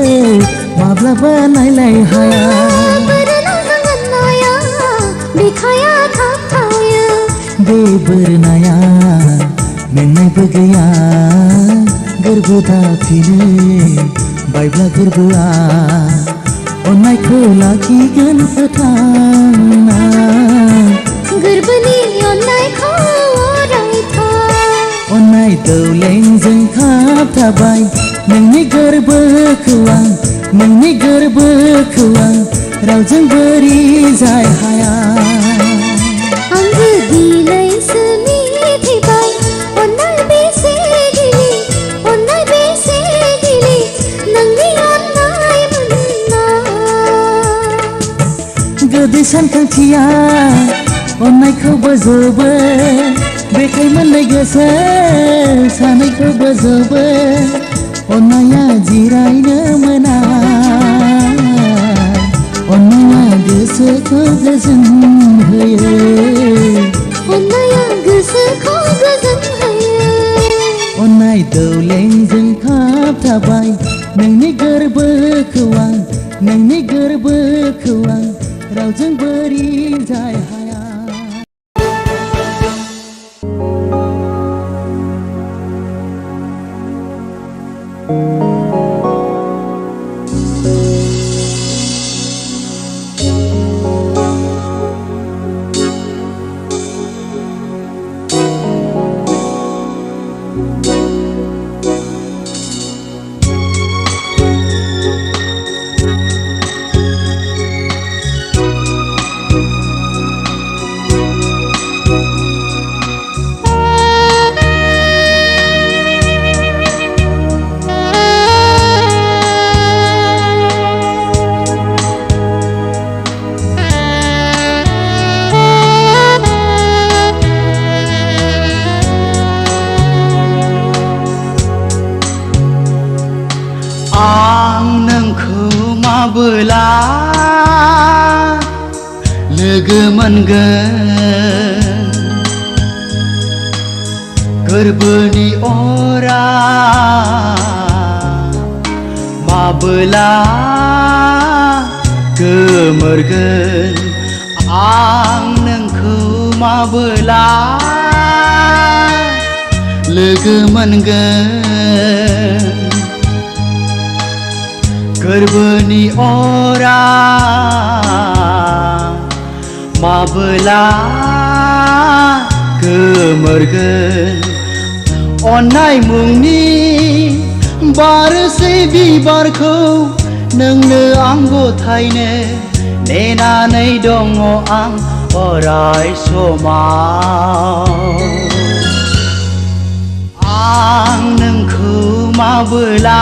Speaker 18: माब्लाबा नायलाय हाया बोरैनाजों अननाया बिखाया थाबथाया बे बोरनाया मेंनायबो गैया गोरबो दाफिनो बायब्ला गोरबोआ अननायखौ लाखिगोन फोथांना गोरबोनि अननायखौ अरायथा अननाय दौलेंजों खाबथाबाय नोंनि गोरबोखौ आं नोंनि गोरबोखौ आं रावजों बोरि जाय हाया आंबो दिनैसो मिथिबाय अननाय बेसे गिलिर अननाय बेसे गिलिर नोंनि अननाय मोनना गोदै सानखांथिया अननायखौ बोजबो बेखाय मोननाय गोसो सानैखौ बोजबो अननाया जिरायनो मोना अननाया गोसोखौ गोजोन होयो अननाया गोसोखौ गोजोन होयो अननाय दौलेंजों खाबथाबाय नोंनि गोरबोखौ आं नोंनि गोरबोखौ आं रावजों बोरि जाय हाया लोगो मोनगोन गोरबोनि अरा माबोला गोमोरगोन आं नोंखौ माबोला लोगो मोनगोन गोरबोनि अरा माबोला गोमोरगोन अननाय मुंनि बारसै बिबारखौ नोंनो आं गथायनो नेनानै दङ आं अराय समाव आं नोंखौ माबोला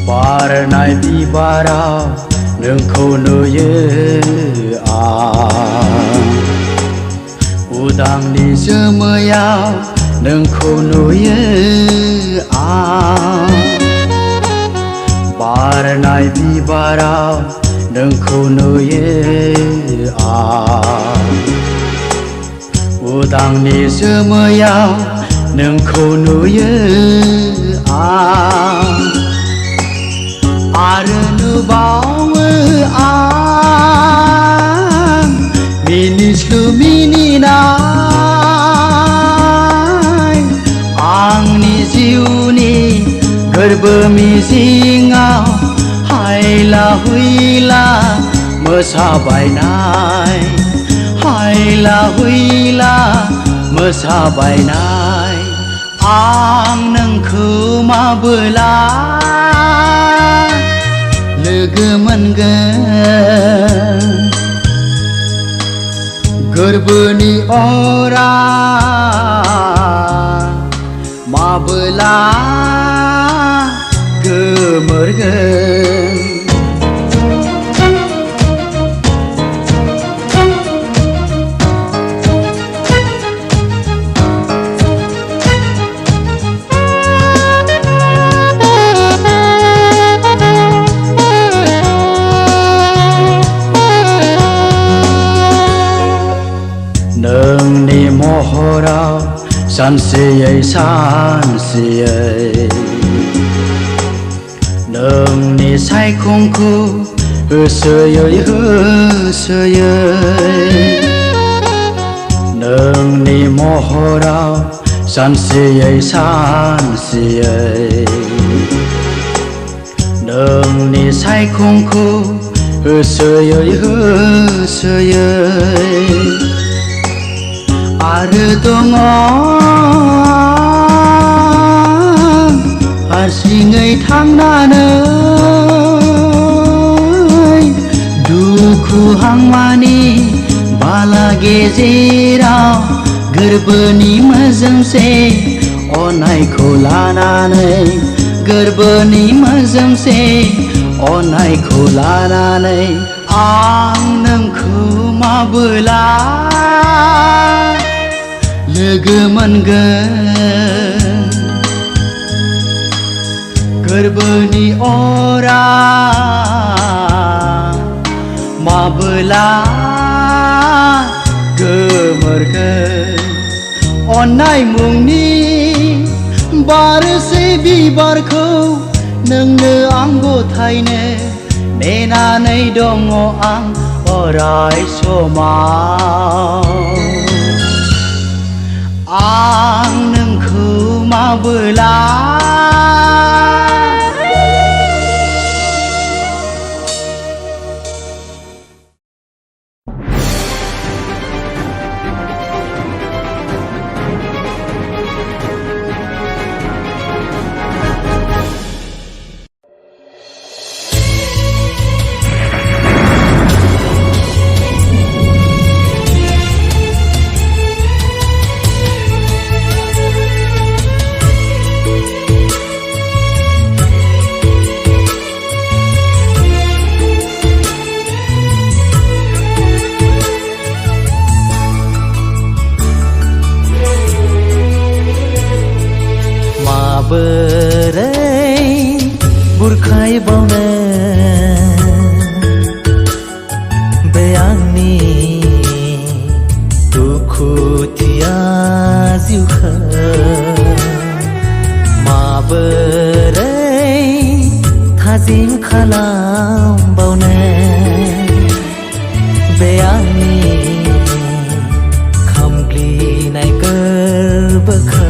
Speaker 18: बारनाय बिबाराव नोंखौ नुयो आं उदांनि जोमैयाव नोंखौ नुयो आं बारनाय बिबाराव नोंखौ नुयो आं उदांनि जोमैयाव नोंखौ नुयो आं आरो नुबावो आं मिनिस्लु मिनिनाय आंनि जिउनि गोरबो मिजिङाव हायला हुइला मोसाबायनाय हायला हुइला मोसाबायनाय आं नोंखौ माबोला लोगो मोनगोन गोरबोनि अरा माबोला गोमोरगोन नोंनि महराव सानसेयै सानसेयै नोंनि सायखंखौ होसोयै होसोयै नोंनि महराव सानसेयै सानसेयै नोंनि सायखंखौ होसोयै होसोयै आरो दङ हारसिङै थांनानै दुखु हांमानि बाला गेजेराव गोरबोनि मोजोमसे अननायखौ लानानै गोरबोनि मोजोमसे अननायखौ लानानै आं नोंखौ माबोला लोगो मोनगोन गोरबोनि अरा माबोला गोमोरगोन अननाय मुंनि बारसै बिबारखौ नोंनो आं गथायनो नेनानै दङ आं अराय समाव आं नोंखौ माबोला माबोरै बुरखायबावनो बे आंनि दुखुथिया जिउखौ माबोरै थाजिम खालामबावनो बे आंनि खामग्लिनाय गोरबोखौ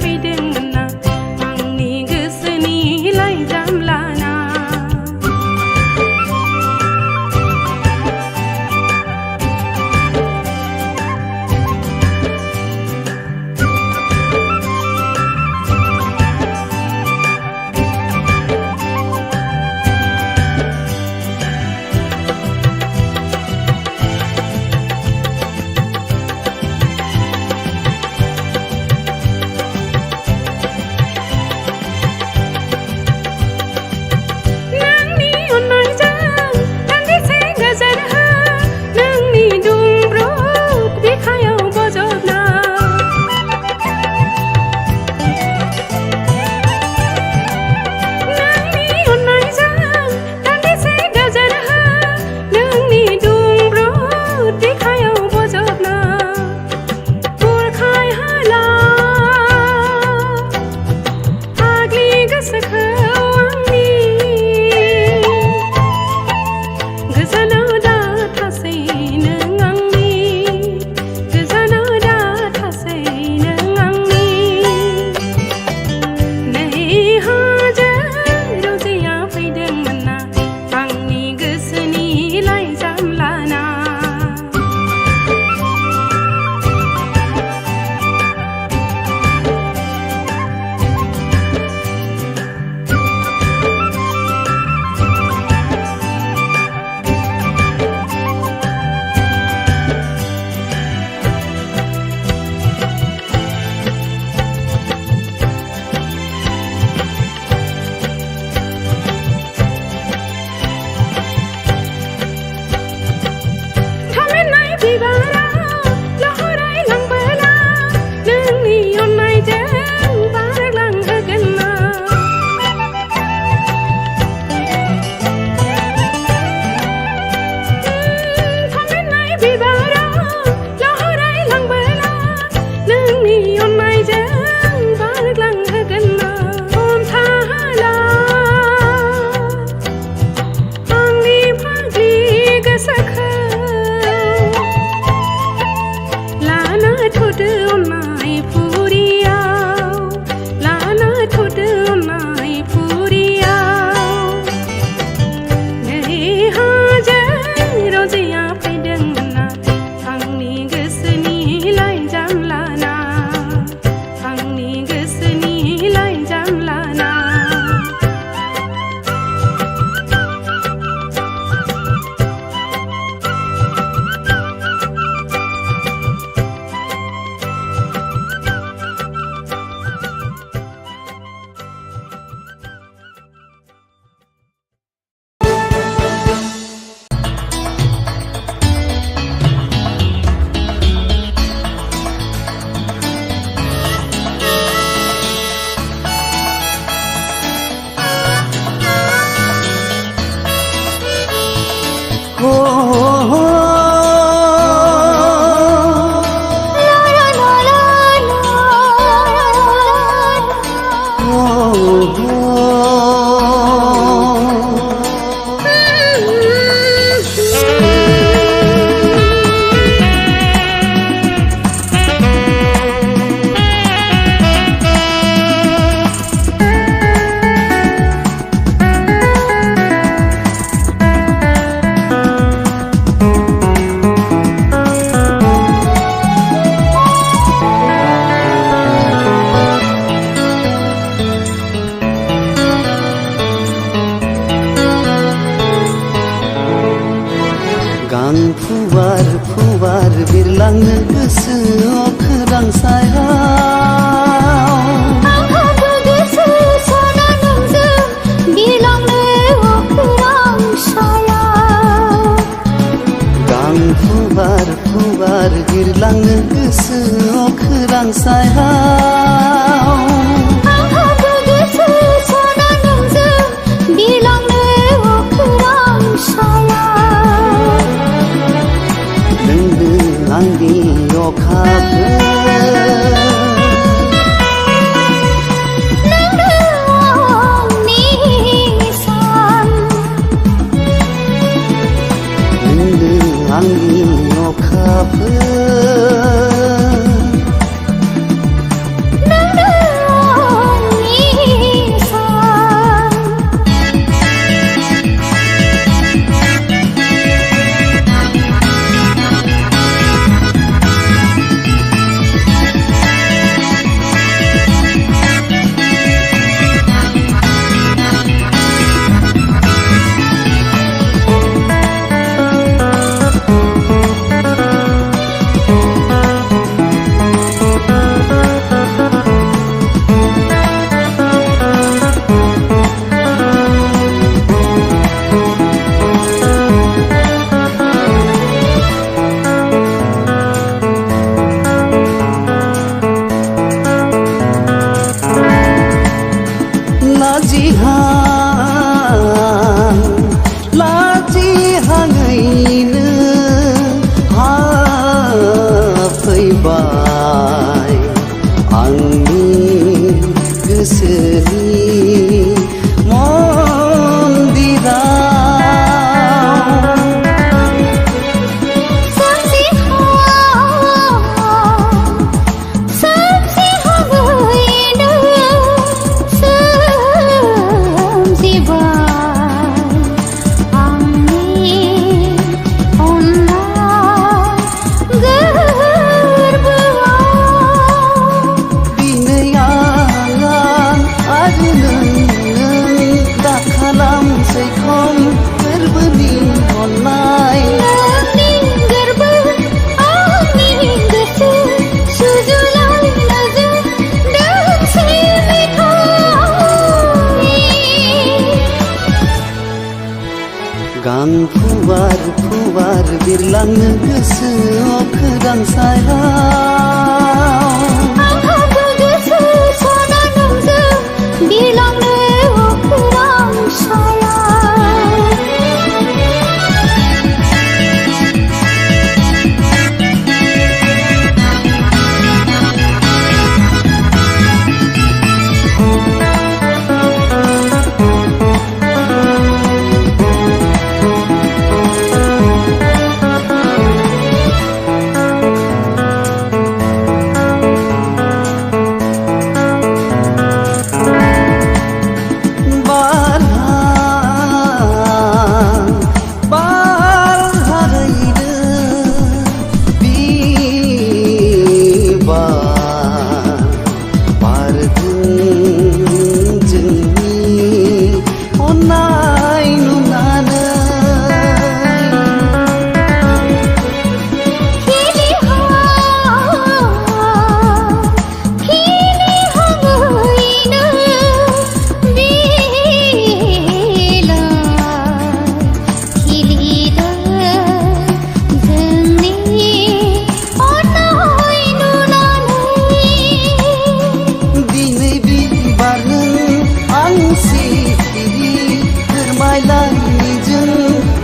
Speaker 12: फैदोंमोन ना आंनि गोसोनि लाइजाम लाना
Speaker 18: फोरमायलायनिजों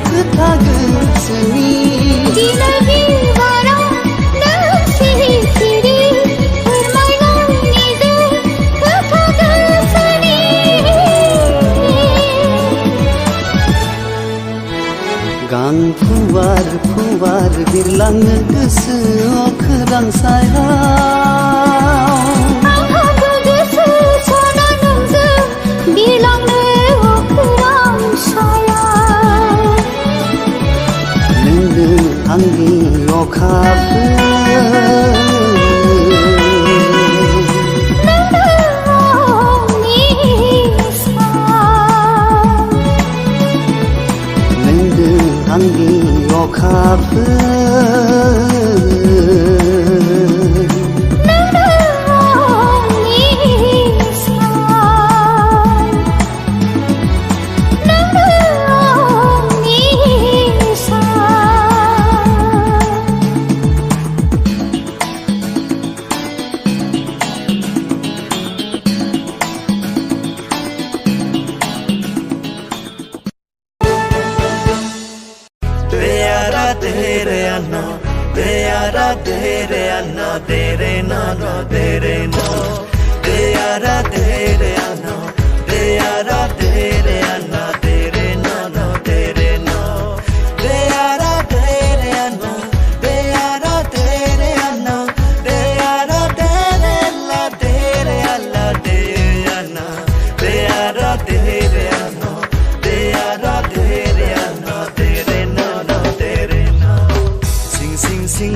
Speaker 18: खोथा गोसोनि
Speaker 7: दिनै बिबाराव नों सिरि सिरि फोरमायनांनि जों खोथा गोसोनि
Speaker 18: गां फुवार फुवार बिरलाङो गोसोआव खोरां सायाव
Speaker 7: आंहाबो गोसो सना नोंजों बिरलांनो अखोरां सायाव
Speaker 18: नोंनो आंनि अखाफोर आंनि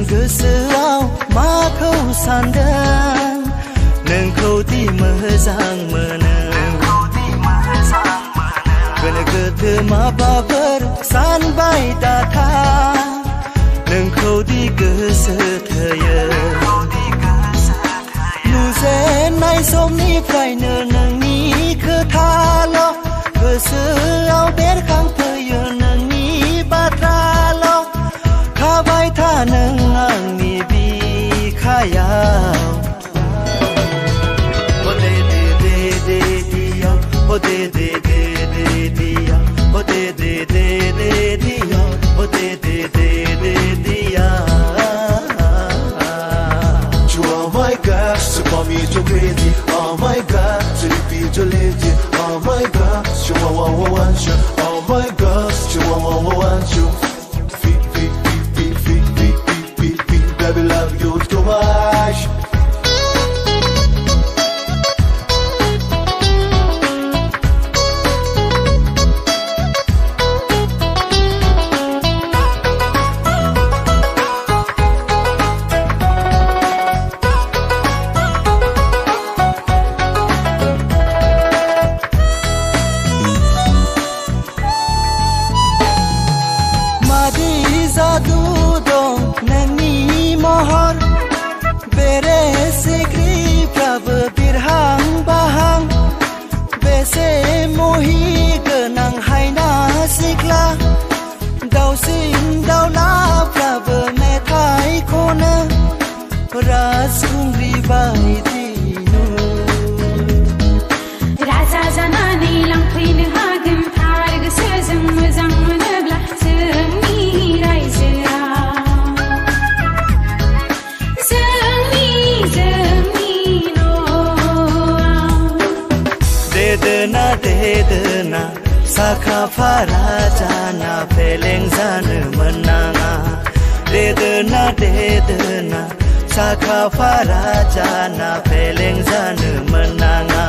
Speaker 18: गोसोआव माखौ सानदों नोंखौ दि मोजां मोनो गोनो गोथो माबाफोर सानबाय दाथा नोंखौ दि गोसो थोयो नुजेननाय समनिफ्रायनो नोंनि खोथाल' गोसोआव बेरखांफैयो नोंनि बाथ्राल' थाबाय था नों आंनि बिखायाव ओ दे दे दे दे दिया ओ दे दे दे दे दिया ओ दे दे दे दे दिया ओ दे दे दे दे दिया
Speaker 10: You are my God, so call me so crazy. Oh my God, so you feel so lazy. Oh my God, you want you. Oh my God, you want you. Baby, love you too much.
Speaker 18: मादि जादु दं नोंनि महर बेरे सिख्रिफ्राबो बिरहां बाहां बेसे मुहि गोनां हायना सिख्ला दाउसिन दाउलाफ्राबो मेथाइ खनो राजखुंग्रि बायदि
Speaker 12: राजा जानानै लांफैनो हागोन थार गोसोजों मोजां मोनोब्ला जोंनि रायजोआ जोंनि न'आव
Speaker 18: देदोना साखा फारा जाना फेलें जानो मोननाङा देदोना साखा फारा जाना फेलें जानो मोननाङा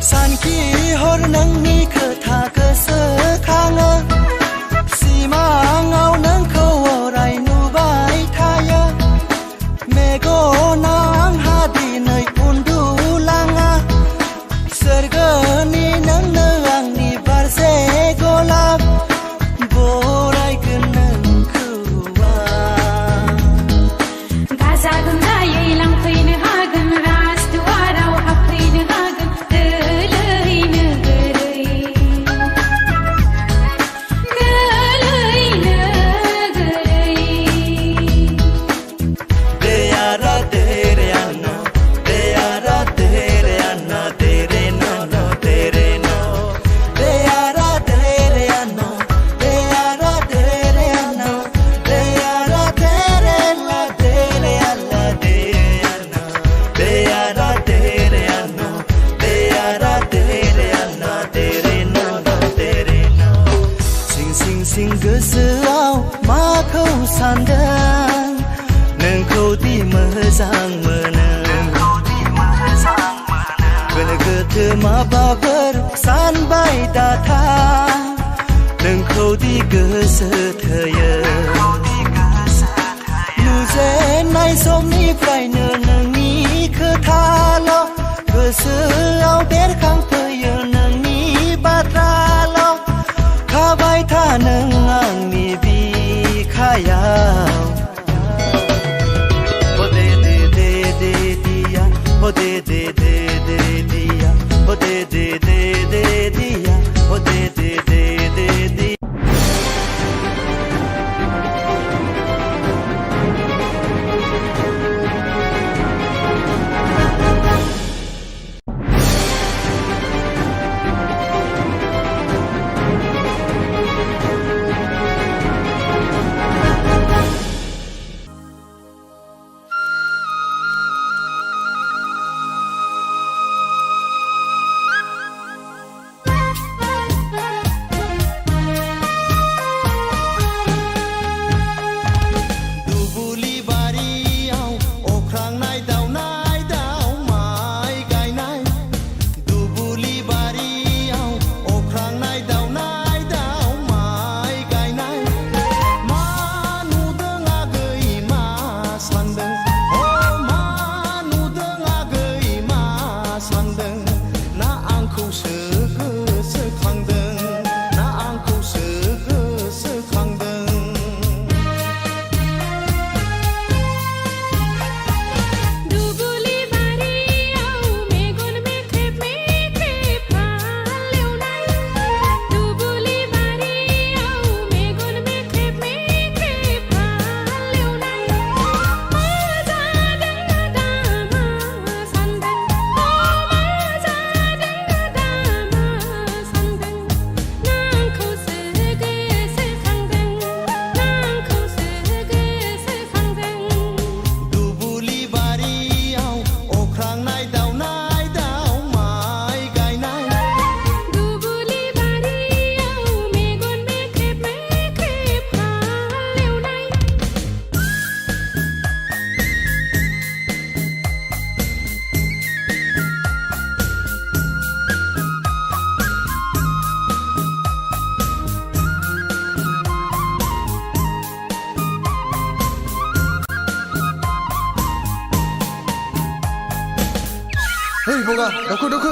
Speaker 18: सानखि हर नोंनि खोथा गोसोखाङो सिमाङाव नोंखौ अराय नुबाय थायो मेगना आंहा दिनै उन्दुलाङा सोरगोनि नोंनो आंनि बारसे गलाब बरायखो दि मोजां मोनो गोनो गोथो माबाफोर सानबाय दाथा नोंखौ दि गोसो थोयो नुजेननाय समनिफ्रायनो नोंनि खोथाल' गोसोआव बेरखांफैयो नोंनि बाथ्राल' थाबाय था नों आंनि बिखायाव ओ दे दे दे दे दिया ओ दे दे दे दे दिया ओ दे दे दे दे दिया ओ दे दे दे दे दिया
Speaker 10: 헤이 뭐가 너크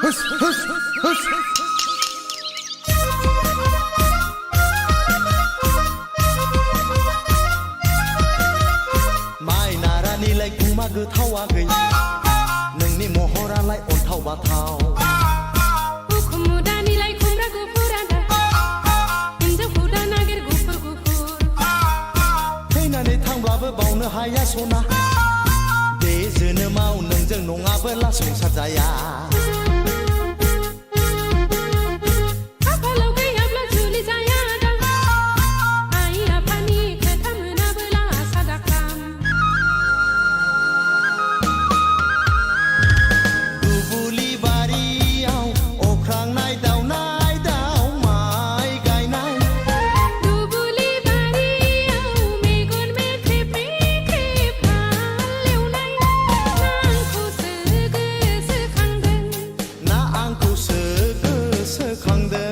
Speaker 10: 흐스
Speaker 18: माइ नारानिलाय गुमा गोथावा गैया नोंनि महरालाय अन्थाव बाथाव
Speaker 12: उखुम मुदानिलाय खुमब्रा गुफुरा दा हिन्जावखौ दा नागिर गुफुर गुफुर
Speaker 18: थैनानै थांब्लाबो बावनो हाया सना बे जोनोमाव नोंजों नङाबोला संसार जाया
Speaker 12: खाफालाव गैयाब्ला जुलि जाया दा आइ आफानि खोथा मोनाबोला सादा खाम
Speaker 18: दुबुलि बारियाव अख्रांनाय दावनाय दाव माइ गायनाय
Speaker 12: दुबुलि बारियाव मेगन मेख्रेब मेख्रेब हालेवनाय
Speaker 18: ना आंखौसो गोसोखांदों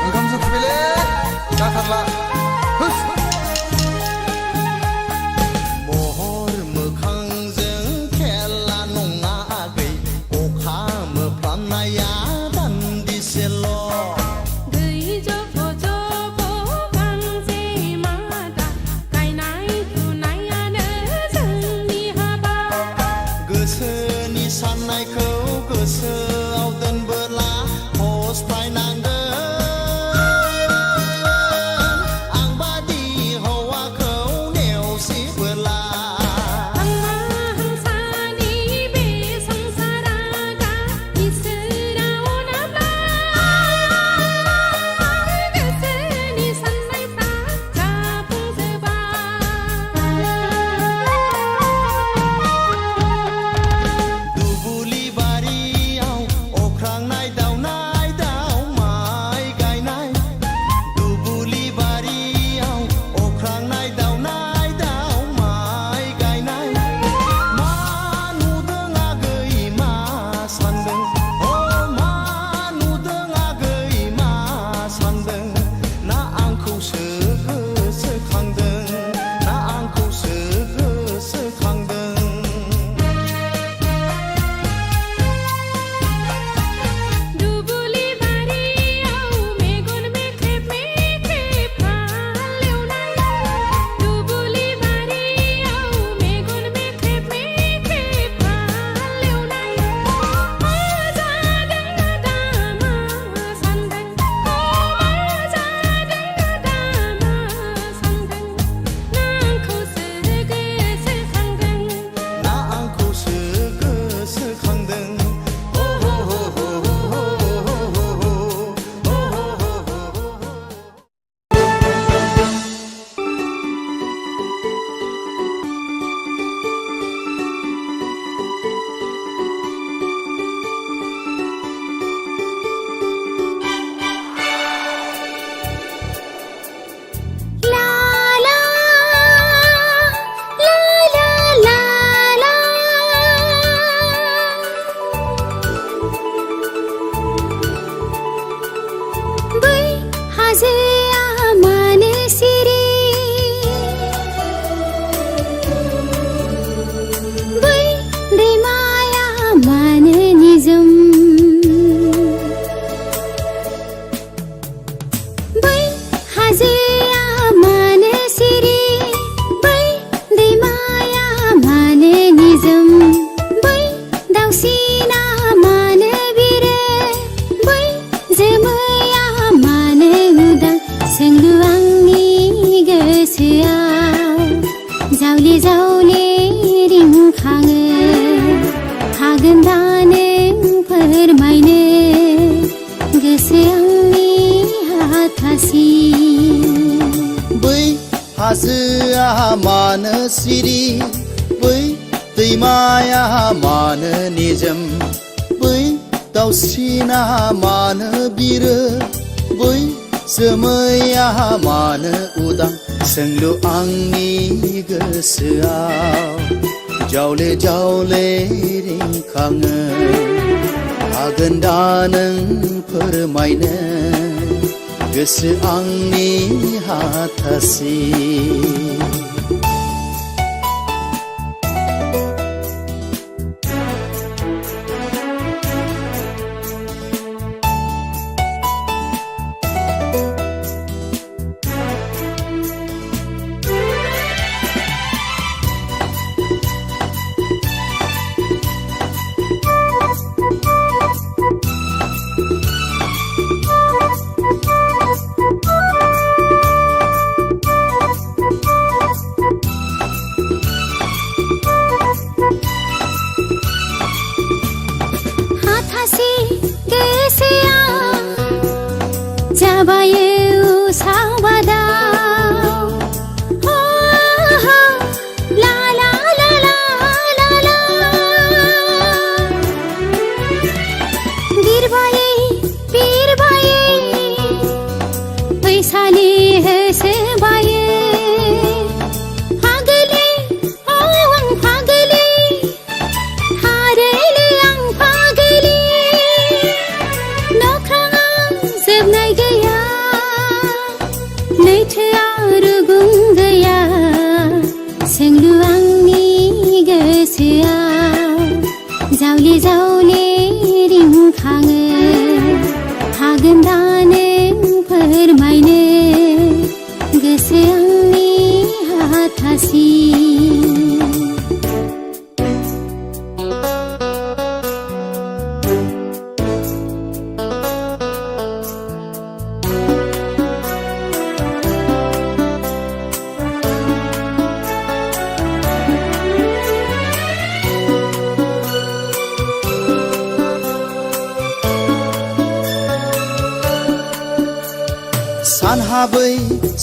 Speaker 10: ओंखाम संफैबायलै जाथारला
Speaker 18: महर मोखांजों खेला नङा आगै अखा मोफ्लामनाया दान्दिसेल'
Speaker 12: दै जब जब गांसे मादा गायनाय फुनायानो जोंनि हाबा
Speaker 18: गोसोनि साननायखौ गोसोआव दोनबोला फस्थायनांगोन बै हाजोआ मानो सिरि बै दैमाया मानो निजोम बै दाउसिना मानो बिरो बै जोमैया मानो उदां सोंलु आंनि गोसोआव जावले जावले रिंखाङो हागोन दा नों फोरमायनो गोसो आंनि हाथासि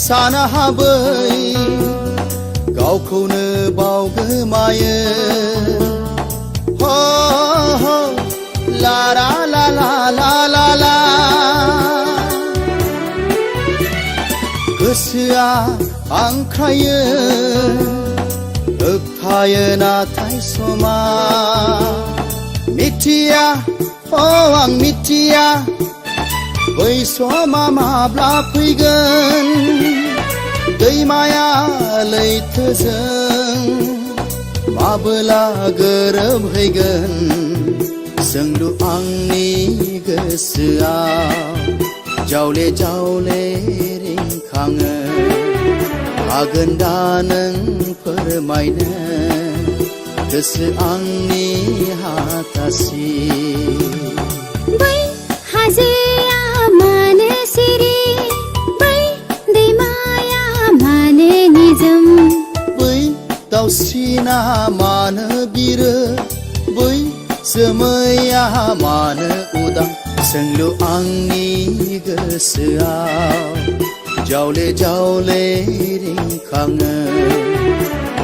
Speaker 18: सानहाबै गावखौनो बावगोमायो हो ला ला ला ला ला ला ला गोसोआ हांख्रायो होबथायो नाथाय समा मिथिया आं मिथिया बै समा माब्ला फैगोन दैमाया लैथोजों माबोला गोरोबहैगोन सोंलु आंनि गोसोआव जावले जावले रिंखाङो हागोन दा नों फोरमायनो गोसो आंनि हाथासि
Speaker 7: बै हाजोआ मानो सिरि बै दैमाया मानो निजोम
Speaker 18: बै दाउसिना मानो बिरो बै जोमैया मानो उदां सोंलु आंनि गोसोआव जावले जावले रिंखाङो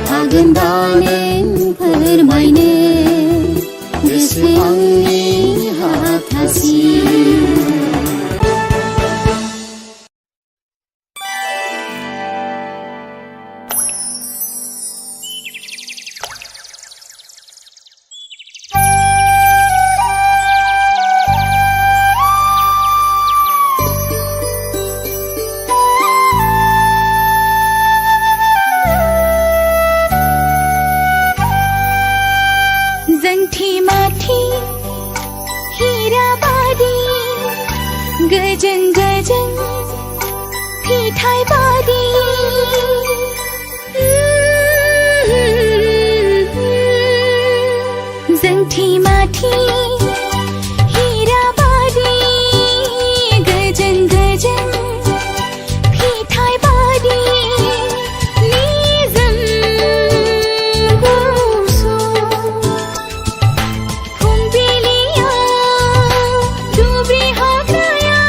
Speaker 18: हागोन दा नों फोरमायनो गोसो आंनि हाथासि
Speaker 7: गजन गजन फिथाइ बादी जोंथि माथि हीरा बादी गजन गजन फिथाइ बादी निजोम गुसु फुंबिलिया दुब्रि हाग्राया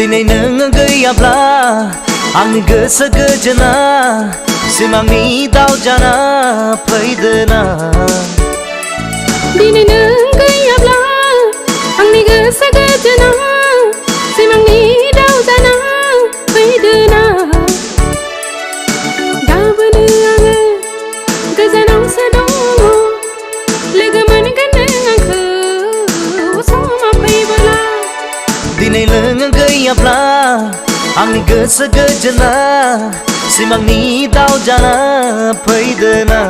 Speaker 18: दिनै नों गैयाब्ला आंनि गोसो गोजोना सिमांनि दाउ जाना फैदोना
Speaker 12: दिनै नों गैयाब्ला आंनि गोसो गोजोना सिमांनि दाउ जाना फैदोना गाबोनो आङो गोजानावसो दङ लोगो मोनगोन नों आंखौ समा फैबोला
Speaker 18: दिनै नों गैयाब्ला आंनि गोसो गोजोना सिमांनि दाउ जाना फैदोना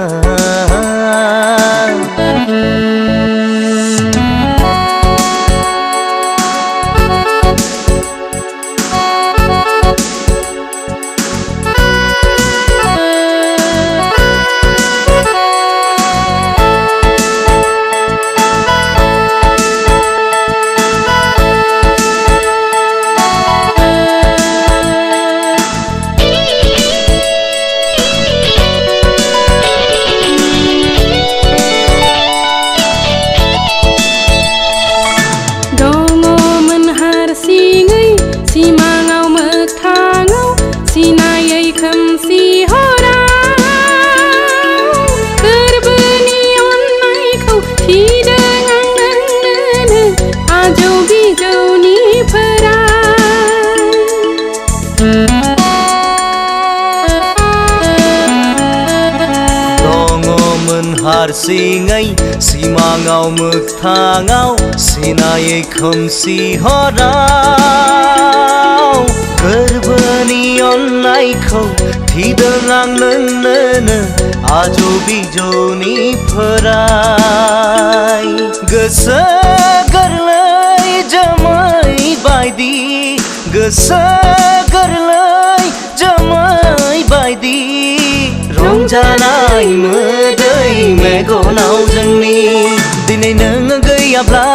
Speaker 18: हारसिङै सिमाङाव मोगथाङाव सिनायै खोमसि हराव गोरबोनि अननायखौ थिदों आं नोंनोनो आजौ बिजौनिफ्राय गोसो गोरलै जोमै बायदि गोसो गोरलै जोमै बायदि रंजानाय मोदै मेगनाव जोंनि दिनै नों गैयाब्ला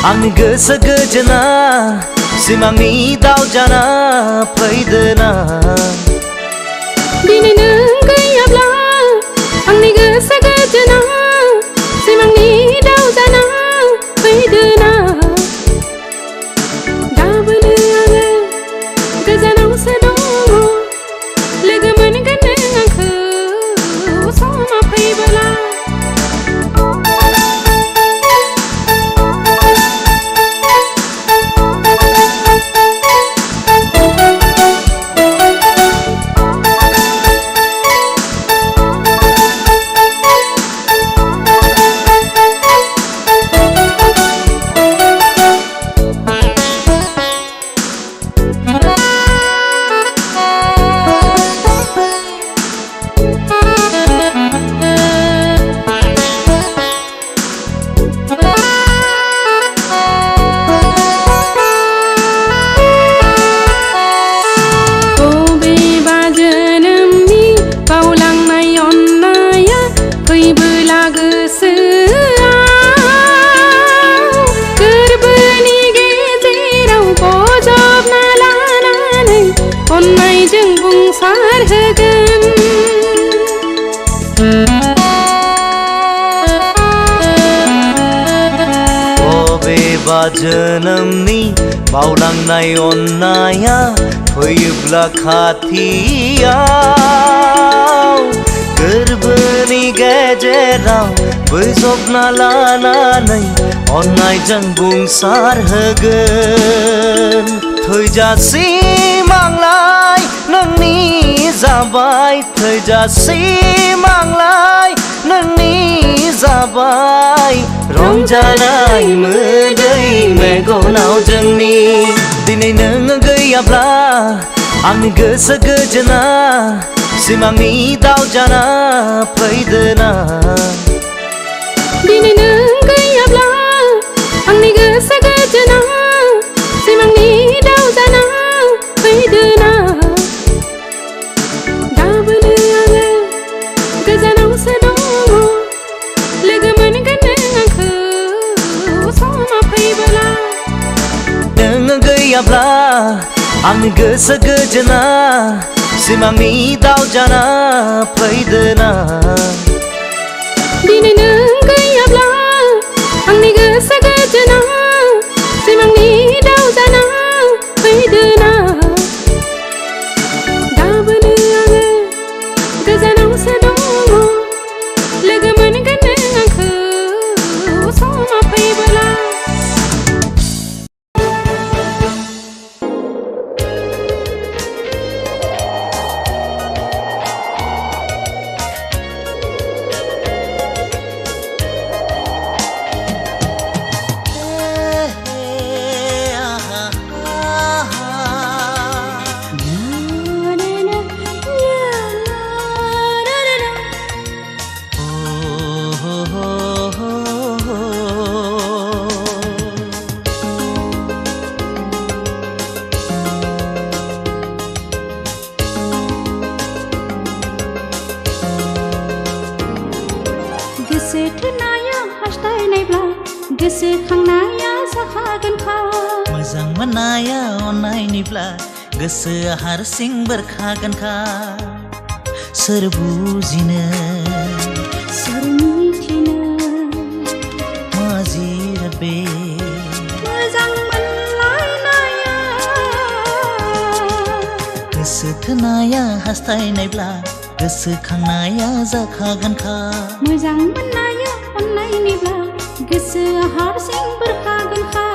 Speaker 18: आंनि गोसो गोजोना सिमांनि दाउ जाना फैदोना
Speaker 12: दिनै नों गैयाब्ला आंनि गोसो गोजोना सिमांनि दाउ जाना फैदोना गाबोनो आङो गोजानावसो दङ लोगो मोनगोन नों आंखौ समा फैबोला अननायजों बुंसार होगोन
Speaker 18: बबेबा जोनोमनि बावलांनाय अननाया फैयोब्ला खाथियाव गोरबोनि गेजेराव बोजबना लानानै अननायजों बुंसार होगोन थैजासिम आंलाय नोंनि जाबाय थैजासिम आंलाय नोंनि जाबाय रंजानाय मोदै मेगनाव जोंनि दिनै नों गैयाब्ला आंनि गोसो गोजोना सिमांनि दाउ जाना फैदोना
Speaker 12: दिनै नों गैयाब्ला आंनि गोसो गोजोना सिमांनि दाउ जाना फैदोना गाबोनो आङो गोजानावसो दङ लोगो मोनगोन नों आंखौ समा फैबोला
Speaker 18: नों गैयाब्ला आंनि गोसो गोजोना सिमांनि दाउ जाना फैदोना
Speaker 12: दिनै नों गैयाब्ला आंनि गोसो गोजोना सिमांनि दाउ जाना फैदोना गाबोनो आङो गोजानावसो दङ लोगो मोनगोन नों आंखौ समा फैबोला
Speaker 7: गोसो थोनाया हास्थायनायब्ला गोसोखांनाया जाखागोनखा
Speaker 18: मोजां मोननाया अननायनिब्ला गोसोआ हारसिं बेरखागोनखा सोर बुजिनो
Speaker 7: सोर मिथिनो
Speaker 18: मा जिराद बे
Speaker 7: मोजां मोनलायनाया
Speaker 18: गोसो थोनाया हास्थायनायब्ला गोसोखांनाया जाखागोनखा
Speaker 7: मोजां मोननाया अननायनिब्ला गोसोआ हारसिं बेरखागोनखा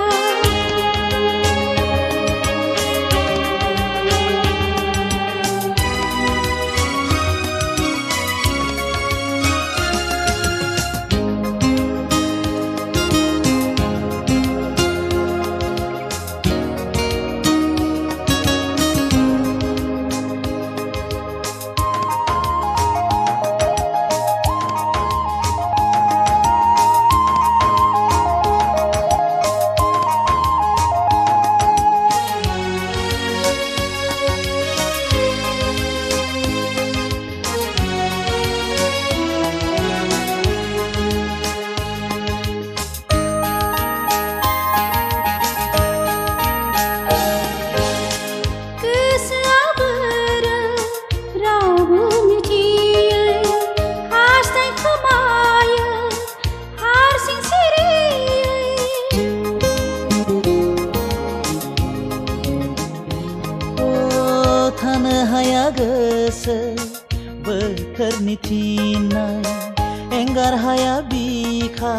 Speaker 18: बोथोरनि थिननाय एंगार हाया बिखा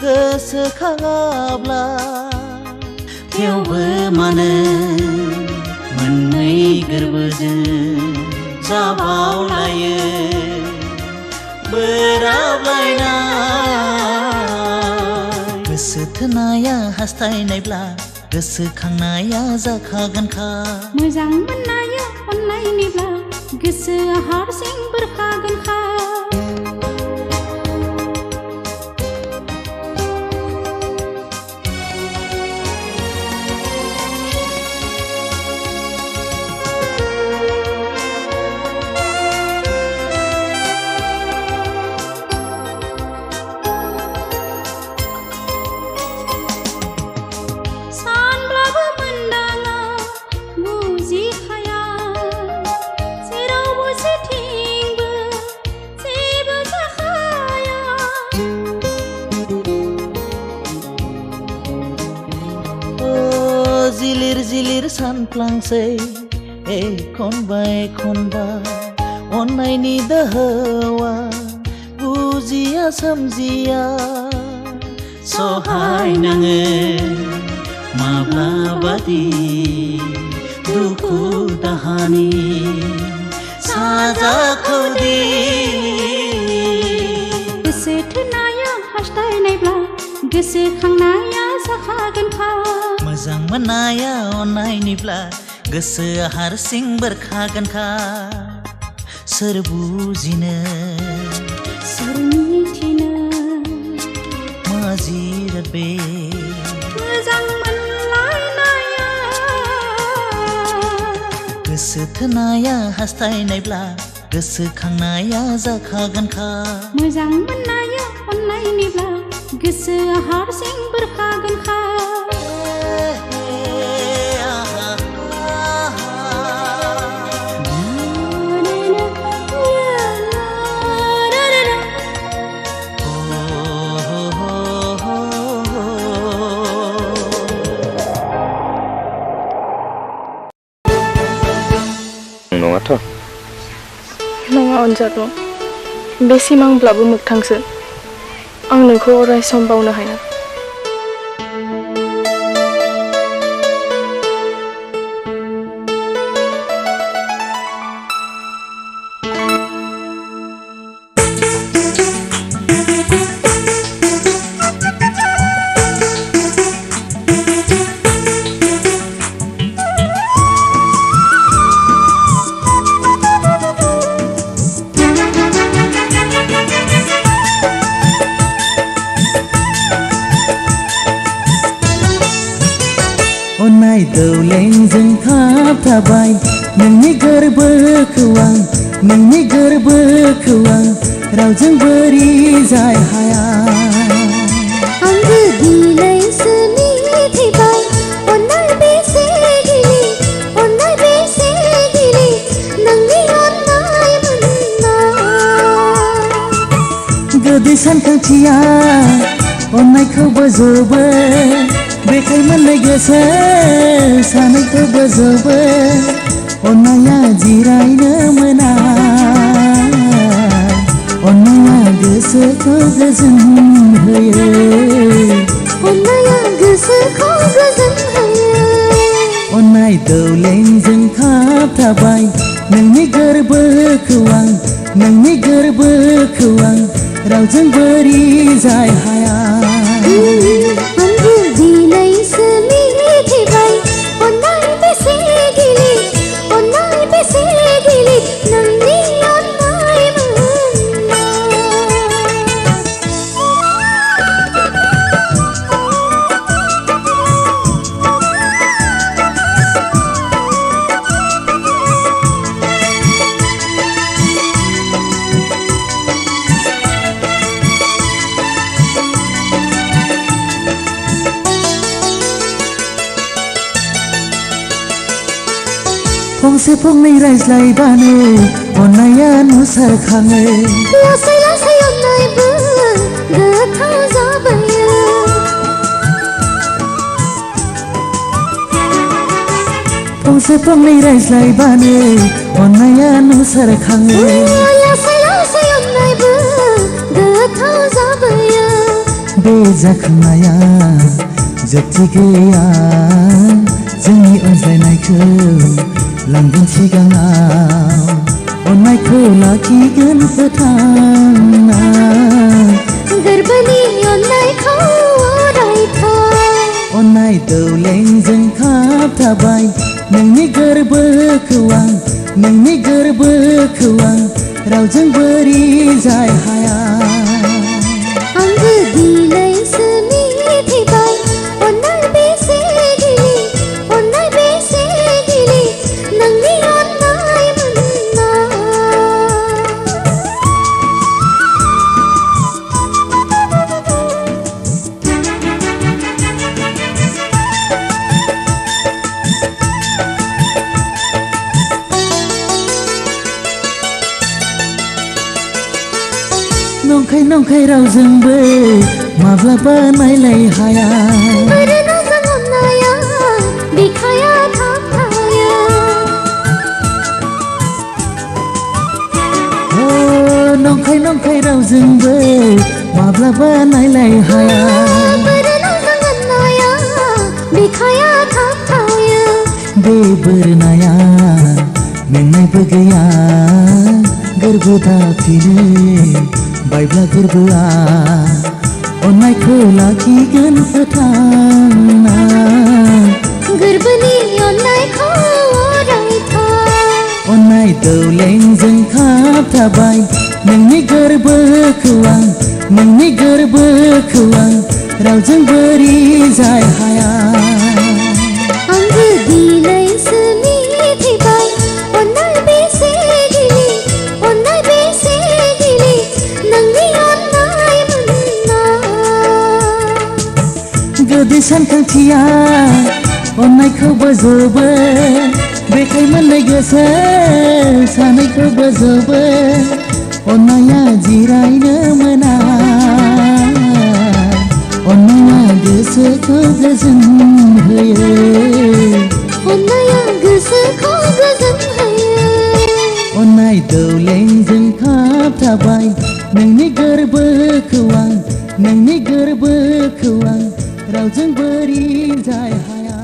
Speaker 18: गोसोखाङाब्ला थेवबो मानो मोननै गोरबोजों जाबावलायो बोराबलायनाय गोसो थोनाया हास्थायनायब्ला गोसोखांनाया जाखागोनखा
Speaker 7: मोजां मोननाया अननायनिब्ला गोसोआ हारसिं बेरखागोनखा सानब्लाबो मोनदाङा बुजिखाया जेरावबो जेथिंबो जेबो जाखाया
Speaker 18: ओ जिलिर जिलिर सानफ्लांसै एखनबा एखनबा अननायनि दोहौआ बुजिया सोमजिया सहाय नाङो माब्लाबादि दुखु दाहानि साजाखौदि
Speaker 7: गोसो थोनाया हास्थायनायब्ला गोसोखांनाया जाखागोनखा
Speaker 18: मोजां मोननाया अननायनिब्ला गोसोआ हारसिं बेरखागोनखा सोर बुजिनो
Speaker 7: सोर मिथिनो
Speaker 18: मा जिराद बे
Speaker 7: मोजां मोनलायनाया
Speaker 18: गोसो थोनाया हास्थायनायब्ला गोसोखांनाया जाखागोनखा
Speaker 7: मोजां मोननाया अननायनिब्ला गोसोआ हारसिं बेरखागोनखा
Speaker 17: अनजादु बे सिमांब्लाबो मोगथांसो आं नोंखौ अराय सम बावनो हाया
Speaker 18: दौलेंजों खाबथाबाय नोंनि गोरबोखौ आं नोंनि गोरबोखौ आं रावजोंबो रिजाय हाया
Speaker 7: आंबो दिनैसो मिथिबाय अननाय बेसे गिलिर अननाय बेसे गिलिर नोंनि अननाय मोननाय
Speaker 18: गोदै सानखांथिया अननायखौ बोजबो बेखाय मोननाय गोसो सानैखौ बोजबो अननाया जिरायनो मोना अननाया गोसोखौ गोजोन होयो
Speaker 7: अननाया गोसोखौ गोजोन होयो
Speaker 18: अननाय दौलेंजों खाबथाबाय नोंनि गोरबोखौ आं नोंनि गोरबोखौ आं रावजोंबो रिजाय हाया
Speaker 7: दिनैसो मिथिबाय अननाय बेसे गिलिर अननाय बेसे गिलिर नोंनि अननाय
Speaker 18: फंसे फंनै रायज्लायबानो अननाया नुसारखाङो
Speaker 7: लासै लासै अननायबो गोथाव जाबोयो
Speaker 18: फंसे फंनै रायज्लायबानो अननाया नुसारखाङो
Speaker 7: लासै लासै अननायबो गोथाव जाबोयो
Speaker 18: बे जाखांनाया जोबथि गैया जोंनि अनज्लायनायखौ लांगोन सिगाङाव अननायखौ लाखिगोन फोथांना
Speaker 7: गोरबोनि अननायखौ अरायथा
Speaker 18: अननाय दौलेंजों खाबथाबाय नोंनि गोरबोखौ आं नोंनि गोरबोखौ आं रावजोंबो रिजाय हाया
Speaker 7: आंबो दिनैसो मिथिबाय अननाय बेसे गिलिर अननाय बेसे गिलिर नोंनि अननाय मोननाय
Speaker 18: नंखाय नंखाय रावजोंबो माब्लाबा नायलाय हाया
Speaker 7: ओरैनोजों अननाया बिखाया थाबथायो
Speaker 18: नंखाय नंखाय रावजोंबो माब्लाबा नायलाय हाया
Speaker 7: ओरैनोजों अननाया बिखाया थाबथायो
Speaker 18: बे बोरनाया मेंनायबो गैया गोरबो दाफिनो बायब्ला गोरबोआ अननायखौ लाखिगोन फोथांना
Speaker 7: गोरबोनि अननायखौ अरायथा
Speaker 18: अननाय दौलेंजों खाबथाबाय नोंनि गोरबोखौ आं नोंनि गोरबोखौ आं रावजोंबो रिजाय हाया
Speaker 7: आंबो दिनैसो मिथिबाय अननाय बेसे गिलिर अननाय बेसे गिलिर नोंनि अननाय मोननाय
Speaker 18: गोदै सानखांथिया अननायखौ बोजबो बेखाय मोननाय गोसो सानैखौ बोजबो अननाया जिरायनो मोना अननाया गोसोखौ गोजोन होयो
Speaker 7: अननाया गोसोखौ गोजोन होयो
Speaker 18: अननाय दौलेंजों थाबाय नोंनि गोरबोखौ आं नोंनि गोरबोखौ आं रावजों बोरि जाय हाया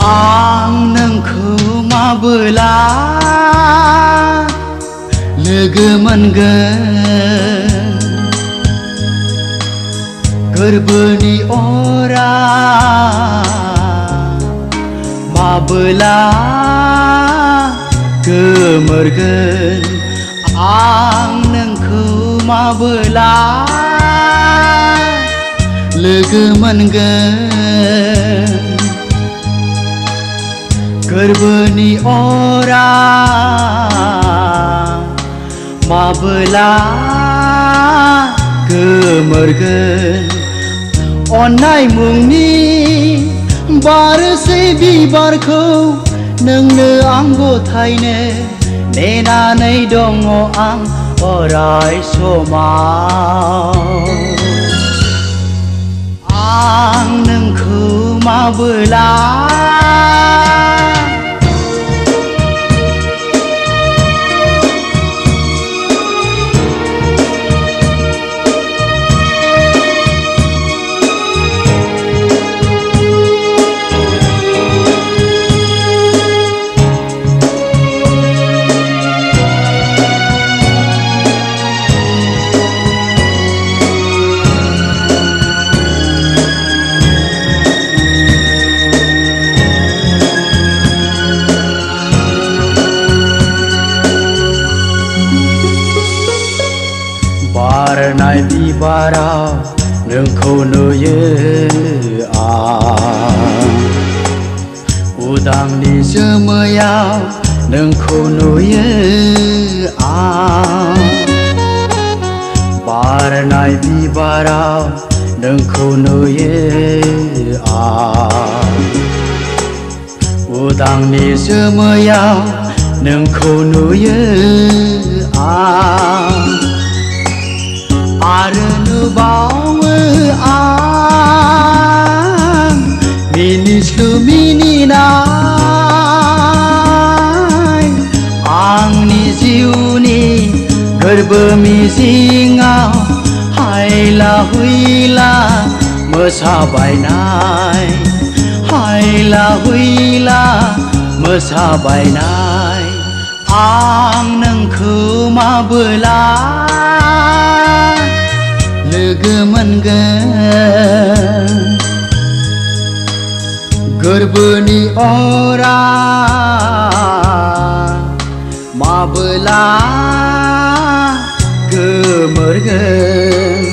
Speaker 18: आं नोंखौ माबोला लोगो मोनगोन गोरबोनि अरा माबोला गोमोरगोन आं नोंखौ माबोला लोगो मोनगोन गोरबोनि अरा माबोला गोमोरगोन अननाय मुंनि बारसै बिबारखौ नोंनो आं गथायनो नेनानै दङ आं अराय समाव आं नोंखौ माबोला बारनाय बिबाराव नोंखौ नुयो आं उदांनि जोमैयाव नोंखौ नुयो आं बारनाय बिबाराव नोंखौ नुयो आं उदांनि जोमैयाव नोंखौ नुयो आं आरो नुबावो आं मिनिस्लु मिनिनाय आंनि जिउनि गोरबो मिजिङाव हायला हुइला मोसाबायनाय हायला हुइला मोसाबायनाय आं नोंखौ माबोला लोगो मोनगोन गोरबोनि अरा माबोला गोमोरगोन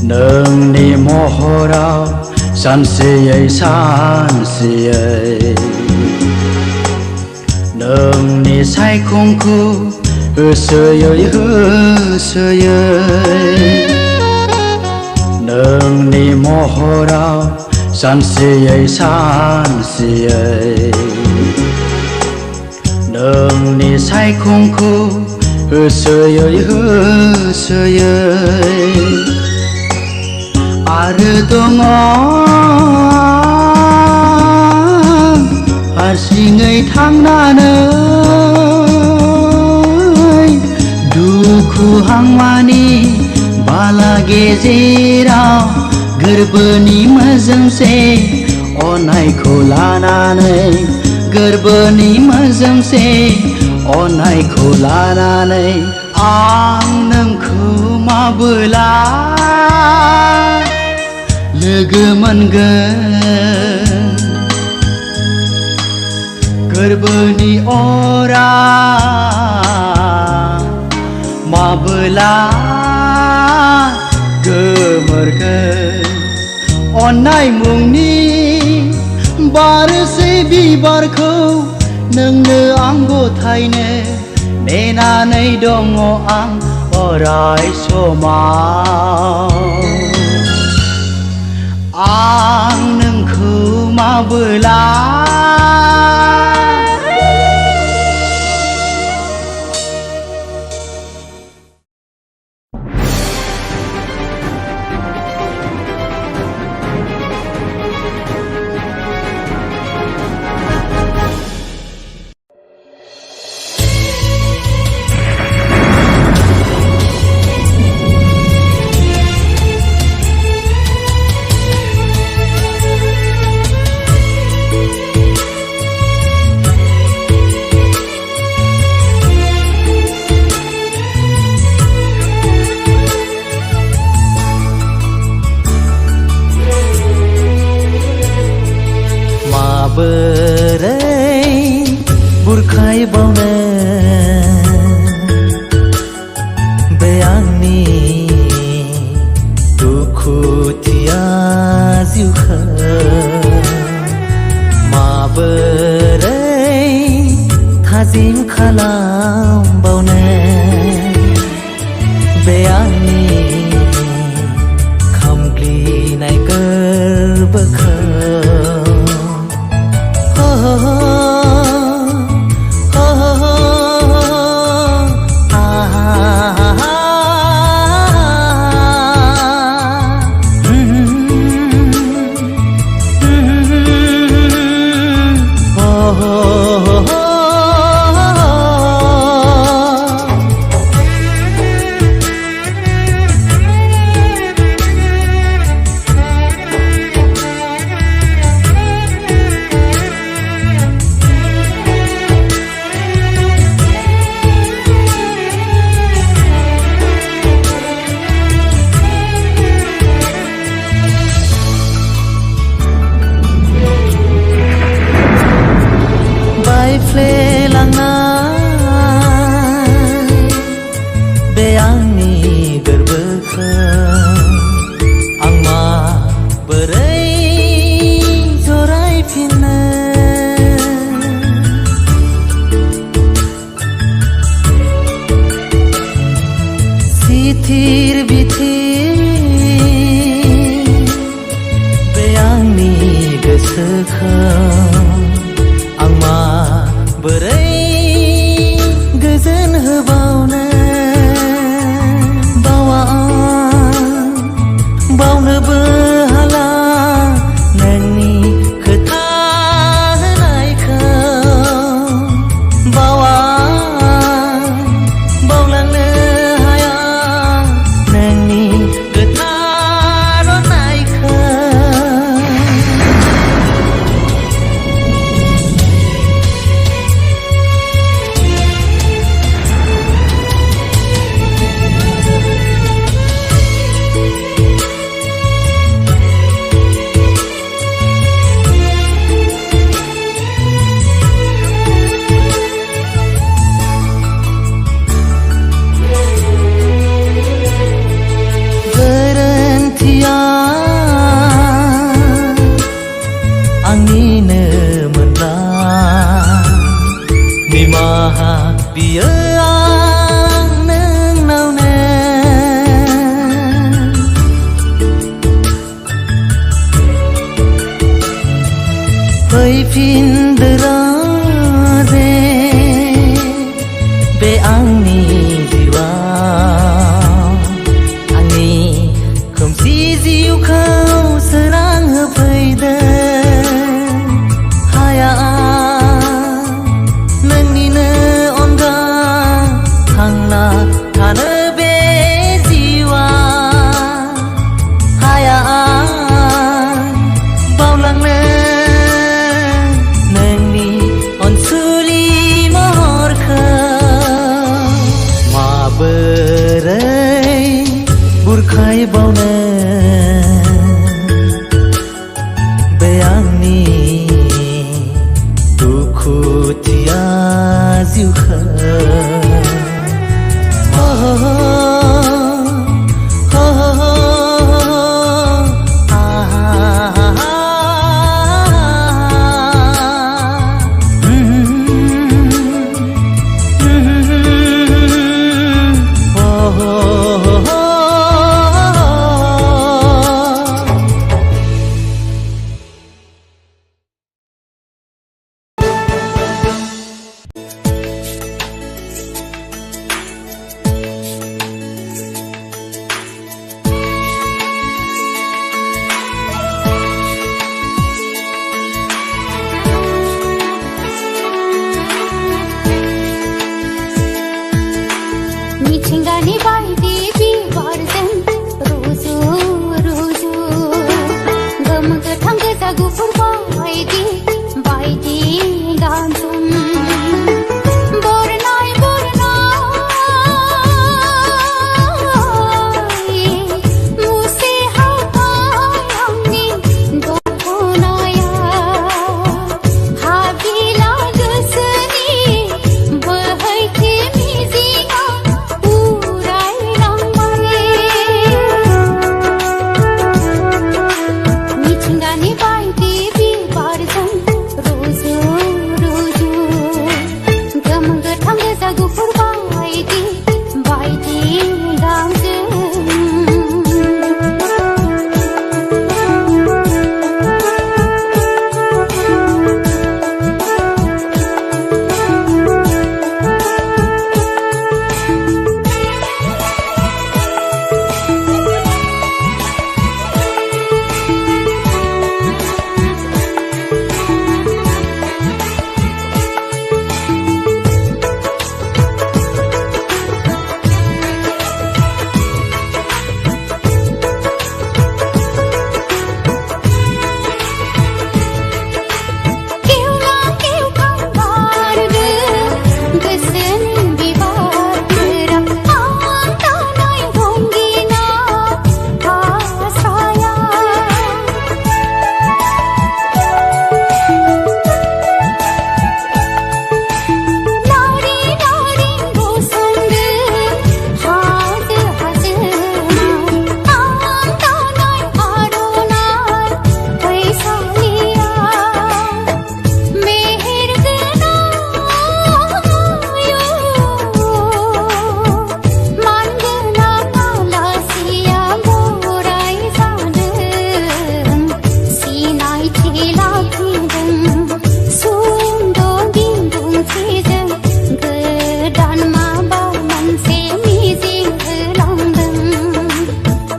Speaker 18: नोंनि महराव सानसेयै सानसेयै नोंनि सायखंखौ होसोयै होसोयै नोंनि महराव सानसेयै सानसेयै नोंनि सायखंखौ होसोयै होसोयै आरो दङ हारसिङै थांनानै दुखु हांमानि बाला गेजेराव गोरबोनि मोजोमसे अननायखौ लानानै गोरबोनि मोजोमसे अननायखौ लानानै आं नोंखौ माबोला लोगो मोनगोन गोरबोनि अरा माबोला गोमोरगोन अननाय मुंनि बारसे बिबारखौ नोंनो आं गथायनो नेनानै दङ आं अराय समाव आं नोंखौ माबोला बोरै बुरखाय बावनो बे आंनि दुखुथिया जिउखौ माबोरै थाजिम खालामबावनो बे आंनि खामग्लिनाय गोरबोखौ
Speaker 7: बायदि बायदि गानजों बरनाय बरनाय मुसे हाबाय आंनि दखनाया हाबिला गोसोनि बोहैथि मिजिङा उरायलांबाय मिथिंगानि बायदि बिबारजों रुजु रुजु गोमो गोथां गोजा गुफुर बायदि बायदि गाबजों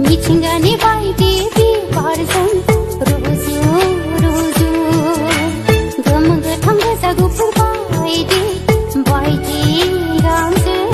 Speaker 7: मिथिंगानि बायदि बिबारजों रुजु रुजु गोमो गोथां गोजा गुफुर बायदि बायदि गाबजों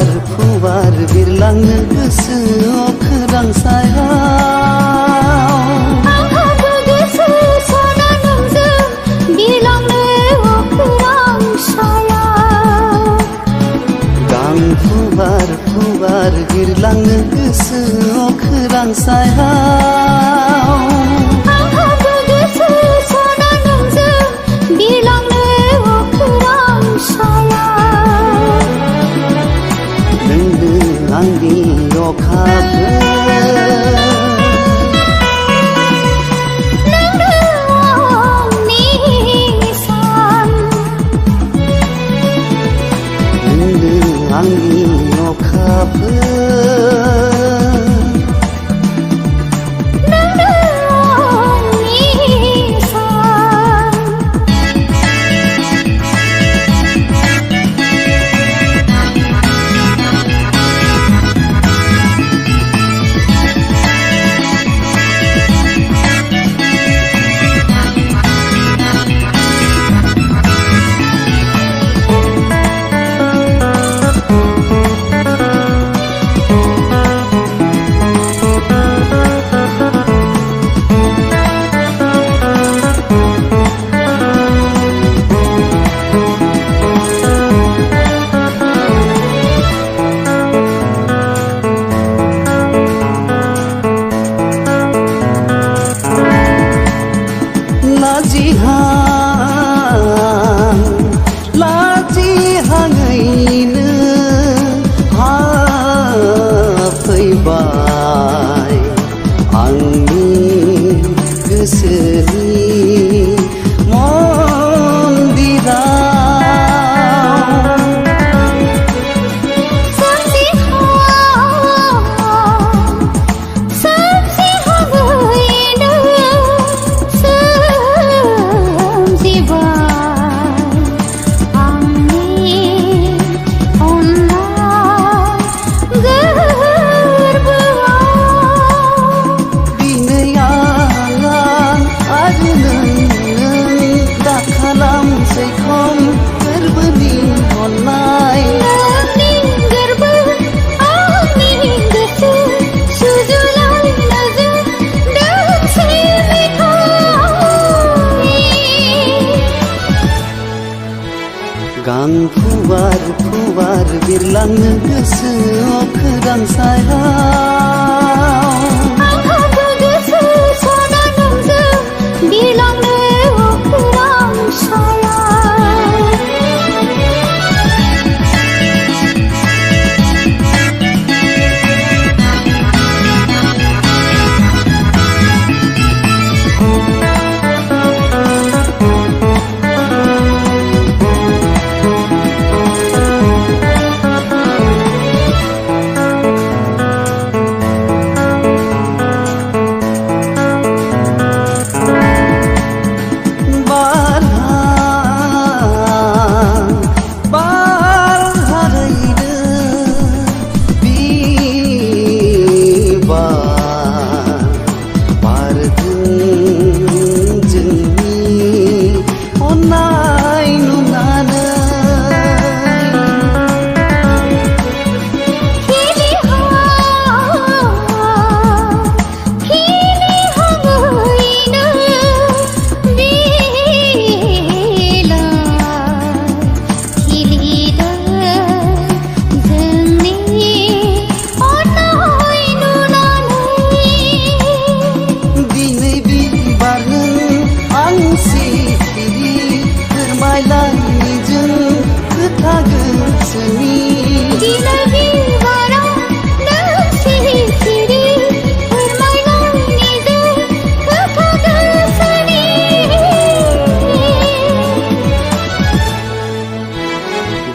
Speaker 18: फुवार बिरलांनो गोसोआव खोरां सायाव
Speaker 7: आंहाबो गोसो सना नोंजों बिरलांनो खोरां सायाव
Speaker 18: गां फुवार बिरलांनो गोसोआव खोरां सायाव
Speaker 7: आंहाबो गोसो सना नोंजों बिरलांनो खोरां सायाव
Speaker 18: नोंनो आंनि अखाफोर
Speaker 7: नोंनो आंनि सान
Speaker 18: नोंनो आंनि अखाफोर
Speaker 7: नोंनो आंनि सान
Speaker 18: लाजिहाङैनो हाबफैबाय आंनि गोसोनि गां फुवार बिरलांनो गोसोआव खोरां सायाव
Speaker 7: आंहाबो गोसो सना नोंजों बिरलांनो खोरां सायाव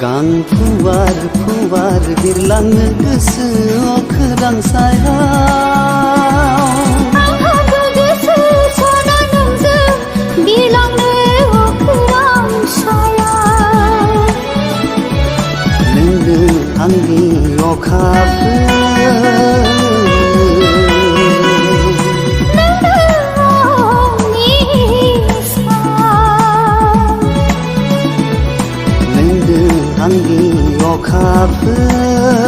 Speaker 18: गां फुवार बिरलांनो गोसोआव खोरां सायाव
Speaker 7: आंहाबो गोसो सना नोंजों बिरलांनो खोरां सायाव
Speaker 18: नोंनो आंनि अखाफोर आंनि अखाफोर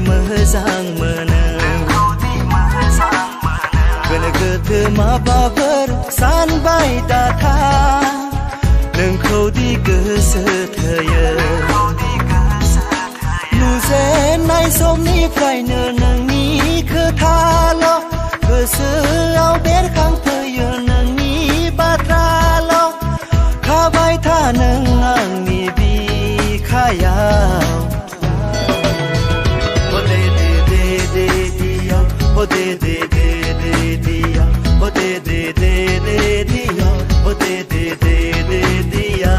Speaker 18: मोजां मोनो गोनो गोथो माबाफोर सानबाय दाथा नोंखौ दि गोसो थोयो नुजेननाय समनिफ्रायनो नोंनि खोथाल' गोसोआव बेरखांफैयो नोंनि बाथ्राल' थाबाय था नों आंनि बिखायाव ओ दे दे दे दे दिया ओ दे दे दे दे दिया ओ दे दे दे दे दिया ओ दे दे दे दे दिया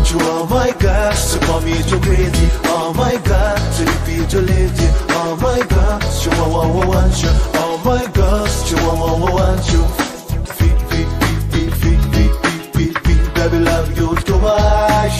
Speaker 10: You are my God, so call me so crazy. Oh my God, so you feel so lazy. Oh my God, you want you. Oh my God, you want you. Baby, love you too much.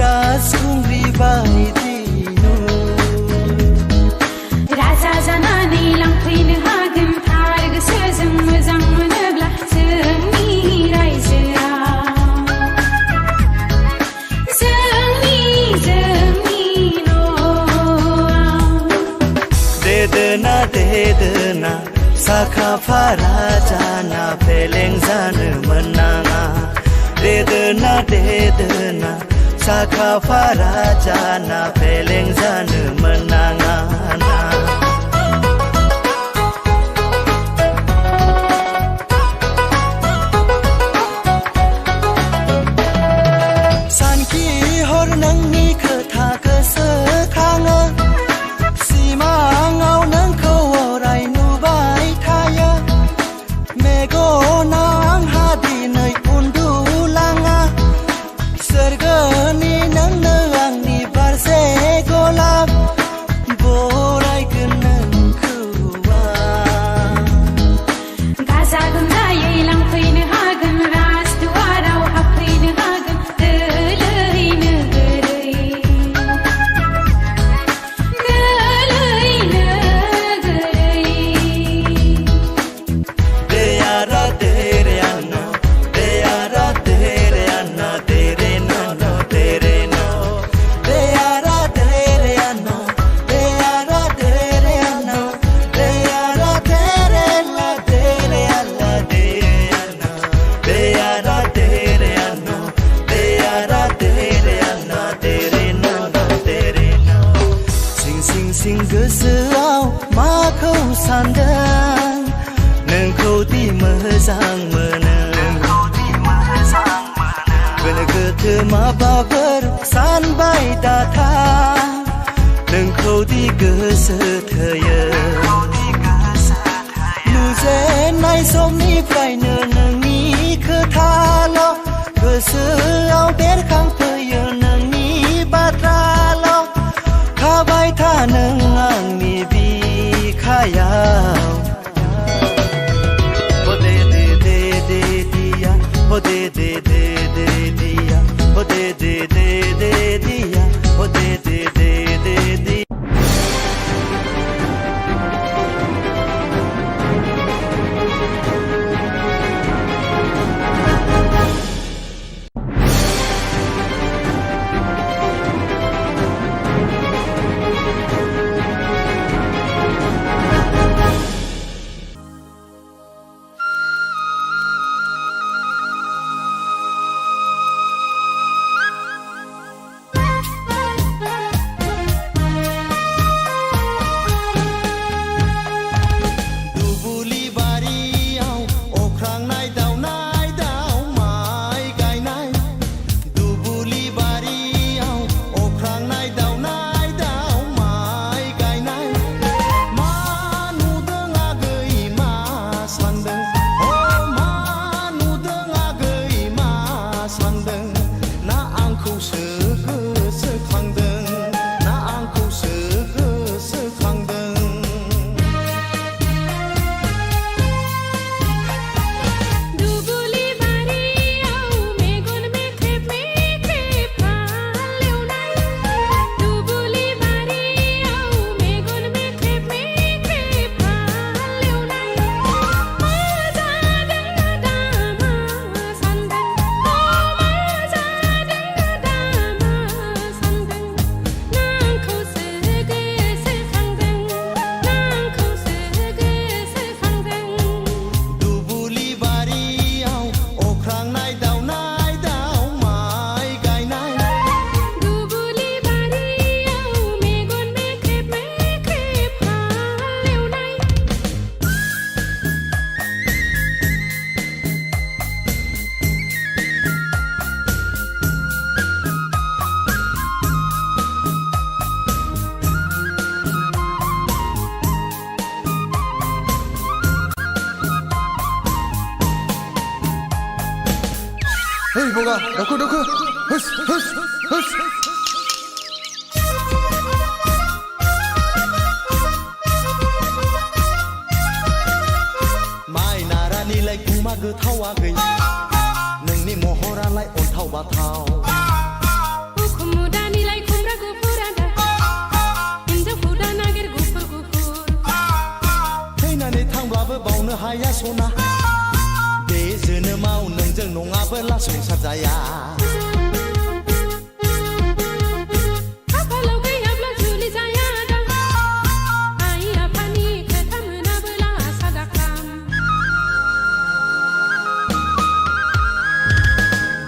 Speaker 18: राजकुंग्री बायदिनो
Speaker 12: राजा जानानै लांफैनो हागोन थार गोसोजों मोजां मोनोब्ला जोंनि रायजोआ जोंनि न'आव
Speaker 18: देदोना साखा फारा जाना फेलें जानो मोननाङा देदोना साखा फारा जाना फेलें जानो मोननाङा सानखि हर नोंनि खोथा गोसोखाङो सिमाङाव नोंखौ अराय नुबाय थायो मेगना आंहा दिनै उन्दुलाङा सोरगोनि नोंनो आंनि बारसे गलाब बरायगोन नोंखौ
Speaker 12: गाजा गोमजायै लांफैनो हागोन राजदुवाराव हाबफैनो हागोन दोलैनो गोदै
Speaker 18: देयारा तेरे अन्ना देयारा तेरे अन्ना तेरे नो तेरे नो देयारा तेरे अन्ना देयारा तेरे अन्ना देयारा तेरे ला तेरे अल्ला देयाना देयारा तेरे अन्ना देयारा तेरे अन्ना तेरे नो तेरे नो सिं गोसोआव माखौ सानदों नोंखौ दि मोजां मोनो गोनो गोथो माबाफोर सानबाय दाथा नोंखौ दि गोसो थोयो नुजेननाय समनिफ्रायनो नोंनि खोथाल' गोसोआव बेरखांफैयो नोंनि बाथ्राल' थाबाय था नों आंनि बिखायाव ओ दे दे दे दे दिया ओ दे दे दे दे दिया ओ दे दे दे दे दिया ओ दे दे दे दे दिया
Speaker 10: बगा दाखो दाखो हस हस हस माइ नारानिलाय गुमा गोथावा गै नोंनि महरालाय अन्थाव बाथाव
Speaker 12: उखुमुदानिलाय खुमब्रा गुफुरादा हिन्जावखौ दा नागिर गुफुर गुफुर
Speaker 10: थैनानै थांब्लाबो बावनो हाया सना बे जोनोमाव नोंजों नङाबोला संसार जाया
Speaker 12: खाफालाव गैयाब्ला जुलि जाया दां आइ आफानि खोथा मोनाबोला सादा खाम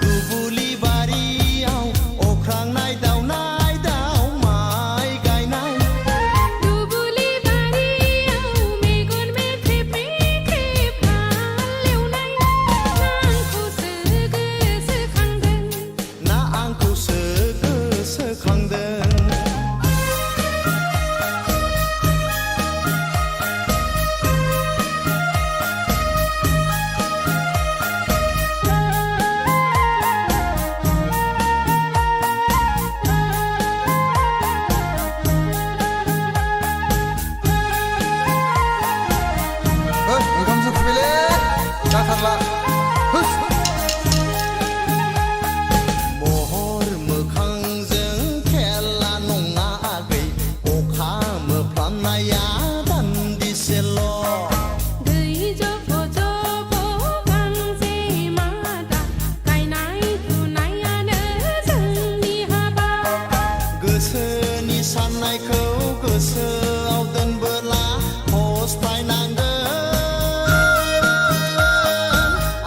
Speaker 10: दुबुलि बारियाव अख्रांनाय दावनाय दाव माइ गायनाय
Speaker 12: दुबुलि बारियाव मेगन मेथेब मेथेब हालेवनाय
Speaker 10: ना आंखौसो गोसोखांदों
Speaker 3: ओंखाम जोखुबैले जाथारला
Speaker 10: महर मोखांजों खेला नङा आगै अखा मोफ्लामनाया दान्दिसेल'
Speaker 12: दै जब' जब' गांजे मादा गायनाय फुनायानो जोंनि हाबा
Speaker 10: गोसोनि साननायखौ गोसोआव दोनबोला फस्थायनांगोन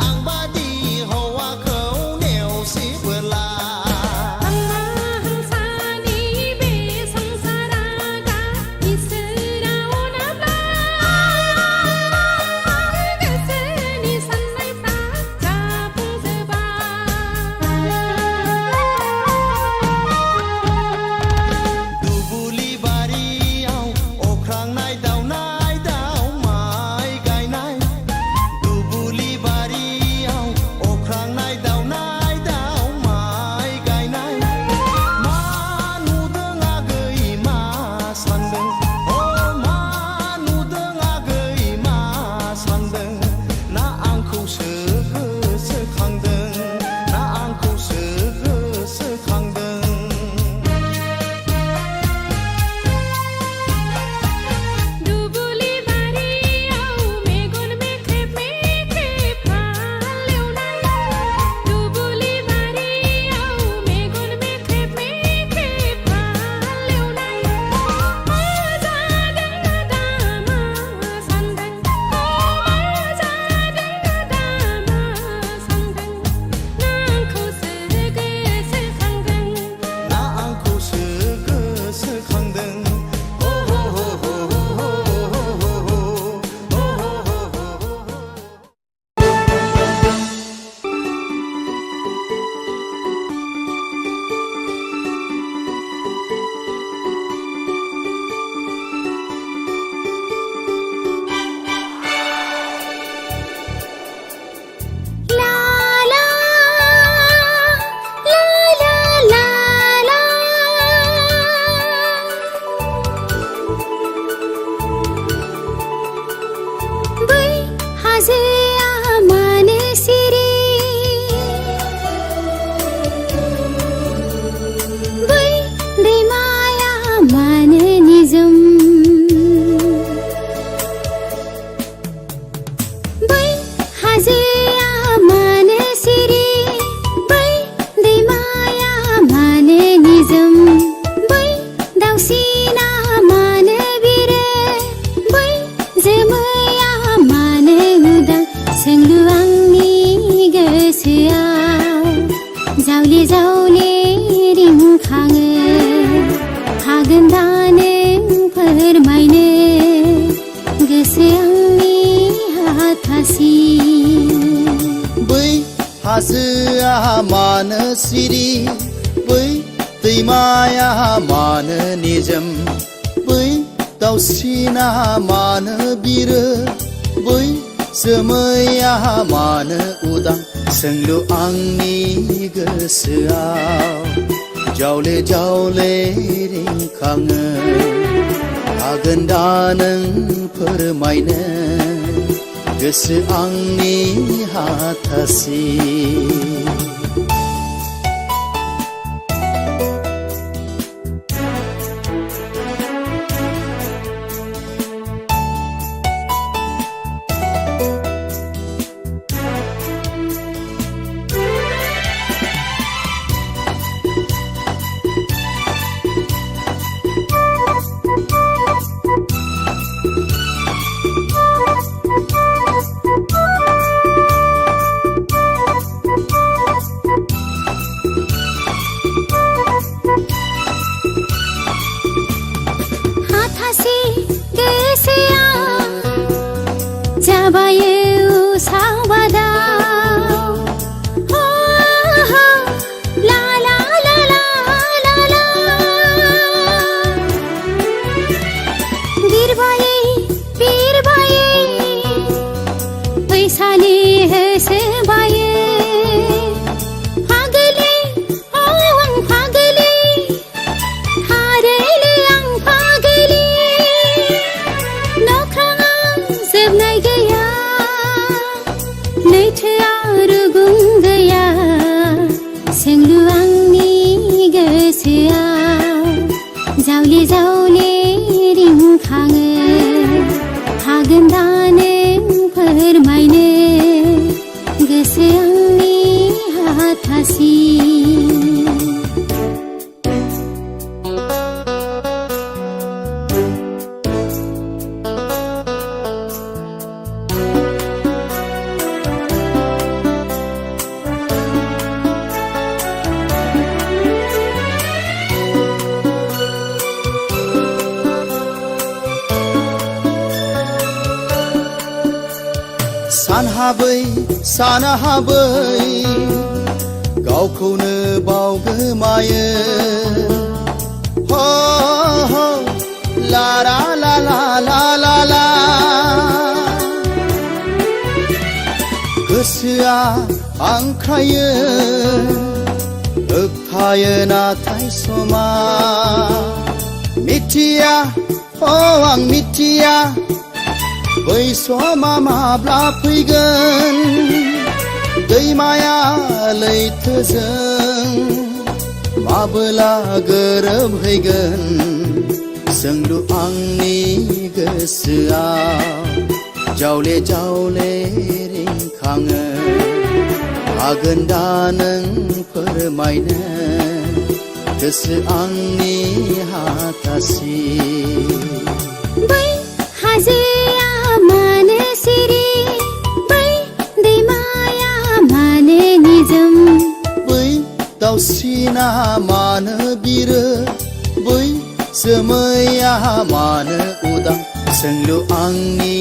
Speaker 10: आं बादि हौवाखौ नेवसिबोला
Speaker 12: हांसानि बे संसारा दा इसोराव नाब्ला गोसोनि साननायफ्रा जाफुंजोबा
Speaker 10: दुबुलि बारियाव अख्रांनाय दावनाय दाव माइ गायनाय दुबुलि बारियाव अख्रांनाय दावनाय दाव माइ गायनाय मा नुदों आगै मा सानदों अ मा नुदों आगै मा सानदों ना आंखौसो गोसोखांदों ना आंखौसो गोसोखांदों
Speaker 12: दुबुलि बारियाव मेगन मेथेब मेथेब हालेवनाय दुबुलि बारियाव मेगन मेथेब मेथेब हालेवनाय मा जादों दा मा सानदों मा जादों दा मा सानदों ना आंखौसो गोसोखांदों
Speaker 10: ना आंखौसो गोसोखांदों हो हो हो हो हो हो हो हो
Speaker 7: ला ला ला ला ला बै हाजोआ मानो सिरि बै दैमाया मानो निजोम बै हाजोआ मानो सिरि बै दैमाया मानो निजोम बै दाउसिना मानो बिरो बै जोमैया मानो उदां सोंलु आंनि गोसोआव जावले जावले रिंखाङो हागोन दा नों फोरमायनो गोसो आंनि हाथासि
Speaker 10: बै हाजोआ मानो सिरि बै दैमाया मानो निजोम बै दाउसिना मानो बिरो बै जोमैया मानो उदां
Speaker 18: सोंलु आंनि गोसोआव जावले जावले रिंखाङो हागोन दा नों फोरमायनो गोसो आंनि हाथासि सानहाबै गावखौनो बावगोमायो हो ला ला ला ला ला ला ला गोसोआ आंख्रायो होबथायो नाथाय समा मिथिया आं मिथिया बै समा माब्ला फैगोन दैमाया लैथोजों माबोला गोरोबहैगोन सोंलु आंनि गोसोआव जावले जावले रिंखाङो हागोन दा नों फोरमायनो गोसो आंनि हाथासि
Speaker 7: बै हाजोआ मानो सिरि बै दैमाया मानो निजोम
Speaker 18: बै दाउसिना मानो बिरो बै जोमैया मानो उदां सोंलु आंनि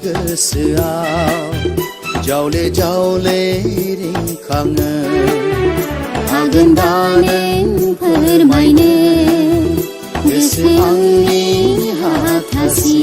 Speaker 18: गोसोआव जावले जावले रिंखाङो हागोन दा नों फोरमायनो गोसो आंनि हाथासि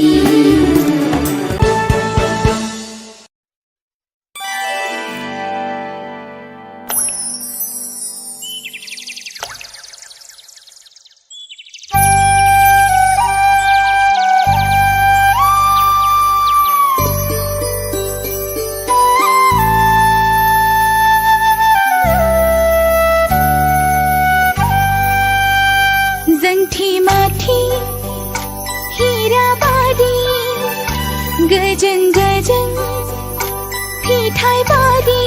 Speaker 7: गजन गजन फिथाइ बादी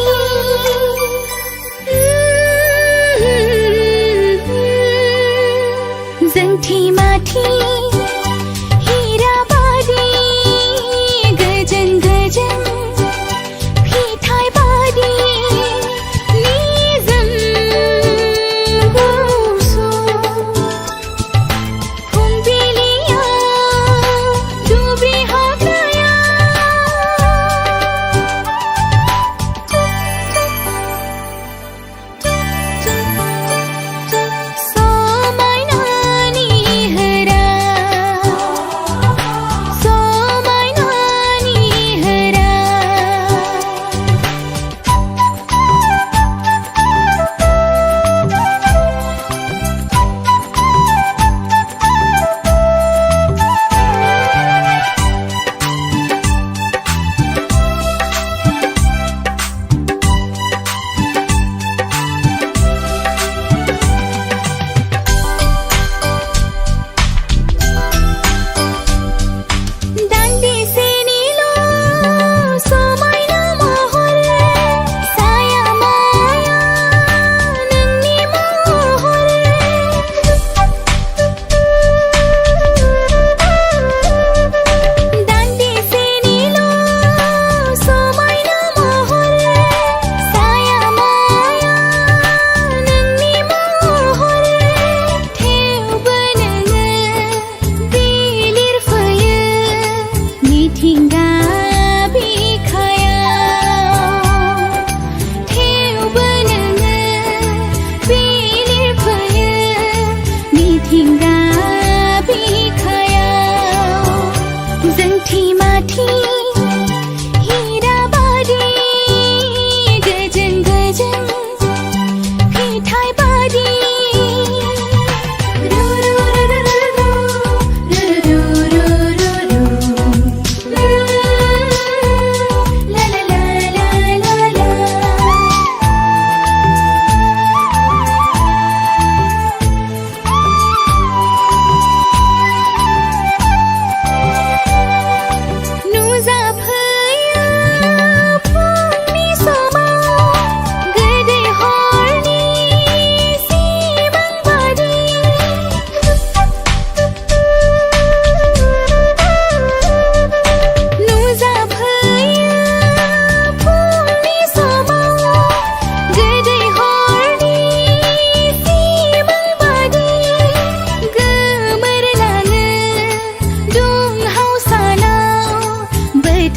Speaker 7: जोंथि माथि हीरा बादी गजन गजन फिथाइ बादी निजोम गुसु फुंबिलिया दुब्रि हाग्राया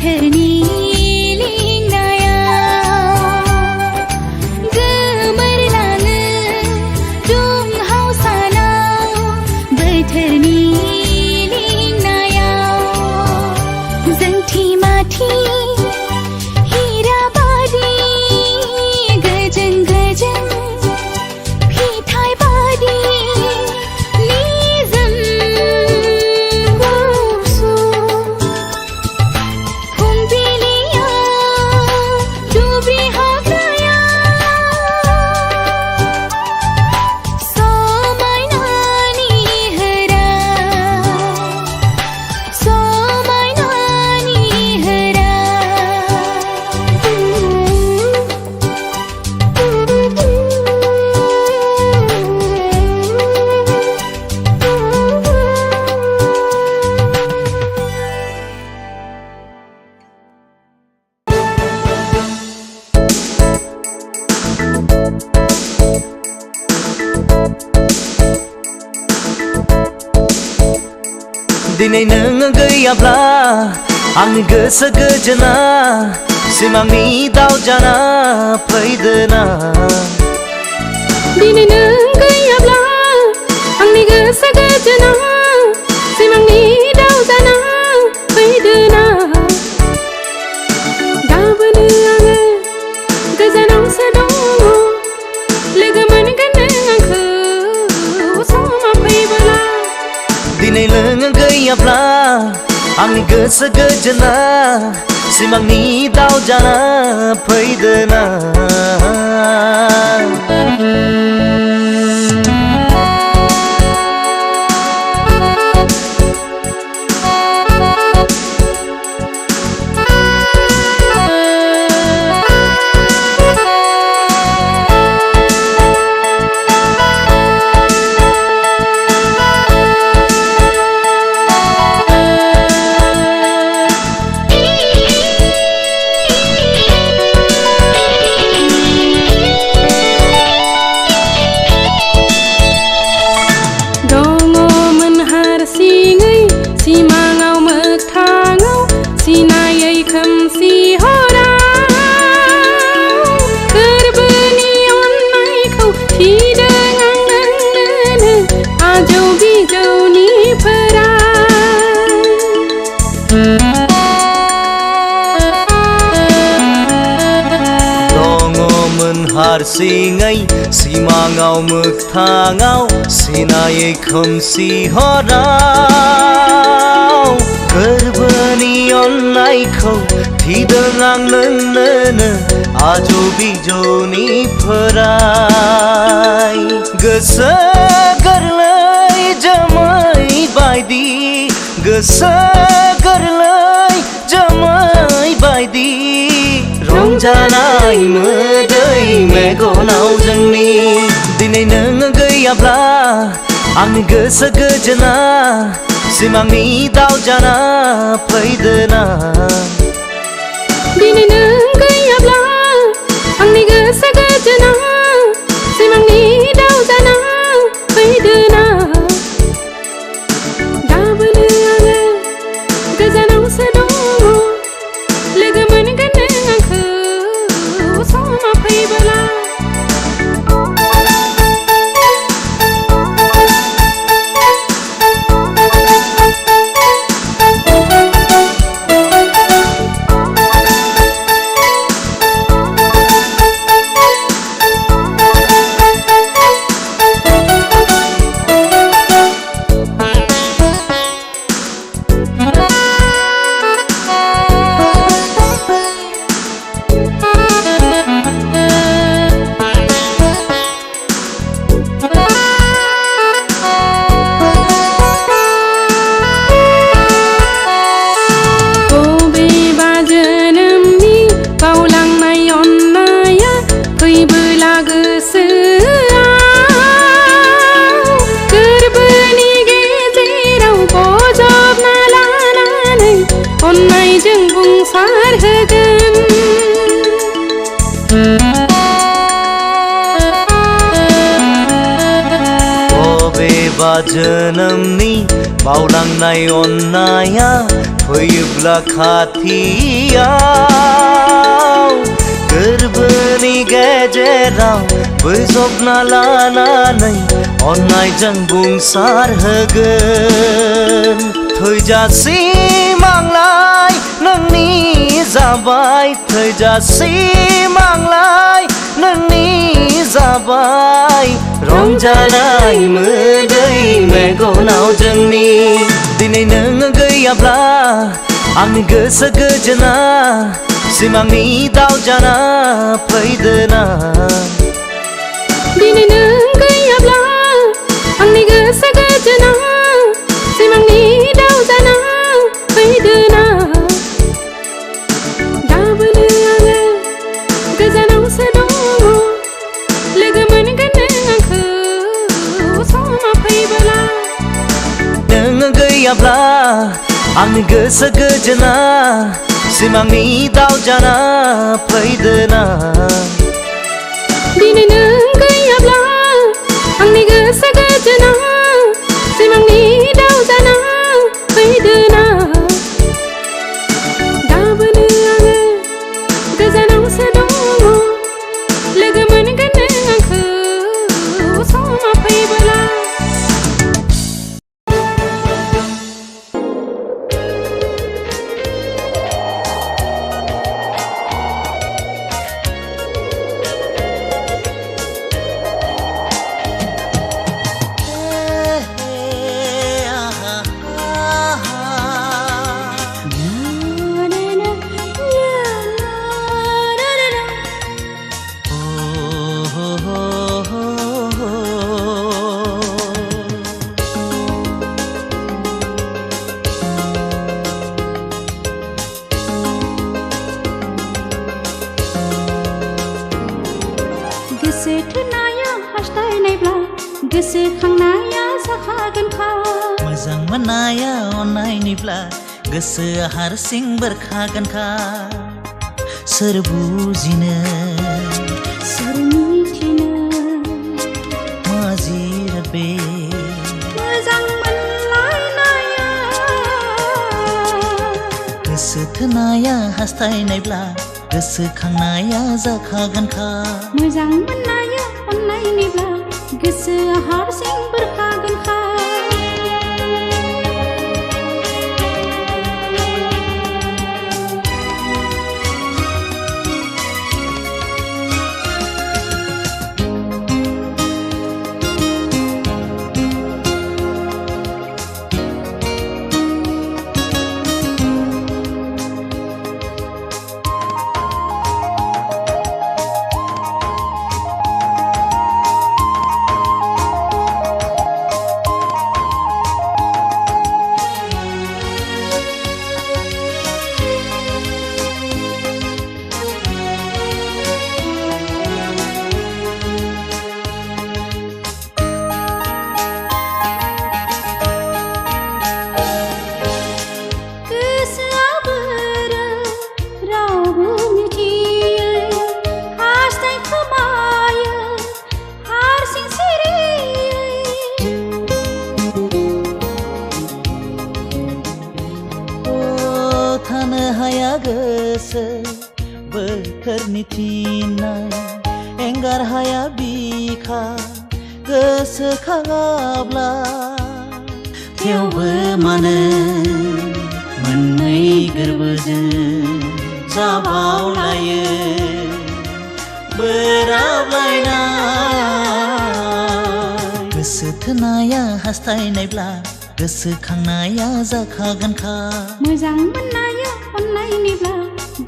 Speaker 7: बोथोरनि लिंनायाव गोमोरलाङो दुंहाव सानाव बोथोरनि लिंनायाव जोंथि माथि हीरा बादि गोजों गोजों फिथाइ बादि निजोम गुसु फुंबिलियाव दुब्रि हाग्रायाव समायनानि होरा समायनानि होरा
Speaker 18: दिनै नों गैयाब्ला आंनि गोसो गोजोना सिमांनि दाव जाना फैदोना
Speaker 12: दिनै नों गैयाब्ला आंनि गोसो गोजोना सिमांनि दाव जाना फैदोना गाबोनो आङो गोजानावसो दङ लोगो मोनगोन नों आंखौ समा फैबोला
Speaker 18: दिनै नों गैयाब्ला आंनि गोसो गोजोना सिमांनि दाव जाना फैदोना
Speaker 12: दङमोन हारसिङै सिमाङाव मोगथाङाव सिनायै खोमसि हराव गोरबोनि अननायखौ थिदों आं नोंनोनो आजौ बिजौनि
Speaker 18: दङमोन हारसिङै सिमाङाव मोगथाङाव सिनायै खोमसि हराव गोरबोनि अननायखौ थिदों आं नोंनोनो आजौ बिजौनि फोराय गोसो गोरलै जोमै बायदि गोसो गोरलै जोमै बायदि रंजानाय मोदै मेगनाव जोंनि दिनै नों गैयाब्ला आंनि गोसो गोजोना सिमांनि दाव जाना फैदोना
Speaker 12: दिनै नों गैयाब्ला आंनि गोसो गोजोना सिमांनि दाव जाना फैदोना गाबोनो आङो गोजानावसो दङ लोगो मोनगोन नों आंखौ समा फैबोला अननायजों बुंसार होगोन
Speaker 18: बबे सोरबा जोनोमनि बावलांनाय अननाया फैयोब्ला खाथियाव गोरबोनि गेजेराव बोजबना लानानै अननायजों बुंसार होगोन थैजासिम आंलाय नोंनि जाबाय थैजासिम आंलाय नोंनि जाबाय रंजानाय मोदै मेगनाव जोंनि दिनै नों गैयाब्ला आंनि गोसो गोजोना सिमांनि दाव जाना फैदोना
Speaker 12: दिनै नों गैयाब्ला आंनि गोसो गोजोना सिमांनि दाव जाना फैदोना दाबोनो आङो गोजानावसो दङ लोगो मोनगोन नों आंखौ समा फैबोला
Speaker 18: नों गैयाब्ला आंनि गोसो गोजोना सिमांनि दाव जाना फैदोना
Speaker 12: दिनै नों गैयाब्ला आंनि गोसो गोजोना सिमांनि दाव जाना फैदोना दाबोनो आङो गोजानावसो दङ लोगो मोनगोन नों आंखौ समा फैबोला
Speaker 7: गोसो थोनाया हास्थायनायब्ला गोसोखांनाया जाखागोनखा
Speaker 18: मोजां मोननाया अननायनिब्ला गोसोआ हारसिं बेरखागोनखा सोर बुजिनो
Speaker 7: सोर मिथिनो
Speaker 18: मा जिराद बे
Speaker 7: मोजां मोनलायनाया
Speaker 18: गोसो थोनाया हास्थायनायब्ला गोसोखांनाया जाखागोनखा
Speaker 7: मोजां मोननाया अननायनिब्ला गोसोआ हारसिं बेरखागोनखा
Speaker 18: गोसो बोथोरनि थिननाय एंगार हाया बिखा गोसोखाङाब्ला थेवबो मानो मोननै गोरबोजों जाबावलायो बोराबलायनाय गोसो थोनाया हास्थायनायब्ला गोसोखांनाया जाखागोनखा
Speaker 7: मोजां मोननाया अननायनिब्ला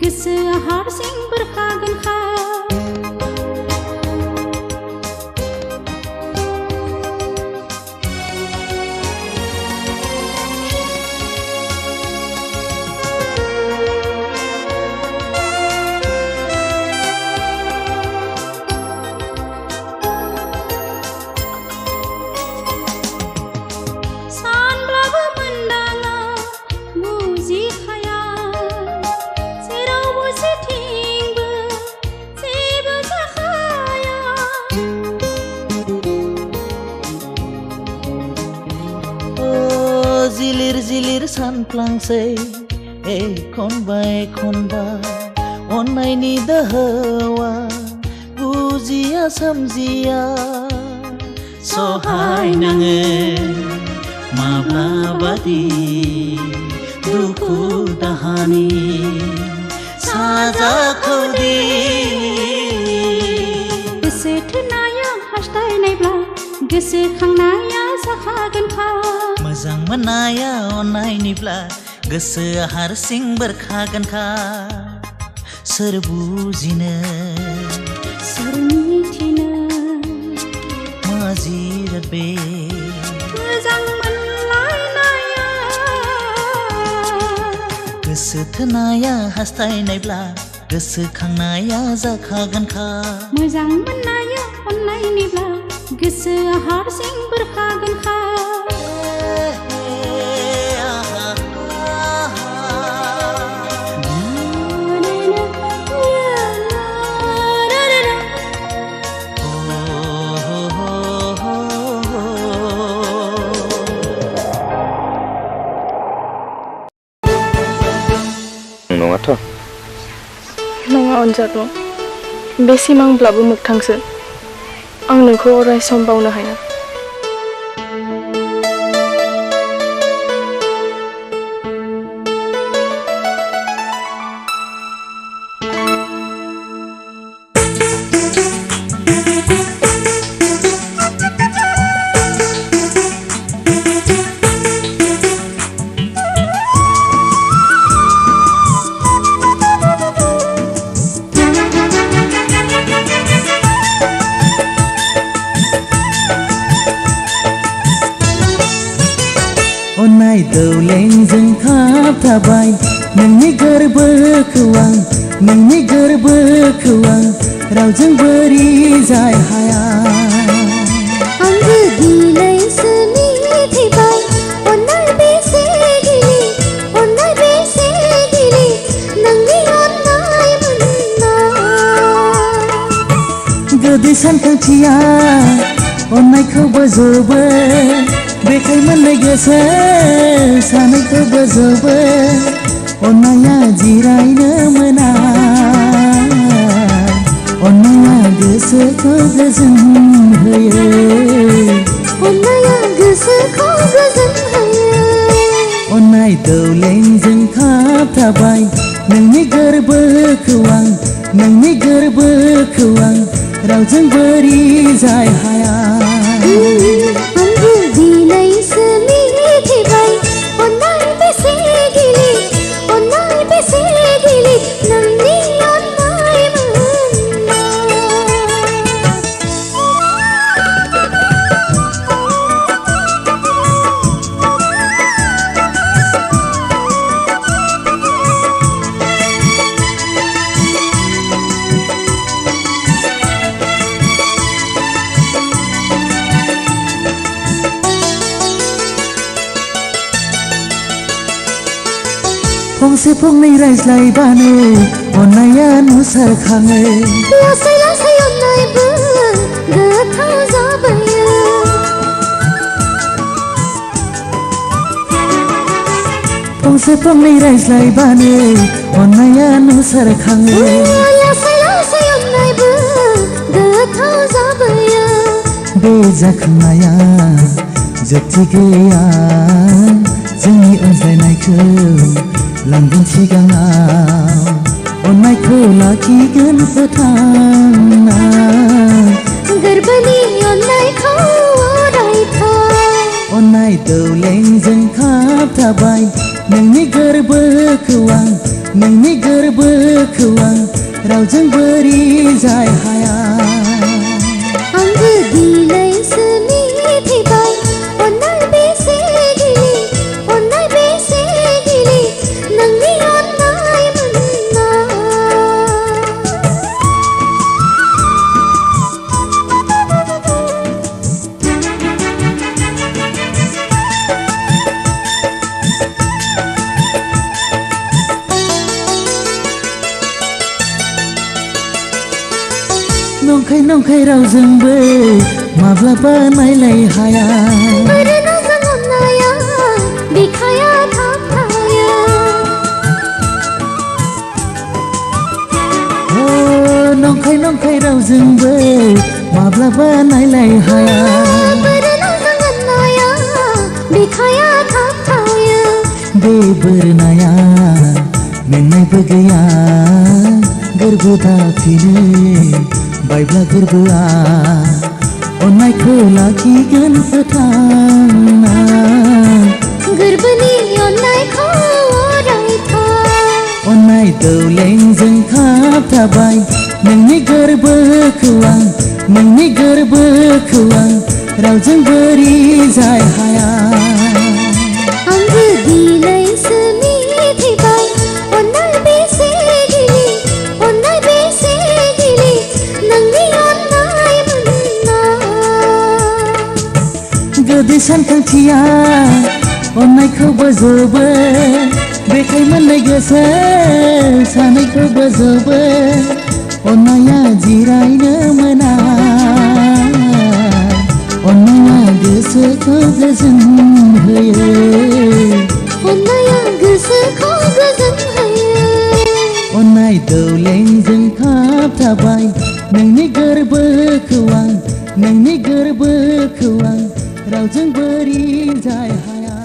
Speaker 7: गोसोआ हारसिं बेरखागोनखा
Speaker 18: सानफ्लांसै एखनबा एखनबा अन्नायनि दोहौआ बुजिया सोमजिया सहाय नाङो माब्लाबादि दुखु दाहानि साजाखौदि
Speaker 7: गोसो थोनाया हास्थायनायब्ला गोसोखांनाया जाखागोनखा
Speaker 18: मोजां मोननाया अननायनिब्ला गोसोआ हारसिं बेरखागोनखा सोर बुजिनो
Speaker 7: सोर मिथिनो
Speaker 18: मा जिराद बे
Speaker 7: मोजां मोनलायनाया
Speaker 18: गोसो थोनाया हास्थायनायब्ला गोसोखांनाया जाखागोनखा
Speaker 7: मोजां मोननाया अननायनिब्ला गोसोआ हारसिं बेरखागोनखा
Speaker 17: नङाथ' नङा अनजालु बे सिमांब्लाबो मोगथांसो आं नोंखौ अराय सम बावनो हाया
Speaker 18: अन्नाय दौलेंजों खाबथाबाय नोंनि गोरबोखौ आं नोंनि गोरबोखौ आं रावजों बोरि जाय हाया
Speaker 7: आंबो दिनैसो मिथिबाय अन्नाय बेसे गिलिर अन्नाय बेसे गिलिर नोंनि अन्नाय मोननाय
Speaker 18: गोदै सानखांथिया अन्नायखौ बोजबो बेखाय मोननाय गोसो सानैखौ बोजबो अन्नाया जिरायनो मोना अन्नाया गोसोखौ गोजोन होयो
Speaker 7: अन्नाया गोसोखौ गोजोन होयो
Speaker 18: अन्नाय दौलेंजों खाबथाबाय नोंनि गोरबोखौ आं नोंनि गोरबोखौ आं रावजों बोरि जाय हाया
Speaker 7: आंबो दिनैसो मिथिबाय अन्नाय बेसे गिलिर अन्नाय बेसे गिलिर नोंनि अन्नाय
Speaker 18: फंसे फंनै रायज्लायबानो अन्नाया नुसारखाङो
Speaker 7: लासै लासै अन्नायबो गोथाव जाबोयो
Speaker 18: फंसे फंनै रायज्लायबानो अन्नाया नुसारखाङो
Speaker 7: लासै लासै अन्नायबो गोथाव जाबोयो
Speaker 18: बे जाखांनाया जोबथि गैया जोंनि अनज्लायनायखौ लांगोन सिगाङाव अन्नायखौ लाखिगोन फोथांना
Speaker 7: गोरबोनि अन्नायखौ अरायथा
Speaker 18: अन्नाय दौलेंजों खाबथाबाय नोंनि गोरबोखौ आं नोंनि गोरबोखौ आं रावजों बोरि जाय हाया
Speaker 7: आंबो दिनैसो मिथिबाय अन्नाय बेसे गिलिर अन्नाय बेसे गिलिर नोंनि अन्नाय मोननाय
Speaker 18: नंखाय नंखाय रावजोंबो माब्लाबा नायलाय हाया
Speaker 7: बोरोना जों अन्नाया बिखाया थाब
Speaker 9: जोंबो माब्लाबा नायलाय हाया
Speaker 7: बिखाया थाबथायो
Speaker 9: बे बोरनाया मेंनायबो गैया गोरबो दाफिनो बायब्ला गोरबोआ अननायखौ लाखिगोन फोथांना
Speaker 7: गोरबोनि अननायखौ अरायथा
Speaker 9: अननाय दौलेंजों थाबथाबाय नोंनि गोरबोखौ आं रावजोंबो रिजाय हाया
Speaker 7: आंबो दिनैसो मिथिबाय अननाय बेसे गिलिर नोंनि अननाय मोननाय
Speaker 9: गोदै सानखांथिया अननायखौ बोजबो बेखाय मोननाय गोसो सानैखौ बोजबो अननाया जिरायनो मोना अननाया गोसोखौ गोजोन होयो अननाय दौलेंजों थाबथाबाय नोंनि गोरबोखौ आं रावजोंबो रिजाय हाया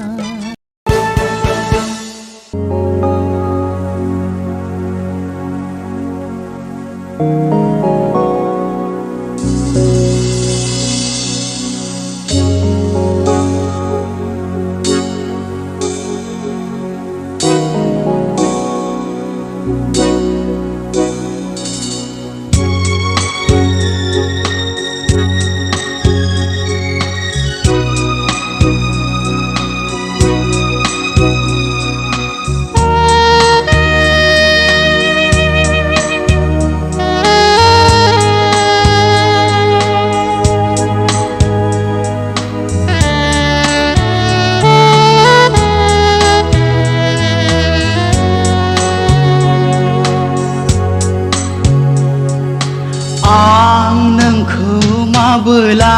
Speaker 18: माबोला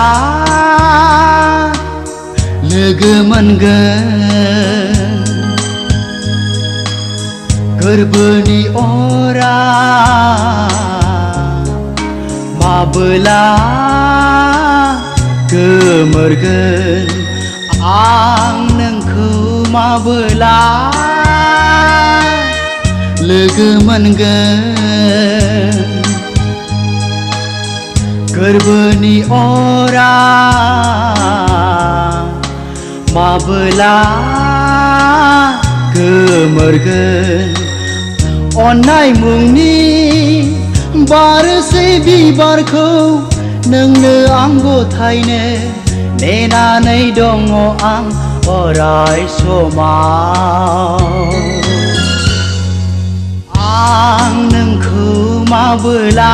Speaker 18: लोगो मोनगोन गोरबोनि अरा माबोला गोमोरगोन आं नोंखौ माबोला लोगो मोनगोन गोरबोनि अरा माबोला गोमोरगोन अननाय मुंनि बारसे बिबारखौ नोंनो आं गथायनो नेनानै दङ आं अराय समाव आं नोंखौ माबोला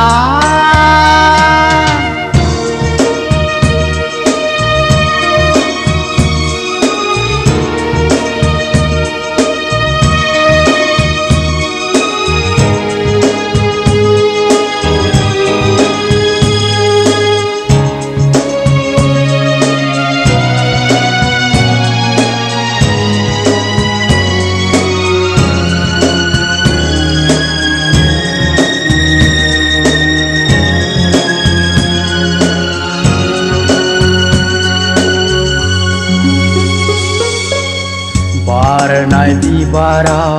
Speaker 18: बारनाय बिबाराव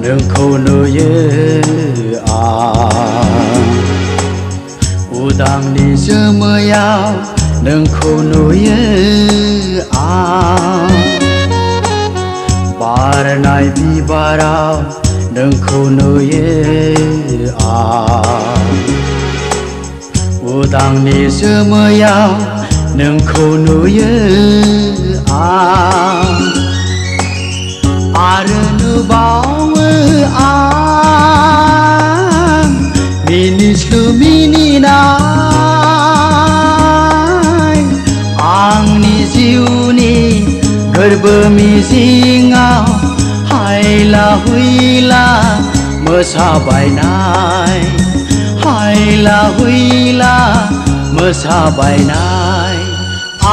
Speaker 18: नोंखौ नुयो आं उदांनि जोमैयाव नोंखौ नुयो आं बारनाय बिबाराव नोंखौ नुयो आं उदांनि जोमैयाव नोंखौ नुयो आं आरो नुबावो आं मिनिस्लु मिनिनाय आंनि जिउनि गोरबो मिजिङाव हायला हुइला मोसाबायनाय हायला हुइला मोसाबायनाय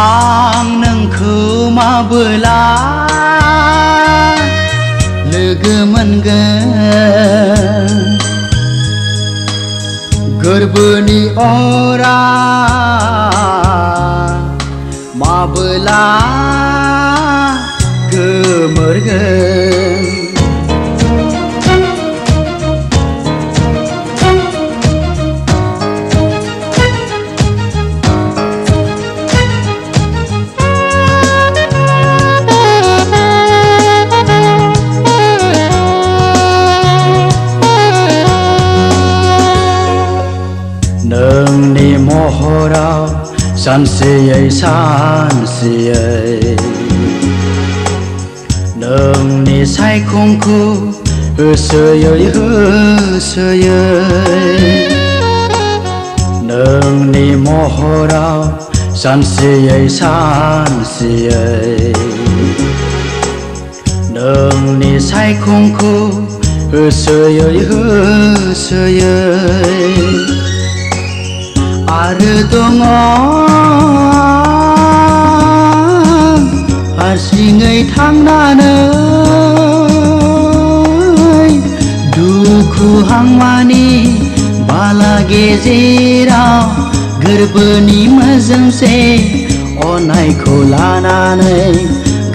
Speaker 18: आं नोंखौ माबोला लोगो मोनगोन
Speaker 9: गोरबोनि अरा माबोला गोमोरगोन नोंनि महराव सानसेयै सानसेयै नोंनि सायखंखौ होसोयै होसोयै नोंनि महराव सानसेयै सानसेयै नोंनि सायखंखौ होसोयै होसोयै आरो दङ हारसिङै थांनानै दुखु हांमानि बाला गेजेराव गोरबोनि मोजोमसे अननायखौ लानानै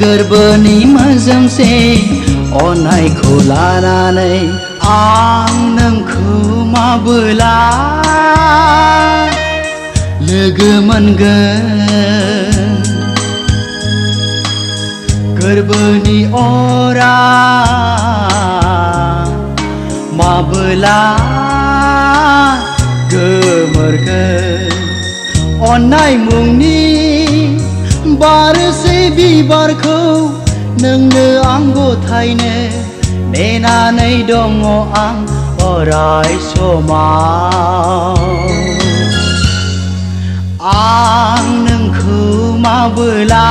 Speaker 9: गोरबोनि मोजोमसे अननायखौ लानानै आं नोंखौ माबोला लोगो मोनगोन गोरबोनि अरा माबोला गोमोरगोन अननाय मुंनि बारसे बिबारखौ नोंनो आं गथायनो नेनानै दङ आं अराय समाव आं नोंखौ माबोला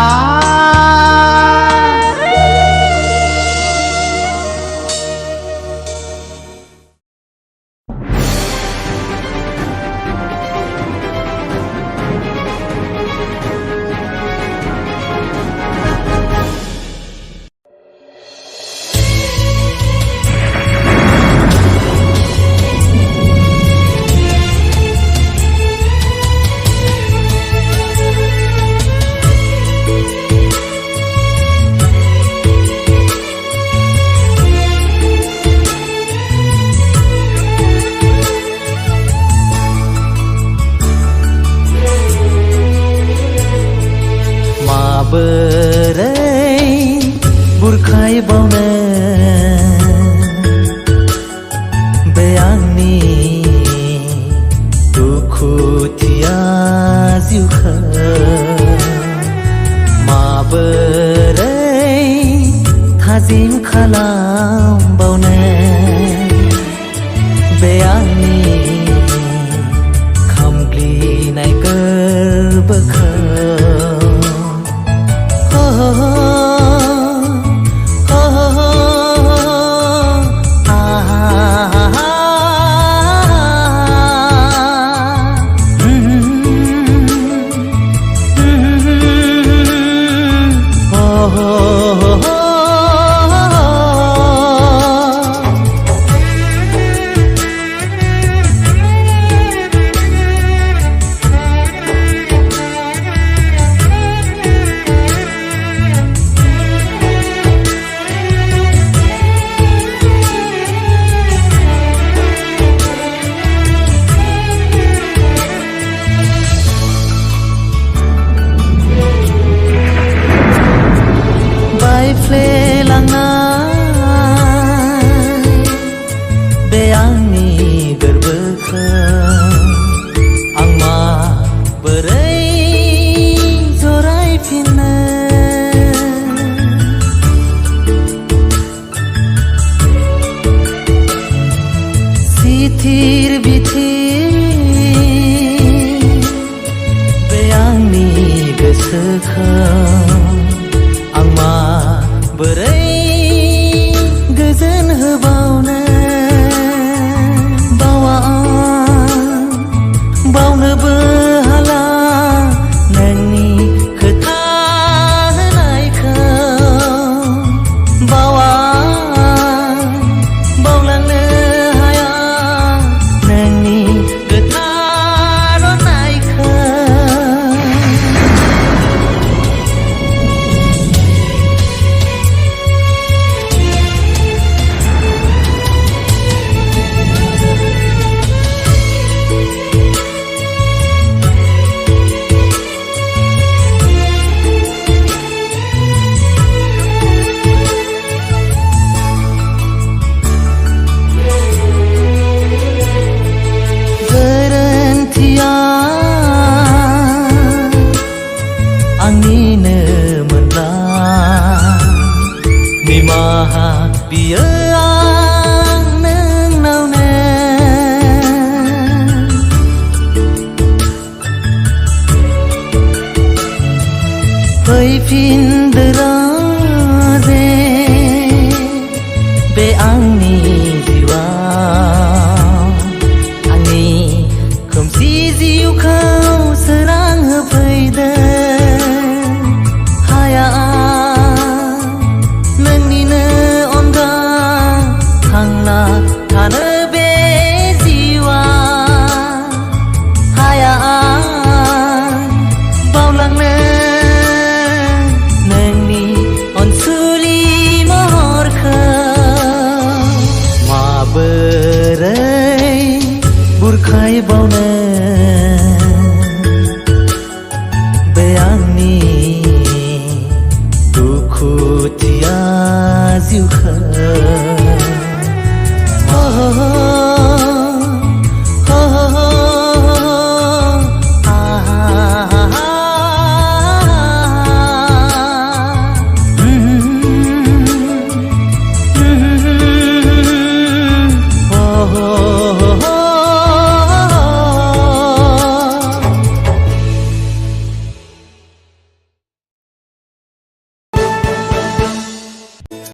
Speaker 18: माबोरै बुरखायबावनो बे आंनि दुखुथिया जिउखौ माबोरै थाजिम खालामबावनो बे आंनि खामग्लिनाय गोरबोखौ बे आंनि गोरबोखौ आं माबोरै जरायफिननो सिथिर बिथिर बे आंनि गोसोखौ आं माबोरै गोजोन होबावनो बावनोबो हाला नोंनि खोथा होनायखौ बावलांनो हाया नों
Speaker 9: बियो आं नोंनावनो फैफिनदोरा जे बे आंनि जिउआव आंनि खोमसि जिउखौ सोरां होफैदों हाया नोंनिनो अनगा थांना थानो बे जिउआ हाया बावलांनो नोंनि अनसुलि महरखौ माबोरै बुरखायबावनो बे आंनि दुखुथिया जिउखौ